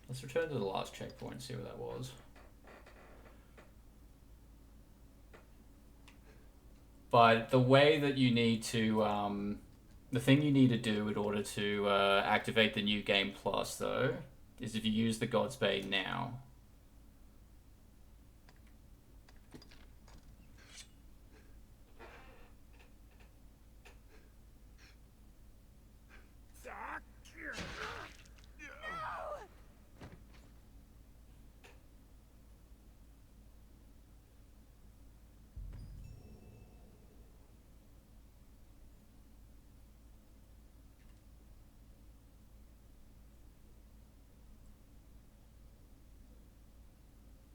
Let's return to the last checkpoint and see what that was. But the way that you need to, the thing you need to do in order to activate the New Game Plus, though, is if you use the Godsbane now.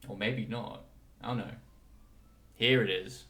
Or maybe not. I don't know. Here it is.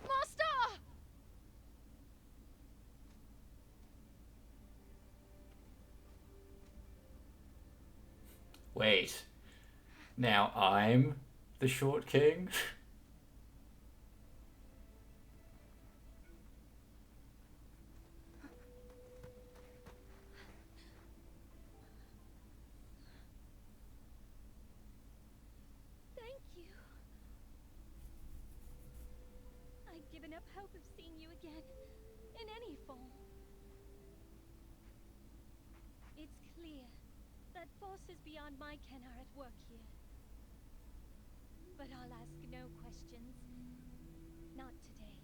Master! Wait. Now I'm the short king? Thank you. I'd given up hope of seeing you again, in any form. It's clear that forces beyond my ken are at work here. But I'll ask no questions. Not today.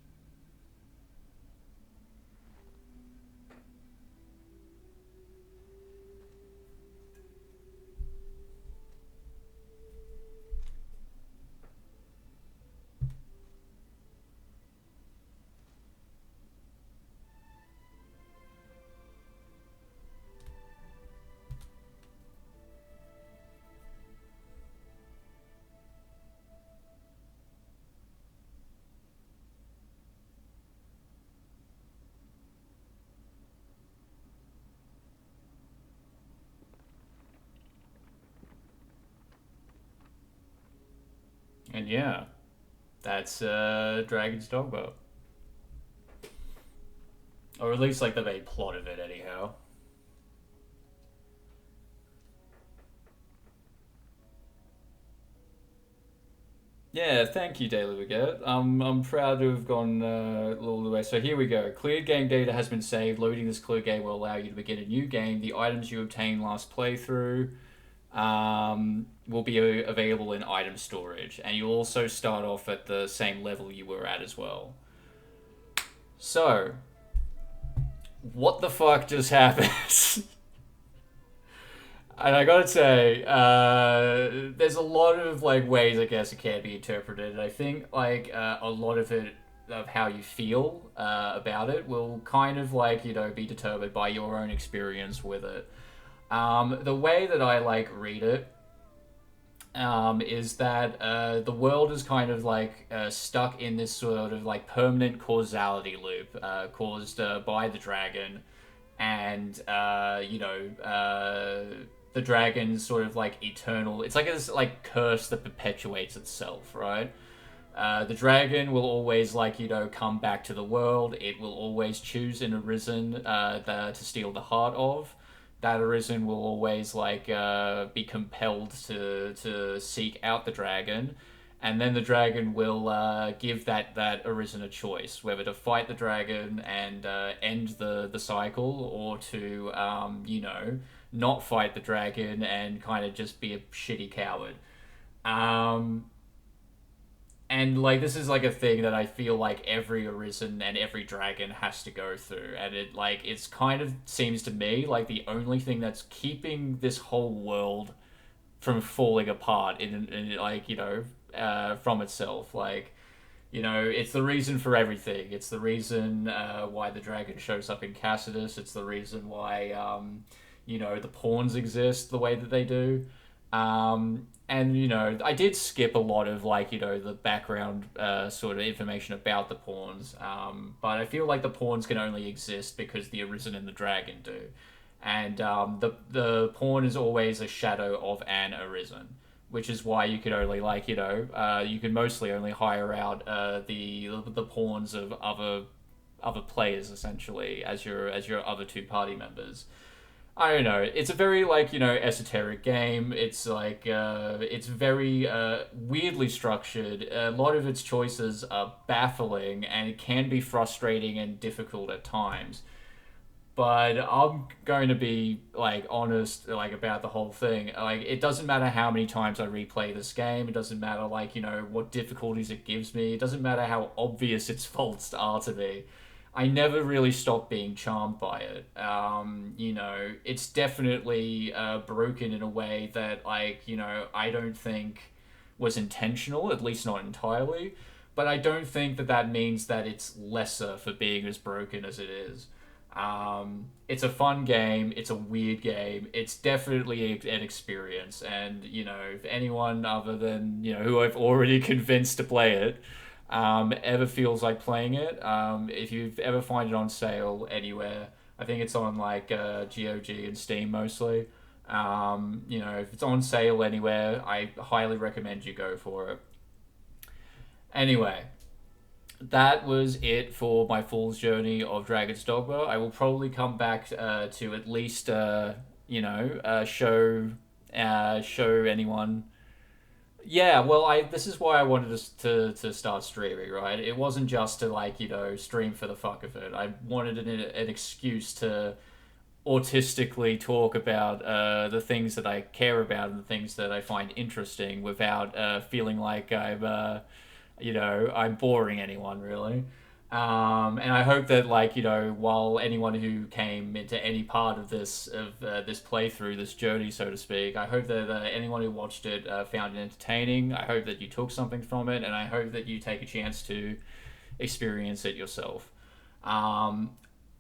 And yeah, that's Dragon's Dogma. Or at least like the main plot of it anyhow. Yeah, thank you, Daily Baguette. I'm proud to have gone all the way. So here we go. Cleared game data has been saved. Loading this clear game will allow you to begin a new game. The items you obtained last playthrough will be available in item storage. And you'll also start off at the same level you were at as well. So, what the fuck just happened? And I gotta say, there's a lot of like ways I guess it can be interpreted. I think like a lot of it, of how you feel about it, will kind of like be determined by your own experience with it. The way that I like read it is that the world is kind of like stuck in this sort of like permanent causality loop caused by the dragon, and the dragon's sort of like eternal. It's like this like curse that perpetuates itself, right? The dragon will always like come back to the world. It will always choose an Arisen to steal the heart of. That Arisen will always like be compelled to seek out the dragon, and then the dragon will give that Arisen a choice, whether to fight the dragon and end the cycle, or to not fight the dragon and kind of just be a shitty coward. And like this is like a thing that I feel like every Arisen and every dragon has to go through, and it's kind of seems to me like the only thing that's keeping this whole world from falling apart from itself. It's the reason for everything. It's the reason why the dragon shows up in Cassidus. It's the reason why the pawns exist the way that they do. And I did skip a lot of the background sort of information about the pawns, but I feel like the pawns can only exist because the Arisen and the dragon do, and the pawn is always a shadow of an Arisen. which is why you could only like, you can mostly only hire out the pawns of other players essentially as your other two party members. I don't know. It's a very esoteric game. It's it's very weirdly structured. A lot of its choices are baffling, and it can be frustrating and difficult at times. But I'm going to be honest about the whole thing. It doesn't matter how many times I replay this game. It doesn't matter what difficulties it gives me. It doesn't matter how obvious its faults are to me. I never really stopped being charmed by it. It's definitely broken in a way that I don't think was intentional, at least not entirely. But I don't think that means that it's lesser for being as broken as it is. It's a fun game. It's a weird game. It's definitely an experience. And, if anyone other than, who I've already convinced to play it, ever feels like playing it, if you ever find it on sale anywhere, I think it's on GOG and Steam mostly. If it's on sale anywhere, I highly recommend you go for it. Anyway, that was it for my Fool's Journey of Dragon's Dogma. I will probably come back to at least show anyone. Yeah, well, this is why I wanted to start streaming, right? It wasn't just to stream for the fuck of it. I wanted an excuse to autistically talk about the things that I care about and the things that I find interesting without feeling like I'm boring anyone, really. And I hope that while anyone who came into any part of this playthrough, this journey, so to speak, I hope that anyone who watched it found it entertaining. I hope that you took something from it, and I hope that you take a chance to experience it yourself. I'm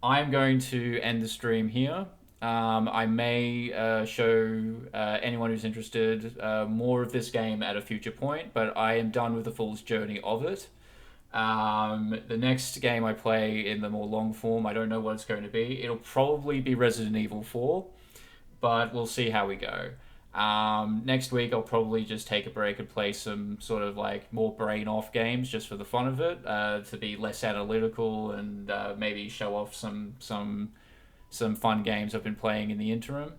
going to end the stream here. I may show anyone who's interested more of this game at a future point, but I am done with the Fool's Journey of it. The next game I play in the more long form, I don't know what it's going to be. It'll probably be Resident Evil 4, but we'll see how we go. Next week I'll probably just take a break and play some sort of more brain off games just for the fun of it, to be less analytical and maybe show off some fun games I've been playing in the interim.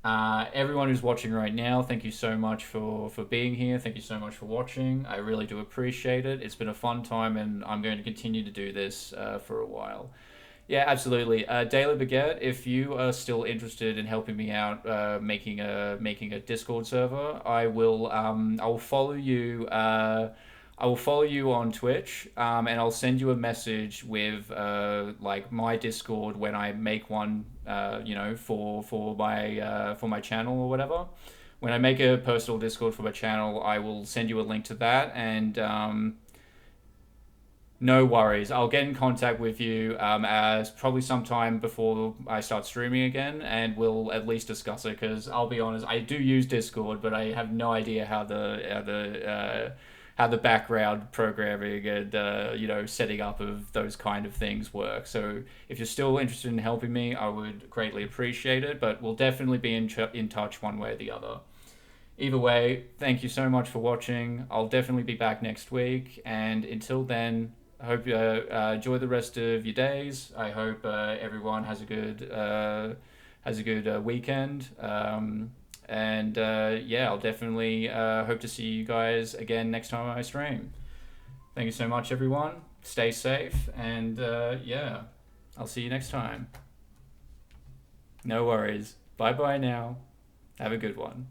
Everyone who's watching right now, thank you so much for being here. Thank you so much for watching. I really do appreciate it. It's been a fun time, and I'm going to continue to do this for a while. Yeah, absolutely. Daily Baguette, if you are still interested in helping me out making a Discord server, I will follow you. I will follow you on Twitch, and I'll send you a message with my Discord when I make one, for my channel or whatever. When I make a personal Discord for my channel, I will send you a link to that, and no worries. I'll get in contact with you as probably sometime before I start streaming again, and we'll at least discuss it, because I'll be honest, I do use Discord, but I have no idea how the background programming and setting up of those kind of things work. So if you're still interested in helping me, I would greatly appreciate it, but we'll definitely be in touch one way or the other. Either way, thank you so much for watching. I'll definitely be back next week, and until then, I hope you enjoy the rest of your days. I hope everyone has a good weekend. I'll definitely hope to see you guys again next time I stream. Thank you so much, everyone. Stay safe, and I'll see you next time. No worries. Bye-bye now. Have a good one.